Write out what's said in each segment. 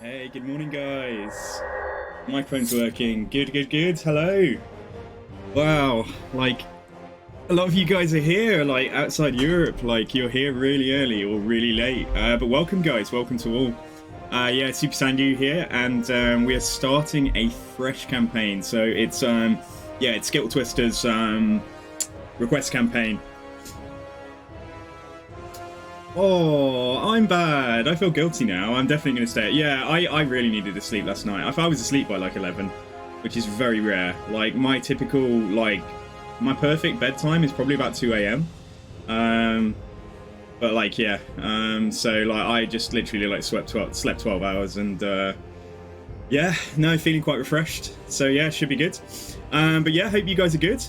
Hey, good morning, guys. Microphone's working. Good, good, good. Hello. Wow, like, a lot of you guys are here, like, outside Europe. Like, you're here really early or really late. But welcome, guys. Welcome to all. Yeah, Super Sandu here, and we are starting a fresh campaign. So it's, yeah, it's Skittle Twister's request campaign. Oh, I'm bad. I feel guilty now. I'm definitely going to stay. Yeah, I really needed to sleep last night. I was asleep by like 11, which is very rare. Like, my typical, like, my perfect bedtime is probably about 2 a.m. But, like, yeah. So, like, I just literally, like, slept 12 hours and, yeah, no, feeling quite refreshed. So, yeah, should be good. But, yeah, hope you guys are good.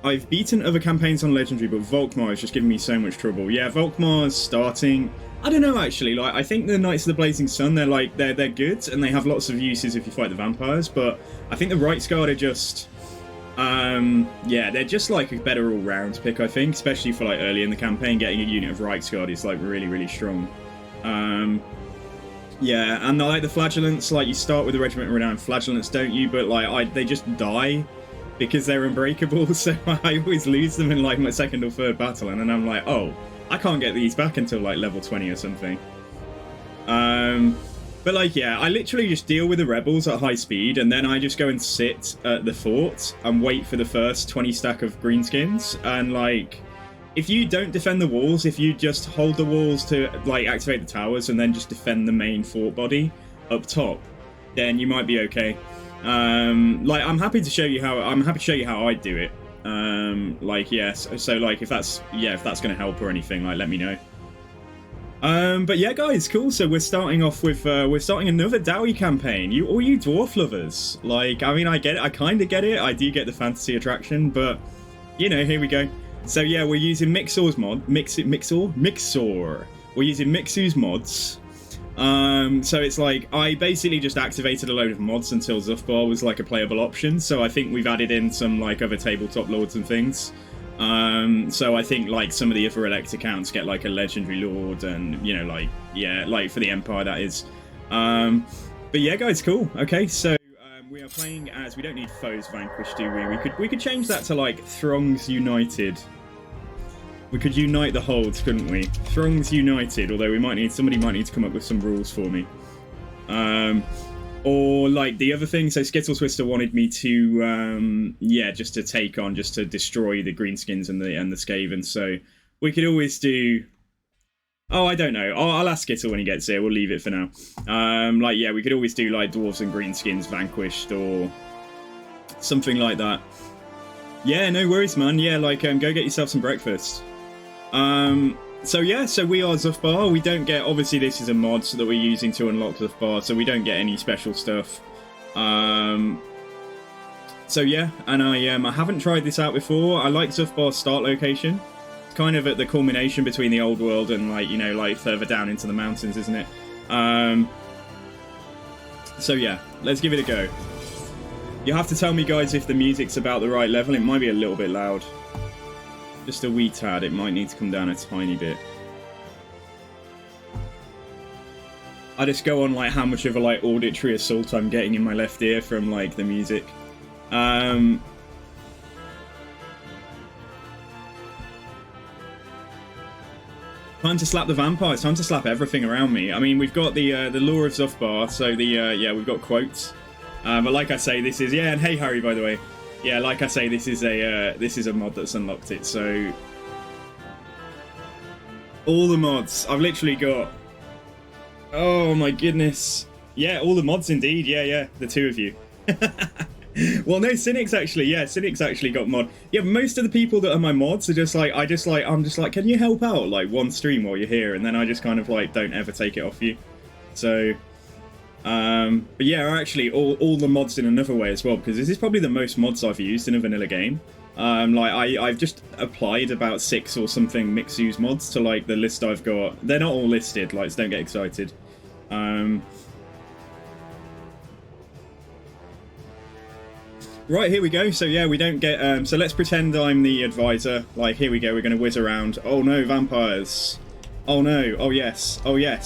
I've beaten other campaigns on Legendary, but Volkmar is just giving me so much trouble. Yeah, Volkmar's starting. I don't know, actually. Like, I think the Knights of the Blazing Sun, they're good, and they have lots of uses if you fight the vampires. But I think the Rights Guard are just, yeah, they're just like a better all-round pick. I think, especially for like early in the campaign, getting a unit of Rights Guard is like really, really strong. Yeah, and like the Flagellants, like you start with the Regiment of Renowned Flagellants, don't you? But like, they just die because they're unbreakable, so I always lose them in like my second or third battle, and then I'm like, oh, I can't get these back until like level 20 or something. But like, yeah, I literally just deal with the rebels at high speed, and then I just go and sit at the fort and wait for the first 20 stack of greenskins, and like, if you don't defend the walls, if you just hold the walls to like activate the towers and then just defend the main fort body up top, then you might be okay. Like, I'm happy to show you how I do it. Like, yes, so like if that's gonna help or anything, like, let me know. But yeah, guys, cool. So we're starting off with we're starting another DAWI campaign. All you dwarf lovers, like, I mean, I get it, I kind of get it, I do get the fantasy attraction, but you know, here we go. So yeah, we're using Mixor's mod, Mixor. We're using Mixu's mods. So it's like, I basically just activated a load of mods until Zhufbar was like a playable option, so I think we've added in some like other tabletop lords and things. So I think like some of the other elect accounts get like a legendary lord, and you know, like, yeah, like for the Empire, that is. But yeah, guys, cool. Okay, so we are playing as, we don't need foes vanquished, do we? We could change that to like Throngs United. We could unite the holds, couldn't we? Throngs United, although somebody might need to come up with some rules for me. Or like the other thing, so Skittle Twister wanted me to, yeah, just to destroy the greenskins and the Skaven. So we could always do. Oh, I don't know. I'll ask Skittle when he gets here. We'll leave it for now. Like, yeah, we could always do like dwarves and greenskins vanquished or something like that. Yeah, no worries, man. Yeah, like, go get yourself some breakfast. So yeah, so we are Zhufbar. We don't get, obviously this is a mod that we're using to unlock Zhufbar, so we don't get any special stuff. So yeah, and I haven't tried this out before. I like Zhufbar's start location. It's kind of at the culmination between the old world and, like, you know, like further down into the mountains, isn't it? So yeah, let's give it a go. You have to tell me, guys, if the music's about the right level. It might be a little bit loud. Just a wee tad. It might need to come down a tiny bit. I just go on like how much of a like auditory assault I'm getting in my left ear from like the music. Time to slap the vampires. Time to slap everything around me. I mean, we've got the lore of Zhufbar, so the yeah, we've got quotes. But like I say, this is, yeah, and hey Harry, by the way. Yeah, like I say, this is a mod that's unlocked it, so all the mods. I've literally got, oh my goodness. Yeah, all the mods indeed. Yeah, the two of you. Well, no, Cynic's actually, yeah, Cynic's actually got mod. Yeah, most of the people that are my mods are just like, I'm just like, can you help out like one stream while you're here? And then I just kind of like don't ever take it off you. So but yeah, actually all the mods in another way as well, because this is probably the most mods I've used in a vanilla game. Like I've just applied about 6 or something Mixu's mods to like the list I've got. They're not all listed, like, so don't get excited. Right, here we go. So yeah, we don't get so let's pretend I'm the advisor. Like, here we go, we're gonna whiz around. Oh no, vampires. Oh no, oh yes,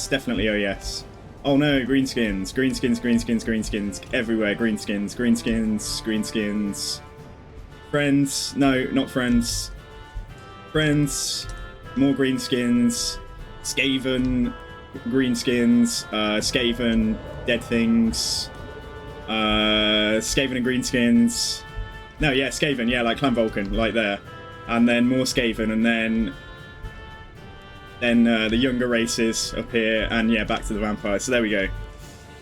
definitely oh yes. Oh no, green skins, green skins, green skins, green skins, everywhere, green skins, green skins, green skins. Friends, no, not friends. Friends, more green skins, Skaven, green skins, Skaven, dead things, Skaven and green skins. No, yeah, Skaven, yeah, like Clan Vulcan, like there. And then more Skaven, and then the younger races up here, and yeah, back to the vampires. So there we go.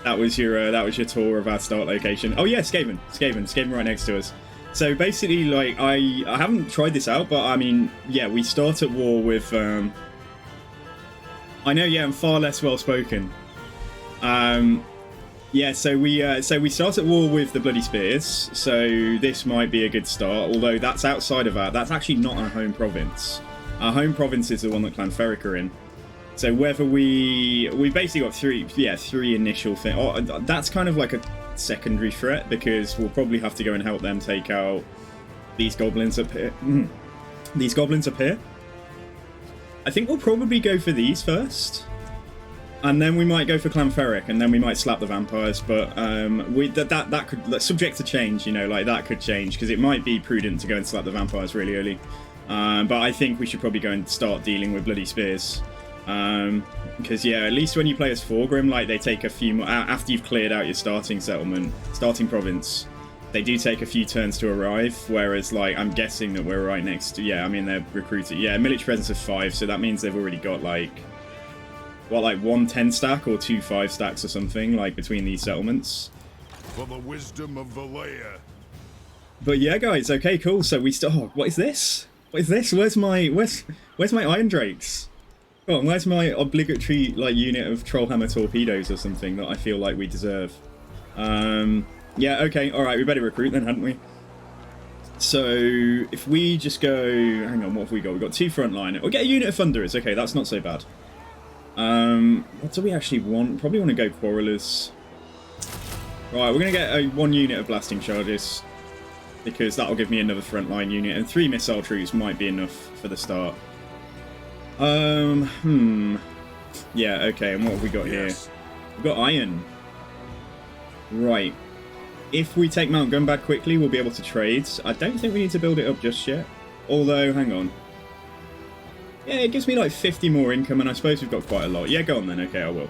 That was your tour of our start location. Oh yeah, Skaven right next to us. So basically, like I haven't tried this out, but I mean, yeah, we start at war with. I know, yeah, I'm far less well spoken. Yeah, so we start at war with the Bloody Spears. So this might be a good start, although that's outside of that. That's actually not our home province. Our home province is the one that Clan Ferric are in. So whether we basically got three initial things. Oh, that's kind of like a secondary threat, because we'll probably have to go and help them take out these goblins up here. These goblins up here. I think we'll probably go for these first, and then we might go for Clan Ferric, and then we might slap the vampires. But that could, subject to change, you know, like that could change, because it might be prudent to go and slap the vampires really early. But I think we should probably go and start dealing with Bloody Spears. Because, yeah, at least when you play as Forgrim, like, they take a few more... After you've cleared out your starting province, they do take a few turns to arrive, whereas, like, I'm guessing that we're right next to... Yeah, I mean, they're recruited. Yeah, military presence of 5, so that means they've already got, like... What, like, 1 10-stack or 2 5-stacks or something, like, between these settlements. For the wisdom of Valea. But, yeah, guys, okay, cool. So we start... Oh, what is this? What is this? Where's my Iron Drakes? Go on, where's my obligatory like unit of Trollhammer torpedoes or something that I feel like we deserve? Yeah, okay, alright, we better recruit then, hadn't we? So, if we just go... Hang on, what have we got? We've got 2 frontline. We'll get a unit of Thunderers. Okay, that's not so bad. What do we actually want? Probably want to go Quarrelers. Right, we're going to get 1 unit of Blasting Charges, because that'll give me another frontline unit, and 3 missile troops might be enough for the start. Yeah, okay, and what have we got here? We've got iron. Right. If we take Mount Gunbad quickly, we'll be able to trade. I don't think we need to build it up just yet. Although, hang on. Yeah, it gives me like 50 more income, and I suppose we've got quite a lot. Yeah, go on then. Okay, I will.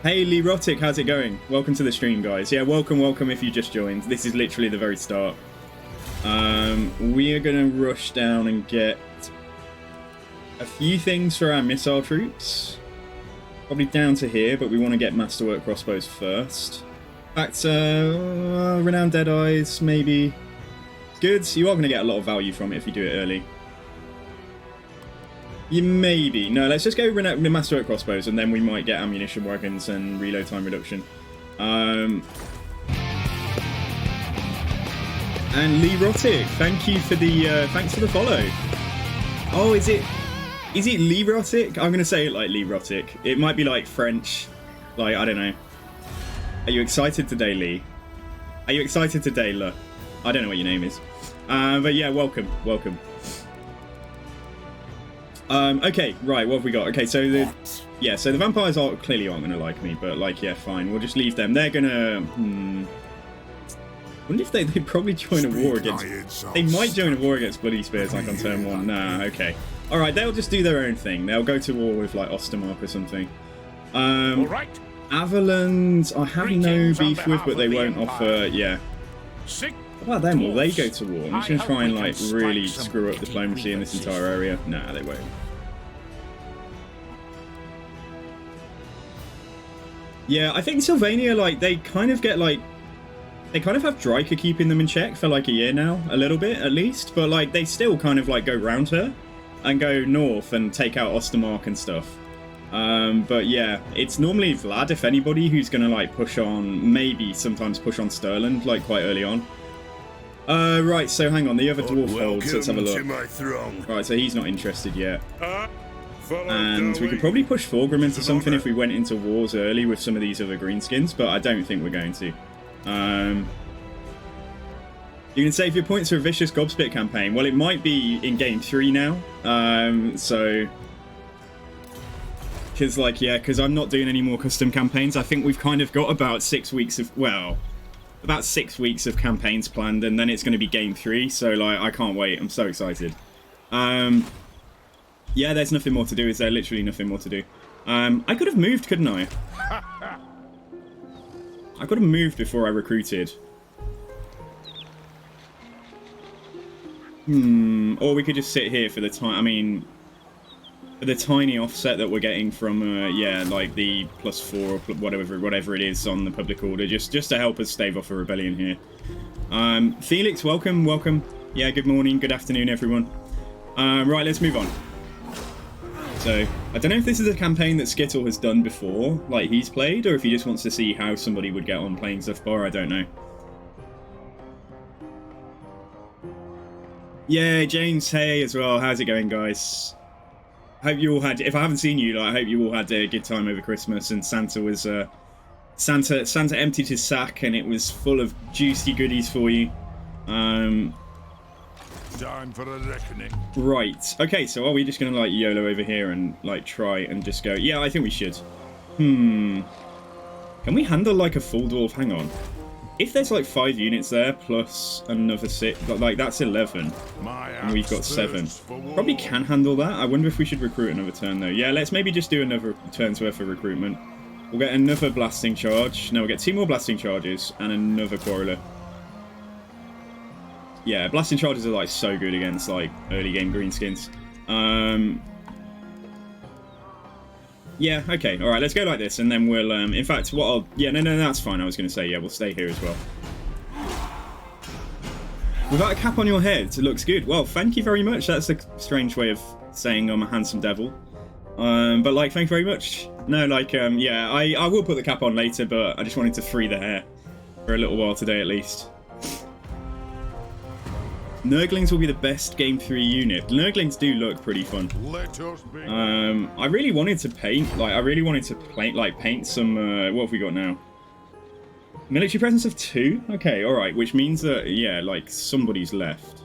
Hey, Lee Rotic, how's it going? Welcome to the stream, guys. Yeah, welcome if you just joined. This is literally the very start. We are going to rush down and get a few things for our missile troops. Probably down to here, but we want to get Masterwork crossbows first. Back to Renowned Deadeyes, maybe. Good, you are going to get a lot of value from it if you do it early. You maybe. No, let's just go Masterwork crossbows, and then we might get ammunition wagons and reload time reduction. And Lee Rotic, thank you for the thanks for the follow. Oh, is it Lee Rotic? I'm gonna say it like Lee Rotic. It might be like French, like I don't know. Are you excited today, Lee? Are you excited today, Le? I don't know what your name is, but yeah, welcome. Okay, right, what have we got? Okay, so the vampires aren't going to like me, but like, yeah, fine, we'll just leave them. They're gonna, wonder if they'd probably join a war against, they might join a war against Bloody Spears, like on turn 1. Nah, okay. Alright, they'll just do their own thing. They'll go to war with like Ostermark or something. Alright. Averlands, I have no beef with, but they won't offer, yeah. What about them? Will they go to war? I'm just going to try and like really screw up diplomacy in this entire area. Nah, they won't. Yeah, I think Sylvania, like, they kind of get like... They kind of have Dryker keeping them in check for like a year now. A little bit, at least. But like, they still kind of like go round her and go north and take out Ostermark and stuff. But yeah, it's normally Vlad, if anybody, who's going to like push on, maybe sometimes push on Stirland, like quite early on. Right, so hang on, the other dwarf holds, let's have a look. Right, so he's not interested yet. And we could probably push Fulgrim into something if we went into wars early with some of these other greenskins, but I don't think we're going to. You can save your points for a vicious Gobspit campaign. Well, it might be in game 3 now, so... Because, like, yeah, because I'm not doing any more custom campaigns. I think we've kind of got about 6 weeks of, well, about 6 weeks of campaigns planned, and then it's going to be game 3. So, like, I can't wait. I'm so excited. Yeah, there's nothing more to do. Is there literally nothing more to do? I could have moved, couldn't I? I could have moved before I recruited. Or we could just sit here for the time. I mean, for the tiny offset that we're getting from, yeah, like the +4 or whatever it is on the public order, just to help us stave off a rebellion here. Felix, welcome, welcome. Yeah, good morning, good afternoon, everyone. Right, let's move on. So, I don't know if this is a campaign that Skittle has done before, like he's played, or if he just wants to see how somebody would get on playing Zhufbar, I don't know. Yeah, James, hey as well. How's it going, guys? Hope you all had, if I haven't seen you, like, I hope you all had a good time over Christmas, and Santa was, Santa emptied his sack and it was full of juicy goodies for you. Time for a reckoning. Right. Okay, so are we just gonna, like, YOLO over here and, like, try and just go, yeah, I think we should. Can we handle, like, a full dwarf? Hang on. If there's, like, 5 units there, plus another 6, like, that's 11. And we've got 7. Probably can handle that. I wonder if we should recruit another turn, though. Yeah, let's maybe just do another turn's worth of recruitment. We'll get another blasting charge. No, we'll get 2 more blasting charges and another quarreler. Yeah, blasting charges are, like, so good against, like, early game greenskins. Yeah, okay, alright, let's go like this, and then we'll, in fact, what I'll... Yeah, no, that's fine, I was going to say, yeah, we'll stay here as well. Without a cap on your head, it looks good. Well, thank you very much. That's a strange way of saying I'm a handsome devil. But, like, thank you very much. No, like, yeah, I will put the cap on later, but I just wanted to free the hair for a little while today, at least. Nurglings will be the best game 3 unit. Nurglings do look pretty fun. I really wanted to paint, like, paint some, what have we got now? Military presence of 2? Okay, alright, which means that, yeah, like, somebody's left.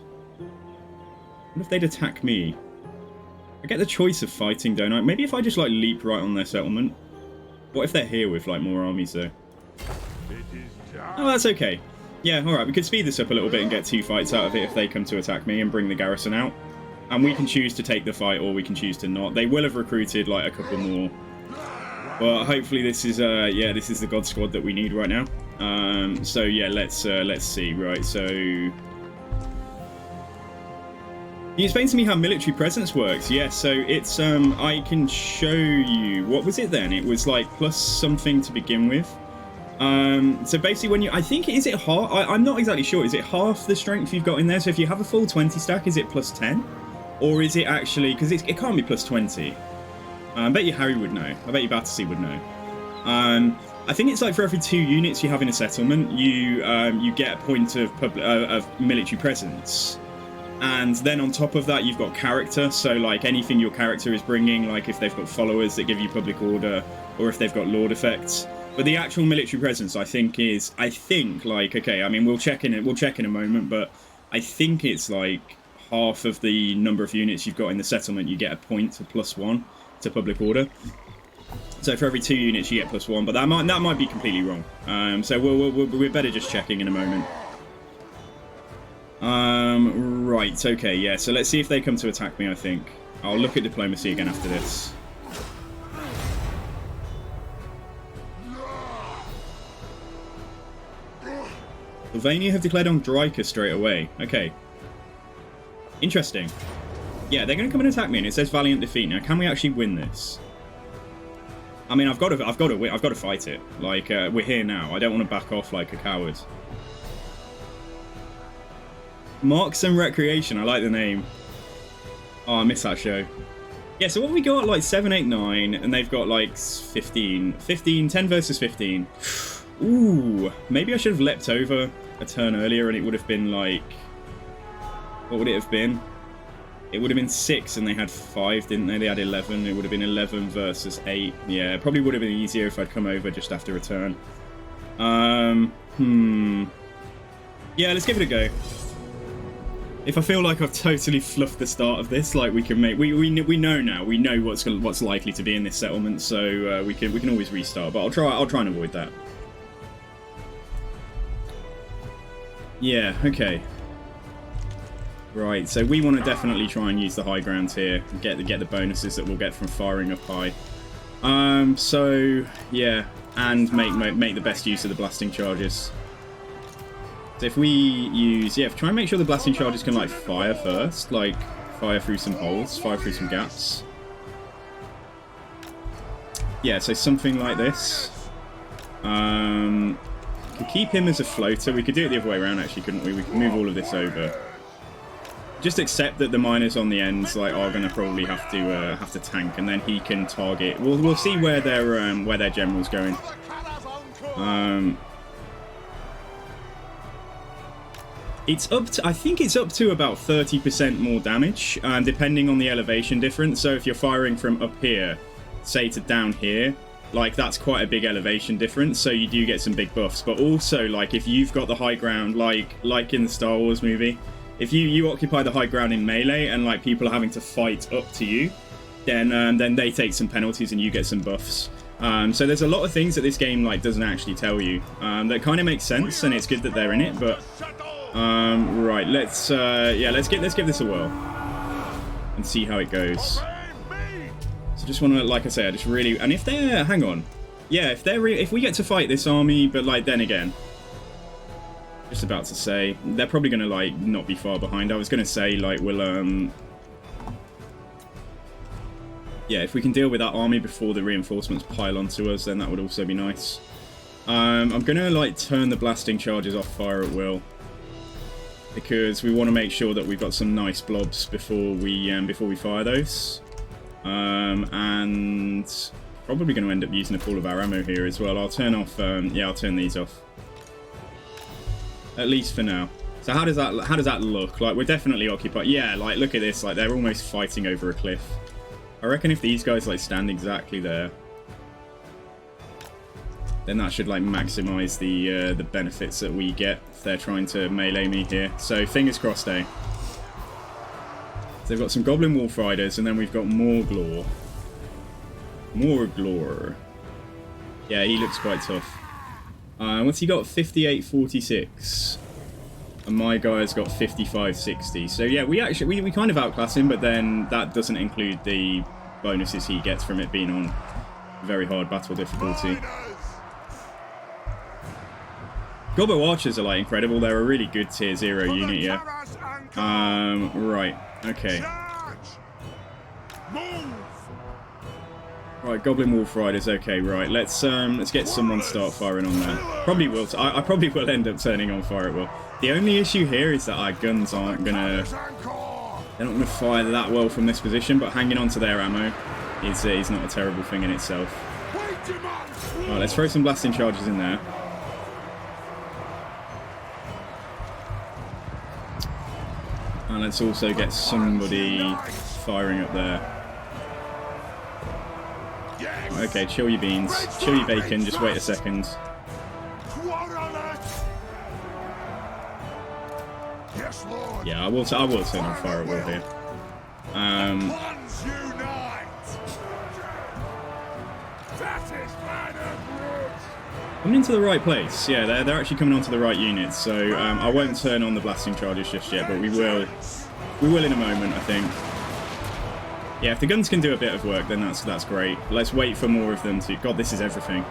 What if they'd attack me? I get the choice of fighting, don't I? Maybe if I just, like, leap right on their settlement. What if they're here with, like, more armies, though? Oh, that's okay. Yeah, alright, we could speed this up a little bit and get 2 fights out of it if they come to attack me and bring the garrison out. And we can choose to take the fight or we can choose to not. They will have recruited, like, a couple more. But hopefully this is, yeah, this is the God Squad that we need right now. So, yeah, let's see. Right, so... Can you explain to me how military presence works? Yeah, so it's, I can show you... What was it then? It was, like, plus something to begin with. So basically when you, I think, is it half, I'm not exactly sure, is it half the strength you've got in there? So if you have a full 20 stack, is it plus 10? Or is it actually, because it can't be plus 20. I bet you Harry would know. I bet you Battersea would know. I think it's like for every 2 units you have in a settlement, you get a point of military presence. And then on top of that, you've got character. So like anything your character is bringing, like if they've got followers that give you public order, or if they've got lord effects. But the actual military presence, I think, like, okay, I mean, we'll check in a moment, but I think it's like half of the number of units you've got in the settlement, you get a point to +1 to public order. So for every 2 units, you get +1, but that might be completely wrong. So we're better just checking in a moment. Right, okay, yeah, so let's see if they come to attack me, I think. I'll look at diplomacy again after this. Sylvania have declared on Dryka straight away. Okay. Interesting. Yeah, they're going to come and attack me, and it says valiant defeat. Now, can we actually win this? I mean, I've got to fight it. Like, we're here now. I don't want to back off like a coward. Marks and Recreation. I like the name. Oh, I miss that show. Yeah, so what we got? Like 7, 8, 9, and they've got like 15, 10 versus 15. Ooh, maybe I should have leapt over a turn earlier and it would have been like... What would it have been? It would have been 6 and they had 5, didn't they? They had 11. It would have been 11 versus 8. Yeah, it probably would have been easier if I'd come over just after a turn. Yeah, let's give it a go. If I feel like I've totally fluffed the start of this, like we can make, we know now, we know what's likely to be in this settlement, so we can always restart. But I'll try and avoid that. Yeah. Okay. Right. So we want to definitely try and use the high ground here, and get the bonuses that we'll get from firing up high. So yeah, and make the best use of the blasting charges. So if we use, yeah, try and make sure the blasting charges can like fire first, like fire through some holes, fire through some gaps. Yeah, so something like this. Could keep him as a floater. We could do it the other way around, actually, couldn't we? We could move all of this over. Just accept that the miners on the ends like are going to probably have to tank, and then he can target. We'll see where their general's going. It's up to, I think it's up to about 30% more damage, depending on the elevation difference. So if you're firing from up here, say to down here, like that's quite a big elevation difference. So you do get some big buffs. But also, like if you've got the high ground, like in the Star Wars movie, if you occupy the high ground in melee and like people are having to fight up to you, then they take some penalties and you get some buffs. So there's a lot of things that this game like doesn't actually tell you that kind of makes sense, and it's good that they're in it. But right, let's give this a whirl and see how it goes. So just want to, like I say, I just really, and if they're, hang on, yeah, if we get to fight this army, but like then again, just about to say they're probably gonna like not be far behind. I was gonna say like we'll yeah, if we can deal with that army before the reinforcements pile onto us, then that would also be nice. I'm gonna like turn the blasting charges off fire at will, because we want to make sure that we've got some nice blobs before we fire those. And probably going to end up using up all of our ammo here as well. I'll turn off. Yeah, I'll turn these off. At least for now. So how does that look? Like we're definitely occupied. Yeah, like look at this. Like they're almost fighting over a cliff. I reckon if these guys like stand exactly there, then that should like maximize the benefits that we get if they're trying to melee me here. So fingers crossed, eh? So they've got some Goblin Wolf Riders, and then we've got more Glor. More Glor. Yeah, he looks quite tough. What's he got? 58-46. And my guy's got 55-60. So yeah, we kind of outclass him, but then that doesn't include the bonuses he gets from it being on very hard battle difficulty. Gobbo Archers are like incredible. They're a really good tier 0 unit, yeah. Right, okay. Right, Goblin Wolf Riders. Okay, right. Let's get someone start firing on there. Probably will. I probably will end up turning on fire at will. The only issue here is that our guns aren't gonna. They're not gonna fire that well from this position. But hanging on to their ammo is not a terrible thing in itself. Right, let's throw some blasting charges in there. And let's also get somebody firing up there. Okay, chill your beans. Chill your bacon, just wait a second. Yeah, I will turn on fire at will here. Coming into the right place. Yeah, they're actually coming onto the right units, so I won't turn on the blasting charges just yet, but we will in a moment, I think. Yeah, if the guns can do a bit of work, then that's great. Let's wait for more of them to... God, this is everything.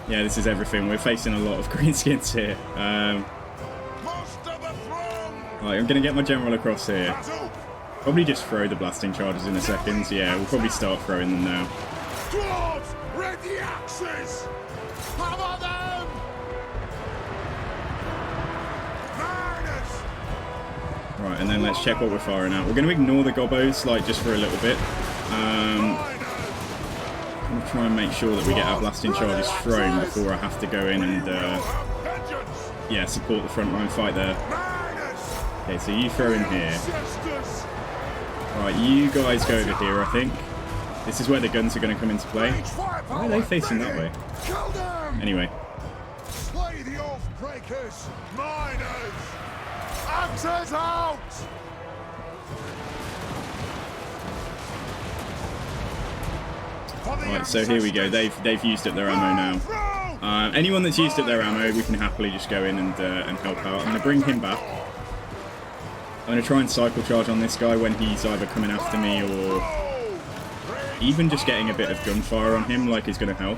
Yeah, this is everything. We're facing a lot of greenskins here. Right, I'm going to get my general across here. Probably just throw the blasting charges in a second. Yeah, we'll probably start throwing them now. Dwarfs, ready axes! Hammer them! Right, and then let's check what we're firing at. We're going to ignore the gobbos, like, just for a little bit. I'm going to try and make sure that we get our blasting charges thrown before I have to go in and, yeah, support the front line fight there. Okay, so you throw in here. Right, you guys go over here, I think. This is where the guns are going to come into play. Why are they facing that way? Anyway. Slay the oath breakers, miners! Axes out! Right, so here we go. They've used up their ammo now. Anyone that's used up their ammo, we can happily just go in and help out. I'm going to bring him back. I'm going to try and cycle charge on this guy when he's either coming after me or even just getting a bit of gunfire on him, like, is going to help.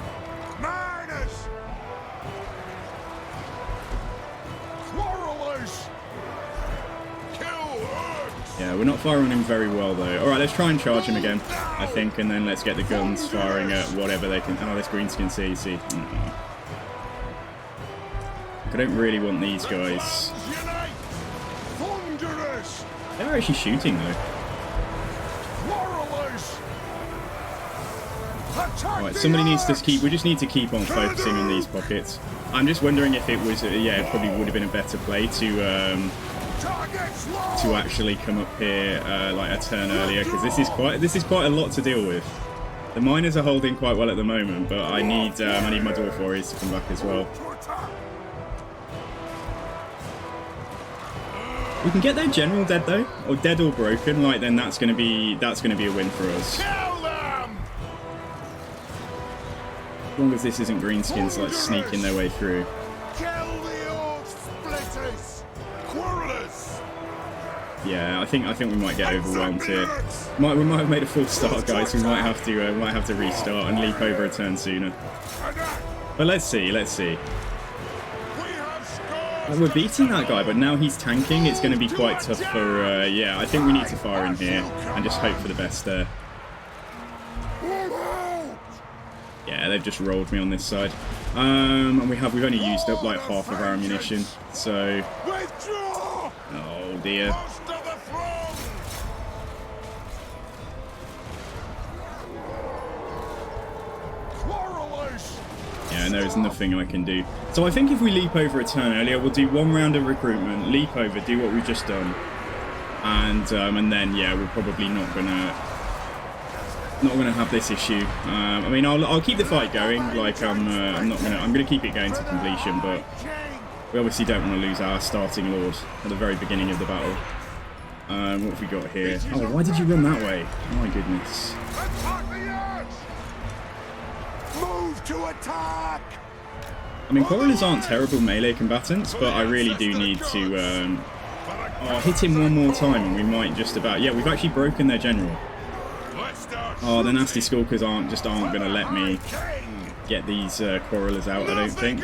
Yeah, we're not firing him very well, though. Alright, let's try and charge him again, I think, and then let's get the guns firing at whatever they can... Oh, this greenskin CC. I don't really want these guys. They're actually shooting, though. Alright, somebody needs to keep... We just need to keep on focusing on these pockets. I'm just wondering if it was... yeah, it probably would have been a better play to actually come up here like a turn earlier, because this is quite a lot to deal with. The miners are holding quite well at the moment, but I need my Dwarf Warriors to come back as well. We can get their general dead though, or dead or broken. Like, then that's gonna be a win for us. As long as this isn't greenskins like sneaking their way through. Yeah, I think we might get overwhelmed here. We might have made a false start, guys. We might have to restart and leap over a turn sooner. But let's see. Well, we're beating that guy, but now he's tanking. It's going to be quite tough for. Yeah, I think we need to fire in here and just hope for the best there. Yeah, they've just rolled me on this side, and we've only used up like half of our ammunition. So, oh dear. Yeah, and there's nothing I can do. So I think if we leap over a turn earlier, we'll do one round of recruitment, leap over, do what we've just done, and then yeah, we're probably not gonna have this issue. I mean, I'll keep the fight going. Like I'm gonna keep it going to completion, but we obviously don't want to lose our starting lord at the very beginning of the battle. What have we got here? Oh, why did you run that way? My goodness. Move to attack! I mean, Quarrelers aren't terrible melee combatants, but I really do need to hit him one more time, and we might just about... Yeah, we've actually broken their general. Oh, the nasty skulkers aren't going to let me get these Quarrelers out, I don't think.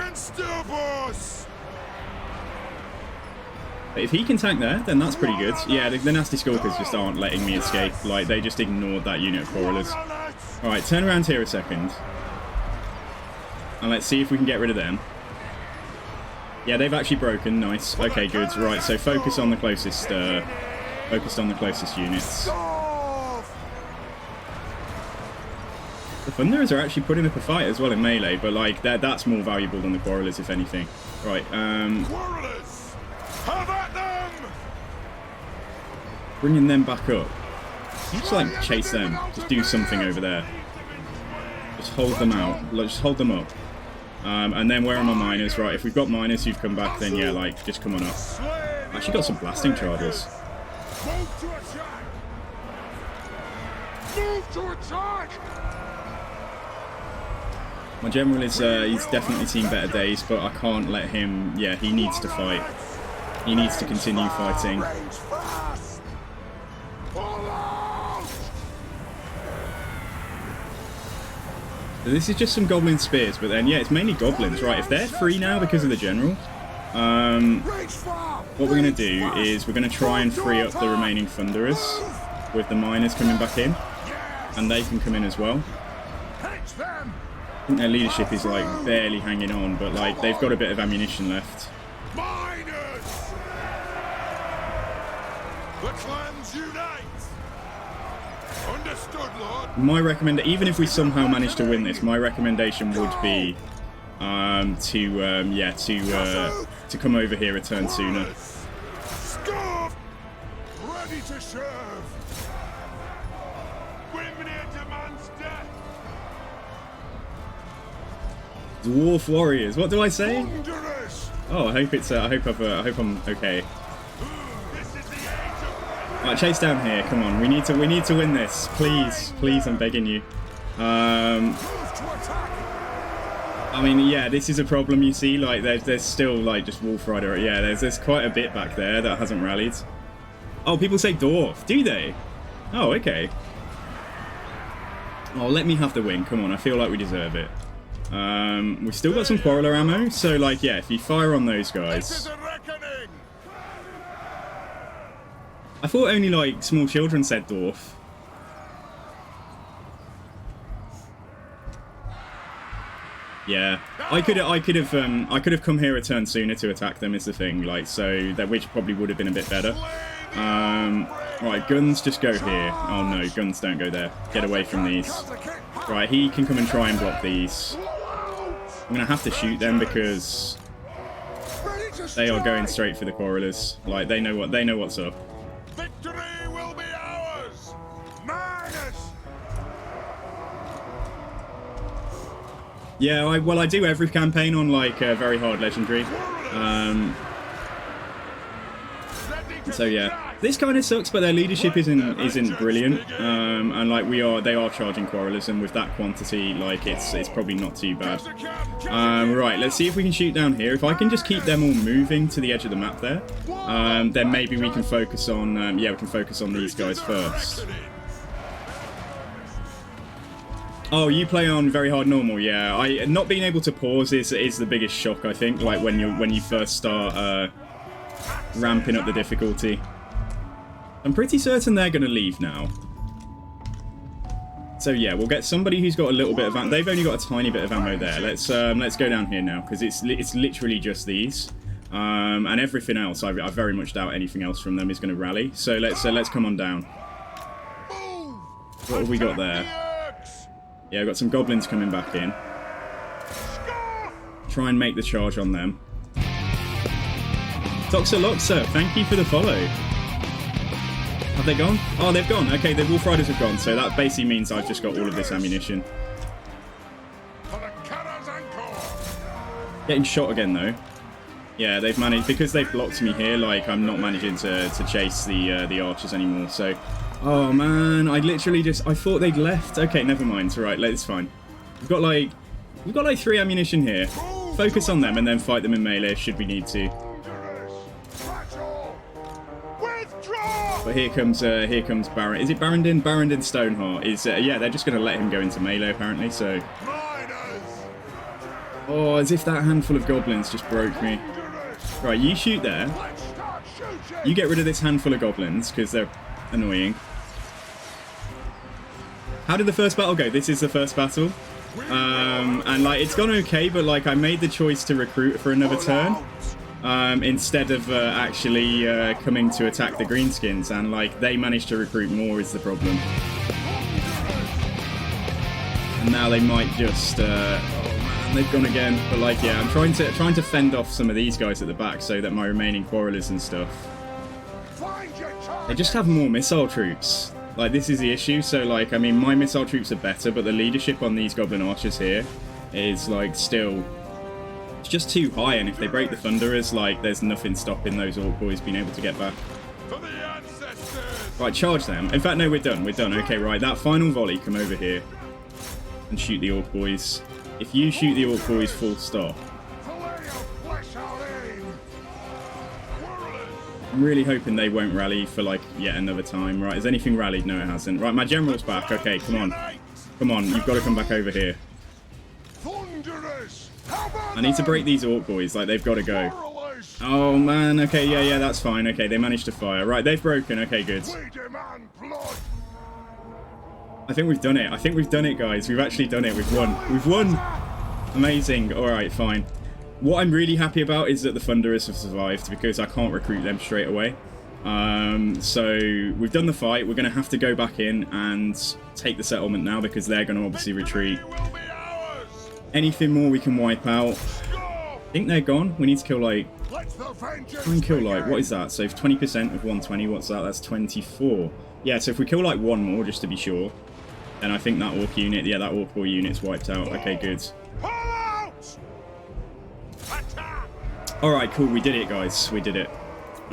But if he can tank there, then that's pretty good. Yeah, the nasty skulkers just aren't letting me escape. Like, they just ignored that unit of Quarrelers. Alright, turn around here a second. And let's see if we can get rid of them. Yeah, they've actually broken. Nice. Okay, good. Right, so focus on the closest units. The Thunderers are actually putting up a fight as well in melee, but like that's more valuable than the Quarrelers, if anything. Right. Quarrelers, have at them! Bringing them back up. Just like chase them. Just do something over there. Just hold them out. Just hold them up. And then where are my miners? Right, if we've got miners who've come back, then yeah, like, just come on up. Actually got some blasting charges. Move to attack! Move to attack! My general is, he's definitely seen better days, but I can't let him, yeah, he needs to fight. He needs to continue fighting. This is just some goblin spears, but then, yeah, it's mainly goblins. Right, if they're free now because of the general, what we're going to do is we're going to try and free up the remaining Thunderers with the miners coming back in, and they can come in as well. I think their leadership is, like, barely hanging on, but, like, they've got a bit of ammunition left. Miners! The clans unite! Understood, Lord. My even if we somehow manage to win this, my recommendation would be to come over here a turn sooner. Scarf! Ready to serve! Grimnir demands death! Dwarf warriors. What do I say? Thunderous! Oh, I hope it's. I hope I'm okay. Right, chase down here. Come on, we need to win this. Please, please, I'm begging you. I mean, yeah, this is a problem. You see, like there's still like just Wolf Rider. Yeah, there's quite a bit back there that hasn't rallied. Oh, people say Dwarf. Do they? Oh, okay. Oh, let me have the win. Come on, I feel like we deserve it. We've still got some Quarreler ammo, so like, yeah, if you fire on those guys. I thought only like small children said Dwarf. Yeah, I could have come here a turn sooner to attack them is the thing, like, so that which probably would have been a bit better. Right, guns just go here. Oh no, guns don't go there. Get away from these. Right, he can come and try and block these. I'm gonna have to shoot them because they are going straight for the Quarrelers. Like they know what's up. Victory will be ours. Minus. Yeah, I do every campaign on like very hard legendary. So yeah, this kind of sucks, but their leadership isn't brilliant. And like they are charging Quarrelers, and with that quantity, like it's probably not too bad. Right, let's see if we can shoot down here. If I can just keep them all moving to the edge of the map there, then maybe we can focus on we can focus on these guys first. Oh, you play on very hard normal, yeah. Not being able to pause is the biggest shock, I think. Like when you first start ramping up the difficulty. I'm pretty certain they're going to leave now. So yeah, we'll get somebody who's got a little bit of ammo. They've only got a tiny bit of ammo there. Let's go down here now because it's literally just these, and everything else. I very much doubt anything else from them is going to rally. So let's come on down. What have we got there? Yeah, I've got some goblins coming back in. Try and make the charge on them. Toxaloxa, thank you for the follow. Have they gone? Oh, they've gone. Okay, the Wolf Riders have gone, so that basically means I've just got all of this ammunition. Getting shot again, though. Yeah, they've managed, because they've blocked me here, like, I'm not managing to chase the archers anymore, so... Oh, man, I thought they'd left. Okay, never mind. Right, it's fine. We've got like 3 ammunition here. Focus on them and then fight them in melee should we need to. But here comes Baron. Is it Barrendin? Barrendin Stoneheart is yeah. They're just going to let him go into melee apparently. So. Oh, as if that handful of goblins just broke me. Right, you shoot there. You get rid of this handful of goblins because they're annoying. How did the first battle go? This is the first battle. And like it's gone okay, but like I made the choice to recruit for another turn. Instead of actually coming to attack the greenskins, and like they managed to recruit more is the problem. And now they might just oh man, they've gone again. But like yeah, I'm trying to fend off some of these guys at the back so that my remaining Quarrelers and stuff, they just have more missile troops. Like this is the issue. So like I mean my missile troops are better, but the leadership on these goblin archers here is like still. It's just too high, and if they break the Thunderers, like, there's nothing stopping those Orc boys being able to get back. Right, charge them. In fact, no, we're done. We're done. Okay, right, that final volley, come over here and shoot the Orc boys. If you shoot the Orc boys full stop. I'm really hoping they won't rally for, like, yet another time. Right, has anything rallied? No, it hasn't. Right, my general's back. Okay, come on. Come on, you've got to come back over here. I need to break these Orc boys, like, they've got to go. Oh, man, okay, yeah, that's fine. Okay, they managed to fire. Right, they've broken. Okay, good. I think we've done it. I think we've done it, guys. We've actually done it. We've won. We've won! Amazing. Alright, fine. What I'm really happy about is that the Thunderers have survived, because I can't recruit them straight away. So, we've done the fight. We're going to have to go back in and take the settlement now, because they're going to obviously retreat. Anything more we can wipe out. I think they're gone. We need to kill like... Try and kill like... What is that? So 20% of 120. What's that? That's 24. Yeah, so if we kill like one more just to be sure, then I think that Orc unit... Yeah, that Orc war unit's wiped out. Okay, good. Alright, cool. We did it, guys. We did it.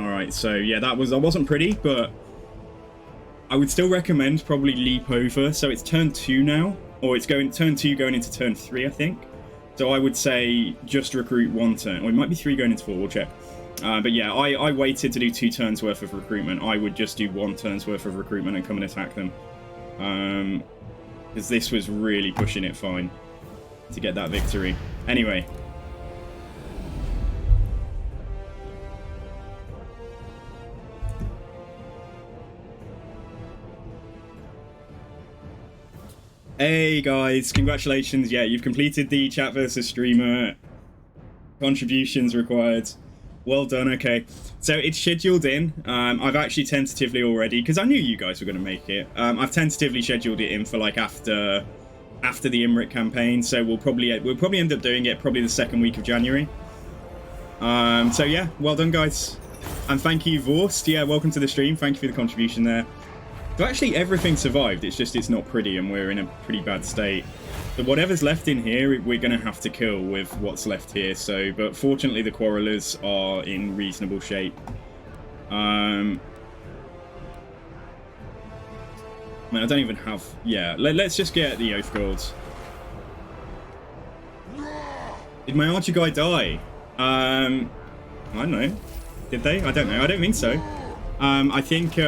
Alright, so yeah, that wasn't pretty, but I would still recommend probably leap over. So it's turn 2 now, or it's going turn 2 going into turn 3, I think. So I would say just recruit 1 turn, or it might be 3 going into 4. We'll check. But yeah, I waited to do 2 turns worth of recruitment. I would just do 1 turn's worth of recruitment and come and attack them. Because this was really pushing it fine to get that victory. Anyway. Hey guys, congratulations. Yeah, you've completed the chat versus streamer. Contributions required. Well done, okay. So it's scheduled in. I've actually tentatively already, because I knew you guys were going to make it. I've tentatively scheduled it in for like after the Imrik campaign. So we'll probably end up doing it probably the 2nd week of January. So yeah, well done guys. And thank you, Vorst. Yeah, welcome to the stream. Thank you for the contribution there. So actually everything survived, it's just it's not pretty and we're in a pretty bad state. So whatever's left in here, we're going to have to kill with what's left here. So, but fortunately the Quarrelers are in reasonable shape. Man, I don't even have... Yeah, let's just get the Oath Golds. Did my archer guy die? I don't know. Did they? I don't know. I don't think so. I think...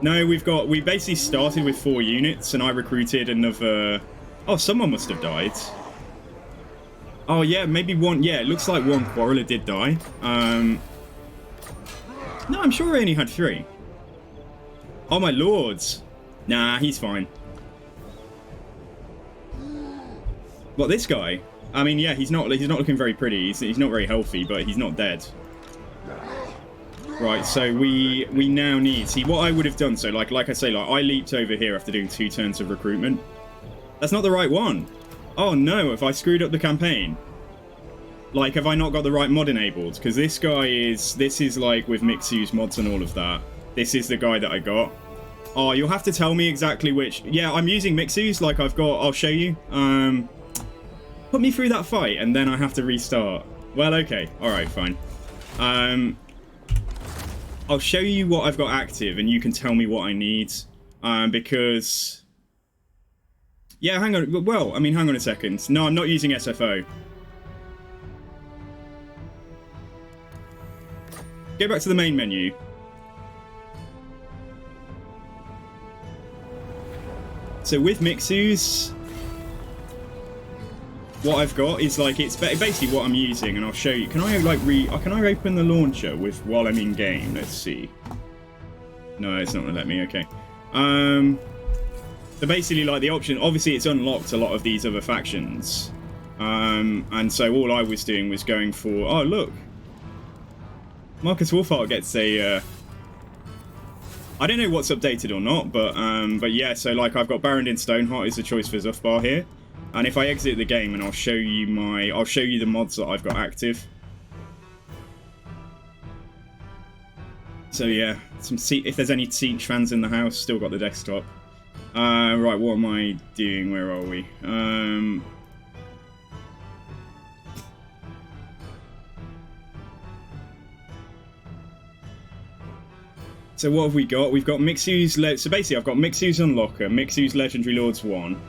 No, we basically started with 4 units, and I recruited another... Oh, someone must have died. Oh, yeah, maybe 1... Yeah, it looks like 1 Quarreler did die. No, I'm sure I only had 3. Oh, my lords. Nah, he's fine. What, this guy? I mean, yeah, he's not looking very pretty. He's not very healthy, but he's not dead. Right, so we now need... See, what I would have done, so like I say, like I leaped over here after doing 2 turns of recruitment. That's not the right one. Oh no, have I screwed up the campaign? Like, have I not got the right mod enabled? Because this guy is... This is like with Mixu's mods and all of that. This is the guy that I got. Oh, you'll have to tell me exactly which... Yeah, I'm using Mixu's, like I've got... I'll show you. Put me through that fight, and then I have to restart. Well, okay. Alright, fine. I'll show you what I've got active, and you can tell me what I need. Because... Yeah, hang on. Well, I mean, hang on a second. No, I'm not using SFO. Go back to the main menu. So with Mixu's, what I've got is like, it's basically what I'm using, and I'll show you. Can I like can I open the launcher while I'm in game? Let's see. No, it's not gonna let me. Okay. So basically, like the option, obviously, it's unlocked a lot of these other factions, and so all I was doing was going for. Oh look, Marcus Wolfhart gets a. I don't know what's updated or not, but yeah. So like I've got Barrendin Stoneheart is the choice for Zhufbar here. And if I exit the game, and I'll show you the mods that I've got active. So yeah, if there's any Siege fans in the house, still got the desktop. Right, what am I doing? Where are we? So what have we got? We've got Mixu's... So basically, I've got Mixu's Unlocker, Mixu's Legendary Lords 1,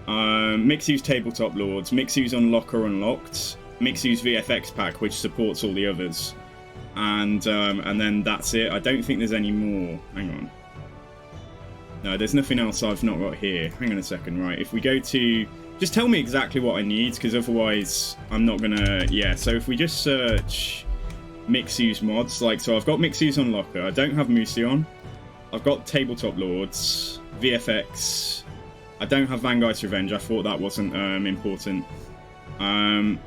Mixu's Tabletop Lords, Mixu's Unlocker Unlocked, Mixu's VFX pack, which supports all the others, and then that's it. I don't think there's any more. Hang on. No, there's nothing else I've not got here. Hang on a second. Right, if we go to... Just tell me exactly what I need, because otherwise I'm not gonna... Yeah, so if we just search Mixu's mods, like, so I've got Mixu's Unlocker, I don't have Musion, I've got Tabletop Lords, VFX, I don't have Vanguard's Revenge, I thought that wasn't important. Could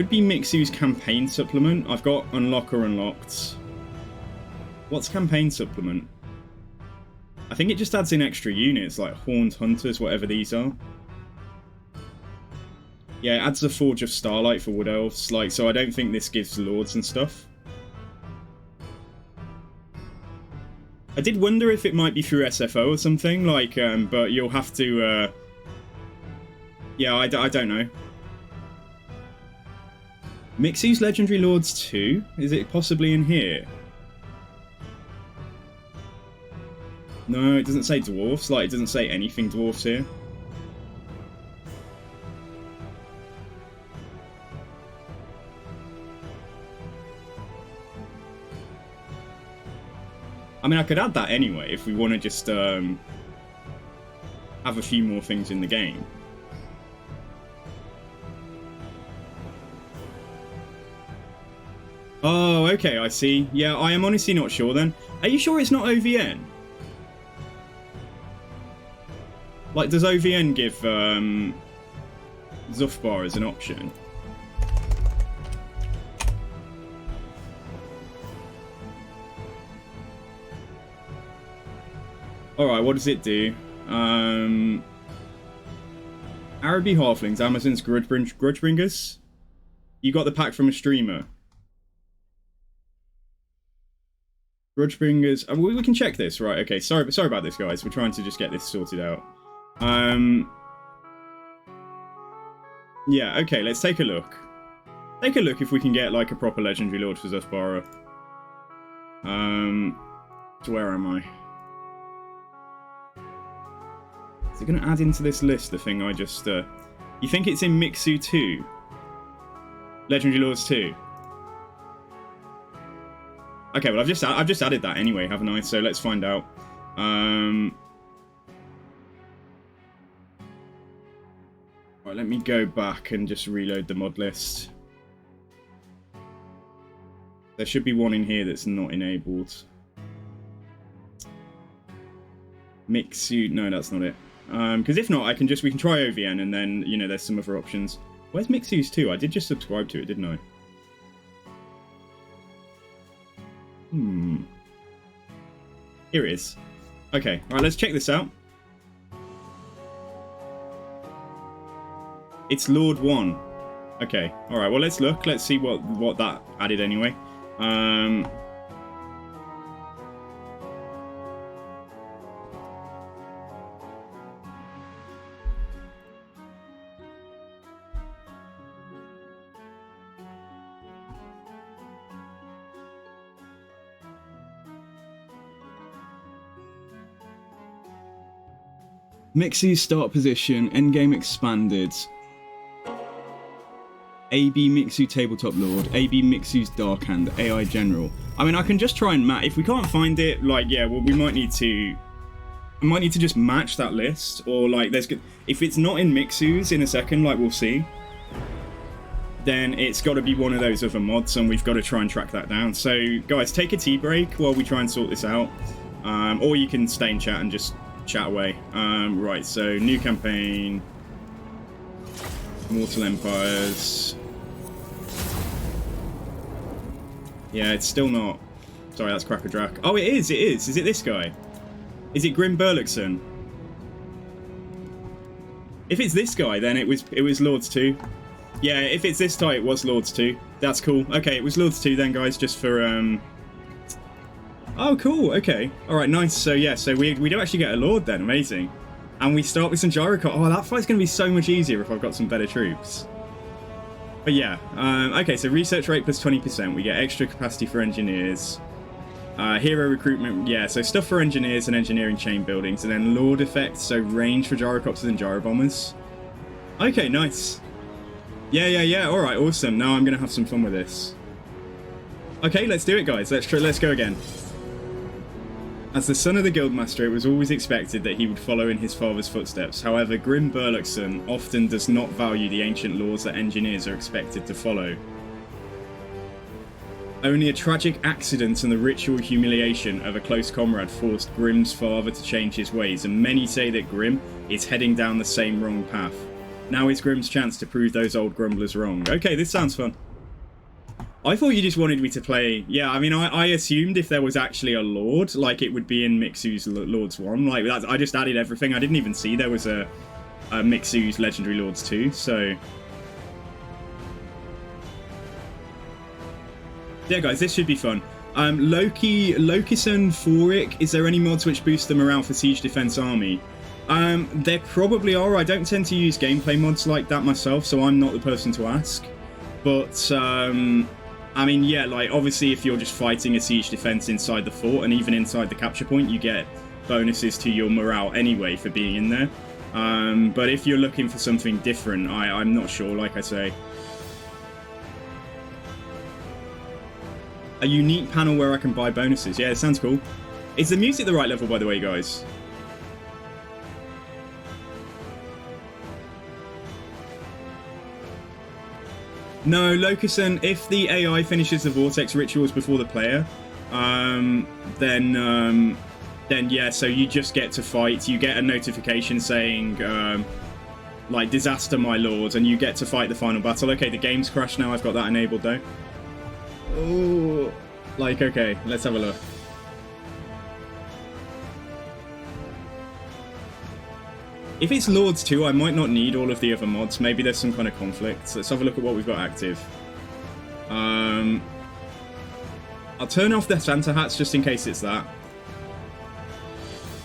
be Mixu's Campaign Supplement, I've got Unlocker Unlocked. What's Campaign Supplement? I think it just adds in extra units, like Horned Hunters, whatever these are. Yeah, it adds the Forge of Starlight for Wood Elves, like, so I don't think this gives Lords and stuff. I did wonder if it might be through SFO or something, like, but you'll have to, yeah, I don't know. Mixu's Legendary Lords 2? Is it possibly in here? No, it doesn't say dwarfs. Like, it doesn't say anything dwarfs here. I mean, I could add that anyway if we want to just have a few more things in the game. Oh, okay, I see. Yeah, I am honestly not sure then. Are you sure it's not OVN? Like, does OVN give Zhufbar as an option? Alright, what does it do? Araby Halflings, Amazon's Grudgebringers? You got the pack from a streamer. Grudgebringers. We can check this, right? Okay, sorry about this, guys. We're trying to just get this sorted out. Yeah, okay, let's take a look. Take a look if we can get, like, a proper Legendary Lord for Zhufbar. Where am I? Is it going to add into this list the thing I just... You think it's in Mixu 2? Legendary Lords 2? Okay, well, I've just added that anyway, haven't I? So let's find out. Right, let me go back and just reload the mod list. There should be one in here that's not enabled. Mixu... No, that's not it. Because if not, we can try OVN and then, you know, there's some other options. Where's Mixu's 2? I did just subscribe to it, didn't I? Here it is. Okay, alright, let's check this out. It's Lord 1. Okay, alright, well, let's look. Let's see what that added anyway. Mixu's start position, endgame expanded. AB Mixu Tabletop Lord, AB Mixu's Dark Hand, AI General. I mean, I can just try and match. If we can't find it, like, yeah, well, we might need to just match that list, or like, if it's not in Mixu's in a second, like we'll see, then it's got to be one of those other mods, and we've got to try and track that down. So, guys, take a tea break while we try and sort this out, or you can stay in chat and just chat away. Right, so new campaign, Mortal Empires. Yeah, it's still not. Sorry, that's Crackerdrack. Oh, it is. Is it this guy? Is it Grim Burluxon? If it's this guy, then it was Lords 2. Yeah, if it's this type, it was Lords 2. That's cool. Okay, it was Lords 2 then, guys, just for Oh, cool. Okay. All right. Nice. So yeah. So we do actually get a Lord then. Amazing. And we start with some Gyrocop. Oh, that fight's going to be so much easier if I've got some better troops. But yeah. Okay. So research rate plus 20%. We get extra capacity for engineers. Hero recruitment. Yeah. So stuff for engineers and engineering chain buildings, and then Lord effects. So range for Gyrocopters and Gyrobombers. Okay. Nice. Yeah. All right. Awesome. Now I'm going to have some fun with this. Okay. Let's do it, guys. Let's go again. As the son of the Guildmaster, it was always expected that he would follow in his father's footsteps. However, Grim Burluxon often does not value the ancient laws that engineers are expected to follow. Only a tragic accident and the ritual humiliation of a close comrade forced Grim's father to change his ways, and many say that Grim is heading down the same wrong path. Now is Grim's chance to prove those old grumblers wrong. Okay, this sounds fun. I thought you just wanted me to play... Yeah, I mean, I assumed if there was actually a Lord, like, it would be in Mixu's Lords 1. Like, I just added everything. I didn't even see there was a Mixu's Legendary Lords 2, so... Yeah, guys, this should be fun. Lokison, Foric, is there any mods which boost the morale for Siege Defense Army? There probably are. I don't tend to use gameplay mods like that myself, so I'm not the person to ask. But, I mean, yeah, like, obviously if you're just fighting a siege defense inside the fort and even inside the capture point, you get bonuses to your morale anyway for being in there. But if you're looking for something different, I'm not sure, like I say. A unique panel where I can buy bonuses. Yeah, it sounds cool. Is the music the right level, by the way, guys? No, Locuson, if the AI finishes the Vortex rituals before the player, then yeah, so you just get to fight. You get a notification saying, like, disaster, my lord, and you get to fight the final battle. Okay, the game's crashed now. I've got that enabled, though. Oh, like, okay, let's have a look. If it's Lords 2, I might not need all of the other mods. Maybe there's some kind of conflict. So let's have a look at what we've got active. I'll turn off the Santa hats just in case it's that.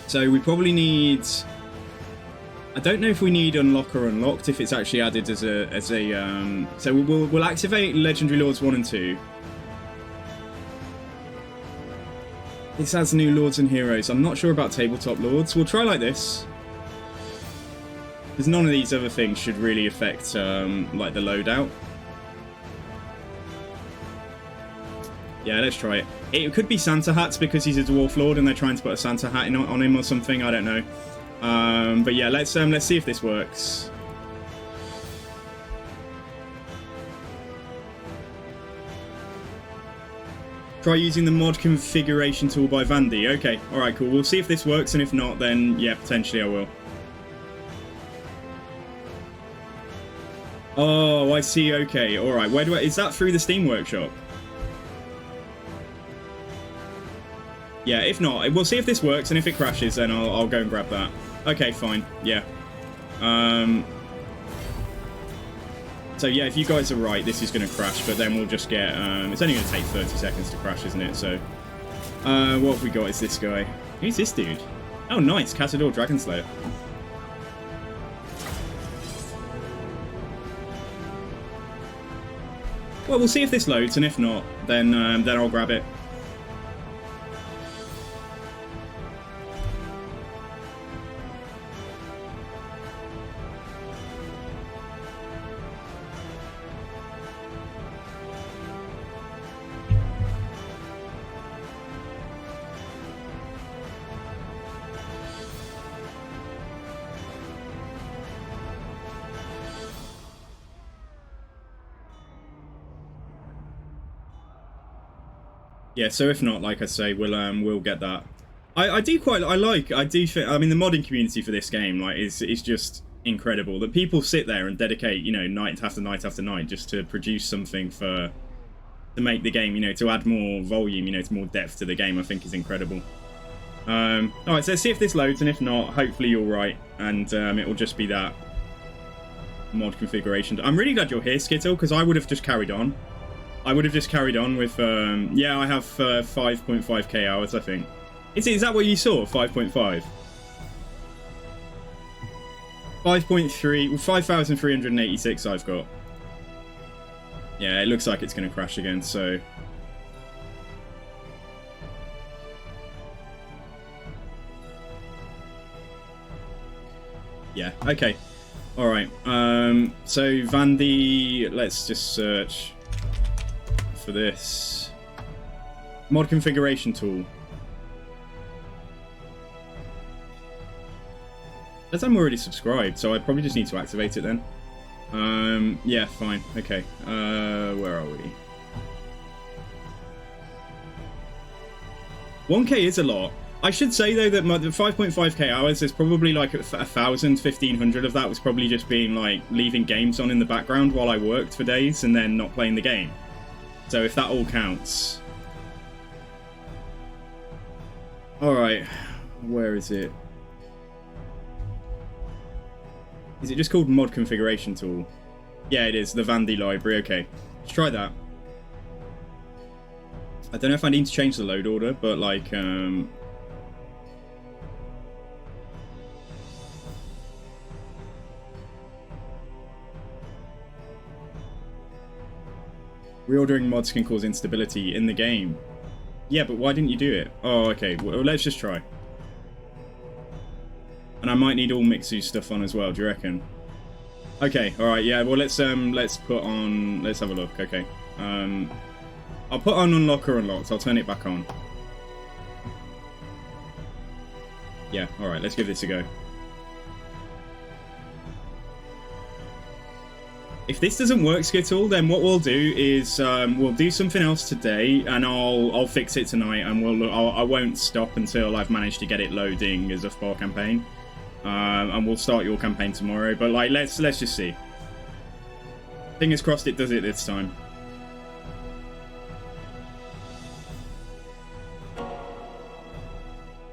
So we probably need... I don't know if we need unlock or unlocked, if it's actually added as a so we'll activate Legendary Lords 1 and 2. This adds new Lords and Heroes. I'm not sure about Tabletop Lords. We'll try like this. Because none of these other things should really affect, like, the loadout. Yeah, let's try it. It could be Santa hats because he's a Dwarf Lord and they're trying to put a Santa hat on him or something. I don't know. But yeah, let's see if this works. Try using the mod configuration tool by Vandy. Okay, alright, cool. We'll see if this works, and if not, then yeah, potentially I will. Oh, I see. Okay, all right. Where do I? Is that through the Steam Workshop? Yeah. If not, we'll see if this works, and if it crashes, then I'll go and grab that. Okay, fine. Yeah. So yeah, if you guys are right, this is going to crash, but then we'll just get. It's only going to take 30 seconds to crash, isn't it? So, what have we got? Is this guy? Who's this dude? Oh, nice, Cazador Dragonslayer. Well, we'll see if this loads, and if not, then I'll grab it. Yeah, so if not, like I say, we'll get that. I do think, I mean, the modding community for this game, like, is just incredible. That people sit there and dedicate, you know, night after night after night just to produce something to make the game, you know, to add more volume, you know, to more depth to the game, I think is incredible. Alright, so let's see if this loads, and if not, hopefully you're right, and it will just be that mod configuration. I'm really glad you're here, Skittle, because I would have just carried on. I would have just carried on with, yeah, I have 5.5k hours, I think. Is that what you saw, 5.5? 5.3, 5,386 I've got. Yeah, it looks like it's going to crash again, so... Yeah, okay. Alright, so Vandy, let's just search for this. Mod configuration tool. As I'm already subscribed, so I probably just need to activate it then. Yeah, fine. Okay. Where are we? 1k is a lot. I should say, though, that the 5.5k hours is probably like 1,000, 1,500 of that was probably just being, like, leaving games on in the background while I worked for days and then not playing the game. So if that all counts... Alright. Where is it? Is it just called Mod Configuration Tool? Yeah, it is. The Vandy library. Okay. Let's try that. I don't know if I need to change the load order, but, like, reordering mods can cause instability in the game. Yeah, but why didn't you do it? Oh, okay. Well, let's just try. And I might need all Mixu stuff on as well, do you reckon? Okay, alright, yeah, well let's put on, let's have a look, okay. I'll put on unlock or unlocked, I'll turn it back on. Yeah, alright, let's give this a go. If this doesn't work, Skittle, then what we'll do is we'll do something else today, and I'll fix it tonight, and I won't stop until I've managed to get it loading as a Zhufbar campaign. And we'll start your campaign tomorrow, but like let's just see. Fingers crossed it does it this time.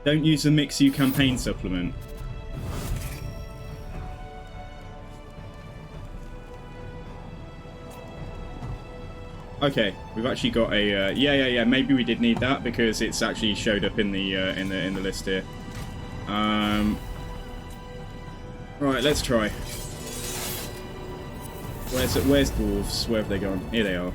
Don't use the Mixu campaign supplement. Okay, we've actually got a yeah. Maybe we did need that because it's actually showed up in the list here. Right, let's try. Where's Dwarfs? Where have they gone? Here they are.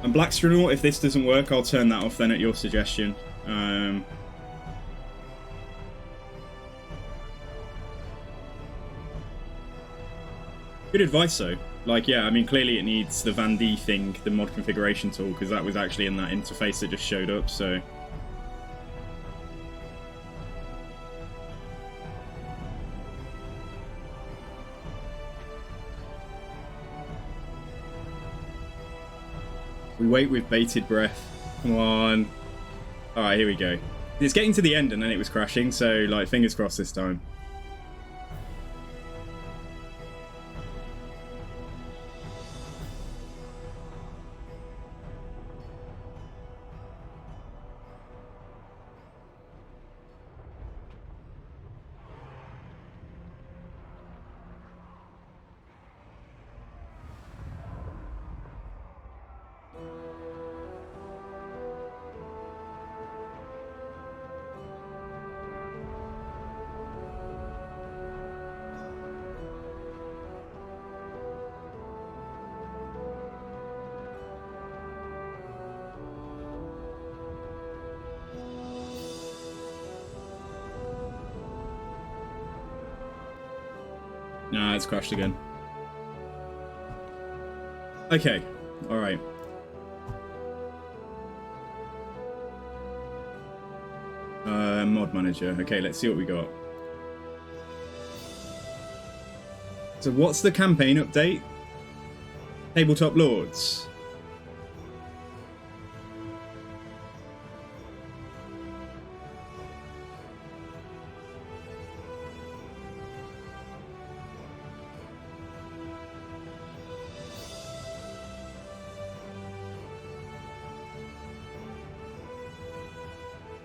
And Black Astronaut, if this doesn't work, I'll turn that off then at your suggestion. Good advice, though. Like, yeah, I mean, clearly it needs the Van D thing, the mod configuration tool, because that was actually in that interface that just showed up, so... We wait with bated breath. Come on. Alright, here we go. It's getting to the end and then it was crashing, so, like, fingers crossed this time. Nah, it's crashed again. Okay, alright. Mod manager. Okay, let's see what we got. So what's the campaign update? Tabletop Lords.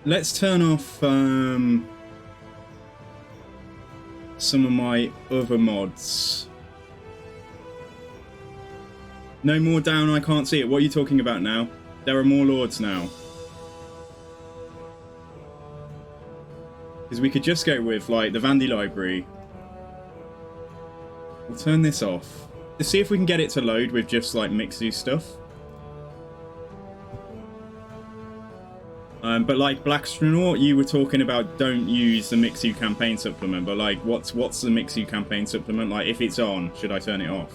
Let's turn off some of my other mods. No more down, I can't see it. What are you talking about now? There are more lords now. Because we could just go with, like, the Vandy library. We'll turn this off. To see if we can get it to load with just, like, Mixu stuff. But like Black Astronaut, you were talking about don't use the Mixu campaign supplement, but like what's the Mixu campaign supplement? Like if it's on, should I turn it off?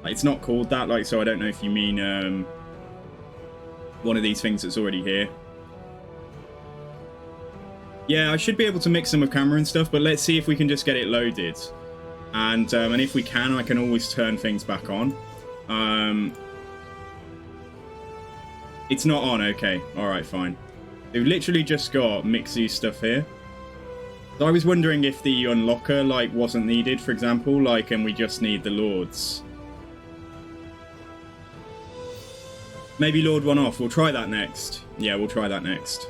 Like, it's not called that, like, so I don't know if you mean one of these things that's already here. Yeah, I should be able to mix them with camera and stuff, but let's see if we can just get it loaded. And if we can, I can always turn things back on. It's not on, okay. Alright, fine. We've literally just got Mixu stuff here. So I was wondering if the unlocker, like, wasn't needed, for example, like, and we just need the Lords. Maybe Lord one off. We'll try that next. Yeah, we'll try that next.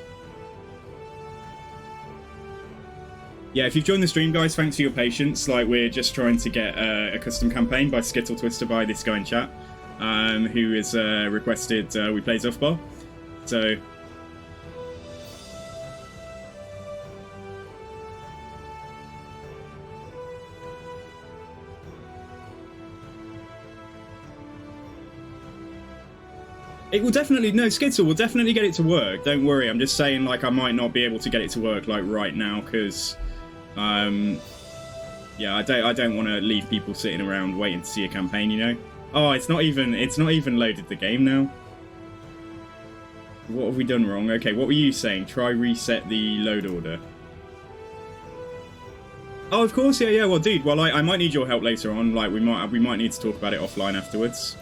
Yeah, if you've joined the stream, guys, thanks for your patience. Like, we're just trying to get a custom campaign by Skittle Twister by this guy in chat, who has requested we play Zhufbar. So... It will definitely, no, Skittle will definitely get it to work. Don't worry. I'm just saying, like, I might not be able to get it to work, like, right now, because, yeah, I don't want to leave people sitting around waiting to see a campaign, you know? Oh, it's not even loaded the game now. What have we done wrong? Okay, what were you saying? Try reset the load order. Oh, of course, yeah, well, dude, well, I might need your help later on. Like, we might need to talk about it offline afterwards.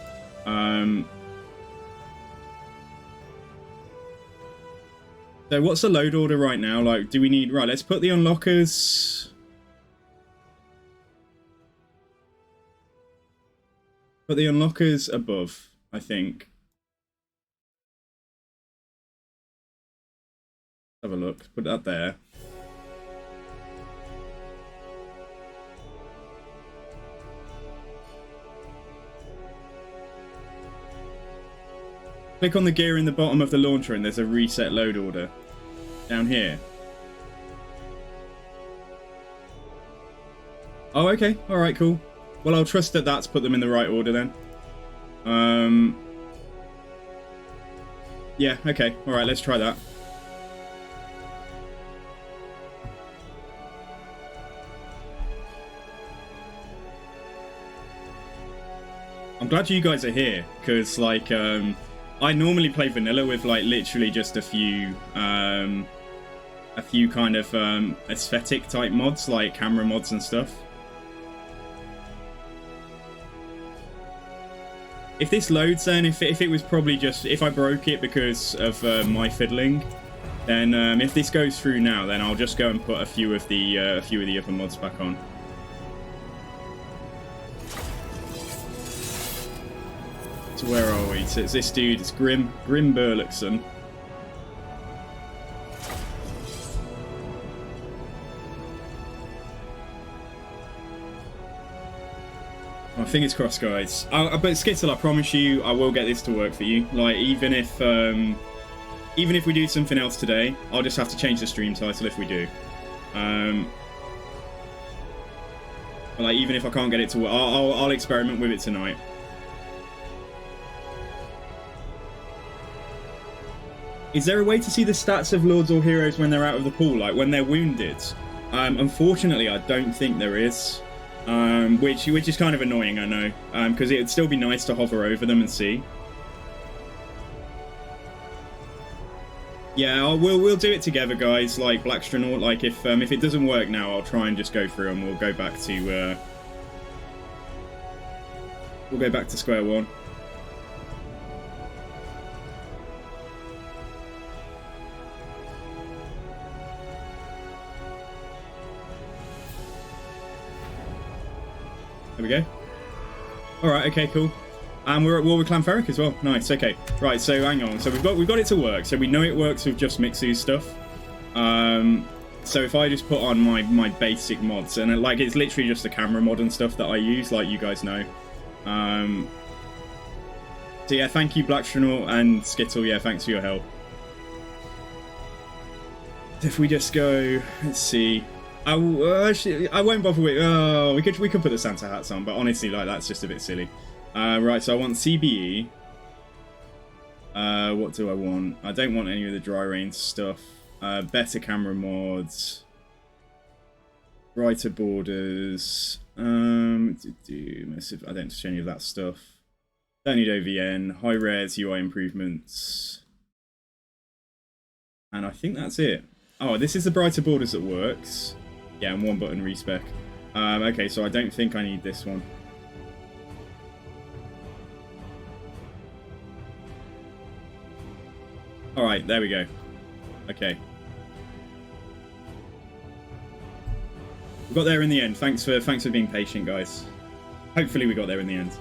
So what's the load order right now? Like, do we need... Right, let's put the unlockers... Put the unlockers above, I think. Have a look. Put that there. Click on the gear in the bottom of the launcher and there's a reset load order. Down here. Oh, okay. Alright, cool. Well, I'll trust that that's put them in the right order then. Yeah, okay. Alright, let's try that. I'm glad you guys are here, because, like, I normally play vanilla with, like, literally just a few kind of aesthetic type mods, like camera mods and stuff. If this loads, then if it was probably just if I broke it because of my fiddling, then if this goes through now, then I'll just go and put a few of the other mods back on. So where are we? So it's this dude. It's Grim Burluxon. Oh, fingers crossed, guys. But Skittle, I promise you, I will get this to work for you. Like, even if we do something else today, I'll just have to change the stream title if we do. But like, even if I can't get it to work, I'll experiment with it tonight. Is there a way to see the stats of Lords or Heroes when they're out of the pool, like when they're wounded? Unfortunately, I don't think there is. Which is kind of annoying, I know, because it'd still be nice to hover over them and see. Yeah, we'll do it together, guys. Like Blackstronaut. Like if it doesn't work now, I'll try and just go through and we'll go back to square one. There we go. Alright, okay, cool. And we're at war with Clanferric as well. Nice, okay. Right, so hang on. So we've got it to work. So we know it works with just Mixu's stuff. So if I just put on my basic mods, and like it's literally just the camera mod and stuff that I use, like you guys know. So yeah, thank you Blackstronaut and Skittle, yeah, thanks for your help. If we just go, let's see. I won't bother with. Oh, we could put the Santa hats on, but honestly, like that's just a bit silly. Right, so I want CBE. What do I want? I don't want any of the dry range stuff. Better camera mods. Brighter borders. Massive. I don't touch any of that stuff. Don't need OVN. High res UI improvements. And I think that's it. Oh, this is the brighter borders that works. Yeah, and one button respec. Okay, so I don't think I need this one. Alright, there we go. Okay. We got there in the end. Thanks for being patient, guys. Hopefully we got there in the end.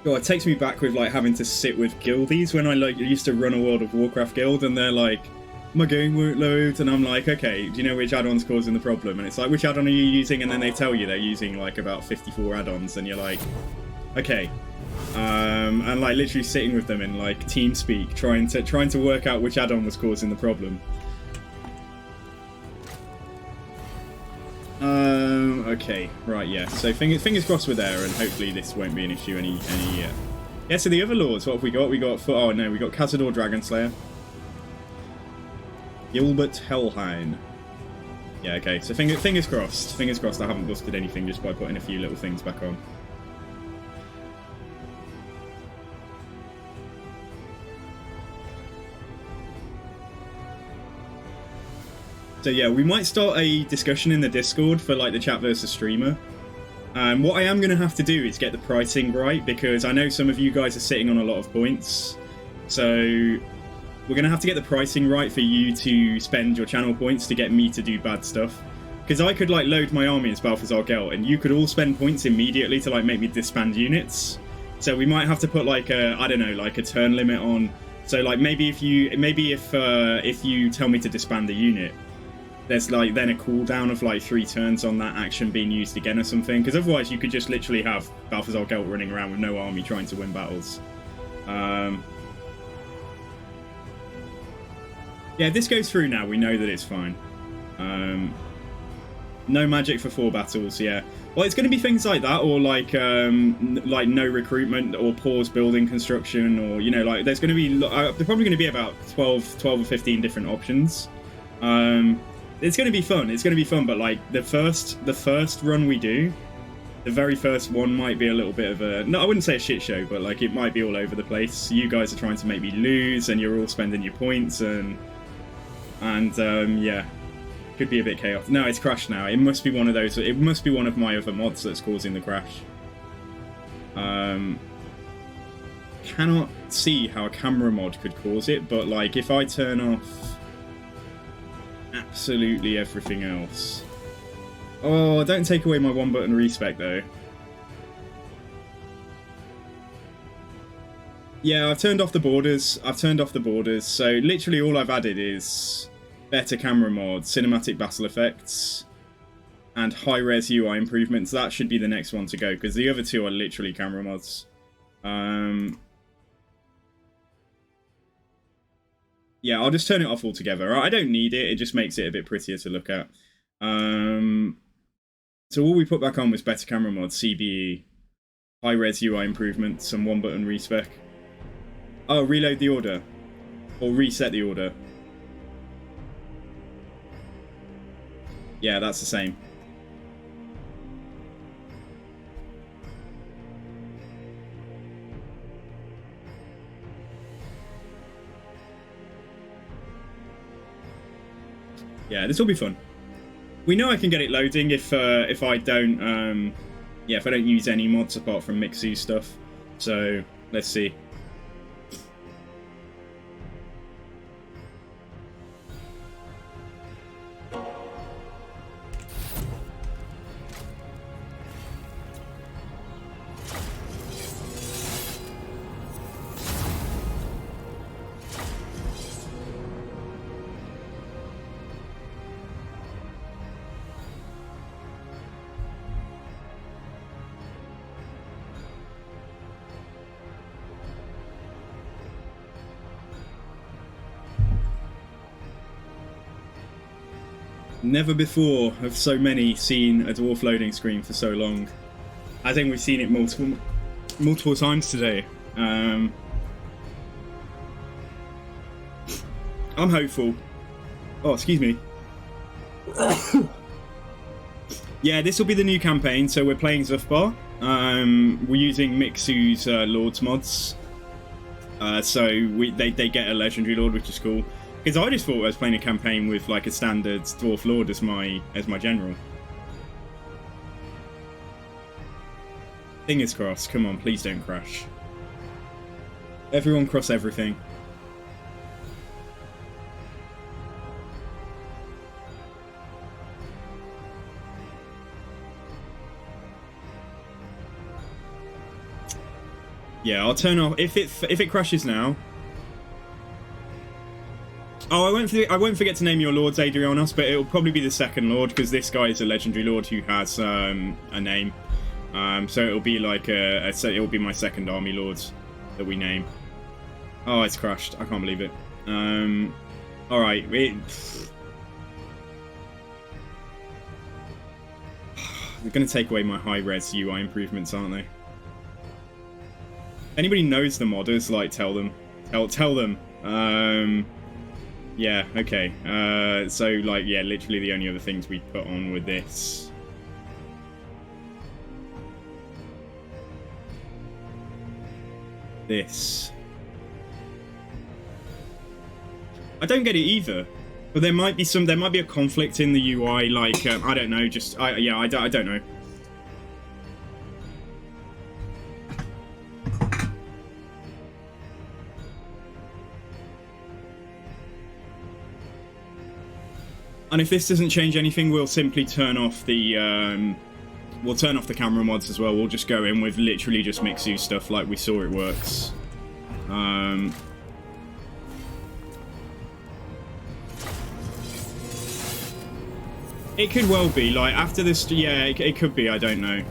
God, it takes me back with like having to sit with guildies when I like used to run a World of Warcraft guild, and they're like, my game won't load, and I'm like, okay, do you know which add-on's causing the problem? And it's like, which add-on are you using? And then they tell you they're using like about 54 add-ons, and you're like, okay. And like literally sitting with them in like TeamSpeak, trying to work out which add-on was causing the problem. Okay, right, yeah. So fingers crossed we're there, and hopefully this won't be an issue Yeah, so the other lords, what have we got? We got we got Cazador Dragonslayer. Gilbert Hellhound. Yeah, okay. So fingers crossed. Fingers crossed I haven't busted anything just by putting a few little things back on. So yeah, we might start a discussion in the Discord for like the chat versus streamer. What I am going to have to do is get the pricing right, because I know some of you guys are sitting on a lot of points. So we're going to have to get the pricing right for you to spend your channel points to get me to do bad stuff. Because I could like load my army as Balthazar Gelt, and you could all spend points immediately to like make me disband units. So we might have to put like a, I don't know, like a turn limit on. So like maybe if you tell me to disband a unit, there's like then a cooldown of like 3 turns on that action being used again or something, because otherwise you could just literally have Balthazar Gelt running around with no army trying to win battles. Yeah, this goes through now, we know that it's fine. No magic for 4 battles, yeah. Well, it's going to be things like that, or like no recruitment, or pause building construction, or, you know, like there's going to be, there's probably going to be about 12 or 15 different options. It's going to be fun. It's going to be fun, but like the first run we do, the very first one might be a little bit of a, no, I wouldn't say a shit show, but like it might be all over the place. You guys are trying to make me lose, and you're all spending your points, and yeah, could be a bit chaotic. No, it's crashed now. It must be one of those. It must be one of my other mods that's causing the crash. Cannot see how a camera mod could cause it, but like if I turn off absolutely everything else. Oh, don't take away my 1-button respec though. Yeah, I've turned off the borders. So literally all I've added is better camera mod, cinematic battle effects, and high-res UI improvements. That should be the next one to go, because the other two are literally camera mods. Yeah, I'll just turn it off altogether. I don't need it. It just makes it a bit prettier to look at. So all we put back on was better camera mod, CBE, high-res UI improvements, and 1-button respec. Oh, reload the order. Or reset the order. Yeah, that's the same. Yeah, this will be fun. We know I can get it loading if I don't yeah, if I don't use any mods apart from Mixu stuff. So let's see. Never before have so many seen a dwarf loading screen for so long. I think we've seen it multiple times today. I'm hopeful. Oh, excuse me. Yeah, this will be the new campaign. So we're playing Zhufbar. We're using Mixu's Lords mods. So they get a legendary lord, which is cool. Because I just thought I was playing a campaign with like a standard dwarf lord as my general. Fingers crossed. Come on, please don't crash. Everyone cross everything. Yeah, I'll turn off if it crashes now. Oh, I won't forget to name your lords, Adrianos, but it'll probably be the second lord, because this guy is a legendary lord who has a name. So it'll be like it'll be my second army lords that we name. Oh, it's crashed. I can't believe it. All right. They're going to take away my high-res UI improvements, aren't they? Anybody knows the modders, like, tell them. Tell them. Yeah, okay. So, like, yeah, literally the only other things we put on with this. This. I don't get it either. But there might be a conflict in the UI, like, I don't know, just, yeah, I don't know. And if this doesn't change anything, we'll simply turn off the, camera mods as well. We'll just go in with literally just Mixu stuff like we saw it works. It could well be, like, after this, yeah, it could be, I don't know.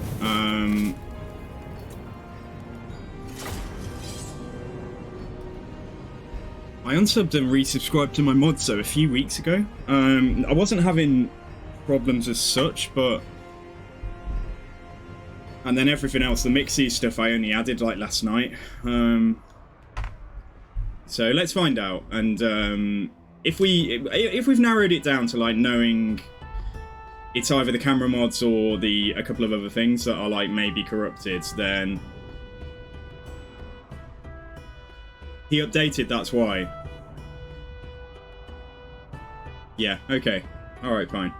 I unsubbed and resubscribed to my mods, so a few weeks ago. I wasn't having problems as such, but... And then everything else, the Mixie stuff I only added, like, last night. So let's find out, and if we've narrowed it down to, like, knowing... It's either the camera mods or a couple of other things that are, like, maybe corrupted, then... He updated, that's why. Yeah, okay. Alright, fine.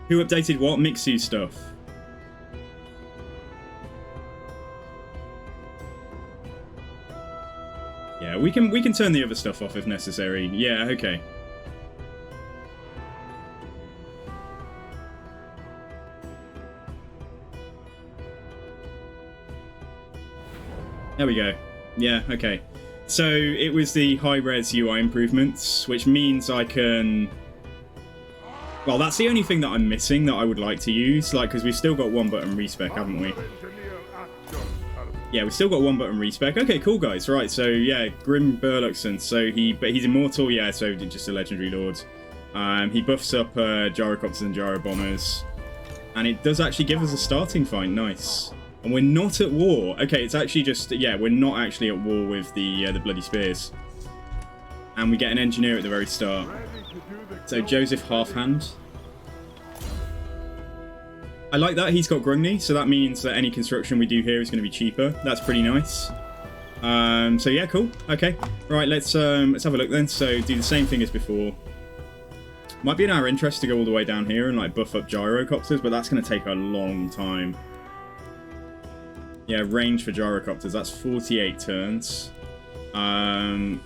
Who updated what? Mixu stuff. Yeah, we can turn the other stuff off if necessary. Yeah, okay. There we go. Yeah, okay. So it was the high-res UI improvements, which means I can... Well, that's the only thing that I'm missing that I would like to use, like, because we've still got one button respec, haven't we? Yeah, we've still got one button respec. Okay, cool, guys. Right, so, yeah, Grim Burluxon. So he's immortal, yeah, so just a legendary lord. He buffs up gyrocopters and gyrobombers. And it does actually give us a starting fight. Nice. And we're not at war. Okay, it's actually just... Yeah, we're not actually at war with the Bloody Spears. And we get an engineer at the very start. So, Joseph Halfhand. I like that. He's got Grungni, so that means that any construction we do here is going to be cheaper. That's pretty nice. So yeah, cool. Okay. Right, let's have a look then. So do the same thing as before. Might be in our interest to go all the way down here and like buff up gyrocopters, but that's going to take a long time. Yeah, range for gyrocopters, that's 48 turns.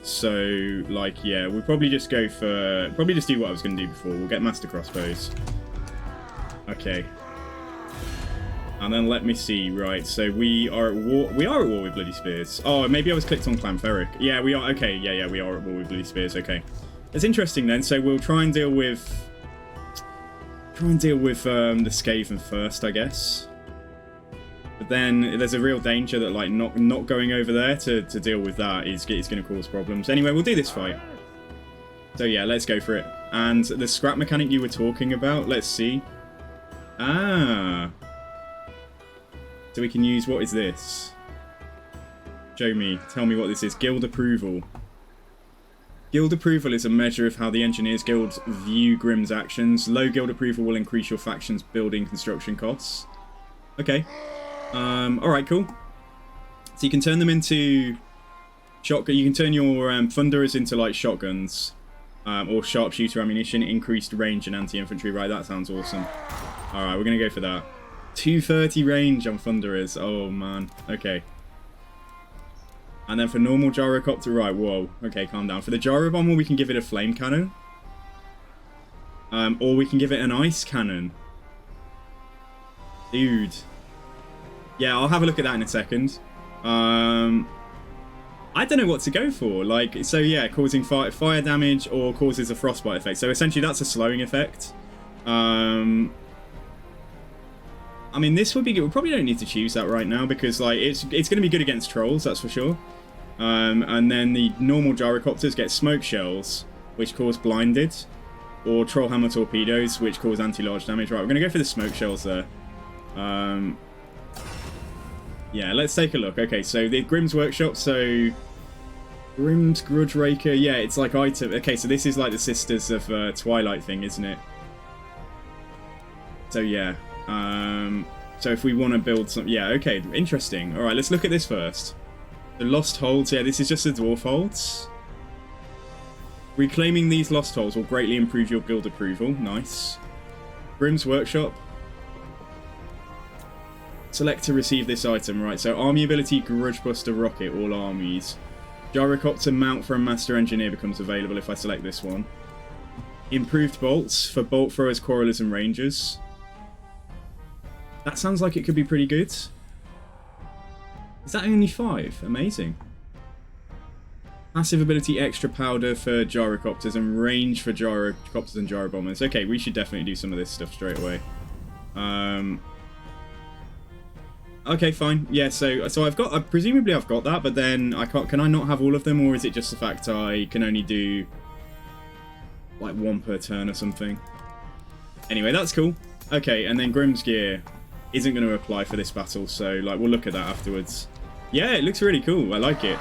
So like, yeah, we'll probably just go for... Probably just do what I was going to do before. We'll get master crossbows. Okay. And then let me see, right, so we are at war with Bloody Spears. Oh, maybe I was clicked on Clanferic. Yeah, we are, okay, yeah, we are at war with Bloody Spears, okay. It's interesting then, so we'll try and deal with... the Skaven first, I guess. But then there's a real danger that, like, not going over there to deal with that is going to cause problems. Anyway, we'll do this fight. So yeah, let's go for it. And the scrap mechanic you were talking about, let's see. Ah... So we can use, what is this? Show me, tell me what this is. Guild approval. Guild approval is a measure of how the Engineers Guild view Grimm's actions. Low guild approval will increase your faction's building construction costs. Okay. Alright, cool. So you can turn them into shotgun. You can turn your thunderers into like shotguns. Or sharpshooter ammunition, increased range and anti-infantry. Right, that sounds awesome. Alright, we're going to go for that. 230 range on Thunderers. Oh, man. Okay. And then for normal gyrocopter, right, whoa. Okay, calm down. For the gyrobomber, we can give it a flame cannon. Or we can give it an ice cannon. Dude. Yeah, I'll have a look at that in a second. I don't know what to go for. Like, so yeah, causing fire damage or causes a frostbite effect. So essentially, that's a slowing effect. I mean, this would be good. We probably don't need to choose that right now because, like, it's going to be good against trolls, that's for sure. And then the normal gyrocopters get smoke shells, which cause blinded, or troll hammer torpedoes, which cause anti-large damage. Right, we're going to go for the smoke shells there. Yeah, let's take a look. Okay, so the Grimm's Workshop, so Grimm's Grudge Raker, yeah, it's like item. Okay, so this is like the Sisters of Twilight thing, isn't it? So yeah, so if we want to build some, yeah, okay, interesting. All right, let's look at this first. The Lost Holds, yeah, this is just the Dwarf Holds. Reclaiming these Lost Holds will greatly improve your guild approval. Nice. Grimm's Workshop. Select to receive this item. Right, so army ability, Grudge Buster Rocket, all armies. Gyrocopter mount for a Master Engineer becomes available if I select this one. Improved bolts for bolt throwers, quarrelers, and rangers. That sounds like it could be pretty good. Is that only 5? Amazing. Passive ability, extra powder for gyrocopters and range for gyrocopters and gyrobombers. Okay, we should definitely do some of this stuff straight away. Okay, fine. Yeah, so I've got, presumably I've got that, but then I can't. Can I not have all of them, or is it just the fact I can only do like 1 per turn or something? Anyway, that's cool. Okay, and then Grimm's Gear isn't going to apply for this battle, so like we'll look at that afterwards. Yeah, it looks really cool. I like it.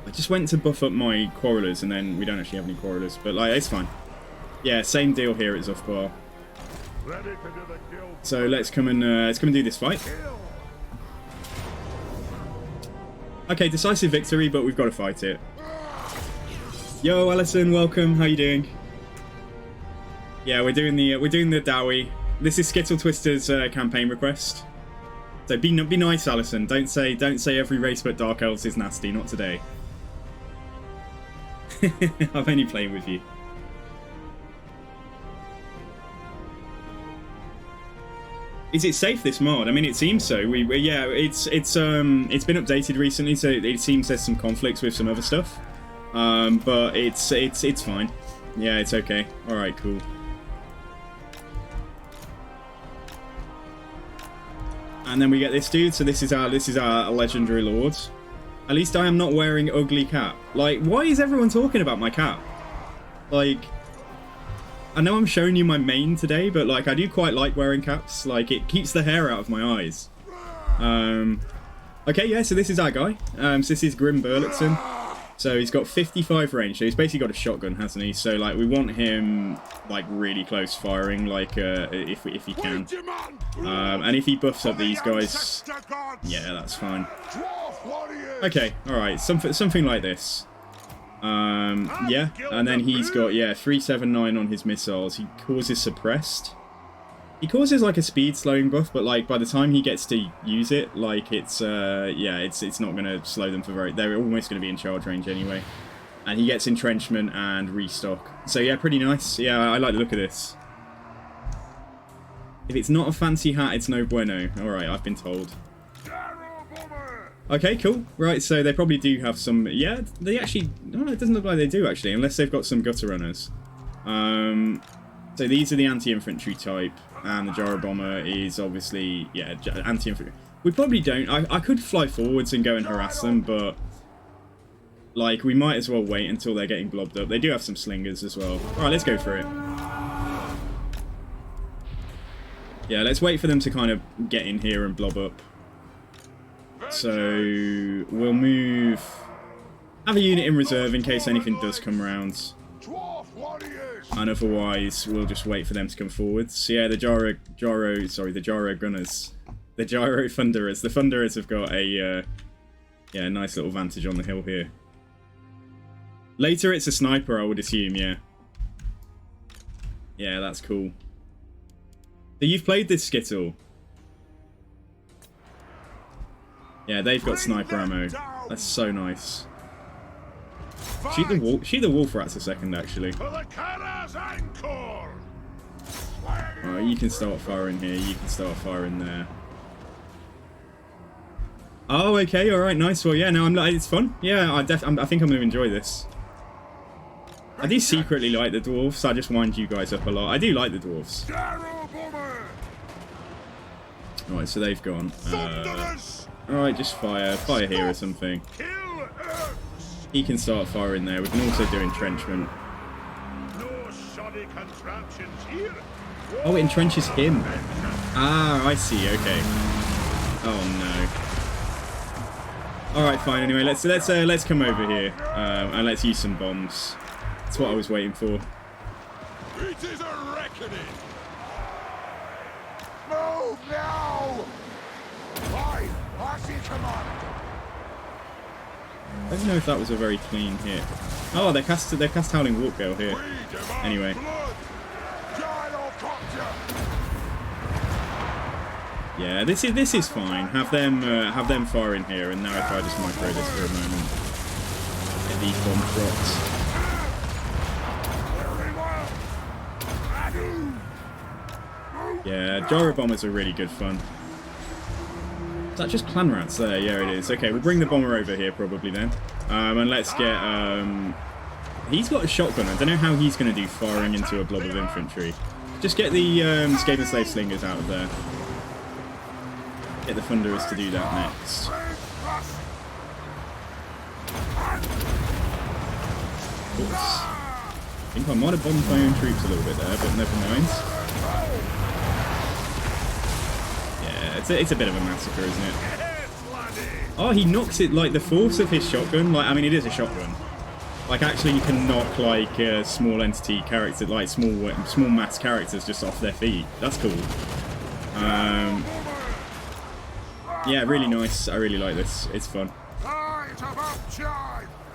I just went to buff up my quarrelers, and then we don't actually have any quarrelers, but like it's fine. Yeah, same deal here at Zhufbar. So let's come and do this fight. Okay, decisive victory, but we've got to fight it. Yo, Alison, welcome. How you doing? Yeah, we're doing the DAWI. This is Skittle Twister's campaign request. So be nice, Alison. Don't say every race but Dark Elves is nasty. Not today. I'm only playing with you. Is it safe, this mod? I mean, it seems so. Yeah, it's been updated recently, so it seems there's some conflicts with some other stuff. But it's fine. Yeah, it's okay. All right, cool. And then we get this dude. So this is our legendary lord. At least I am not wearing ugly cap. Like, why is everyone talking about my cap? Like, I know I'm showing you my main today, but like I do quite like wearing caps. Like it keeps the hair out of my eyes. Okay, yeah, so this is our guy. So this is Grim Burlitson. So he's got 55 range. So he's basically got a shotgun, hasn't he? So like we want him like really close firing, like if he can. And if he buffs up these guys, yeah, that's fine. Okay, all right, something like this. Yeah, and then he's got, yeah, 379 on his missiles. He causes suppressed. He causes like a speed slowing buff, but like by the time he gets to use it, like it's yeah, it's not gonna slow them for very. They're almost gonna be in charge range anyway. And he gets entrenchment and restock. So yeah, pretty nice. Yeah, I like the look of this. If it's not a fancy hat, it's no bueno. All right, I've been told. Okay, cool. Right, so they probably do have some... Yeah, they actually... No, it doesn't look like they do, actually, unless they've got some gutter runners. So these are the anti-infantry type, and the gyro bomber is obviously... Yeah, anti-infantry. We probably don't... I could fly forwards and go and harass them, but... Like, we might as well wait until they're getting blobbed up. They do have some slingers as well. Alright, let's go for it. Yeah, let's wait for them to kind of get in here and blob up. So we'll move, have a unit in reserve in case anything does come around, and otherwise we'll just wait for them to come forwards. So yeah, the gyro gunners, the gyro thunderers. The thunderers have got a yeah, nice little vantage on the hill here. Later it's a sniper, I would assume. Yeah, yeah, that's cool. So you've played this, Skittle? Yeah, they've got sniper ammo. That's so nice. Shoot the wolf rats a second, actually. Alright, you can start firing here. You can start firing there. Oh, okay. All right. Nice. Well, yeah. No, it's fun. Yeah, I think I'm going to enjoy this. I do secretly like the dwarves. I just wind you guys up a lot. I do like the dwarves. Alright, so they've gone. Alright, just fire here or something. He can start firing there. We can also do entrenchment. No shoddy contraptions here. Oh, it entrenches him. Ah, I see. Okay. Oh no. All right, fine. Anyway, let's come over here and let's use some bombs. That's what I was waiting for. It is a reckoning. Move now. Aye, Marcy, come on. I don't know if that was a very clean hit. Oh, they cast Howling Warp Gale here. Anyway. Yeah, this is fine. Have them fire in here, and now if I just micro this for a moment, get these bombs dropped. Yeah, gyro bombers are really good fun. Is that just clan rats there? Yeah, it is. Okay, we'll bring the bomber over here probably then, and let's get. He's got a shotgun. I don't know how he's going to do firing into a blob of infantry. Just get the Skaven Slave Slingers out of there. Get the Thunderers to do that next. Oops. I think I might have bombed my own troops a little bit there, but never mind. Yeah, it's a bit of a massacre, isn't it? Oh, he knocks it, like, the force of his shotgun. Like, I mean, it is a shotgun. Like, actually, you can knock, like, small entity characters, like, small mass characters just off their feet. That's cool. Yeah, really nice. I really like this. It's fun.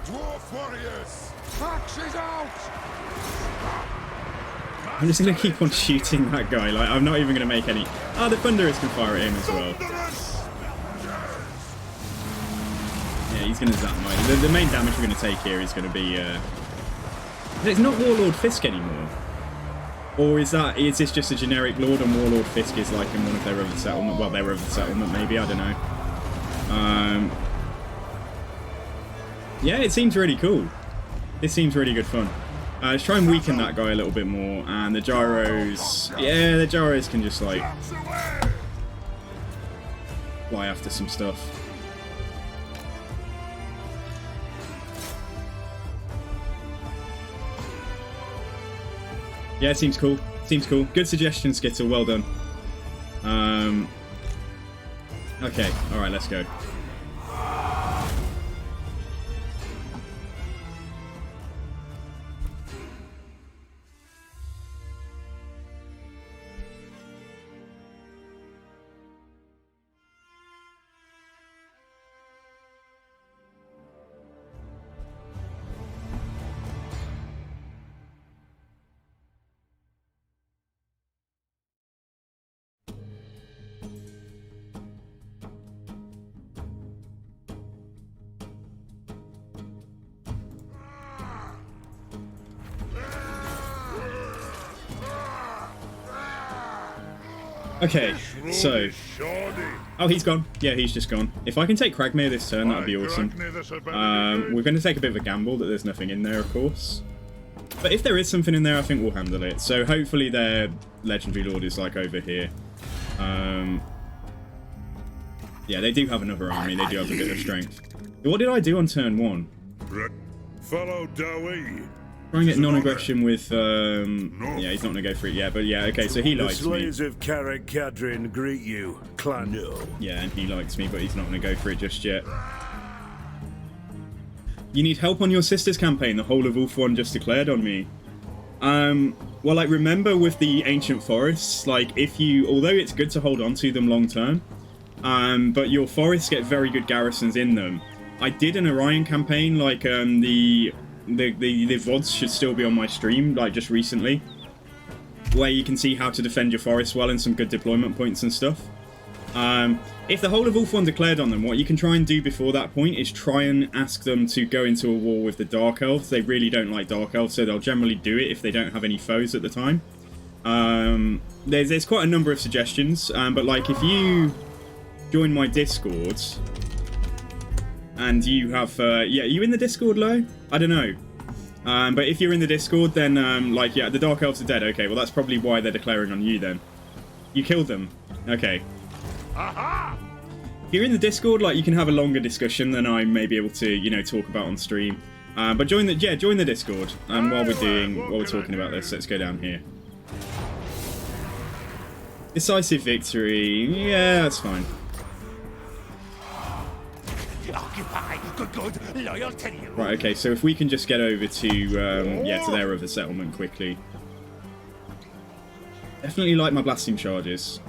Dwarf warriors, axes out. I'm just going to keep on shooting that guy. Like, I'm not even going to make any... Oh, the Thunderers can fire at him as well. Yeah, he's going to zap mine. The main damage we're going to take here is going to be... It's not Warlord Fisk anymore. Or is this just a generic Lord and Warlord Fisk is like in one of their other settlement? Well, their other settlement maybe, I don't know. Yeah, it seems really cool. This seems really good fun. Let's try and weaken that guy a little bit more, and the gyros... Yeah, the gyros can just like... fly after some stuff. Yeah, it seems cool. Seems cool. Good suggestion, Skittle. Well done. Okay, alright, let's go. Okay, so... Oh, he's gone. Yeah, he's just gone. If I can take Cragmere this turn, that would be awesome. We're going to take a bit of a gamble that there's nothing in there, of course. But if there is something in there, I think we'll handle it. So hopefully their Legendary Lord is, like, over here. Yeah, they do have another army. They do have a bit of strength. What did I do on turn 1? Follow DAWI. Try and get non-aggression with, yeah, he's not going to go for it yet, but yeah, okay, so he likes me. The slaves of Carrick Cadrin greet you, clan. No. Yeah, and he likes me, but he's not going to go for it just yet. You need help on your sister's campaign. The whole of Wolf 1 just declared on me. Well, like, remember with the ancient forests, like, if you, although it's good to hold on to them long term, but your forests get very good garrisons in them. I did an Orion campaign, like, the VODs should still be on my stream, like, just recently, where you can see how to defend your forest well and some good deployment points and stuff. If the whole of Wolf 1 declared on them, what you can try and do before that point is try and ask them to go into a war with the Dark Elves. They really don't like Dark Elves, so they'll generally do it if they don't have any foes at the time. There's quite a number of suggestions, but, like, if you join my Discord... And you have, yeah, are you in the Discord, Lo? I don't know. But if you're in the Discord, then, like, yeah, the Dark Elves are dead. Okay, well, that's probably why they're declaring on you, then. You killed them. Okay. Aha! If you're in the Discord, like, you can have a longer discussion than I may be able to, you know, talk about on stream. But join the Discord. And while we're talking about this, let's go down here. Decisive victory. Yeah, that's fine. Right, okay, so if we can just get over to, to their other settlement quickly. Definitely like my blasting charges.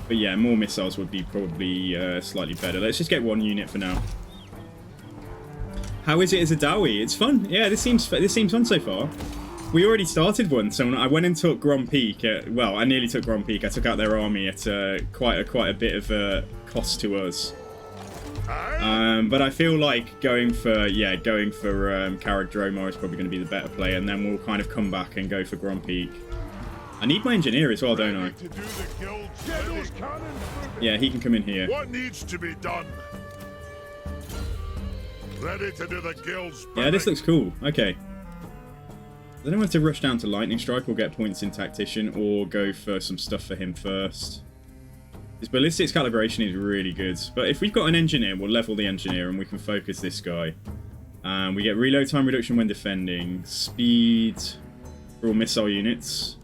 But yeah, more missiles would be probably slightly better. Let's just get one unit for now. How is it as a DAWI? It's fun. Yeah, this seems fun so far. We already started one, so I went and took Grand Peak. Well, I nearly took Grand Peak. I took out their army at quite a bit of a cost to us. But I feel like going for Carrick Dromar is probably going to be the better play, and then we'll kind of come back and go for Grand Peak. I need my engineer as well, don't I? Yeah, he can come in here. What needs to be done? Ready to do the guild's Yeah, this looks cool. Okay. I don't know whether to rush down to Lightning Strike or get points in Tactician or go for some stuff for him first. His ballistics calibration is really good. But if we've got an engineer, we'll level the engineer and we can focus this guy. We get reload time reduction when defending. Speed for all missile units.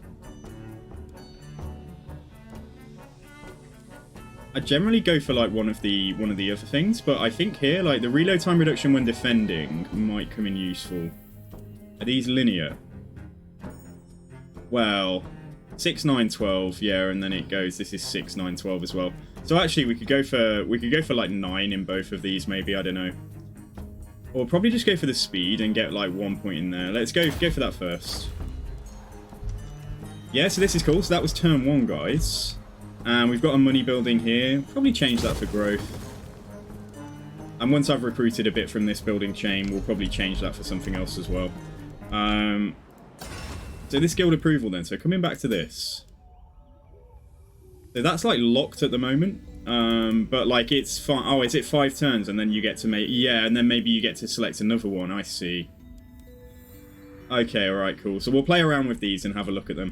I generally go for like one of the other things, but I think here, like, the reload time reduction when defending might come in useful. Are these linear? Well, 6, 9, 12, yeah, and then it goes. This is 6, 9, 12 as well. So actually, we could go for like 9 in both of these, maybe. I don't know. Or probably just go for the speed and get like 1 point in there. Let's go for that first. Yeah, so this is cool. So that was turn 1, guys. And we've got a money building here. Probably change that for growth. And once I've recruited a bit from this building chain, we'll probably change that for something else as well. So this guild approval then. So coming back to this. So that's like locked at the moment. But like it's fine. Oh, is it 5 turns and then you get to make... Yeah, and then maybe you get to select another one. I see. Okay, alright, cool. So we'll play around with these and have a look at them.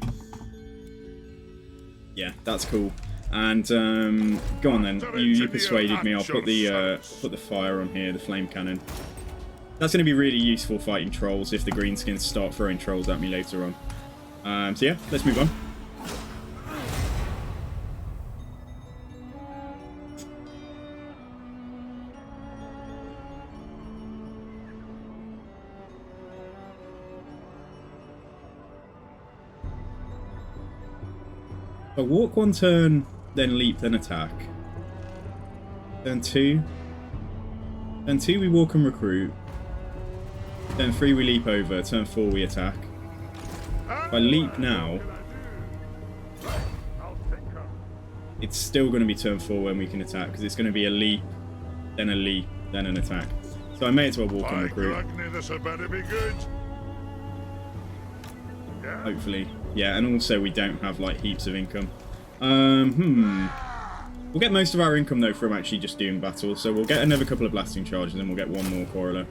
Yeah, that's cool. And go on then. You persuaded me. I'll put the fire on here, the flame cannon. That's going to be really useful fighting trolls if the greenskins start throwing trolls at me later on. So yeah, let's move on. So walk 1 turn, then leap, then attack. Turn 2. Turn 2 we walk and recruit. Turn 3 we leap over. Turn 4 we attack. If I leap now, it's still going to be turn 4 when we can attack, because it's going to be a leap, then an attack. So I may as well walk and recruit. This had better be good. Hopefully. Yeah, and also we don't have like heaps of income. We'll get most of our income though from actually just doing battle, so we'll get another couple of blasting charges and we'll get 1 more quarreler.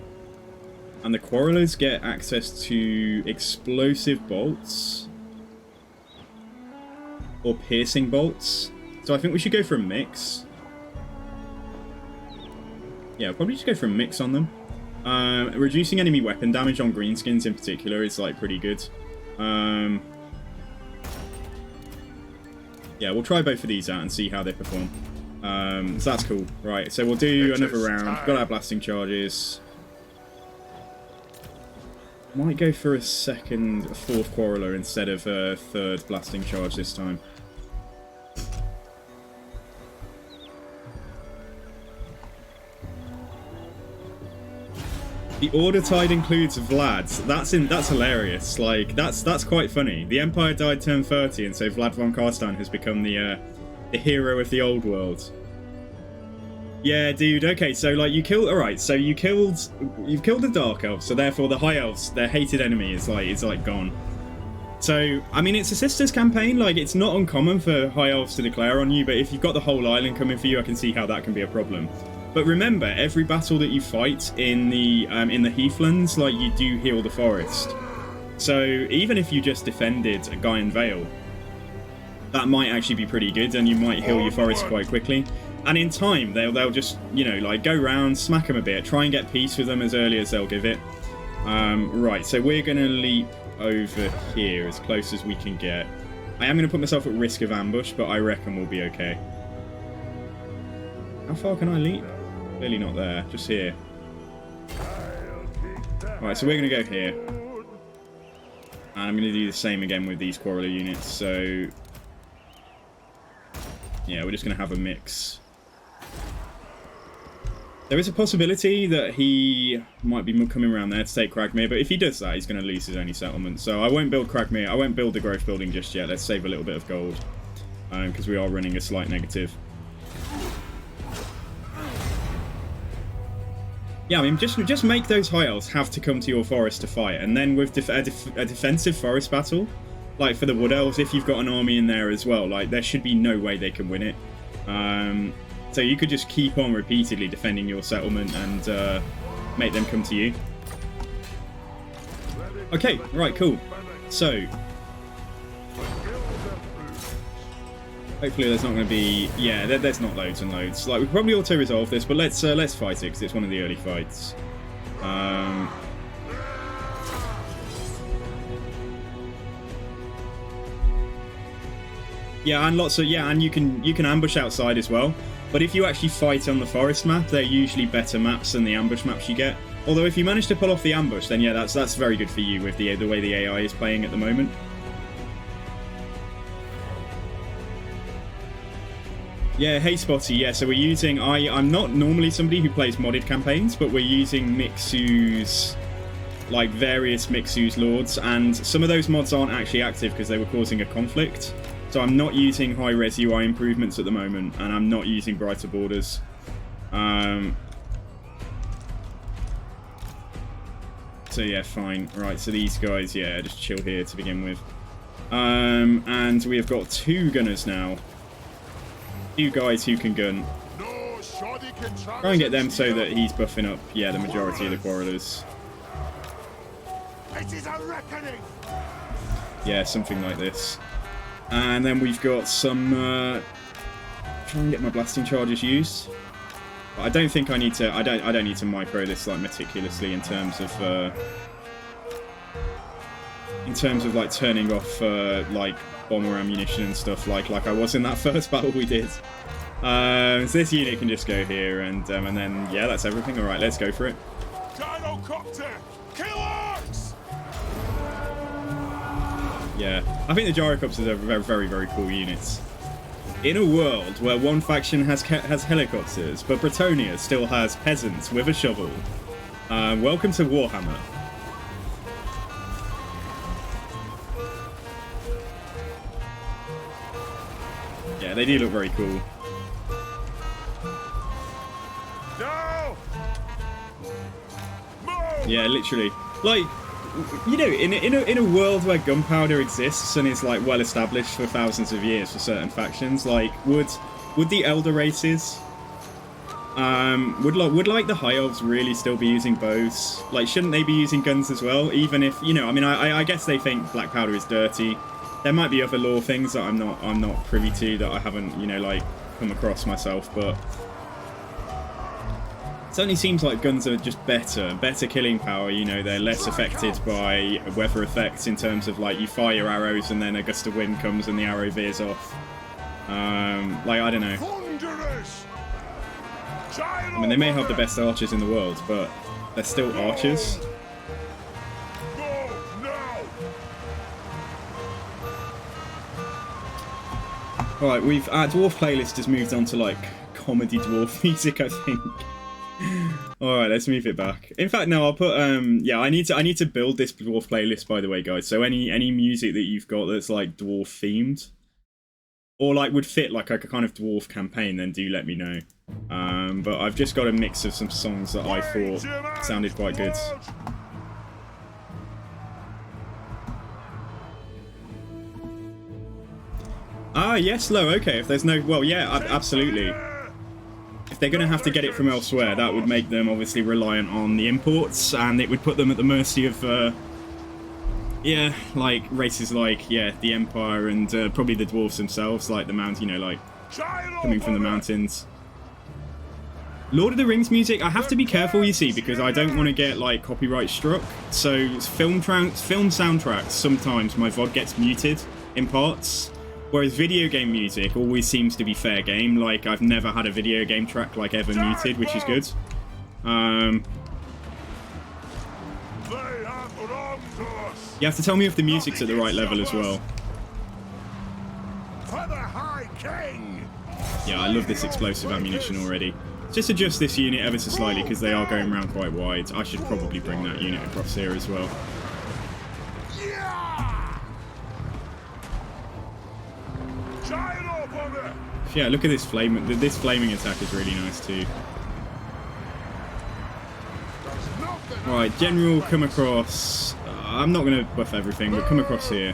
And the quarrelers get access to explosive bolts or piercing bolts. So I think we should go for a mix. Yeah, I'll probably just go for a mix on them. Reducing enemy weapon damage on greenskins in particular is like pretty good. Yeah, we'll try both of these out and see how they perform. So that's cool. Right, so we'll do another round. Got our blasting charges. Might go for a 4th quarreler instead of a 3rd blasting charge this time. The Order Tide includes Vlad. That's hilarious. Like that's quite funny. The Empire died turn 30, and so Vlad von Karstein has become the hero of the old world. Yeah, dude. Okay, so like you killed. All right, so you've killed the Dark Elves, so therefore the High Elves, their hated enemy, is like gone. So I mean, it's a Sisters campaign. Like it's not uncommon for High Elves to declare on you, but if you've got the whole island coming for you, I can see how that can be a problem. But remember, every battle that you fight in the Heathlands, like you do heal the forest. So even if you just defended a Gaian Vale, that might actually be pretty good, and you might heal your forest quite quickly. And in time, they'll just, you know, like go round, smack them a bit, try and get peace with them as early as they'll give it. Right, so we're going to leap over here as close as we can get. I am going to put myself at risk of ambush, but I reckon we'll be okay. How far can I leap? Clearly not there, just here. Right, so we're going to go here. And I'm going to do the same again with these Quarreler units, so... yeah, we're just going to have a mix. There is a possibility that he might be coming around there to take Cragmere, but if he does that, he's going to lose his only settlement. So I won't build Cragmere. I won't build the growth building just yet. Let's save a little bit of gold, because we are running a slight negative. Yeah, I mean, just make those high elves have to come to your forest to fight, and then with a defensive forest battle, like for the wood elves, if you've got an army in there as well, like there should be no way they can win it. So you could just keep on repeatedly defending your settlement and make them come to you. Okay, right, cool. So hopefully there's not going to be... yeah, there's not loads and loads. Like, we could probably auto-resolve this, but let's fight it, because it's one of the early fights. Yeah, and lots of... yeah, and you can ambush outside as well. But if you actually fight on the forest map, they're usually better maps than the ambush maps you get. Although if you manage to pull off the ambush, then yeah, that's very good for you with the way the AI is playing at the moment. Yeah, hey Spotty, yeah, so we're using... I'm not normally somebody who plays modded campaigns, but we're using Mixu's... like, various Mixu's lords, and some of those mods aren't actually active because they were causing a conflict. So I'm not using high-res UI improvements at the moment, and I'm not using brighter borders. So yeah, fine. Right, so these guys, yeah, just chill here to begin with. And we have got 2 gunners now. 2 guys who can gun. Try and get them so that he's buffing up, yeah, the majority of the Quarrelers. It is a reckoning. Yeah, something like this. And then we've got some... try and get my blasting charges used. But I don't think I need to... I don't need to micro this like meticulously in terms of like turning off like bomber ammunition and stuff like I was in that first battle we did. So this unit can just go here and then yeah, that's everything. All right, let's go for it. Gyrocopter, kill orcs! Yeah, I think the Gyrocopters are very, very cool units. In a world where one faction has helicopters, but Bretonia still has peasants with a shovel. Welcome to Warhammer. Yeah, they do look very cool. No! Move! Yeah, literally. Like, you know, in a world where gunpowder exists and is like well established for thousands of years for certain factions, like would the elder races, would like the high elves really still be using bows? Like, shouldn't they be using guns as well? Even if, you know, I mean, I guess they think black powder is dirty. There might be other lore things that I'm not privy to, that I haven't, you know, like come across myself, but it certainly seems like guns are just better killing power. You know, they're less affected by weather effects in terms of like you fire arrows and then a gust of wind comes and the arrow veers off. Like, I don't know. I mean, they may have the best archers in the world, but they're still archers. Alright, our dwarf playlist has moved on to like comedy dwarf music, I think. Alright, let's move it back. In fact, no, I'll put yeah, I need to build this dwarf playlist, by the way, guys. So any music that you've got that's like dwarf themed or like would fit like a kind of dwarf campaign, then do let me know. But I've just got a mix of some songs that I thought sounded quite good. Ah, yes, Lo, okay, if there's no... well, yeah, absolutely. If they're going to have to get it from elsewhere, that would make them obviously reliant on the imports, and it would put them at the mercy of Yeah, like races like, yeah, the Empire and probably the Dwarfs themselves, like the mountain, you know, like coming from the mountains. Lord of the Rings music, I have to be careful, you see, because I don't want to get like copyright struck. So film soundtracks, sometimes my VOD gets muted in parts, whereas video game music always seems to be fair game. Like I've never had a video game track like ever muted, which is good. You have to tell me if the music's at the right level as well. Yeah, I love this explosive ammunition already. Just adjust this unit ever so slightly because they are going around quite wide. I should probably bring that unit across here as well. Yeah, look at this flame. This flaming attack is really nice too. Right, General, come across. I'm not going to buff everything, but come across here.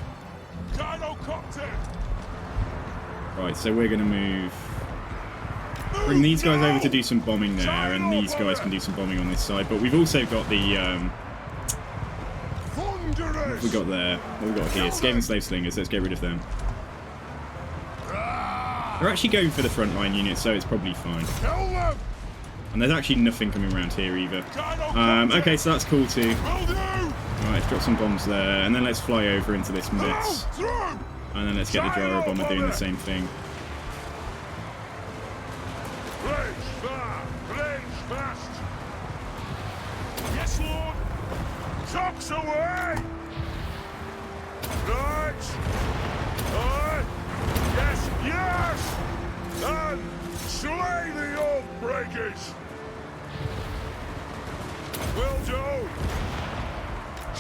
Right, so we're going to move. Bring these guys over to do some bombing there, and these guys can do some bombing on this side. But we've also got the. What have we got there? What have we got here? Skaven Slave Slingers. Let's get rid of them. They're actually going for the frontline unit, so it's probably fine. And there's actually nothing coming around here either. Okay, so that's cool too. Alright, drop some bombs there, and then let's fly over into this mess. And then let's get the gyro bomber doing the same thing. Yes, Lord. Shocks away. Right. Yes, yes. And slay the old breakers. Will do.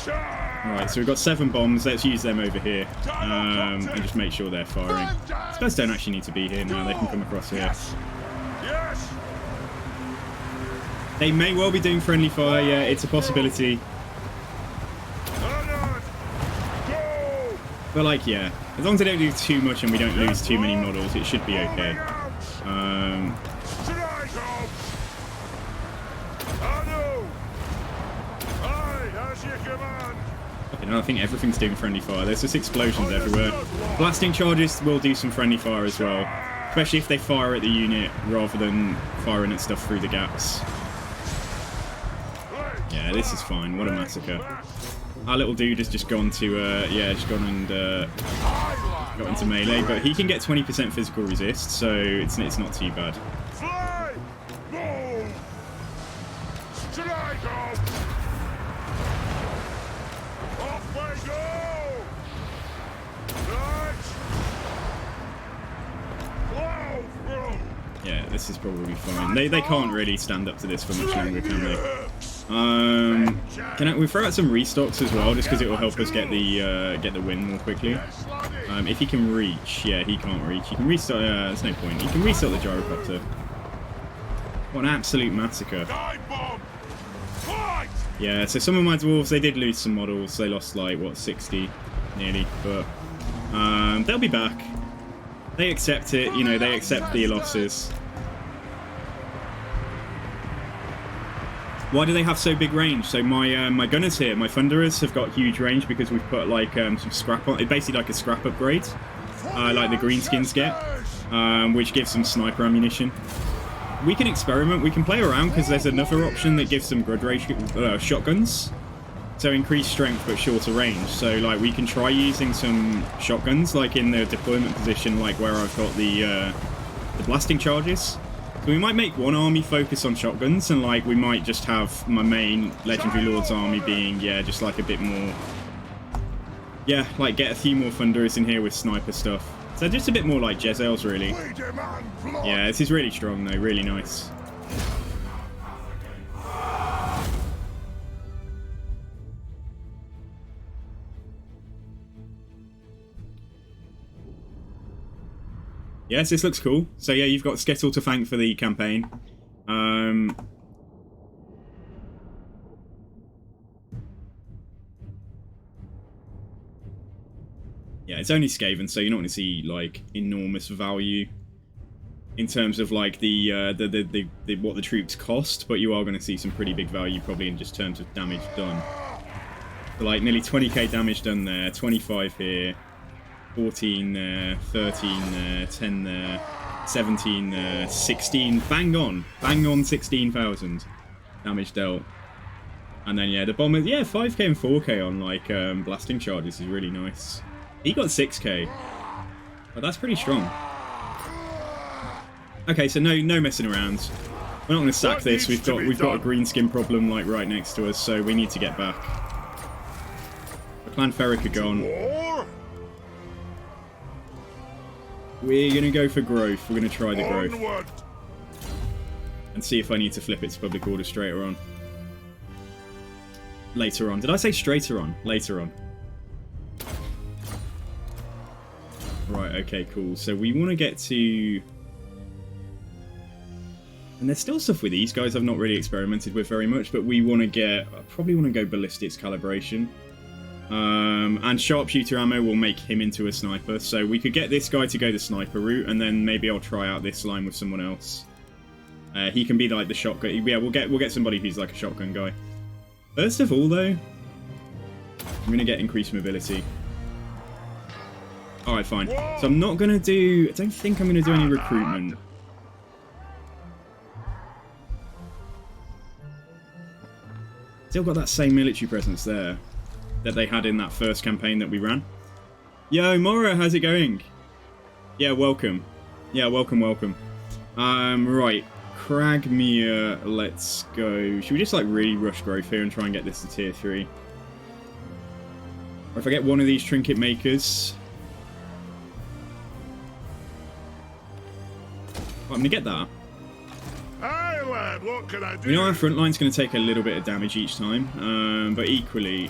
Right, so we've got 7 bombs. Let's use them over here and just make sure they're firing. These guys don't actually need to be here now. They can come across here. Yes. They may well be doing friendly fire. Yeah, it's a possibility. But like, yeah, as long as they don't do too much and we don't lose too many models, it should be okay. Okay, now I think everything's doing friendly fire. There's just explosions everywhere. Blasting charges will do some friendly fire as well, especially if they fire at the unit rather than firing at stuff through the gaps. Yeah, this is fine. What a massacre. Our little dude has just gone to, yeah, just gone and got into melee, but he can get 20% physical resist, so it's not too bad. Fly! Move! Strike off! Off we go! Right! Blow through! Yeah, this is probably fine. They can't really stand up to this for much longer, can they? We throw out some restocks as well, just because it will help us get the win more quickly. If he can reach, yeah, he can't reach. He can restart. There's no point. He can restart the gyrocopter. What an absolute massacre! Yeah, so some of my dwarves, they did lose some models. They lost like what, 60 nearly, but they'll be back. They accept it. You know, they accept the losses. Why do they have so big range? So my gunners here, my thunderers, have got huge range because we've put like some scrap on. It's basically like a scrap upgrade, like the greenskins get, which gives some sniper ammunition. We can experiment. We can play around because there's another option that gives some good range shotguns. So increased strength but shorter range. So like we can try using some shotguns like in the deployment position, like where I've got the blasting charges. So we might make one army focus on shotguns, and like we might just have my main Legendary Lord's army being, yeah, just like a bit more, yeah, like get a few more thunderers in here with sniper stuff. So just a bit more like Jezzail's really. Yeah, this is really strong though, really nice. Yes, this looks cool. So yeah, you've got Skettle to thank for the campaign. Yeah, it's only Skaven, so you're not going to see like enormous value in terms of like the what the troops cost, but you are going to see some pretty big value probably in just terms of damage done. So, like, nearly 20k damage done there, 25 here, 14 there, 13 there, 10 there, 17 there, 16, bang on 16,000 damage dealt. And then, yeah, the bombers, yeah, 5k and 4k on, like, blasting charges is really nice. He got 6k, but that's pretty strong. Okay, so no messing around. We're not going to sack this. We've got a green skin problem, like, right next to us, so we need to get back. The Clan Ferric are gone. We're going to go for growth. We're going to try the growth. And see if I need to flip it to public order straighter on. Later on. Did I say straighter on? Later on. Right, okay, cool. So we want to get to... And there's still stuff with these guys I've not really experimented with very much, but we want to get... I probably want to go ballistics calibration. And sharpshooter ammo will make him into a sniper. So we could get this guy to go the sniper route, and then maybe I'll try out this line with someone else. He can be like the shotgun. Yeah, we'll get somebody who's like a shotgun guy. First of all, though, I'm going to get increased mobility. Alright, fine. So I'm not going to do... I don't think I'm going to do any recruitment. Still got that same military presence there that they had in that first campaign that we ran. Yo, Mora, how's it going? Yeah, welcome. Yeah, welcome. Right. Cragmere, let's go. Should we just, like, really rush growth here and try and get this to tier 3? Or if I get one of these trinket makers... Oh, I'm going to get that. Hey, lad, what can I do? We know our front line's going to take a little bit of damage each time, but equally,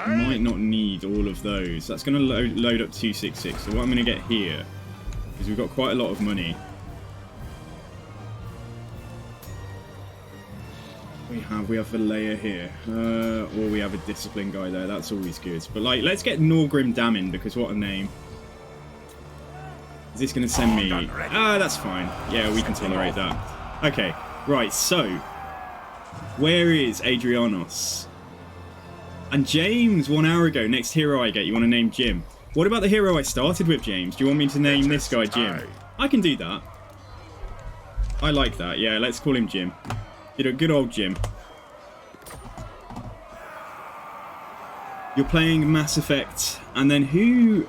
we might not need all of those. That's going to load up 266. So what I'm going to get here is we've got quite a lot of money. We have a layer here, or we have a discipline guy there. That's always good. But, like, let's get Norgrim Damin, because what a name. Is this going to send me... Ah, that's fine. Yeah, we can tolerate that. Okay, right, so... Where is Adrianos? And James, 1 hour ago, next hero I get, you want to name Jim. What about the hero I started with, James? Do you want me to name this guy Jim? I can do that. I like that. Yeah, let's call him Jim. You know, good old Jim. You're playing Mass Effect, and then who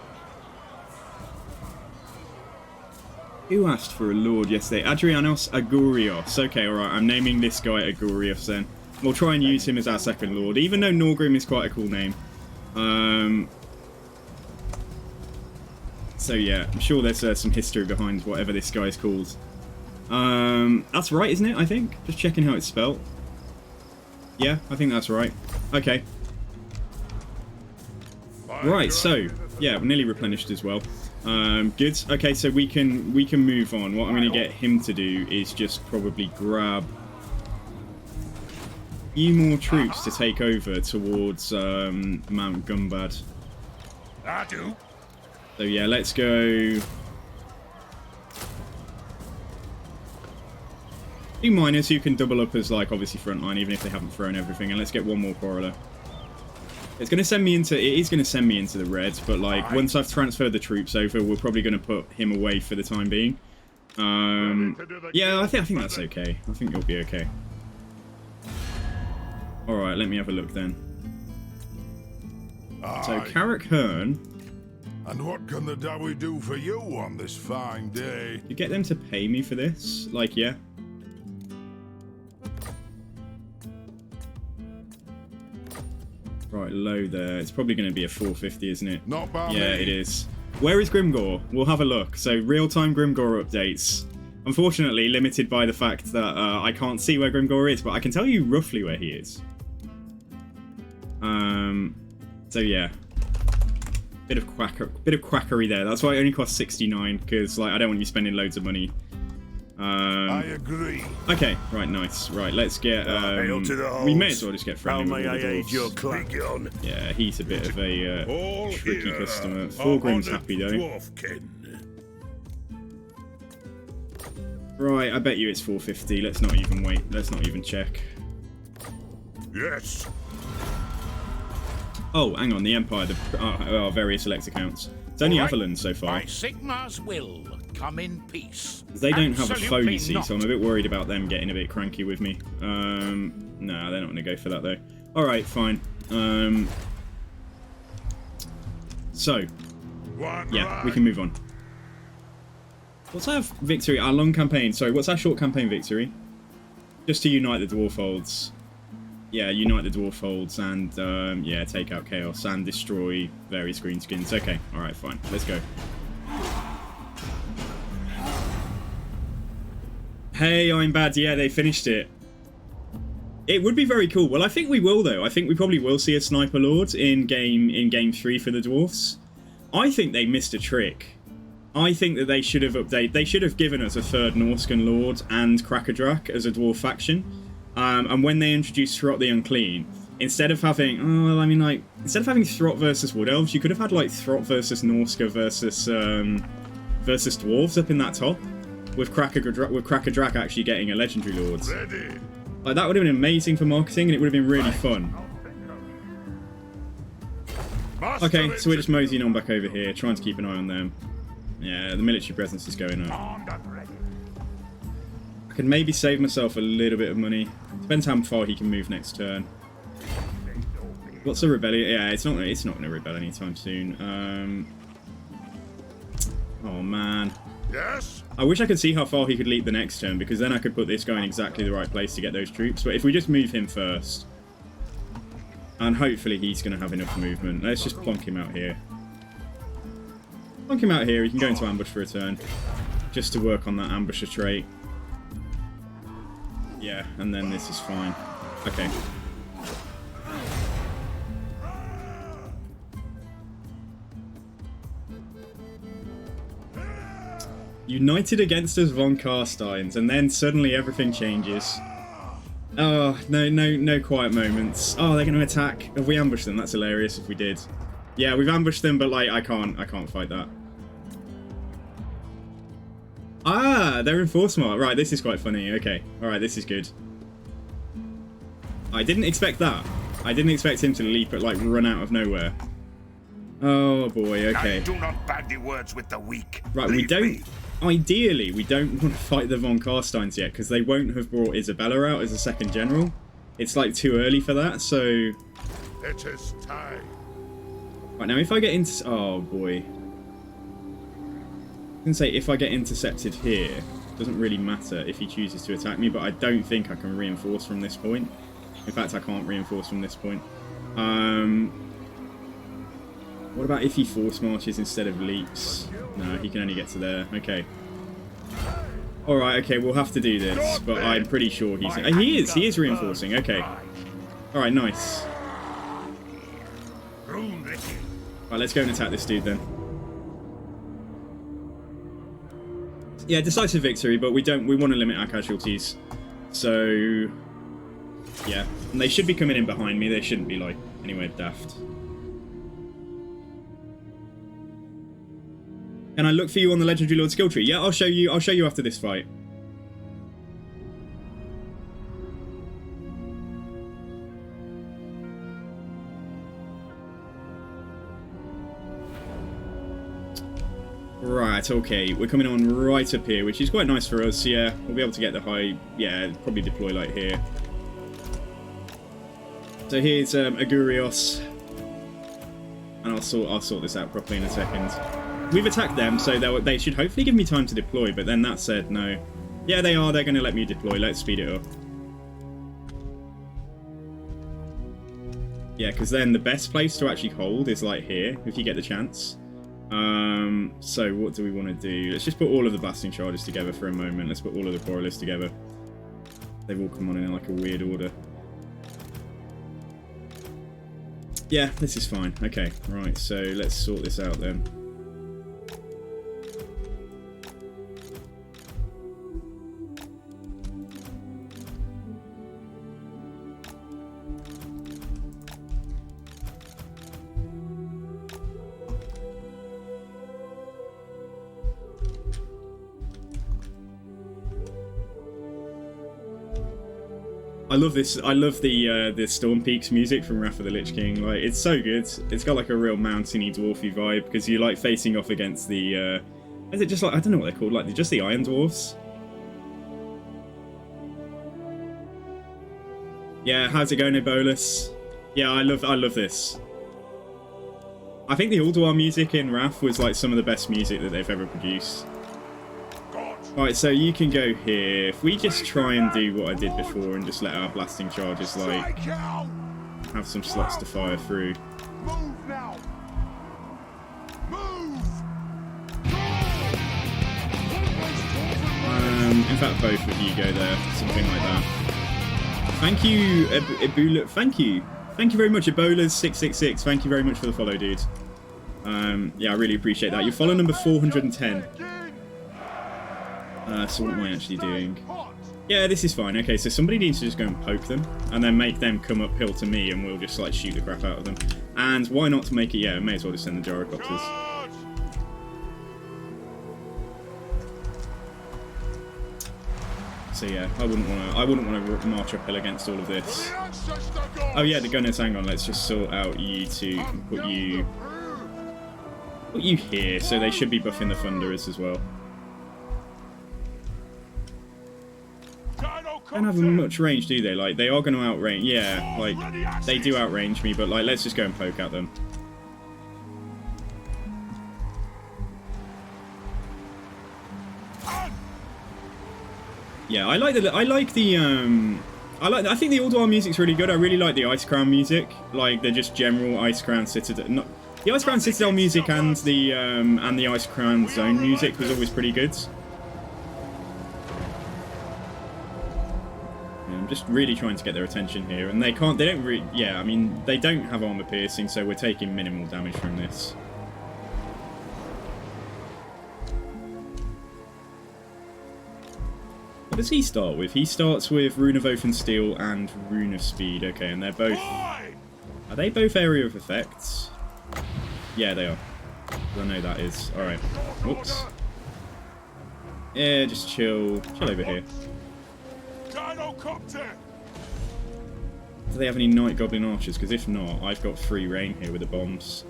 asked for a lord yesterday? Adrianos Agurios. Okay, alright, I'm naming this guy Agurios then. We'll try and use him as our second lord, even though Norgrim is quite a cool name. So yeah, I'm sure there's some history behind whatever this guy's called. That's right, isn't it, I think? Just checking how it's spelt. Yeah, I think that's right. Okay. Right, so, yeah, we're nearly replenished as well. Good. Okay, so we can move on. What I'm going to get him to do is just probably grab a few more troops to take over towards Mount Gumbad. I do. So yeah, let's go. Two miners who can double up as, like, obviously frontline, even if they haven't thrown everything. And let's get one more quarreler. It's going to send me into... It is going to send me into the red, but, like, once I've transferred the troops over, we're probably going to put him away for the time being. Yeah, I think that's okay. I think you'll be okay. Alright, let me have a look then. So, Carrick Hearn... And what can the DAWI do for you on this fine day? You get them to pay me for this? Like, yeah. Right, low there. It's probably going to be a 450, isn't it? Not bad. Yeah, it is. Where is Grimgor? We'll have a look. So, real-time Grimgor updates. Unfortunately, limited by the fact that I can't see where Grimgor is, but I can tell you roughly where he is. So yeah. Bit of quackery there. That's why it only costs 69, because, like, I don't want you spending loads of money. I agree. Okay, right, nice. Right, let's get... we may as well just get friendly with all the dwarves. Yeah, he's a bit of a tricky customer. Thorgrim's happy, though. Right, I bet you it's 450. Let's not even wait. Let's not even check. Yes. Oh, hang on, the Empire, various select accounts. It's only All right. Avalon so far. By Sigmar's will, come in peace. They don't have a foe, Absolutely you see, not. so I'm a bit worried about them getting a bit cranky with me. No, they're not going to go for that, though. Alright, fine. So, yeah, we can move on. What's our victory? Our long campaign. Sorry, what's our short campaign victory? Just to unite the Dwarfolds. Yeah, unite the Dwarfolds and, yeah, take out Chaos and destroy various greenskins. Okay, alright, fine. Let's go. Hey, I'm bad. Yeah, they finished it. It would be very cool. Well, I think we will, though. I think we probably will see a Sniper Lord in game 3 for the Dwarfs. I think they missed a trick. I think that they should have updated. They should have given us a third Norscan Lord and Crackerdrak as a Dwarf faction. And when they introduced Throt the Unclean, instead of having, instead of having Throt versus Wood Elves, you could have had like Throt versus Norska versus Dwarves up in that top, with Crackerdrak actually getting a Legendary Lord. Like that would have been amazing for marketing, and it would have been really fun. Okay, so we're just moseying on back over here, trying to keep an eye on them. Yeah, the military presence is going up. I can maybe save myself a little bit of money. Depends how far he can move next turn. What's the rebellion? Yeah, it's not going to rebel anytime soon. Oh man. Yes? I wish I could see how far he could leap the next turn, because then I could put this guy in exactly the right place to get those troops. But if we just move him first, and hopefully he's going to have enough movement. Let's just plonk him out here. Plonk him out here, he can go into ambush for a turn. Just to work on that ambusher trait. Yeah, and then this is fine. Okay. United against us von Carsteins, and then suddenly everything changes. Oh, no quiet moments. Oh, they're going to attack. Have we ambushed them? That's hilarious if we did. Yeah, we've ambushed them, but like I can't fight that. Ah, they're in force mark. Right, this is quite funny. Okay, all right, this is good. I didn't expect that. I didn't expect him to leap at like run out of nowhere. Oh boy. Okay. I do not bandy words with the weak. Right, we don't. Ideally, we don't want to fight the von Carsteins yet, because they won't have brought Isabella out as a second general. It's like too early for that, so... It is time. Right, now if I get into... Oh, boy. I can say if I get intercepted here, it doesn't really matter if he chooses to attack me, but I don't think I can reinforce from this point. In fact, I can't reinforce from this point. What about if he force marches instead of leaps? No, he can only get to there. Okay. Alright, okay, we'll have to do this, but I'm pretty sure he's... He is reinforcing, okay. Alright, nice. Alright, let's go and attack this dude then. Yeah, decisive victory, but we want to limit our casualties. So... yeah. And they should be coming in behind me, they shouldn't be, like, anywhere daft. Can I look for you on the Legendary Lord skill tree? Yeah, I'll show you after this fight. Right, okay, we're coming on right up here, which is quite nice for us. Yeah, we'll be able to get the high. Yeah, probably deploy like here. So here's Agurios, and I'll sort this out properly in a second. We've attacked them, so they should hopefully give me time to deploy, but then that said, no. Yeah, they are. They're going to let me deploy. Let's speed it up. Yeah, because then the best place to actually hold is like here, if you get the chance. So what do we want to do? Let's just put all of the blasting charges together for a moment. Let's put all of the quarrelers together. They've all come on in like a weird order. Yeah, this is fine. Okay, right, so let's sort this out then. I love this. I love the Storm Peaks music from Wrath of the Lich King. Like, it's so good. It's got like a real mountainy dwarfy vibe because you're like facing off against the. Is it just like, I don't know what they're called? Like just the Iron Dwarfs. Yeah, how's it going, Ebolus? Yeah, I love this. I think the Ulduar music in Wrath was like some of the best music that they've ever produced. Alright, so you can go here. If we just try and do what I did before and just let our blasting charges, like, have some slots to fire through. Move now. Move. In fact, both of you go there, something like that. Thank you, Ebola. Thank you very much, Ebola666. Thank you very much for the follow, dude. Yeah, I really appreciate that. You're follow number 410. So what am I actually doing? Yeah, this is fine. Okay, so somebody needs to just go and poke them, and then make them come uphill to me, and we'll just like shoot the crap out of them. And why not to make it? Yeah, may as well just send the gyrocopters. So yeah, I wouldn't want to march uphill against all of this. Oh yeah, the gunners. Hang on, let's just sort out you two and put you here. So they should be buffing the thunderers as well. Don't have much range, do they? Like, they are going to outrange. Yeah, like, they do outrange me, but, like, let's just go and poke at them. Yeah, I think the Ulduar music's really good. I really like the Ice Crown music, like the just general Ice Crown Citadel. The Ice Crown Citadel music and the Ice Crown Zone music was always pretty good. Just really trying to get their attention here, and they don't really, yeah, I mean, they don't have armor piercing, so we're taking minimal damage from this. What does he start with? He starts with Rune of Oath and Steel and Rune of Speed. Okay, and they're both, are they both area of effects? Yeah, they are. I know that is. Alright. Whoops. Yeah, just chill over here. Do they have any Night Goblin archers? Because if not, I've got free reign here with the bombs.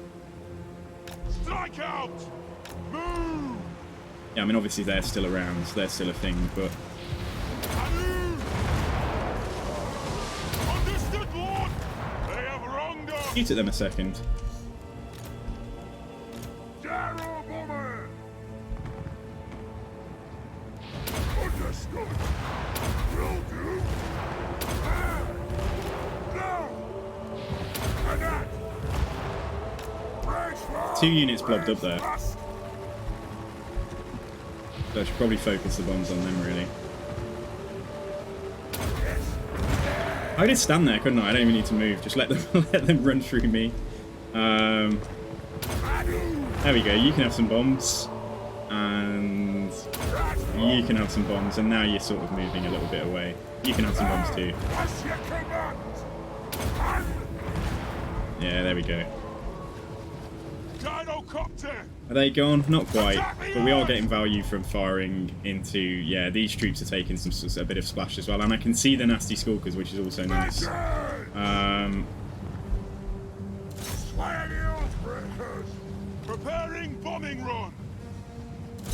Strike out. Move. Yeah, I mean, obviously they're still around. They're still a thing, but... Understood, Lord. They have wronged us. Shoot at them a second. Jarrow bomber. Understood. Will do. Two units blobbed up there. So I should probably focus the bombs on them, really. I could just stand there, couldn't I? I don't even need to move. Just let them run through me. There we go. You can have some bombs. And you can have some bombs. And now you're sort of moving a little bit away. You can have some bombs too. Yeah, there we go. Are they gone? Not quite, but we are getting value from firing into... Yeah, these troops are taking a bit of splash as well, and I can see the nasty skulkers, which is also nice. Preparing bombing run.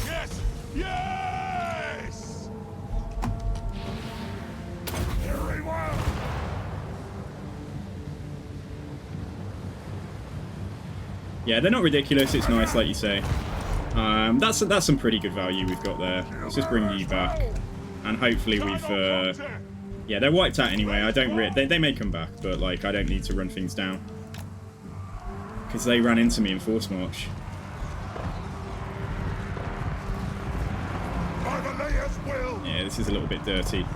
Yes, yes. Very well. Yeah, they're not ridiculous. It's nice, like you say. That's some pretty good value we've got there. Let's just bring you back, and hopefully we've. Yeah, they're wiped out anyway. I don't. They may come back, but like I don't need to run things down because they ran into me in force march. Yeah, this is a little bit dirty.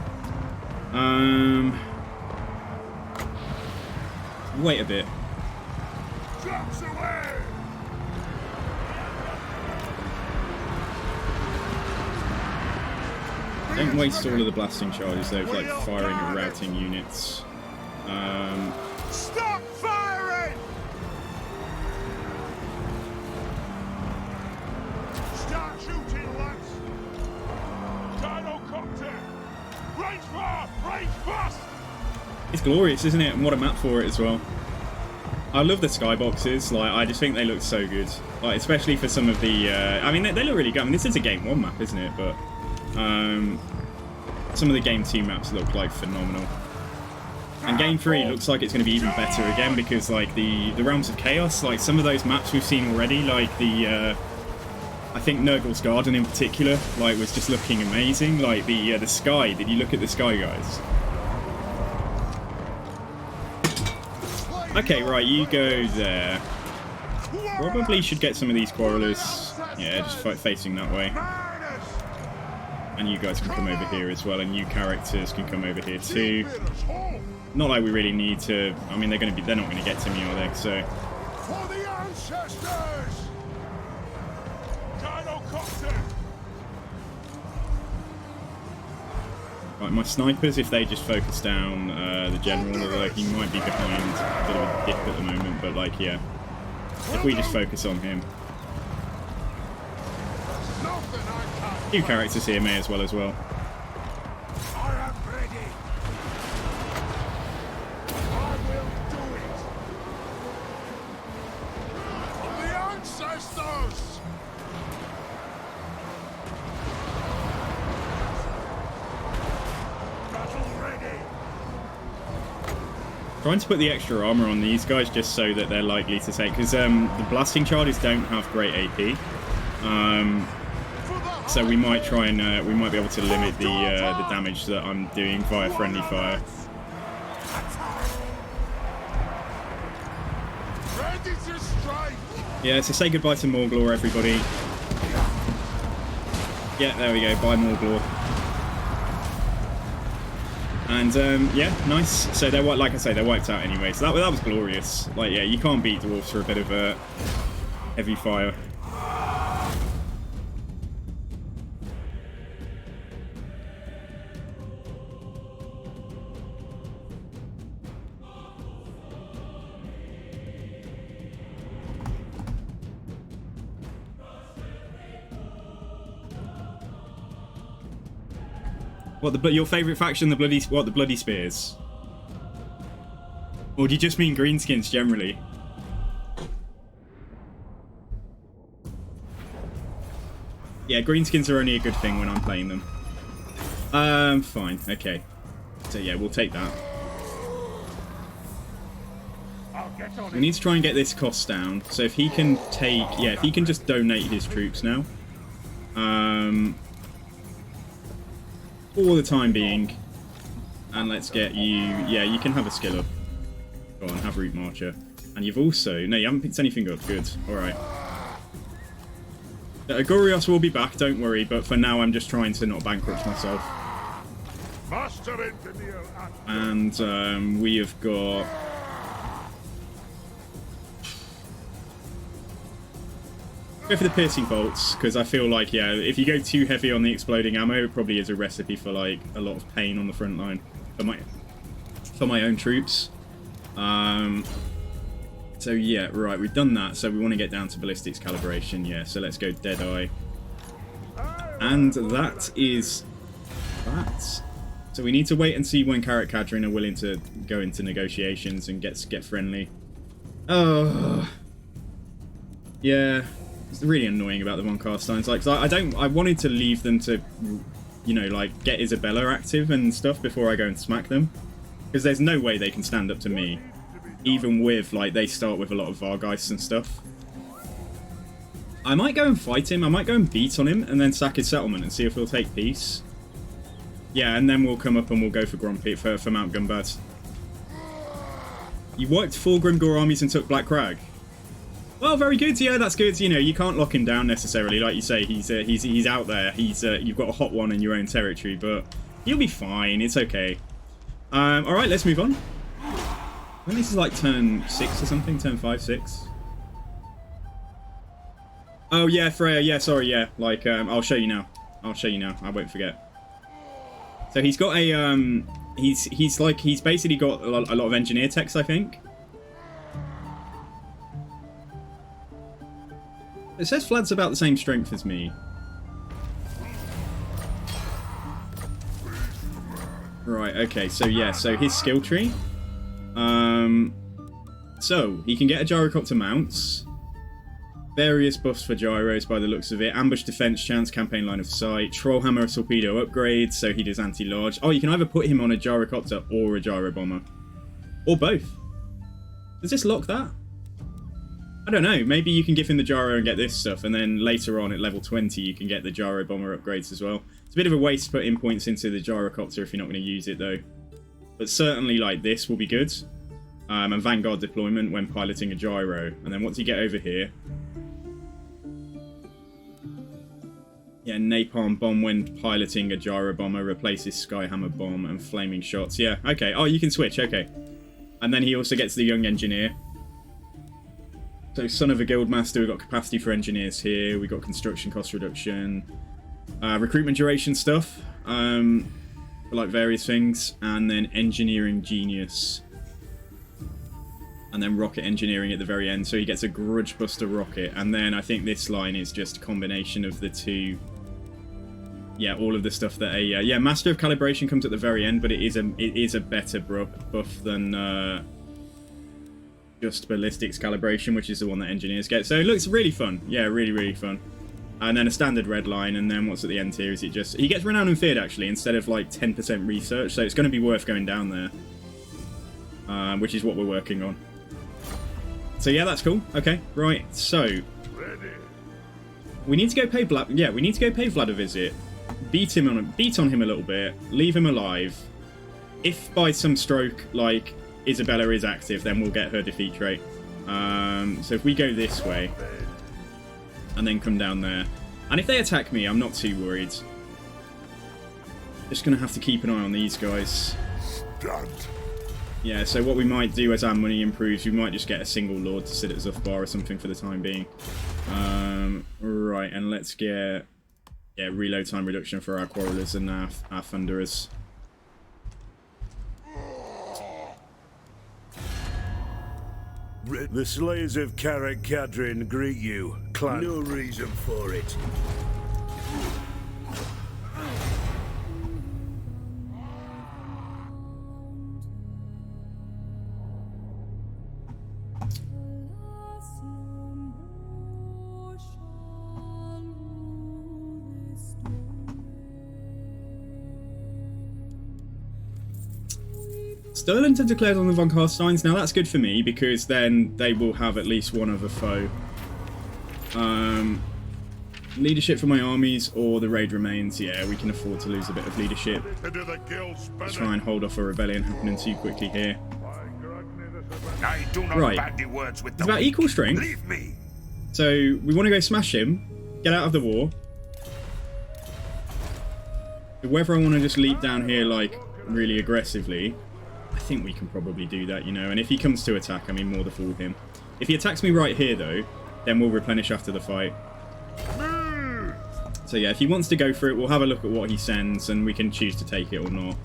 Wait a bit. Don't waste all of the blasting charges though, like firing and routing units. Stop firing! Start shooting, lads! Gyrocopter! Range fire! Range fast! It's glorious, isn't it? And what a map for it as well. I love the skyboxes. Like, I just think they look so good. Like, especially for some of the. I mean, they look really good. I mean, this is a Game 1 map, isn't it? But some of the Game 2 maps look like phenomenal. And Game 3 looks like it's going to be even better again because, like, the Realms of Chaos, like some of those maps we've seen already, like the. I think Nurgle's Garden in particular, like, was just looking amazing. Like the sky. Did you look at the sky, guys? Okay, right, you go there. Probably should get some of these quarrelers. Yeah, just facing that way. And you guys can come over here as well, and you characters can come over here too. Not like we really need to. I mean, they're not gonna get to me, are they? So. For the ancestors! Right, my snipers, if they just focus down the general, like, he might be behind a bit of a dip at the moment, but, like, yeah. If we just focus on him. Few characters here may as well. I am ready. I will do it. For the ancestors! Trying to put the extra armor on these guys just so that they're likely to take, because the blasting charges don't have great AP, so we might try and we might be able to limit the damage that I'm doing via friendly fire. Ready to strike. Yeah, so say goodbye to Morglor, everybody. Yeah, there we go. Bye, Morglor. And yeah, nice. So they're, like I say, they're wiped out anyway. So that was glorious. Like, yeah, you can't beat dwarves for a bit of heavy fire. But your favourite faction, the Bloody Spears? Or do you just mean greenskins generally? Yeah, greenskins are only a good thing when I'm playing them. Fine, okay. So yeah, we'll take that. We need to try and get this cost down. So if he can take, yeah, if he can just donate his troops now. For the time being, and let's get you. Yeah, you can have a skill up. Go on, have Root Marcher, and you've also no, you haven't picked anything up. Good, all right. Gorios will be back, don't worry. But for now, I'm just trying to not bankrupt myself. Master Engineer And we have got. Go for the piercing bolts, because I feel like, yeah, if you go too heavy on the exploding ammo, it probably is a recipe for, like, a lot of pain on the front line for my own troops. So yeah, right, we've done that. So we want to get down to ballistics calibration, yeah. So let's go Deadeye, and that is that. So we need to wait and see when Karak Kadrin are willing to go into negotiations and get friendly. Oh, yeah. It's really annoying about the Von Carsteins. Like, I wanted to leave them to, you know, like, get Isabella active and stuff before I go and smack them. Because there's no way they can stand up to me. Even with, like, they start with a lot of Vargeists and stuff. I might go and fight him. I might go and beat on him and then sack his settlement and see if he'll take peace. Yeah, and then we'll come up and we'll go for Grumpy, for Mount Gumbad. You wiped 4 Grimgor armies and took Black Crag. Well, very good. Yeah, that's good. You know, you can't lock him down necessarily. Like you say, he's out there. You've got a hot one in your own territory, but he'll be fine. It's okay. All right, let's move on. I think this is like turn 6 or something. Turn 5, 6. Oh yeah, Freya. Yeah, sorry. Yeah, like I'll show you now. I'll show you now. I won't forget. So he's got a he's basically got a lot of engineer techs, I think. It says Vlad's about the same strength as me. Right, okay, so yeah, so his skill tree. So, he can get a gyrocopter mounts. Various buffs for gyros by the looks of it. Ambush defense chance, campaign line of sight. Troll hammer torpedo upgrades, so he does anti-large. Oh, you can either put him on a gyrocopter or a gyro bomber. Or both. Does this lock that? I don't know. Maybe you can give him the gyro and get this stuff, and then later on at level 20 you can get the gyro bomber upgrades as well. It's a bit of a waste to put in points into the gyrocopter if you're not going to use it though. But certainly like this will be good. And Vanguard deployment when piloting a gyro. And then what do you get over here? Yeah, napalm bomb when piloting a gyro bomber, replaces skyhammer bomb and flaming shots. Yeah, okay. Oh, you can switch, okay. And then he also gets the young engineer. So son of a guildmaster, we've got capacity for engineers here, we've got construction cost reduction, recruitment duration stuff, for like various things, and then engineering genius. And then rocket engineering at the very end, so he gets a grudge buster rocket. And then I think this line is just a combination of the two. Yeah, all of the stuff that a yeah, master of calibration comes at the very end, but it is a better buff than just ballistics calibration, which is the one that engineers get. So it looks really fun. Yeah, really, really fun. And then a standard red line, and then what's at the end here is it just he gets renowned and feared actually instead of like 10% research, so it's going to be worth going down there, which is what we're working on. So yeah, that's cool. Okay, right. So we need to go pay Vlad. Yeah, we need to go pay Vlad a visit. Beat on him a little bit. Leave him alive. If by some stroke like Isabella is active, then we'll get her defeat trait. So if we go this way and then come down there, and if they attack me, I'm not too worried. Just gonna have to keep an eye on these guys. Stunt. Yeah, so what we might do as our money improves, we might just get a single lord to sit at Zhufbar or something for the time being. Right, and let's get reload time reduction for our quarrelers and our thunderers. The slayers of Karak Kadrin greet you, clan. No reason for it. Sterling have declared on the Von Carsteins. Now that's good for me because then they will have at least one other foe. Leadership for my armies or the raid remains. Yeah, we can afford to lose a bit of leadership. Try and hold off a rebellion happening too quickly here. I do not right. bandy words with It's about equal strength. Leave me. So we want to go smash him, get out of the war. Whether I want to just leap down here like really aggressively, I think we can probably do that, you know. And if he comes to attack, I mean, more the fool him. If he attacks me right here, though, then we'll replenish after the fight. So yeah, if he wants to go for it, we'll have a look at what he sends, and we can choose to take it or not.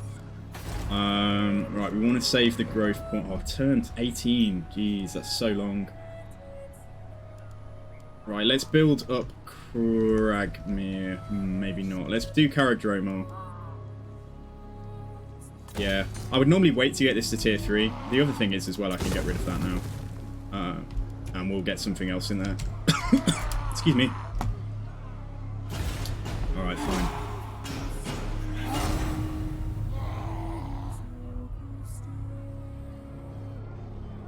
Right, we want to save the growth point. Oh, turn 18. Jeez, that's so long. Right, let's build up Kragmir. Maybe not. Let's do Karadromar. Yeah, I would normally wait to get this to tier 3. The other thing is as well, I can get rid of that now. And we'll get something else in there. Excuse me. Alright, fine.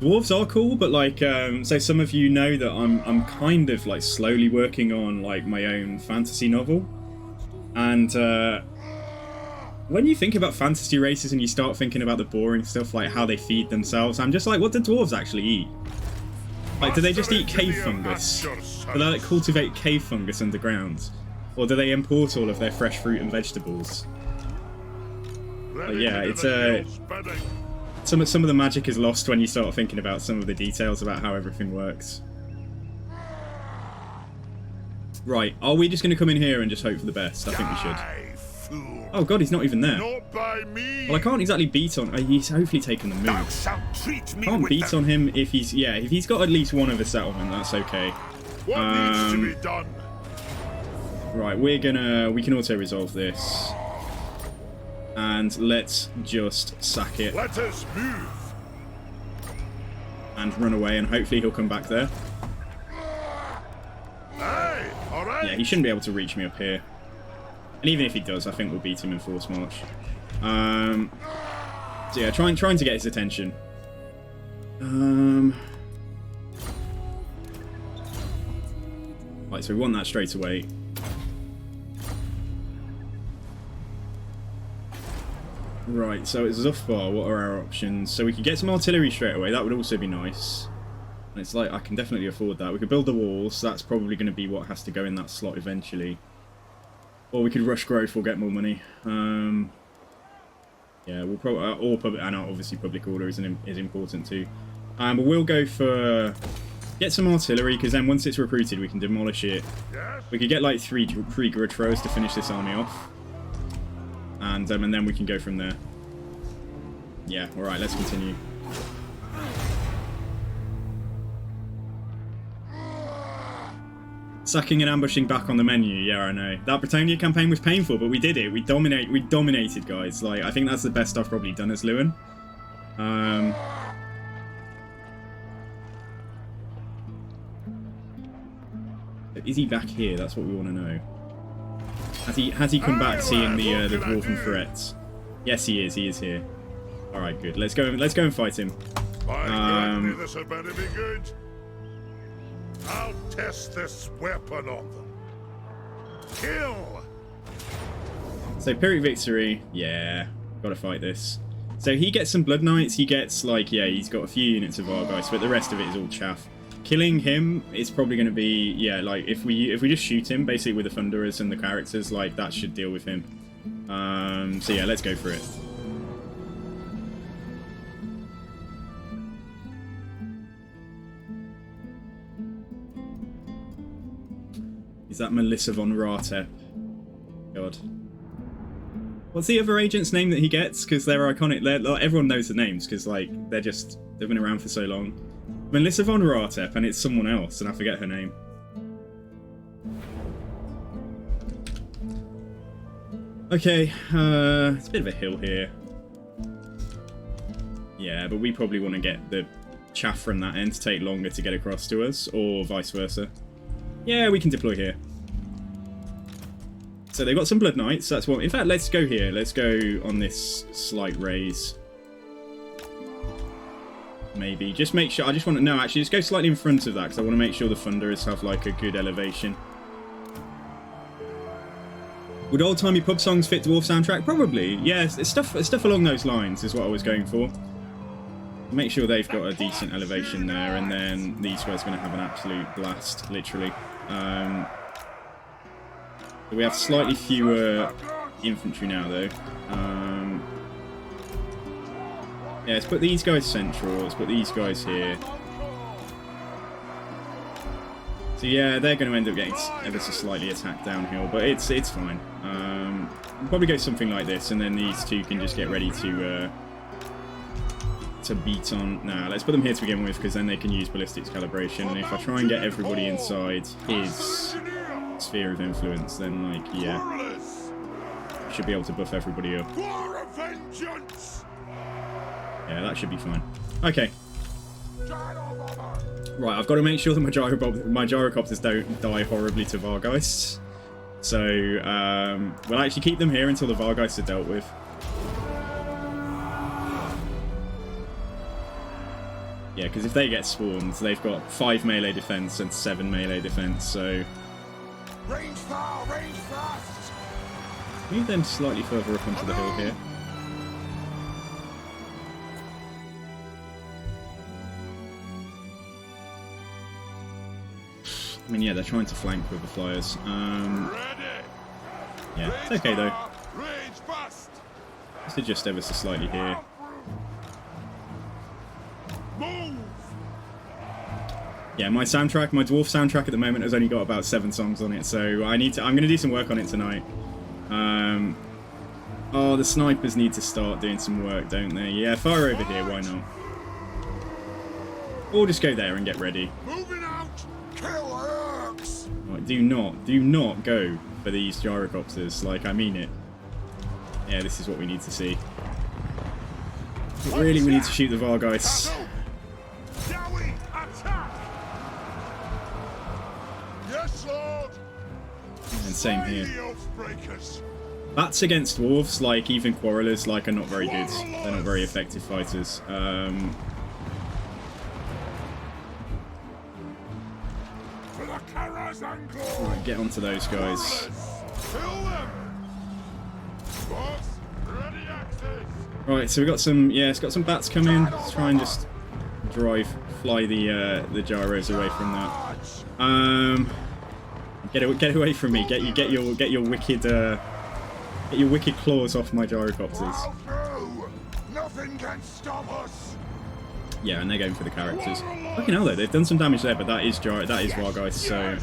Dwarves are cool, but like, so some of you know that I'm kind of like slowly working on like my own fantasy novel. And when you think about fantasy races and you start thinking about the boring stuff, like how they feed themselves, I'm just like, what do dwarves actually eat? Like, do they just eat cave fungus? Do they like cultivate cave fungus underground? Or do they import all of their fresh fruit and vegetables? Yeah, it's some of the magic is lost when you start thinking about some of the details about how everything works. Right, are we just going to come in here and just hope for the best? I think we should. Oh god, he's not even there. Not by me. Well, I can't exactly beat on. He's hopefully taken the Thou move. shalt treat me Can't with beat the... on him if he's if he's got at least one of a settlement. That's okay. What needs to be done? Right, we can auto resolve this. And let's just sack it. Let us move. And run away, and hopefully he'll come back there. Hey, all right. Yeah, he shouldn't be able to reach me up here. And even if he does, I think we'll beat him in force march. So yeah, trying to get his attention. Right, so we want that straight away. Right, so it's Zhufbar. What are our options? So we could get some artillery straight away. That would also be nice. And it's like, I can definitely afford that. We could build the walls. That's probably going to be what has to go in that slot eventually. Or we could rush growth or get more money. Yeah, we'll probably, and obviously public order is important too. But we'll go for get some artillery, because then once it's recruited, we can demolish it. Yes. We could get like three grudge throws to finish this army off, and then we can go from there. Yeah, all right, let's continue. Sacking and ambushing back on the menu. Yeah, I know. That Britannia campaign was painful, but we did it. We dominated, guys. Like, I think that's the best I've probably done as Lewin. Is he back here? That's what we want to know. Has he come back seeing the dwarven threats? Yes, he is. He is here. All right, good. Let's go and fight him. This had better be good. I'll test this weapon on them. Kill! So Pyrrhic victory, yeah, gotta fight this. So he gets some Blood Knights, he gets like, yeah, he's got a few units of Vargeist, but the rest of it is all chaff. Killing him is probably gonna be, yeah, like if we just shoot him basically with the Thunderers and the characters, like that should deal with him. So yeah, let's go for it. Is that Melissa von Ratep? God. What's the other agent's name that he gets? Because they're iconic. Like, everyone knows the names because like they've been around for so long. Melissa von Ratep, and it's someone else, and I forget her name. Okay, it's a bit of a hill here. Yeah, but we probably want to get the chaff from that end to take longer to get across to us, or vice versa. Yeah, we can deploy here. So they've got some Blood Knights. That's what. In fact, let's go here. Let's go on this slight raise. Maybe. Just make sure. I just want to know. Actually, just go slightly in front of that because I want to make sure the Thunderers have like a good elevation. Would old-timey pub songs fit Dwarf soundtrack? Probably. Yes, it's stuff along those lines is what I was going for. Make sure they've got a decent elevation there, and then these guys are going to have an absolute blast, literally. We have slightly fewer infantry now, though. Yeah, let's put these guys central. Let's put these guys here. So yeah, they're going to end up getting ever so slightly attacked downhill, but it's fine. We'll probably go something like this, and then these two can just get ready to beat on. Nah, let's put them here to begin with, because then they can use ballistics calibration. And if I try and get everybody inside his sphere of influence, then like, yeah, should be able to buff everybody up. Yeah, that should be fine. Okay. Right, I've got to make sure that my gyrocopters don't die horribly to Vargeists. So, we'll actually keep them here until the Vargeists are dealt with. Yeah, because if they get spawned, they've got 5 melee defense and 7 melee defense, so... Range far, range fast. Move them slightly further up onto the hill here. I mean, yeah, they're trying to flank with the flyers. Yeah, it's okay though. Let's adjust ever so slightly here. Yeah, my soundtrack, my Dwarf soundtrack at the moment has only got about 7 songs on it, so I'm going to do some work on it tonight. Oh, the snipers need to start doing some work, don't they? Yeah, fire over here, why not? Or just go there and get ready. Moving out. Kill Right, do not go for these gyrocopters, like, I mean it. Yeah, this is what we need to see. Really, we need to shoot the Vargeist. DAWI, attack! Yes, Lord! And same Slay here. the Oathbreakers. Bats against dwarves, like even quarrelers, like are not very good. They're not very effective fighters. For the Kara's ankle! Right, get onto those guys. Kill them! Dwarfs, ready access! Right, so we got some, yeah, it's got some bats coming. Let's try and just fly the gyros away from that. Get away from me. Get your wicked claws off my gyrocopters. Plow through! Nothing can stop us! Yeah, and they're going for the characters. Fucking hell though, they've done some damage there, but that is Vargeist. So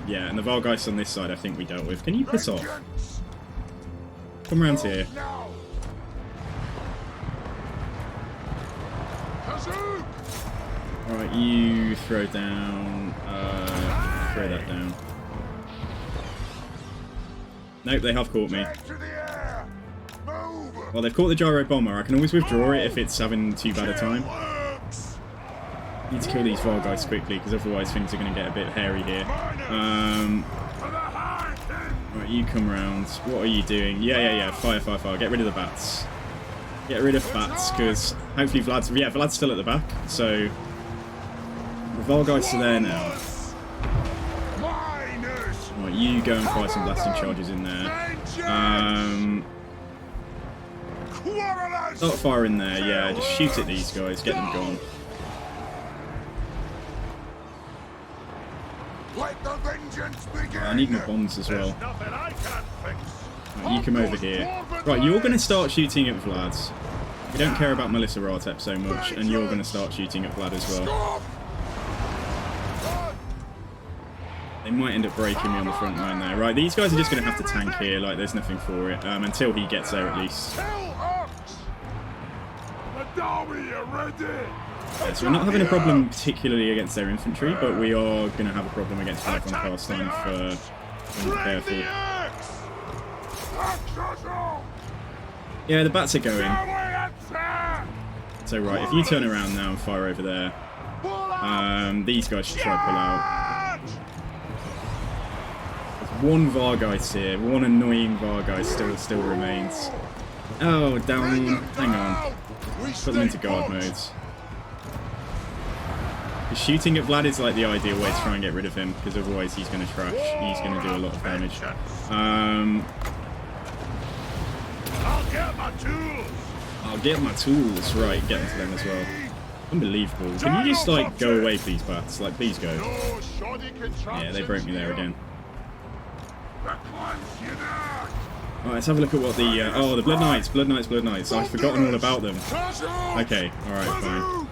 yeah, and the Vargeist on this side, I think we dealt with. Can you piss off? Vengeance! Come around here. Now! Kazook! Alright, you throw down. Throw that down. Nope, they have caught me. Back to the air! Move! Well, they've caught the gyro bomber. I can always withdraw it if it's having too bad a time. Works! Need to kill these Vargeist quickly, because otherwise things are going to get a bit hairy here. For the hard thing! Right, you come round. What are you doing? Yeah. Fire. Get rid of the bats. Get rid of bats, because hopefully Vlad's... Yeah, Vlad's still at the back, so... The Vargeists are there now. Miners! Right, you go and fire some blasting charges in there. Quarrelers! Start firing there, yeah. Just shoot at these guys. Get them gone. Let the vengeance begin! I need my bombs as well. Nothing I can't fix. Right, you come over here. Right, you're going to start shooting at Vlad. We don't care about Melissa Ratep so much, and you're going to start shooting at Vlad as well. Stop! They might end up breaking me on the front line there. Right, these guys are just going to have to tank here, like there's nothing for it, until he gets there at least. Kill Ox! The DAWI are ready! Yeah, so we're not having a problem particularly against their infantry, but we are going to have a problem against Flag on cast line if we're not careful. Yeah, the bats are going. So right, if you turn around now and fire over there, these guys should try to pull out. There's one Vargeist here, one annoying Vargeist still remains. Oh, down. Hang on. Put them into guard modes. Shooting at Vlad is like the ideal way to try and get rid of him, because otherwise he's going to trash. He's going to do a lot of damage. I'll get my tools. Right, get into them as well. Unbelievable. Can you just like go away, please, bats? Like, please go. Yeah, they broke me there again. Alright, let's have a look at what the oh, the Blood Knights. I've forgotten all about them. Okay, alright, fine.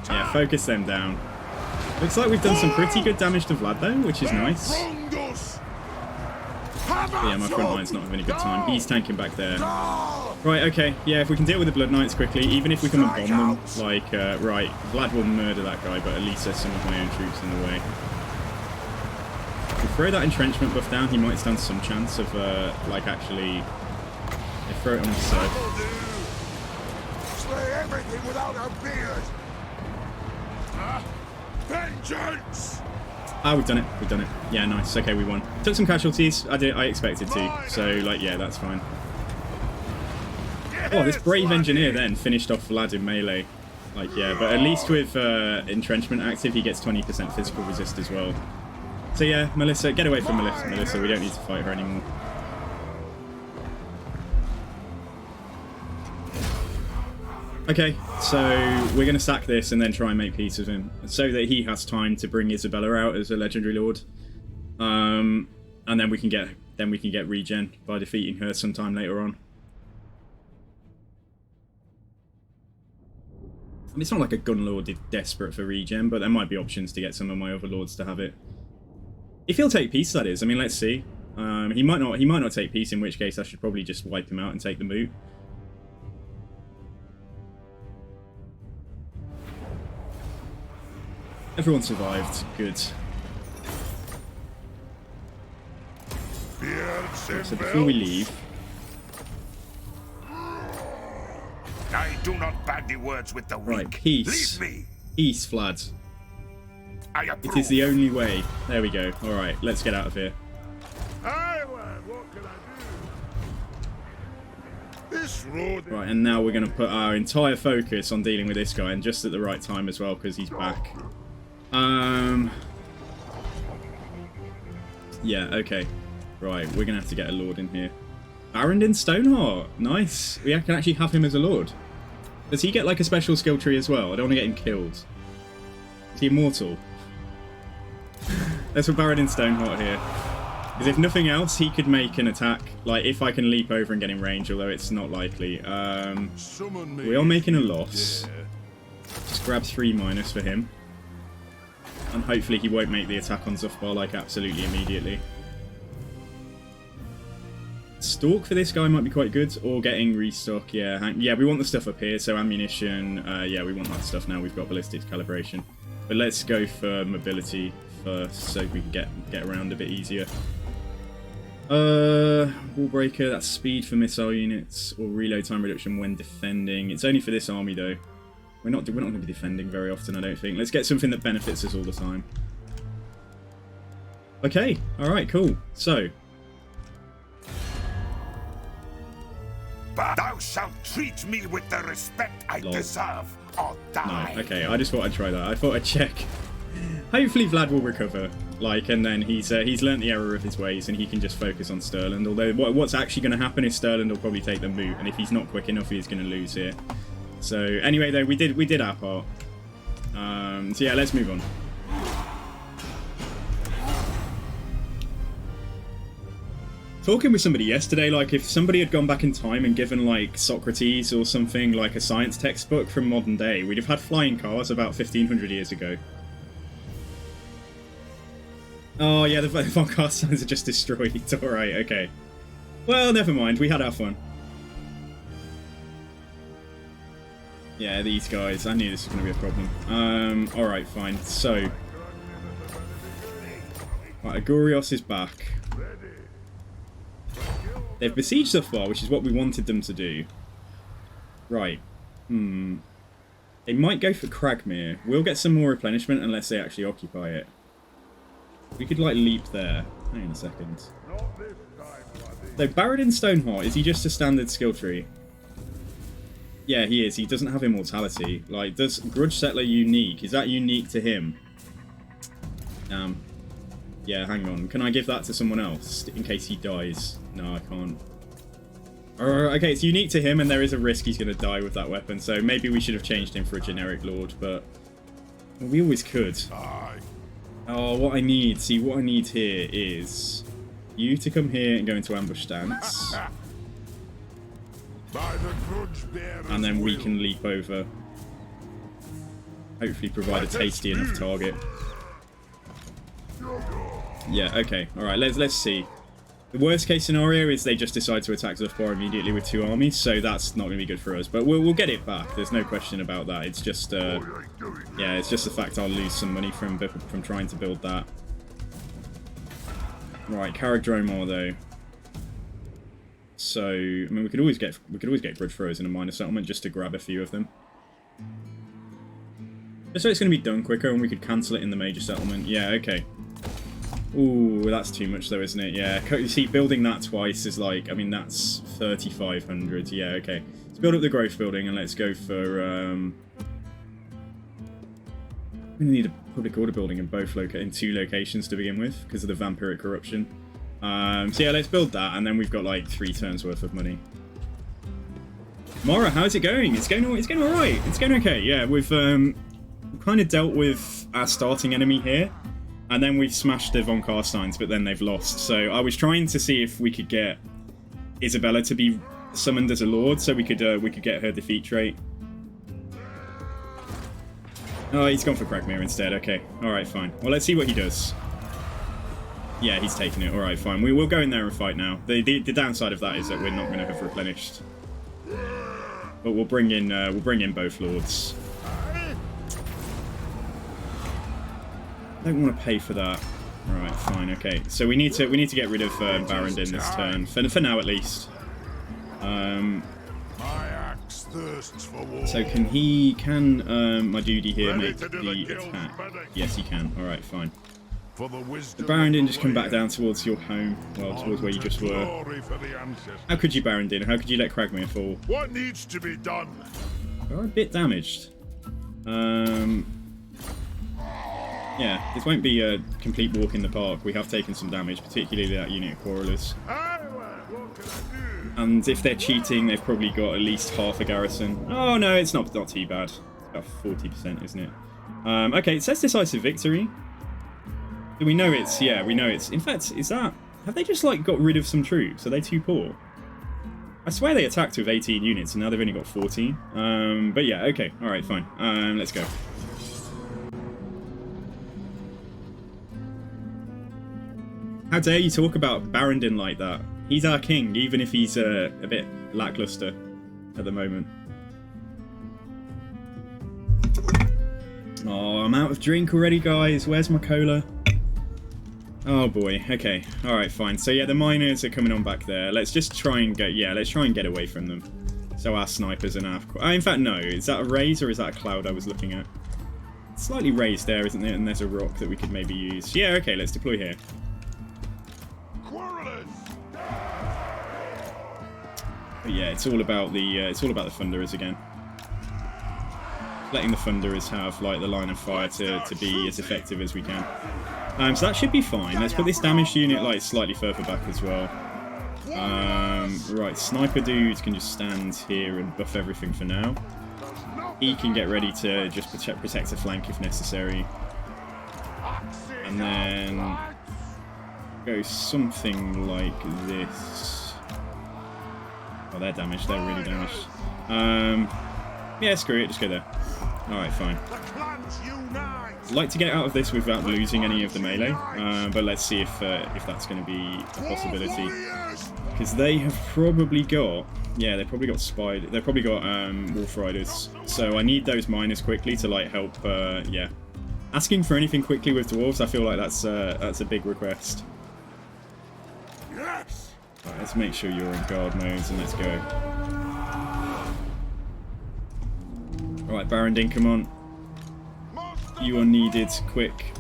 Yeah, focus them down. Looks like we've done some pretty good damage to Vlad though, which is nice. But yeah, my front line's not having a good time. He's tanking back there. Right, okay. Yeah, if we can deal with the Blood Knights quickly, even if we come and bomb them, like, right, Vlad will murder that guy, but at least there's some of my own troops in the way. If we throw that entrenchment buff down, he might stand some chance of, like, actually... throw it on his side. Slay everything without a beard! Vengeance! Ah, we've done it. Yeah, nice. Okay, we won. Took some casualties. I expected to. So, like, yeah, that's fine. Oh, this brave engineer then finished off Vlad in melee. Like, yeah, but at least with entrenchment active, he gets 20% physical resist as well. So yeah, Melissa, get away from Melissa. We don't need to fight her anymore. Okay, so we're going to sack this and then try and make peace with him, so that he has time to bring Isabella out as a legendary lord, and then we can get regen by defeating her sometime later on. I mean, it's not like a gun lord is desperate for regen, but there might be options to get some of my other lords to have it. If he'll take peace, that is. I mean, let's see. He might not take peace, in which case I should probably just wipe him out and take the moot. Everyone survived. Good. So before we leave, I do not bandy words with the weak. Right, peace. Leave me. Peace, Vlad. I approve. It is the only way. There we go. Alright, let's get out of here. Aye, lad, what can I do? This road. Right, and now we're going to put our entire focus on dealing with this guy, and just at the right time as well, because he's back. Yeah, okay. Right, we're going to have to get a lord in here. Barondin Stoneheart. Nice. We can actually have him as a lord. Does he get like a special skill tree as well? I don't want to get him killed. Is he immortal? Let's put Barondin Stoneheart here. Because if nothing else, he could make an attack. Like, if I can leap over and get in range, although it's not likely. We are making a loss. Just grab 3- for him. And hopefully he won't make the attack on Zhufbar, like, absolutely immediately. Stalk for this guy might be quite good, or getting restock, yeah. Yeah, we want the stuff up here, so ammunition, yeah, we want that stuff now. We've got ballistics calibration. But let's go for mobility first, so we can get around a bit easier. Wall breaker, that's speed for missile units, or reload time reduction when defending. It's only for this army, though. We're not going to be defending very often, I don't think. Let's get something that benefits us all the time. Okay, alright, cool. So... But thou shalt treat me with the respect I deserve, or die. No, okay, I just thought I'd try that. I thought I'd check. Hopefully Vlad will recover, like, and then he's learnt the error of his ways, and he can just focus on Stirland. Although what's actually going to happen is Stirland will probably take the moot, and if he's not quick enough, he's going to lose here. So anyway, though, we did our part. So yeah, let's move on. Talking with somebody yesterday, like, if somebody had gone back in time and given, like, Socrates or something, like a science textbook from modern day, we'd have had flying cars about 1500 years ago. Oh, yeah, the von car signs are just destroyed. Alright, okay. Well, never mind. We had our fun. Yeah, these guys. I knew this was going to be a problem. Alright, fine. So... Right, Agorios is back. They've besieged Zhufbar, which is what we wanted them to do. Right. They might go for Cragmere. We'll get some more replenishment unless they actually occupy it. We could, like, leap there. Hang on a second. So, Barondin Stoneheart, is he just a standard skill tree? Yeah, he is. He doesn't have immortality. Like, does Grudge Settler unique? Is that unique to him? Yeah, hang on. Can I give that to someone else in case he dies? No, I can't. Okay, it's unique to him, and there is a risk he's going to die with that weapon, so maybe we should have changed him for a generic lord, but well, we always could. Oh, what I need, see, what I need here is you to come here and go into ambush stance. And then we can leap over. Hopefully provide a tasty enough target. Yeah, okay. Alright, let's see. The worst case scenario is they just decide to attack Zhufbar immediately with 2 armies, so that's not going to be good for us. But we'll get it back. There's no question about that. It's just, yeah, it's just the fact I'll lose some money from trying to build that. Right, Karadromar though. So, I mean, we could always get Grudge Throws in a minor settlement just to grab a few of them. Just so it's going to be done quicker, and we could cancel it in the major settlement. Yeah, okay. Ooh, that's too much though, isn't it? Yeah, you see, building that twice is like, I mean, that's 3,500. Yeah, okay. Let's build up the growth building, and let's go for, we need a public order building in in 2 locations to begin with, because of the vampiric corruption. So yeah, let's build that, and then we've got like 3 turns worth of money. Mara, how's it going? It's going alright. It's going okay. Yeah, we've kind of dealt with our starting enemy here. And then we've smashed the Von Carsteins, but then they've lost. So I was trying to see if we could get Isabella to be summoned as a lord, so we could get her defeat trait. Oh, he's gone for Cragmere instead. Okay, all right, fine. Well, let's see what he does. Yeah, he's taking it. All right, fine. We will go in there and fight now. The downside of that is that we're not going to have replenished, but we'll bring in both lords. I don't want to pay for that. Right, fine, okay. So we need to get rid of Barondin this turn for now at least. thirsts for war. So can my duty here Ready make to do the the guild attack? bidding. Yes, he can. Alright, fine. For the wisdom The Barondin of just come back land. down towards your home. Well, towards where you just were. Glory for the ancestors. How could you, Barondin? How could you let Cragmere fall? What needs to be done? We're a bit damaged. Yeah, this won't be a complete walk in the park. We have taken some damage, particularly that unit of Quarrelers. What can I do? And if they're cheating, they've probably got at least half a garrison. Oh no, it's not too bad. It's about 40%, isn't it? Okay, it says decisive victory. Do we know it's... Yeah, we know it's... In fact, is that... Have they just, like, got rid of some troops? Are they too poor? I swear they attacked with 18 units, and now they've only got 14. But yeah, okay. Alright, fine. Let's go. How dare you talk about Barondin like that? He's our king, even if he's a bit lackluster at the moment. Oh, I'm out of drink already, guys. Where's my cola? Oh boy. Okay. All right. Fine. So yeah, the miners are coming on back there. Let's just try and get. Yeah, let's try and get away from them. So our snipers and our. In fact, no. Is that a raise or is that a cloud I was looking at? It's slightly raised there, isn't it? And there's a rock that we could maybe use. Yeah. Okay. Let's deploy here. But yeah, it's all about the Thunderers again. Letting the Thunderers have like the line of fire to be as effective as we can. So that should be fine. Let's put this damaged unit like slightly further back as well. Right, Sniper Dude can just stand here and buff everything for now. He can get ready to just protect a flank if necessary. And then go something like this. Oh, they're damaged. They're really damaged. Yeah, screw it. Just go there. Alright, fine. I'd like to get out of this without losing any of the melee, but let's see if that's going to be a possibility. Because they have probably got... Yeah, they've probably got Spider... They've probably got Wolf Riders. So I need those miners quickly to, like, help... yeah. Asking for anything quickly with Dwarves, I feel like that's a big request. Right, let's make sure you're in guard modes and let's go. Alright, Barondin, come on. You are needed, quick.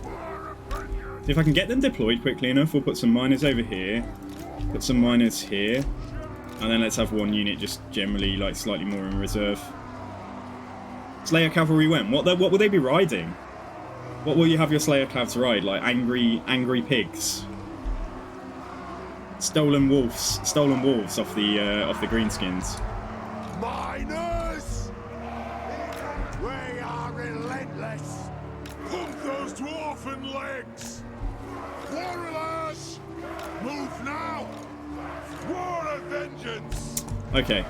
So if I can get them deployed quickly enough, we'll put some miners over here. Put some miners here. And then let's have one unit just generally, like, slightly more in reserve. Slayer Cavalry when? What will they be riding? What will you have your Slayer Cavs ride? Like, angry pigs? Stolen wolves off the greenskins. Miners! We are relentless! Pump those dwarfen legs! Warriors! Move now! War of vengeance! Okay.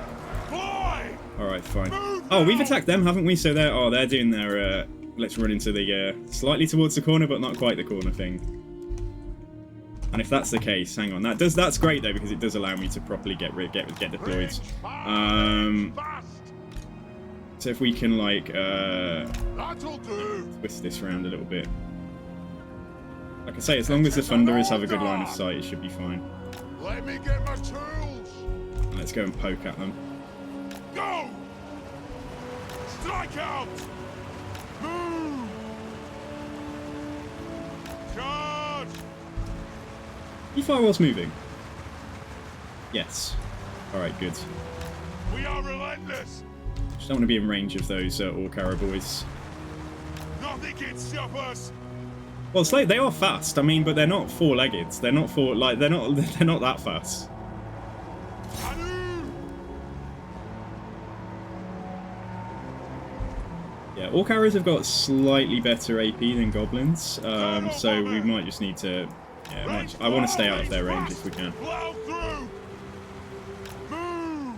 Fly! Alright, fine. Oh, we've attacked them, haven't we? So they're doing their let's run into the slightly towards the corner, but not quite the corner thing. And if that's the case, hang on. That's great though, because it does allow me to properly get deployed. So if we can like twist this around a little bit. Like I say, as long as the Thunderers have a good line of sight, it should be fine. Let me get my tools! Let's go and poke at them. Go! Strike out! Move! Charge! You firewall's moving. Yes. Alright, good. We are relentless! Just don't want to be in range of those Orcara boys. Nothing can stop us! Well, it's like they are fast. I mean, but they're not four-legged. They're not they're not that fast. Yeah, Orcaras have got slightly better AP than goblins, so we might just need to. Yeah, I want to stay out of their range if we can. Move!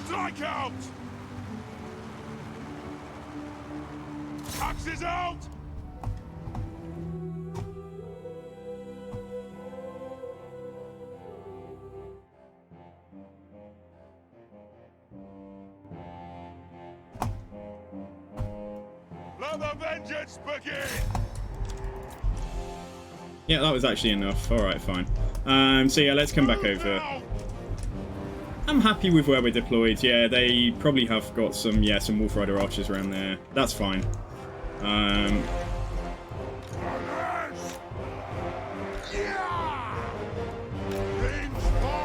Strike out! Axes out! Let the vengeance begin! Yeah, that was actually enough. Alright, fine. So yeah, let's come back over. I'm happy with where we're deployed. Yeah, they probably have got some, yeah, some Wolf Rider archers around there. That's fine. So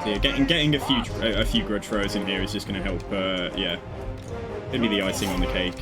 yeah, getting a few grudge throws in here is just going to help. Yeah, gonna be the icing on the cake.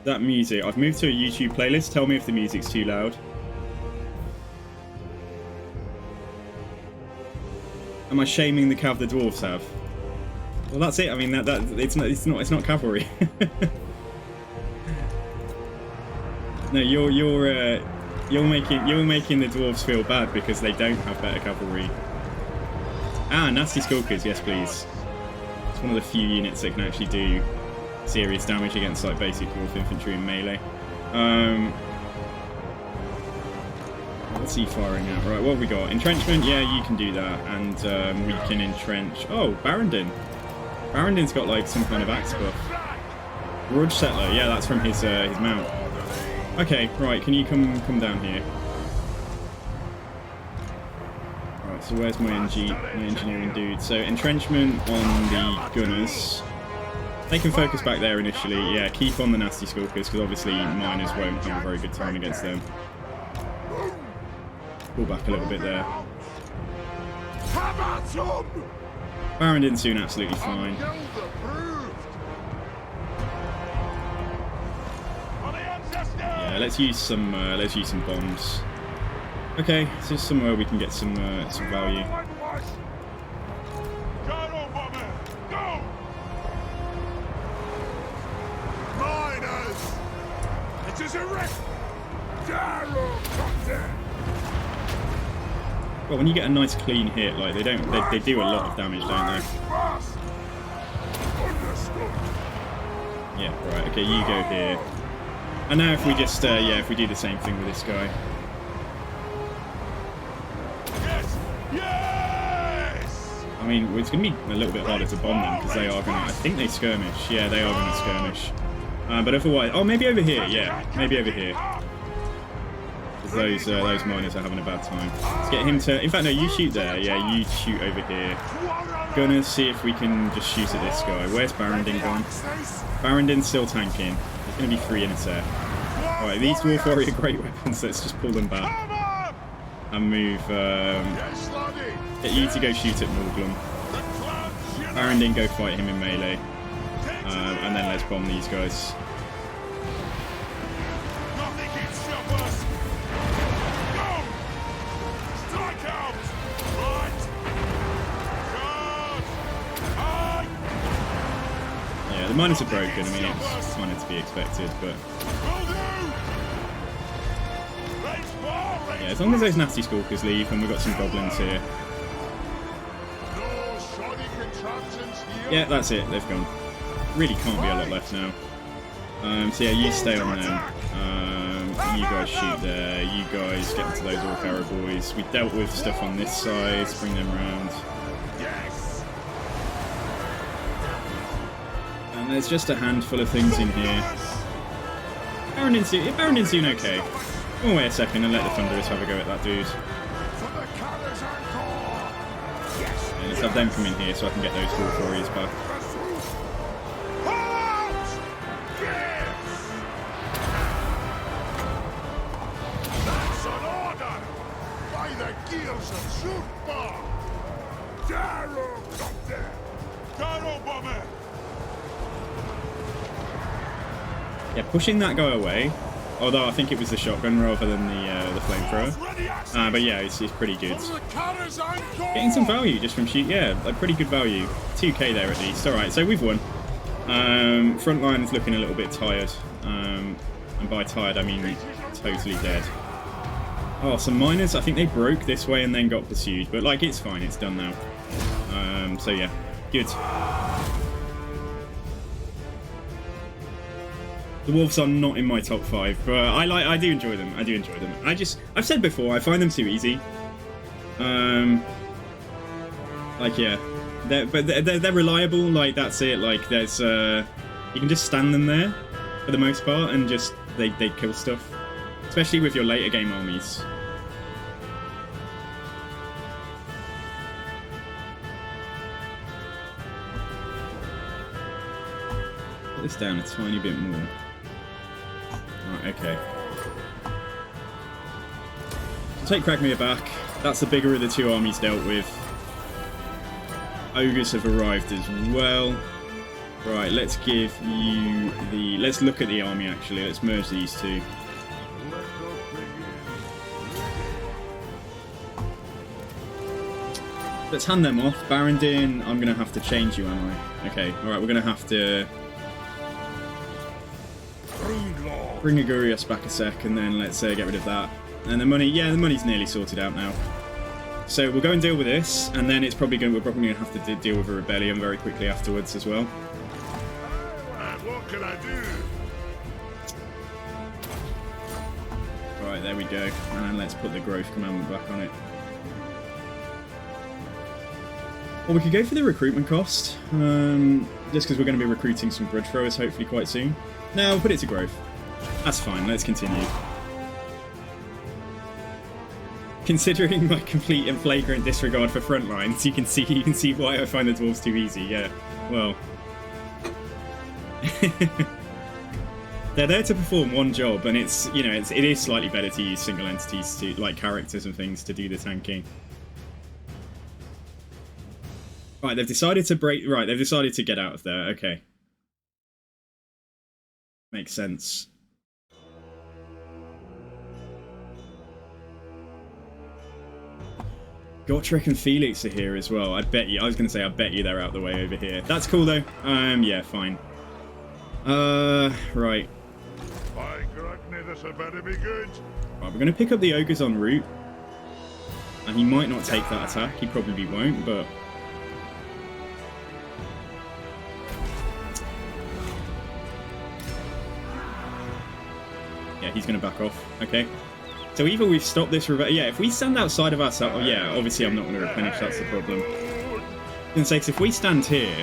That music. I've moved to a YouTube playlist. Tell me if the music's too loud. Am I shaming the cav the dwarves have? Well, that's it. I mean, it's not cavalry. No, you're making the dwarves feel bad because they don't have better cavalry. Ah, nasty skulkers. Yes, please. It's one of the few units that can actually do serious damage against like basic dwarf infantry and melee. Let's see firing out. Right, what have we got? Entrenchment, yeah, you can do that, and we can entrench. Oh, Barrendon. Barrendon's got like some kind of axe buff. Grudge Settler, yeah, that's from his mount. Okay, right, can you come down here? Right, so where's my engineering dude? So entrenchment on the gunners. They can focus back there initially. Yeah, keep on the nasty skulkers because obviously miners won't have a very good time against them. Pull back a little bit there. Barrendon's soon absolutely fine. Yeah, let's use some bombs. Okay, so just somewhere we can get some value. Well, when you get a nice clean hit, like they do a lot of damage, don't they? Yeah, right. Okay, you go here. And now if we just yeah, if we do the same thing with this guy. I mean, it's going to be a little bit harder to bomb them because they are going to. I think they skirmish. Yeah, they are going to skirmish. But otherwise, oh, maybe over here. Yeah, maybe over here. Because those miners are having a bad time. Let's get him to. In fact, no, you shoot there. Yeah, you shoot over here. Gonna see if we can just shoot at this guy. Where's Barrendon gone? Barrendon's still tanking. There's going to be 3 in a set. All right, these Dwarf Warrior great weapons. Let's just pull them back and move. Get you to go shoot at Morglum. Barrendon, go fight him in melee. And then let's bomb these guys. Yeah, the miners are broken. I mean, it's kind of to be expected, but yeah, as long as those nasty skulkers leave and we've got some goblins here. Yeah, that's it. They've gone. Really can't be a lot left now. So yeah, you stay on them. You guys shoot there. You guys get into those Orc Arrow boys. We dealt with stuff on this side. Bring them around. And there's just a handful of things in here. Barrendon's doing okay. Oh, wait a second and let the Thunderers have a go at that dude. Yeah, let's have them come in here so I can get those Dwarf Warriors back. Zhufbar! Yeah, pushing that guy away. Although I think it was the shotgun rather than the flamethrower. But yeah, it's pretty good. Getting some value just from shoot. Yeah, like pretty good value. 2k there at least. Alright, so we've won. Front line is looking a little bit tired. And by tired, I mean totally dead. Oh, some miners, I think they broke this way and then got pursued. But like, it's fine. It's done now. So yeah, good. The Dwarfs are not in my top 5, but I do enjoy them. I do enjoy them. I've said before, I find them too easy. Like, yeah. They're reliable, like, that's it. Like, there's, you can just stand them there, for the most part, and just, they kill stuff. Especially with your later game armies. Put this down a tiny bit more. Right, okay. So take Kragmir back. That's the bigger of the two armies dealt with. Ogres have arrived as well. Right, let's give you the... Let's look at the army, actually. Let's merge these two. Let's hand them off. Barondin, I'm going to have to change you, am I? Okay, alright, we're going to have to... Bring Agurias back a sec, and then let's get rid of that. And the money, yeah, the money's nearly sorted out now. So we'll go and deal with this, and then it's probably we're probably going to have to deal with a rebellion very quickly afterwards as well. What can I do? Right, there we go. And let's put the growth commandment back on it. Well, we could go for the recruitment cost, just because we're going to be recruiting some grudge throwers hopefully quite soon. No, we'll put it to growth. That's fine, let's continue. Considering my complete and flagrant disregard for front lines, you can see why I find the dwarves too easy. Yeah, well, they're there to perform one job, and it is slightly better to use single entities to like characters and things to do the tanking. Right, they've decided to break. Right, they've decided to get out of there. Okay, makes sense. Gotrek and Felix are here as well. I bet you. I was going to say, I bet you they're out the way over here. That's cool though. Yeah, fine. Right. By Grogny, this had better be good. Right, we're going to pick up the ogres en route, and he might not take that attack. He probably won't, but yeah, he's going to back off. Okay. So either we've stopped this rebellion. Yeah, if we stand outside of ourselves. Oh, yeah, obviously I'm not going to replenish. That's the problem. In sakes, if we stand here,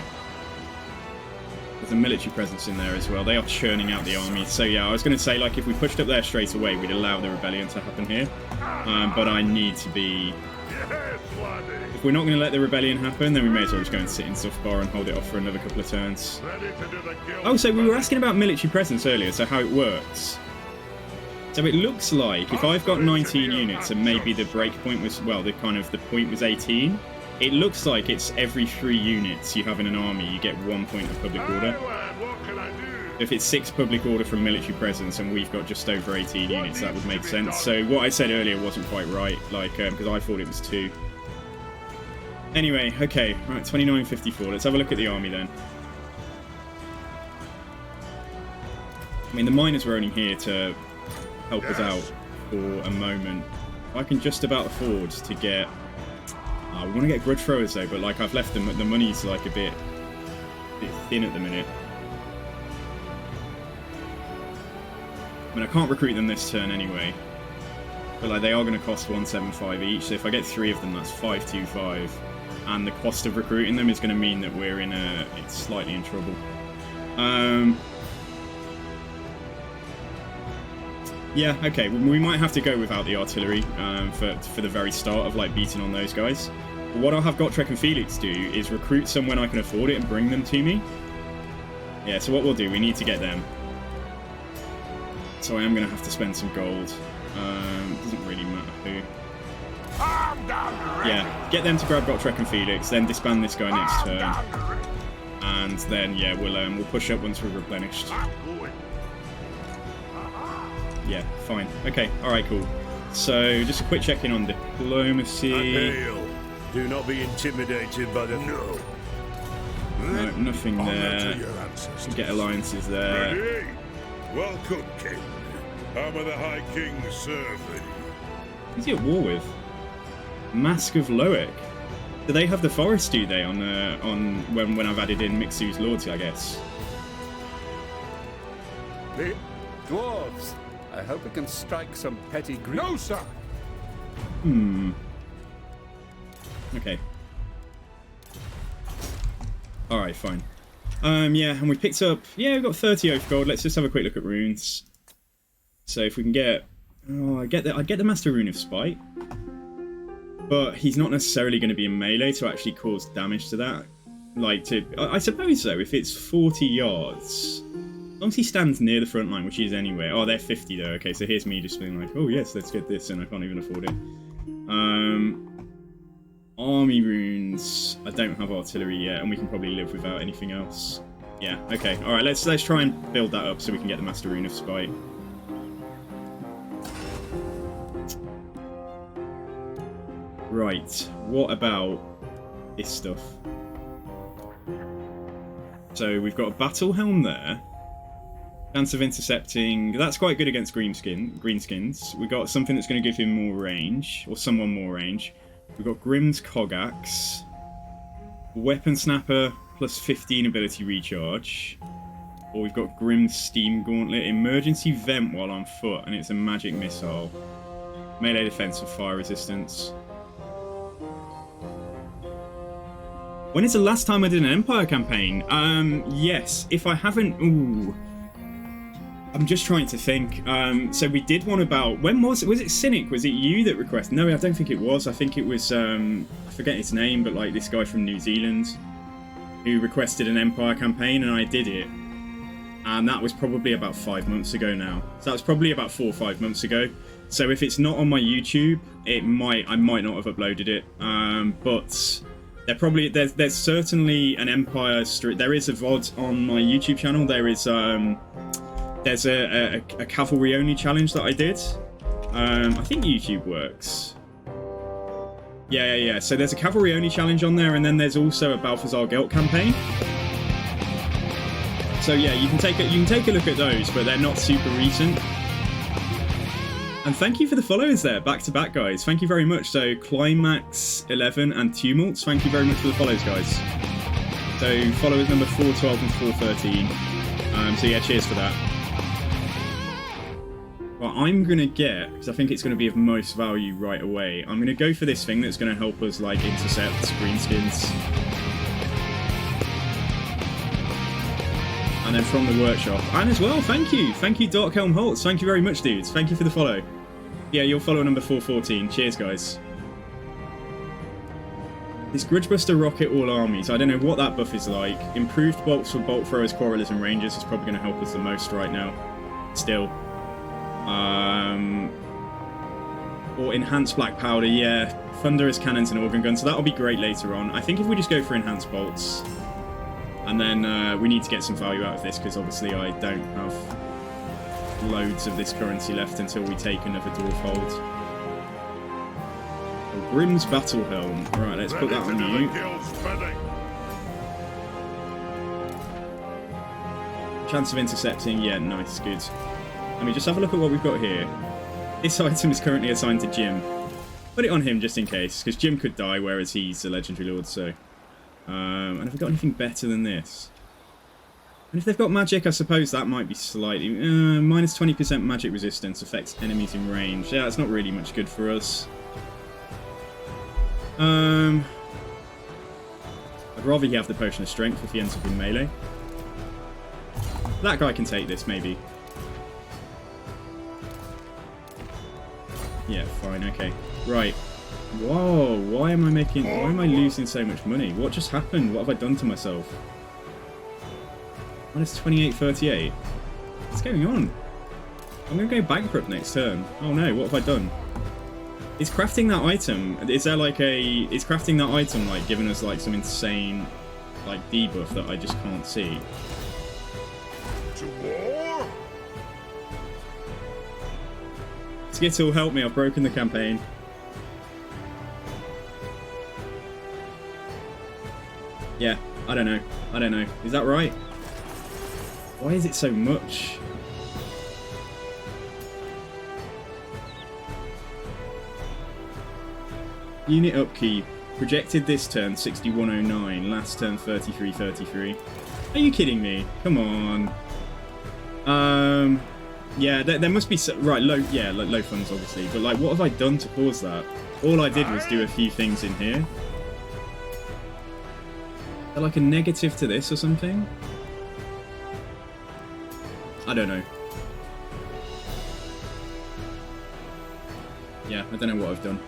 there's a military presence in there as well. They are churning out the army. So yeah, I was going to say, like, if we pushed up there straight away, we'd allow the rebellion to happen here. But I need to be. If we're not going to let the rebellion happen, then we may as well just go and sit in Zhufbar and hold it off for another couple of turns. Oh, so we were asking about military presence earlier. So how it works. So it looks like if I've got 19 units and maybe the break point was, well, the point was 18, it looks like it's every 3 units you have in an army, you get 1 point of public order. If it's 6 public order from military presence and we've got just over 18 units, that would make sense. So what I said earlier wasn't quite right, like, because I thought it was 2. Anyway, okay, right, 2954. Let's have a look at the army then. I mean, the miners were only here to help us out for a moment. I can just about afford to get... we want to get grudge throwers though, but like I've left them, the money's like a bit thin at the minute. I mean, I can't recruit them this turn anyway. But like they are going to cost 175 each, so if I get 3 of them, that's 525. And the cost of recruiting them is going to mean that we're it's slightly in trouble. Yeah, okay, we might have to go without the artillery for the very start of like beating on those guys. But what I'll have Gotrek and Felix do is recruit some when I can afford it and bring them to me. Yeah, so what we'll do, we need to get them. So I am going to have to spend some gold. Doesn't really matter who. Yeah, get them to grab Gotrek and Felix, then disband this guy next turn. And then, yeah, we'll push up once we're replenished. Yeah, fine. Okay, alright, cool. So, just a quick check-in on diplomacy. Hail. Do not be intimidated by the... No. No, nothing there. Get alliances there. Ready? Welcome, King. How may the High King serve thee? Who's he at war with? Mask of Loic. Do they have the forest, do they, on when I've added in Mixu's Lords, I guess? The Dwarfs. I hope we can strike some petty greed. No, sir! Okay. Alright, fine. Yeah, and we picked up... Yeah, we've got 30 oath gold. Let's just have a quick look at runes. So if we can get... Oh, I get the Master Rune of Spite. But he's not necessarily going to be in melee to actually cause damage to that. Like, I suppose so, if it's 40 yards. As long as he stands near the front line, which he is anyway. Oh, they're 50 though. Okay, so here's me just being like, oh yes, let's get this, and I can't even afford it. Army runes. I don't have artillery yet, and we can probably live without anything else. Yeah, okay. Alright, let's try and build that up so we can get the Master Rune of Spite. Right, what about this stuff? So we've got a battle helm there. Chance of intercepting. That's quite good against greenskins. We've got something that's going to give him more range, or someone more range. We've got Grimm's Cogaxe. Weapon Snapper plus 15 ability recharge. Or we've got Grimm's Steam Gauntlet. Emergency Vent while on foot, and it's a magic missile. Melee defense with fire resistance. When is the last time I did an Empire campaign? Yes. If I haven't... Ooh. I'm just trying to think. So we did one about... When was it? Was it Cynic? Was it you that requested? No, I don't think it was. I think it was... I forget his name, but like this guy from New Zealand who requested an Empire campaign, and I did it. And that was probably about 5 months ago now. So that was probably about 4 or 5 months ago. So if it's not on my YouTube, I might not have uploaded it. But... There's certainly an Empire there is a VOD on my YouTube channel. There's a cavalry only challenge that I did. I think YouTube works. Yeah. So there's a cavalry only challenge on there, and then there's also a Balthazar Gelt campaign. So yeah, you can take a look at those, but they're not super recent. And thank you for the follows there, back to back, guys. Thank you very much. So Climax 11 and Tumults, thank you very much for the follows, guys. So followers number 412 and 413. So yeah, cheers for that. Well, I'm gonna get, because I think it's gonna be of most value right away. I'm gonna go for this thing that's gonna help us like intercept greenskins. And then from the workshop. And as well, thank you, Darkhelm Holtz. Thank you very much, dudes. Thank you for the follow. Yeah, you're follower number 414. Cheers, guys. This Grudgebuster Rocket All Armies. I don't know what that buff is like. Improved bolts for bolt throwers, quarrelers, and rangers is probably going to help us the most right now. Still. Or enhanced black powder. Yeah, thunderous cannons and organ guns. So that'll be great later on. I think if we just go for enhanced bolts. And then we need to get some value out of this, because obviously I don't have loads of this currency left until we take another dwarf hold. Grimm's Battle Helm. Right, let's put that on you. Chance of intercepting. Yeah, nice, good. Let me just have a look at what we've got here. This item is currently assigned to Jim. Put it on him just in case, because Jim could die, whereas he's a legendary lord, so... and have we got anything better than this? And if they've got magic, I suppose that might be slightly... minus 20% magic resistance affects enemies in range. Yeah, it's not really much good for us. I'd rather he have the Potion of Strength if he ends up in melee. That guy can take this, maybe. Yeah, fine, okay. Right. Whoa, why am I losing so much money? What just happened? What have I done to myself? Minus 28.38. What's going on? I'm going to go bankrupt next turn. Oh no, what have I done? Is crafting that item, is crafting that item like giving us like some insane like debuff that I just can't see? To war? Skittle, help me, I've broken the campaign. Yeah, I don't know. Is that right? Why is it so much? Unit upkeep. Projected this turn 6109, last turn 3333. Are you kidding me? Come on. Yeah, there must be right low. Yeah, like low funds obviously, but like, what have I done to cause that? All I did was do a few things in here. Is there like a negative to this or something? I don't know. Yeah, I don't know what I've done.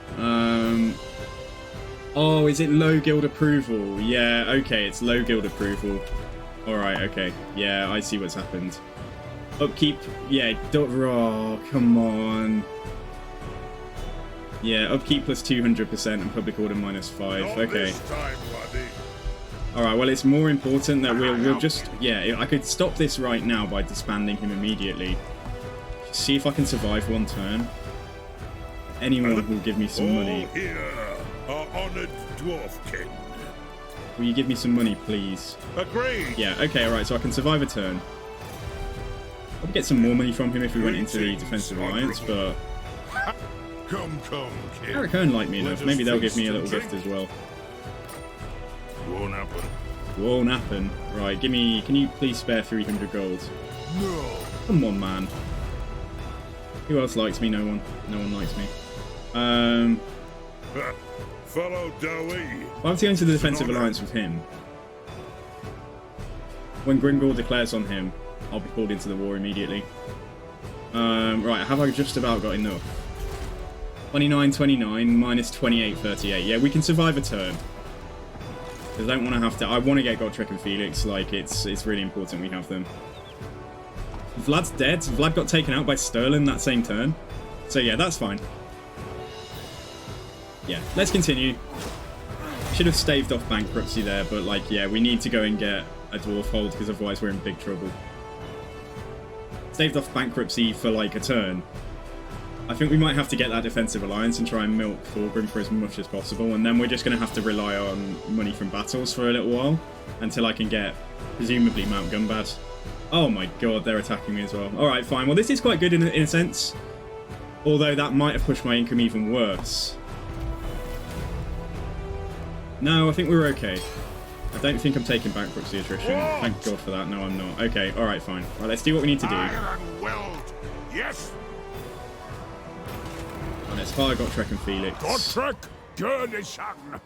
Oh, is it low guild approval? Yeah, okay, it's low guild approval. Alright, okay. Yeah, I see what's happened. Upkeep, yeah, oh, come on. Yeah, upkeep plus 200% and public order minus 5. Okay. Alright, well, it's more important that we'll just... Yeah, I could stop this right now by disbanding him immediately. See if I can survive one turn. Anyone who'll give me some money. Here, our honored dwarf king. Will you give me some money, please? Agreed. Yeah, okay, alright, so I can survive a turn. I'd get some more money from him if we went into the defensive alliance, but... Come, kid. Eric Hearn like me enough. Maybe they'll give me a little gift as well. Won't happen. Won't happen. Right, give me... Can you please spare 300 gold? No. Come on, man. Who else likes me? No one. No one likes me. Follow DAWI. If I was to go into the defensive alliance with him, when Gringor declares on him, I'll be called into the war immediately. Right, have I just about got enough? 29-29 minus 28-38. Yeah, we can survive a turn. Because I don't want to have to... I want to get Gotrek and Felix. Like, it's really important we have them. Vlad's dead. Vlad got taken out by Sterling that same turn. So yeah, that's fine. Yeah, let's continue. Should have staved off bankruptcy there, but like, yeah, we need to go and get a dwarf hold because otherwise we're in big trouble. Staved off bankruptcy for like a turn. I think we might have to get that defensive alliance and try and milk Thorgrim for as much as possible, and then we're just going to have to rely on money from battles for a little while until I can get, presumably, Mount Gumbad. Oh my god, they're attacking me as well. Alright, fine. Well, this is quite good in a sense. Although that might have pushed my income even worse. No, I think we're okay. I don't think I'm taking bankruptcy attrition. Thank god for that. No, I'm not. Okay, alright, fine. Right, let's do what we need to do. Yes. And let's fire Gotrek and Felix. Gotrek, Gurdishan.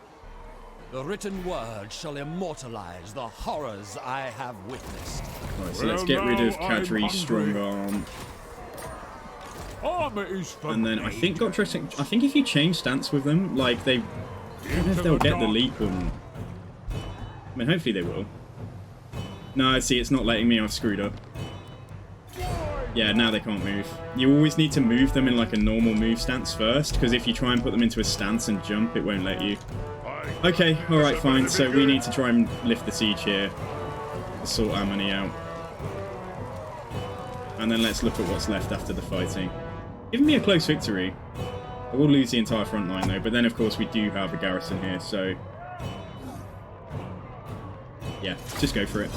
The written word shall immortalize the horrors I have witnessed. Right, so let's get rid of Kadri's strong arm. And then I think Gotrek... I think if you change stance with them, like, they... I don't know if they'll get the leap one. I mean, hopefully they will. No, see, it's not letting me. I've screwed up. Yeah, now they can't move. You always need to move them in, like, a normal move stance first, because if you try and put them into a stance and jump, it won't let you. Okay, alright, fine. So we need to try and lift the siege here. Sort our money out. And then let's look at what's left after the fighting. Give me a close victory. I will lose the entire front line though, but then of course we do have a garrison here, so... Yeah, just go for it.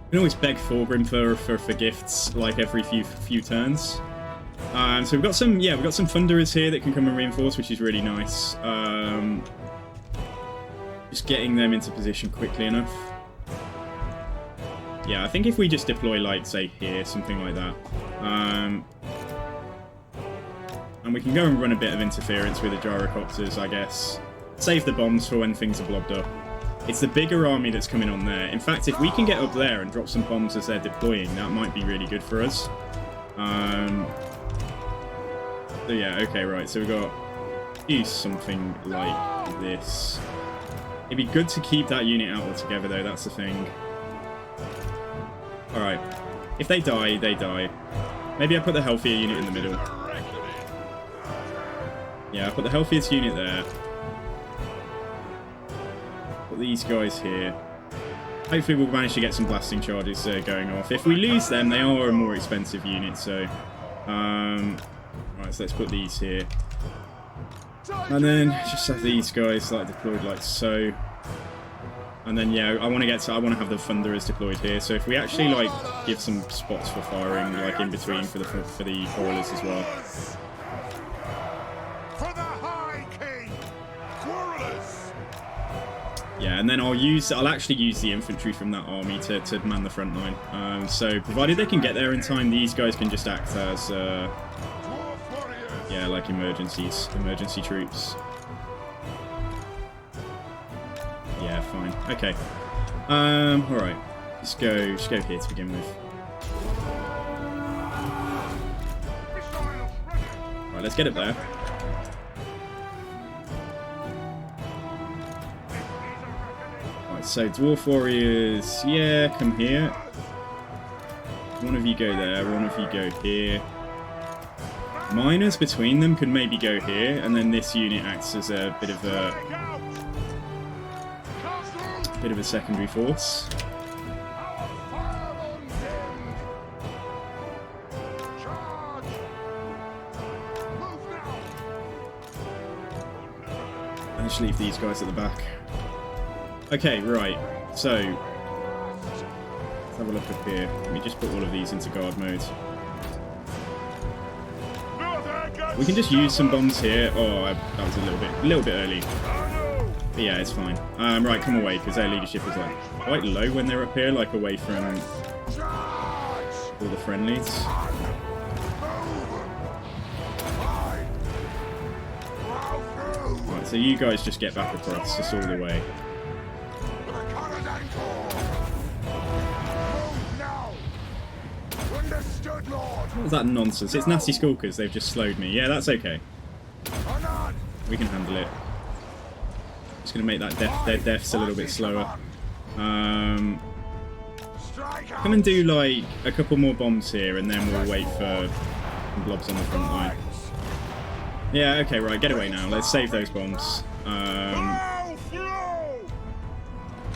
You can always beg Thorgrim for gifts, like every few turns. So we've got some, yeah, we've got some Thunderers here that can come and reinforce, which is really nice. Just getting them into position quickly enough. Yeah, I think if we just deploy, like, say here, something like that. And we can go and run a bit of interference with the gyrocopters, I guess. Save the bombs for when things are blobbed up. It's the bigger army that's coming on there. In fact, if we can get up there and drop some bombs as they're deploying, that might be really good for us. So yeah, okay, right. So we've got to use something like this. It'd be good to keep that unit out altogether, though. That's the thing. All right. If they die, they die. Maybe I put the healthier unit in the middle. Yeah, I put the healthiest unit there. Put these guys here. Hopefully we'll manage to get some blasting charges going off. If we lose them, they are a more expensive unit, so... Right, so let's put these here. And then just have these guys like deployed like so. And then yeah, I want to have the Thunderers deployed here. So if we actually like give some spots for firing, like in between for the Quarrelers as well. For the High King! Quarrelers! Yeah, and then I'll actually use the infantry from that army to man the front line. So provided they can get there in time, these guys can just act as yeah, like emergency troops. Yeah, fine. Okay. Alright. Just go here to begin with. Right, let's get it there. Right, so Dwarf Warriors, yeah, come here. One of you go there, one of you go here. Miners between them could maybe go here, and then this unit acts as a bit of a secondary force. And just leave these guys at the back. Okay, right. So let's have a look up here. Let me just put all of these into guard mode. We can just use some bombs here. Oh, that was a little bit early. But yeah, it's fine. Right, come away, because their leadership is like quite low when they're up here, like away from all the friendlies. Right, so you guys just get back across, just all the way. What was that nonsense? It's nasty skulkers, they've just slowed me. Yeah, that's okay. We can handle it. Just going to make that their deaths a little bit slower. Come and do like a couple more bombs here, and then we'll wait for blobs on the front line. Yeah, okay, right, get away now. Let's save those bombs.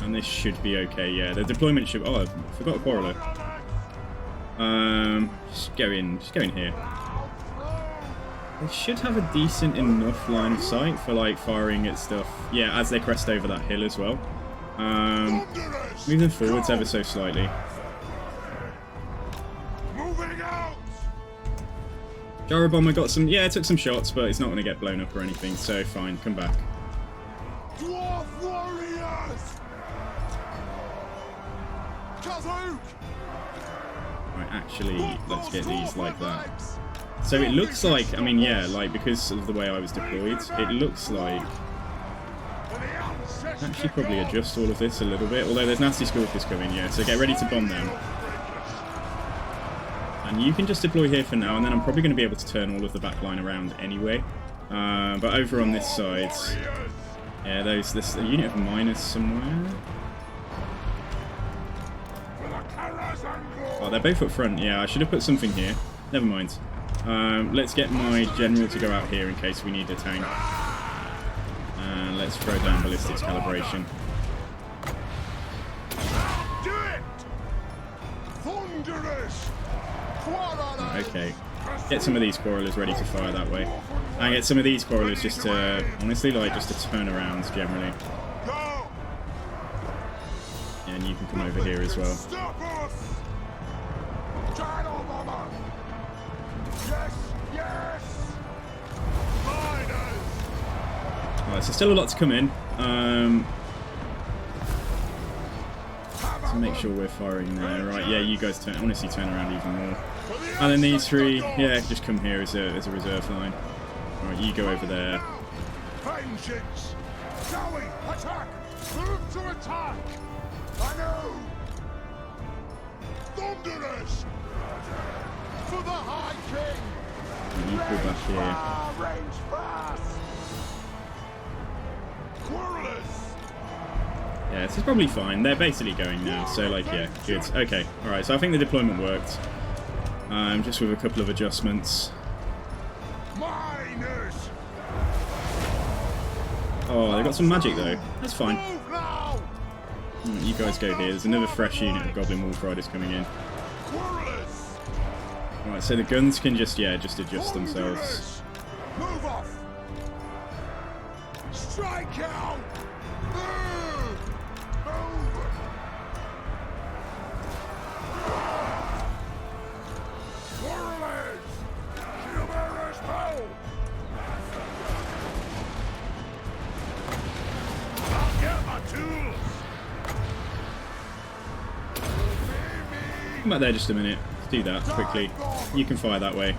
And this should be okay, yeah. The deployment should... Oh, I forgot a Quarreler. Just go in here. They should have a decent enough line of sight for like firing at stuff. Yeah, as they crest over that hill as well. Move them forwards ever so slightly. Gyro Bomber got some, yeah, it took some shots, but it's not going to get blown up or anything, so fine, come back. Dwarf Warriors! Right, actually, let's get these like that. So it looks like, I mean, yeah, like, because of the way I was deployed, it looks like... Actually, probably adjust all of this a little bit, although there's nasty skulkers coming, yeah, so get ready to bomb them. And you can just deploy here for now, and then I'm probably going to be able to turn all of the back line around anyway. But over on this side, yeah, there's a unit of miners somewhere. Oh, they're both up front, yeah, I should have put something here. Never mind. Let's get my general to go out here in case we need a tank. And let's throw down ballistics calibration. Okay. Get some of these Quarrelers ready to fire that way. And get some of these Quarrelers just to, honestly, like, just to turn around generally. And you can come over here as well. Alright, so still a lot to come in. To make sure we're firing there. Right, yeah, you guys honestly turn around even more. And then these three, yeah, just come here as a reserve line. Alright, you go over there. Vengeance! DAWI, attack! Move to attack! I know! Thunderers! For the High King! And you pull back here. Range fast! Quarrelers! Yeah, this is probably fine. They're basically going now, so like, yeah, good. Okay, alright, so I think the deployment worked. Just with a couple of adjustments. Miners! Oh, they got some magic though. That's fine. You guys go here. There's another fresh unit of Goblin Wolf Riders coming in. Alright, so the guns can just, yeah, just adjust themselves. Move off! Strike out! Move! Come back there just a minute. Let's do that quickly. You can fire that way.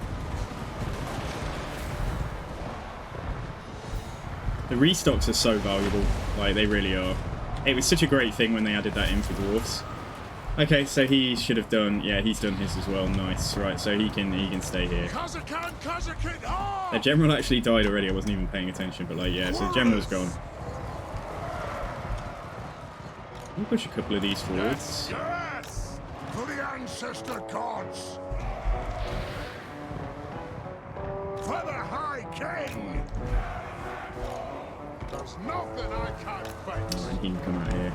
The restocks are so valuable. Like, they really are. It was such a great thing when they added that in for Dwarfs. Okay, so he should have done... Yeah, he's done his as well. Nice. Right, so he can stay here. The general actually died already. I wasn't even paying attention, but like, yeah, so the general's gone. We'll push a couple of these forwards. Yes! To the ancestor gods! For the High King! There's nothing I can't face! And he can come out here.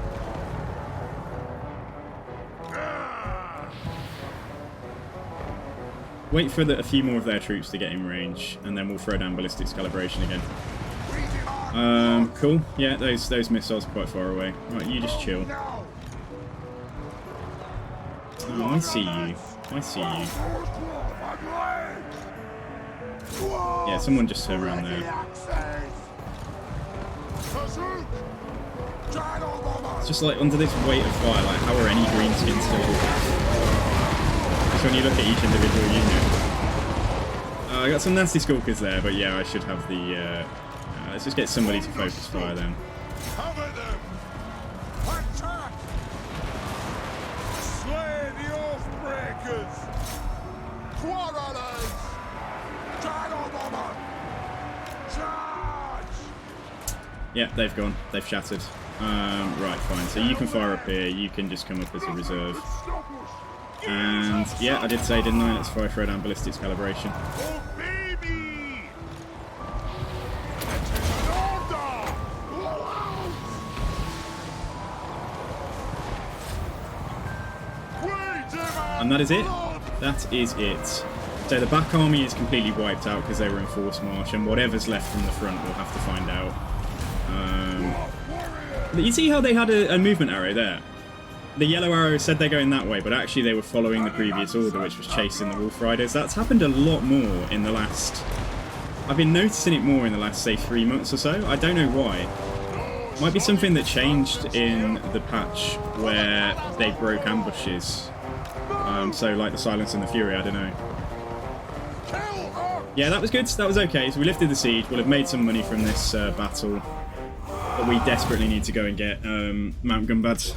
Wait for a few more of their troops to get in range, and then we'll throw down ballistics calibration again. Cool. Yeah, those missiles are quite far away. Right, you just chill. Oh, I see you. I see you. Yeah, someone just turn around there. It's just like under this weight of fire, like how are any greenskins still alive? Just when you look at each individual unit. I got some nasty skulkers there, but yeah, I should have the... let's just get somebody to focus fire then. Cover them! Attack! Slay the Oathbreakers! Quarrelers! Shadow Bomber! Charge! Yeah, they've gone. They've shattered. Right, fine. So you can fire up here. You can just come up as a reserve. And yeah, I did say, didn't I? Let's fire throw down ballistics calibration. Oh, baby! It is an order! And that is it. That is it. So the back army is completely wiped out because they were in forced march, and whatever's left from the front we'll have to find out. But you see how they had a movement arrow there? The yellow arrow said they're going that way, but actually they were following the previous order, which was chasing the Wolf Riders. That's happened a lot more in the last... I've been noticing it more in the last, say, 3 months or so. I don't know why. Might be something that changed in the patch where they broke ambushes. So, like the Silence and the Fury, I don't know. Yeah, that was good. That was okay. So we lifted the siege. We'll have made some money from this battle. But we desperately need to go and get Mount Gunbad.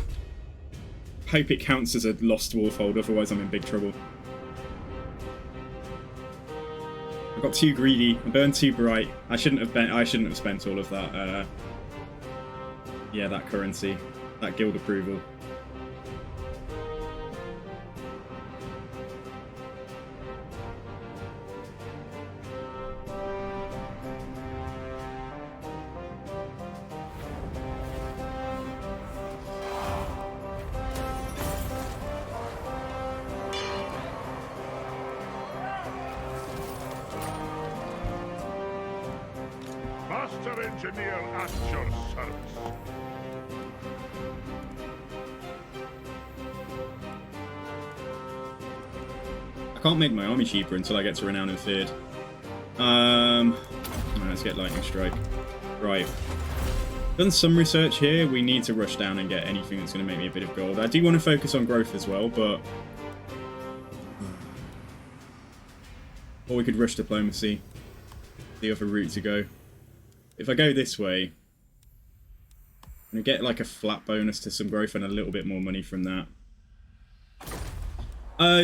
Hope it counts as a lost Wolfhold, otherwise I'm in big trouble. I got too greedy. I burned too bright. I shouldn't have spent all of that. Yeah, that currency, that guild approval. Master Engineer at your service. I can't make my army cheaper until I get to Renown and Feared. Let's get Lightning Strike. Right. Done some research here. We need to rush down and get anything that's going to make me a bit of gold. I do want to focus on growth as well, but... Or we could rush diplomacy. The other route to go. If I go this way, I'm going to get like a flat bonus to some growth and a little bit more money from that.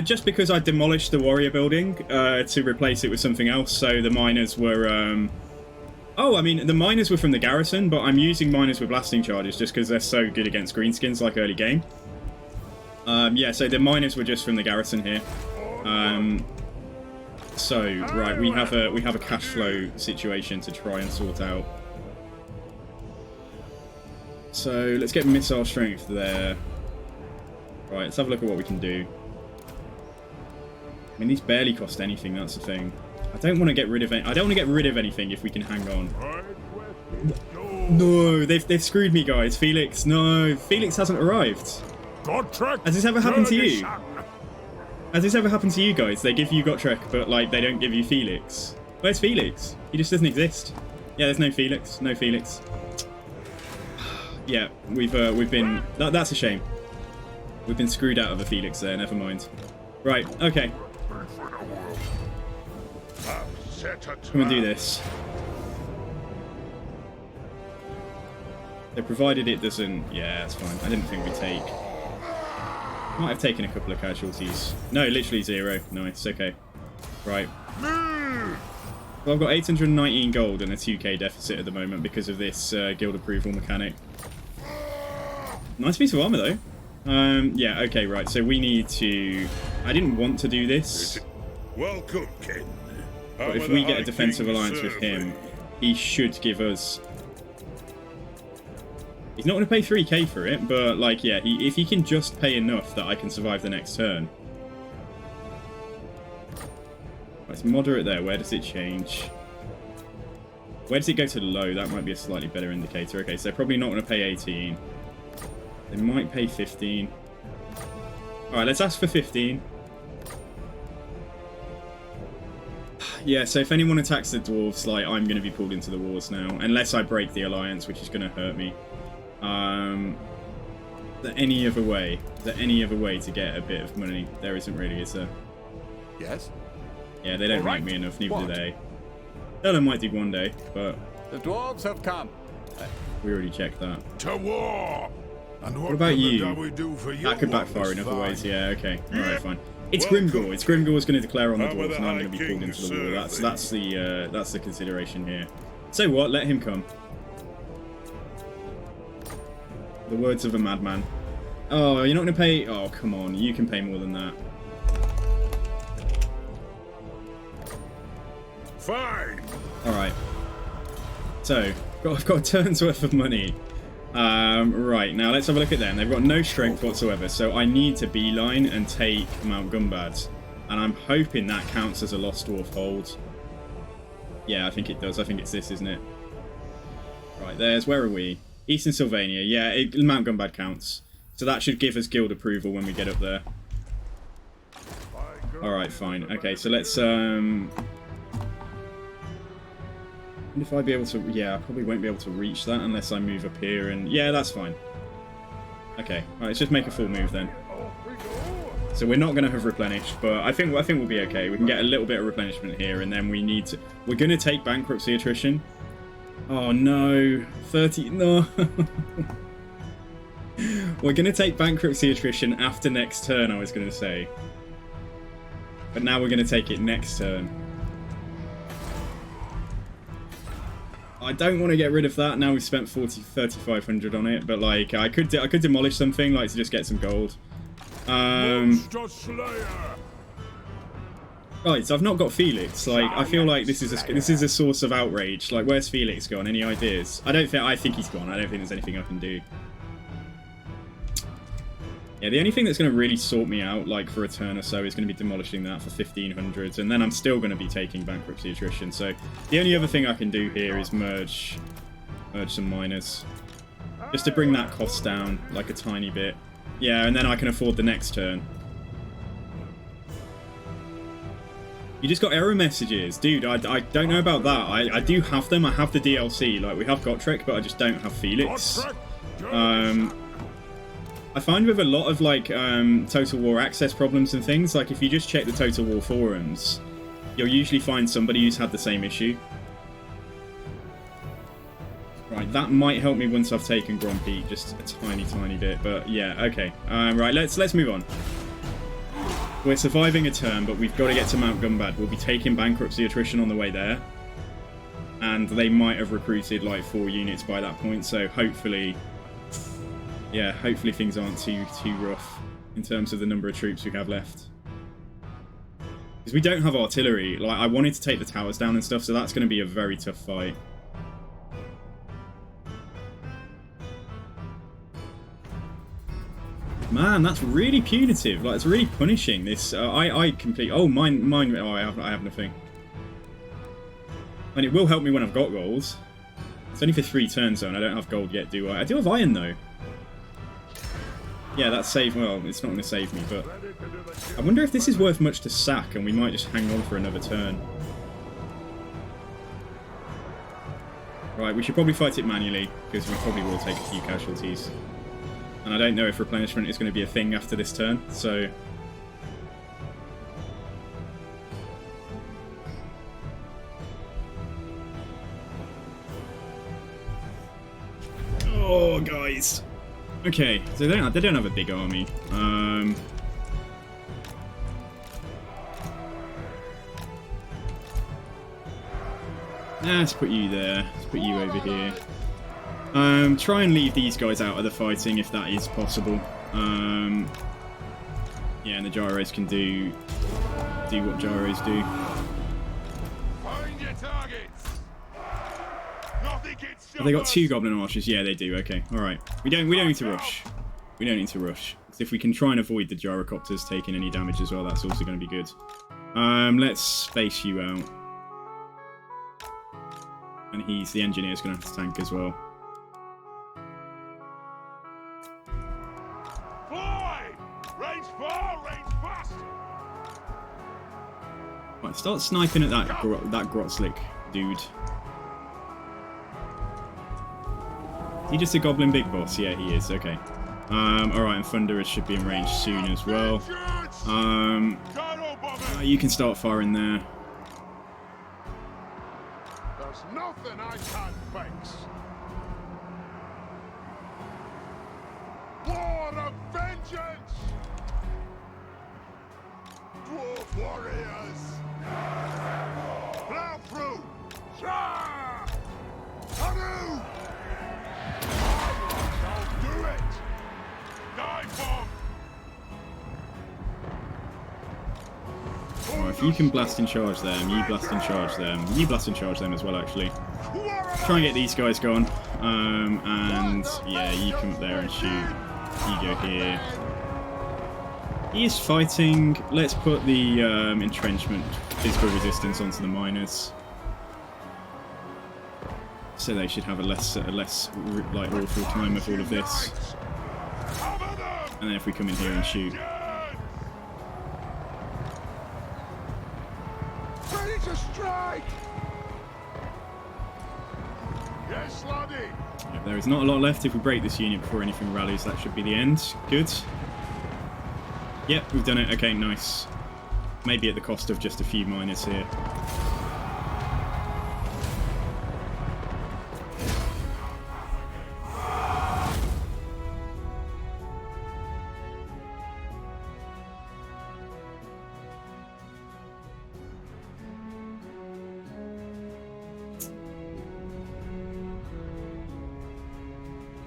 Just because I demolished the warrior building to replace it with something else, so the miners were... Oh, I mean, the miners were from the garrison, but I'm using miners with blasting charges just because they're so good against greenskins like early game. Yeah, so the miners were just from the garrison here. So, right, we have a cash flow situation to try and sort out. So, let's get missile strength there. Right, let's have a look at what we can do. I mean, these barely cost anything, that's the thing. I don't want to get rid of anything if we can hang on. No, they've screwed me, guys. Felix, no. Felix hasn't arrived. Has this ever happened to you? Has this ever happened to you guys? They give you Gotrek, but like they don't give you Felix. Where's Felix? He just doesn't exist. Yeah, there's no Felix. No Felix. Yeah, we've been... That's a shame. We've been screwed out of a Felix there, never mind. Right, okay. Come and do this. So provided it doesn't... Yeah, that's fine. I didn't think we'd take... Might have taken a couple of casualties. No, literally 0. Nice, okay. Right. Well, I've got 819 gold and a 2k deficit at the moment because of this guild approval mechanic. Nice piece of armor, though. Yeah, okay, right. So we need to... I didn't want to do this. Welcome, King. But if we get a defensive alliance with him, he should give us... He's not going to pay 3k for it, but, like, yeah, if he can just pay enough that I can survive the next turn. It's moderate there. Where does it change? Where does it go to low? That might be a slightly better indicator. Okay, so they're probably not going to pay 18. They might pay 15. Alright, let's ask for 15. Yeah, so if anyone attacks the dwarves, like, I'm going to be pulled into the wars now. Unless I break the alliance, which is going to hurt me. Is there any other way? Is there any other way to get a bit of money? There isn't really, is there? Yes? Yeah, they don't like me enough, neither do they. They might do one day, but... The dwarves have come. We already checked that. To war! And What about you? Do for you That could backfire in other ways, yeah, okay. Alright, fine. It's Grimgor. It's Grimgor's going to declare on the dwarves, and I'm going to be pulled into the war. That's the consideration here. So what? Let him come. The words of a madman. Oh, you're not going to pay... Oh, come on. You can pay more than that. Fine. Alright. So, I've got a turn's worth of money. Right, now let's have a look at them. They've got no strength whatsoever, so I need to beeline and take Mount Gumbad. And I'm hoping that counts as a Lost Dwarf hold. Yeah, I think it does. I think it's this, isn't it? Right, where are we? Eastern Sylvania. Yeah, Mount Gumbad counts. So that should give us guild approval when we get up there. Alright, fine. Okay, so let's... if I'd be able to... Yeah, I probably won't be able to reach that unless I move up here and... Yeah, that's fine. Okay, alright, let's just make a full move then. So we're not going to have replenished, but I think we'll be okay. We can get a little bit of replenishment here, and then we need to... We're going to take bankruptcy attrition. Oh no, 30... No. We're going to take bankruptcy attrition after next turn, I was going to say. But now we're going to take it next turn. I don't want to get rid of that. Now we've spent 3,500 on it, but like I could demolish something, like to just get some gold. Right, so I've not got Felix. Like I feel like this is a source of outrage. Like where's Felix gone? Any ideas? I think he's gone. I don't think there's anything I can do. Yeah, the only thing that's going to really sort me out, like for a turn or so, is going to be demolishing that for 1,500, and then I'm still going to be taking bankruptcy attrition. So the only other thing I can do here is merge some miners, just to bring that cost down like a tiny bit. Yeah, and then I can afford the next turn. You just got error messages, dude. I don't know about that. I do have them. I have the DLC. Like we have Gotrek, but I just don't have Felix. I find with a lot of like Total War access problems and things, like if you just check the Total War forums, you'll usually find somebody who's had the same issue. Right, that might help me once I've taken Grand Peak, just a tiny bit, but yeah, okay. Right, let's move on. We're surviving a turn, but we've got to get to Mount Gumbad. We'll be taking bankruptcy attrition on the way there, and they might have recruited like 4 units by that point, so hopefully... Yeah, hopefully things aren't too rough in terms of the number of troops we have left. Because we don't have artillery. Like, I wanted to take the towers down and stuff, so that's going to be a very tough fight. Man, that's really punitive. Like, it's really punishing. This, I complete... Oh, mine... Oh, I have nothing. And it will help me when I've got gold. It's only for 3 turns, though, and I don't have gold yet, do I? I do have iron, though. Yeah, that's saved. Well, it's not going to save me, but I wonder if this is worth much to sack, and we might just hang on for another turn. Right, we should probably fight it manually, because we probably will take a few casualties. And I don't know if replenishment is going to be a thing after this turn, so... Oh, guys. Okay, so they don't have a big army. Let's put you there. Let's put you over here. Try and leave these guys out of the fighting if that is possible. Yeah, and the gyros can do what gyros do. Find your targets. Nothing gets Have they got 2 goblin archers? Yeah, they do. Okay, all right. We don't need to rush. We don't need to rush. Because if we can try and avoid the gyrocopters taking any damage as well, that's also going to be good. Let's space you out. And the engineer's going to have to tank as well. Fly! Range far, range fast! Right, start sniping at that Grotzlik dude. Is he just a goblin big boss? Yeah, he is. Okay. Alright, and Thunderers should be in range soon as well. You can start firing there. There's nothing I can't fix. War of vengeance! Dwarf warriors! Plow through! Shah! Hanu! Don't do it! Die bomb! Alright, if you can blast and charge them, you blast and charge them. You blast and charge them as well, actually. Try and get these guys gone. And yeah, you come up there and shoot. You go here. He is fighting. Let's put the entrenchment physical resistance onto the miners. So they should have a less like awful time of all of this. And then if we come in here and shoot. Ready to strike! Yes, laddie! Yeah, there is not a lot left. If we break this unit before anything rallies, that should be the end. Good. Yep, we've done it. Okay, nice. Maybe at the cost of just a few miners here.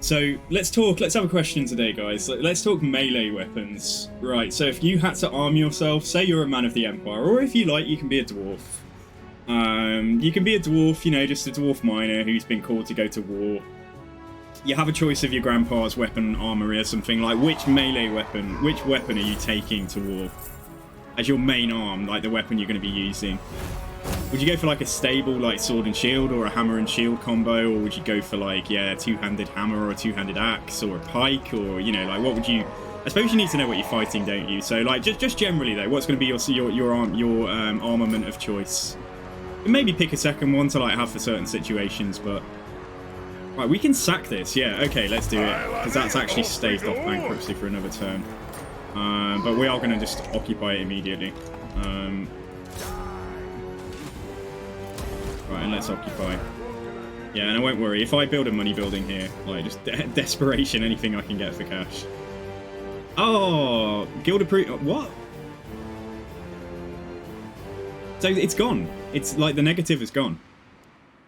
So let's have a question today, guys. Let's talk melee weapons. Right, so if you had to arm yourself, say you're a man of the Empire, or if you like, you can be a dwarf. You can be a dwarf, you know, just a dwarf miner who's been called to go to war. You have a choice of your grandpa's weapon armory or something, like which weapon are you taking to war? As your main arm, like the weapon you're going to be using. Would you go for like a stable like sword and shield or a hammer and shield combo, or would you go for like, yeah, a two-handed hammer or a two-handed axe or a pike, or, you know, like what would you... I suppose you need to know what you're fighting, don't you? So like just generally though, what's going to be your armament of choice? And maybe pick a second one to like have for certain situations, but right, we can sack this. Yeah, okay, let's do it, because that's actually staved off bankruptcy for another turn. But we are going to just occupy it immediately. Right, and let's occupy. Yeah, and I won't worry. If I build a money building here, like just desperation, anything I can get for cash. Oh, guild approved. What? So it's gone. It's like the negative is gone.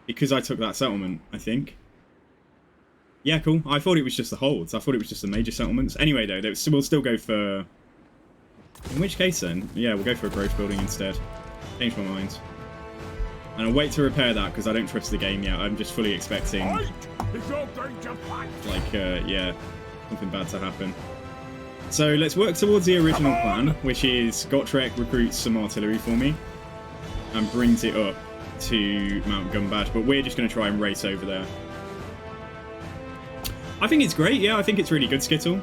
Because I took that settlement, I think. Yeah, cool. I thought it was just the holds. I thought it was just the major settlements. Anyway, though, we'll still go for... In which case, then? Yeah, we'll go for a growth building instead. Change my mind. And I'll wait to repair that, because I don't trust the game yet. I'm just fully expecting... Like, yeah, something bad to happen. So, let's work towards the original plan, which is Gotrek recruits some artillery for me. And brings it up to Mount Gumbad. But we're just going to try and race over there. I think it's great, yeah, I think it's really good, Skittle.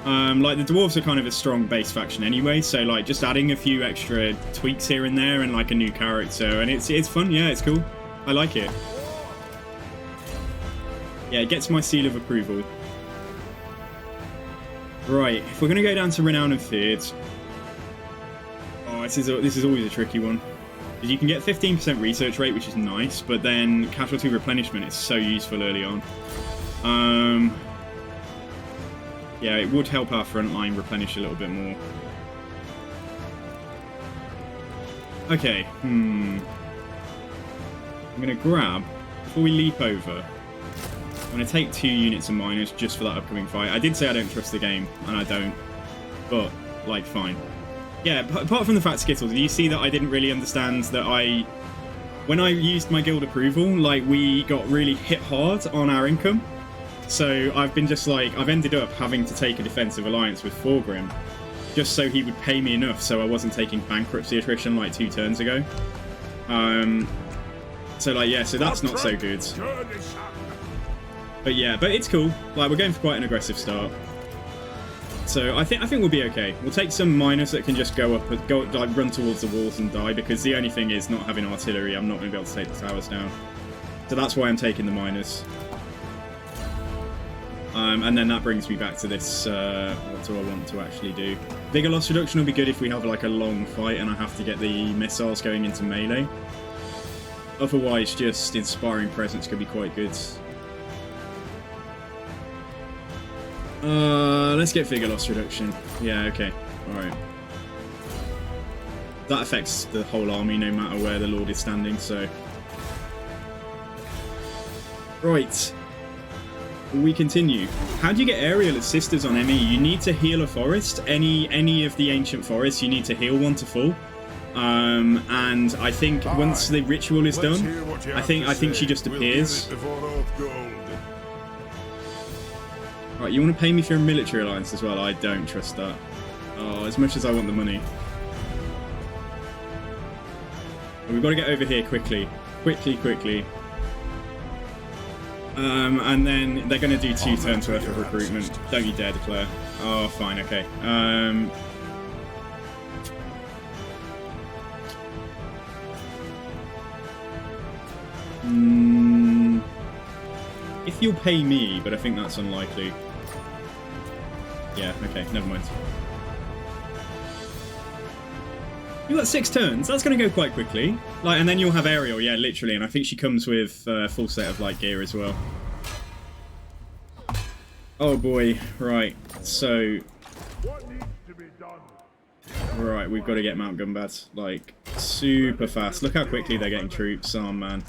Like, the Dwarves are kind of a strong base faction anyway, so, like, just adding a few extra tweaks here and there and, like, a new character, and it's fun, yeah, it's cool. I like it. Yeah, it gets my seal of approval. Right, if we're going to go down to Renown and Feared... Oh, this is always a tricky one. Because you can get 15% research rate, which is nice, but then casualty replenishment is so useful early on. Yeah, it would help our front line replenish a little bit more. Okay, I'm going to grab, before we leap over, I'm going to take 2 units of miners just for that upcoming fight. I did say I don't trust the game, and I don't, but, like, fine. Yeah, apart from the fact, Skittles, you see that I didn't really understand that when I used my guild approval, like, we got really hit hard on our income. So I've been just like, I've ended up having to take a defensive alliance with Thorgrim, just so he would pay me enough so I wasn't taking bankruptcy attrition like 2 turns ago. So like, yeah, so that's not so good. But yeah, but it's cool. Like, we're going for quite an aggressive start. So I think we'll be okay. We'll take some miners that can just go up, like run towards the walls and die, because the only thing is, not having artillery, I'm not going to be able to take the towers down. So that's why I'm taking the miners. And then that brings me back to this, what do I want to actually do? Vigor loss reduction will be good if we have like a long fight and I have to get the missiles going into melee. Otherwise, just Inspiring Presence could be quite good. Let's get vigor loss reduction. Yeah, okay. Alright. That affects the whole army no matter where the Lord is standing, so... Right. We continue. How do you get aerial as sisters on ME? You need to heal a forest. Any of the ancient forests, you need to heal one to full. And I think once the ritual is done, I think she just appears. Right, you want to pay me for a military alliance as well? I don't trust that. Oh, as much as I want the money. We've got to get over here quickly. Quickly. And then they're going to do 2 turns worth of recruitment. Don't you dare declare. Oh, fine, okay. If you'll pay me, but I think that's unlikely. Yeah, okay, never mind. You got 6 turns. That's going to go quite quickly. Like, and then you'll have aerial, yeah, literally. And I think she comes with a full set of light gear as well. Oh boy, right. So, right, we've got to get Mount Gumbad like super fast. Look how quickly they're getting troops. Oh man.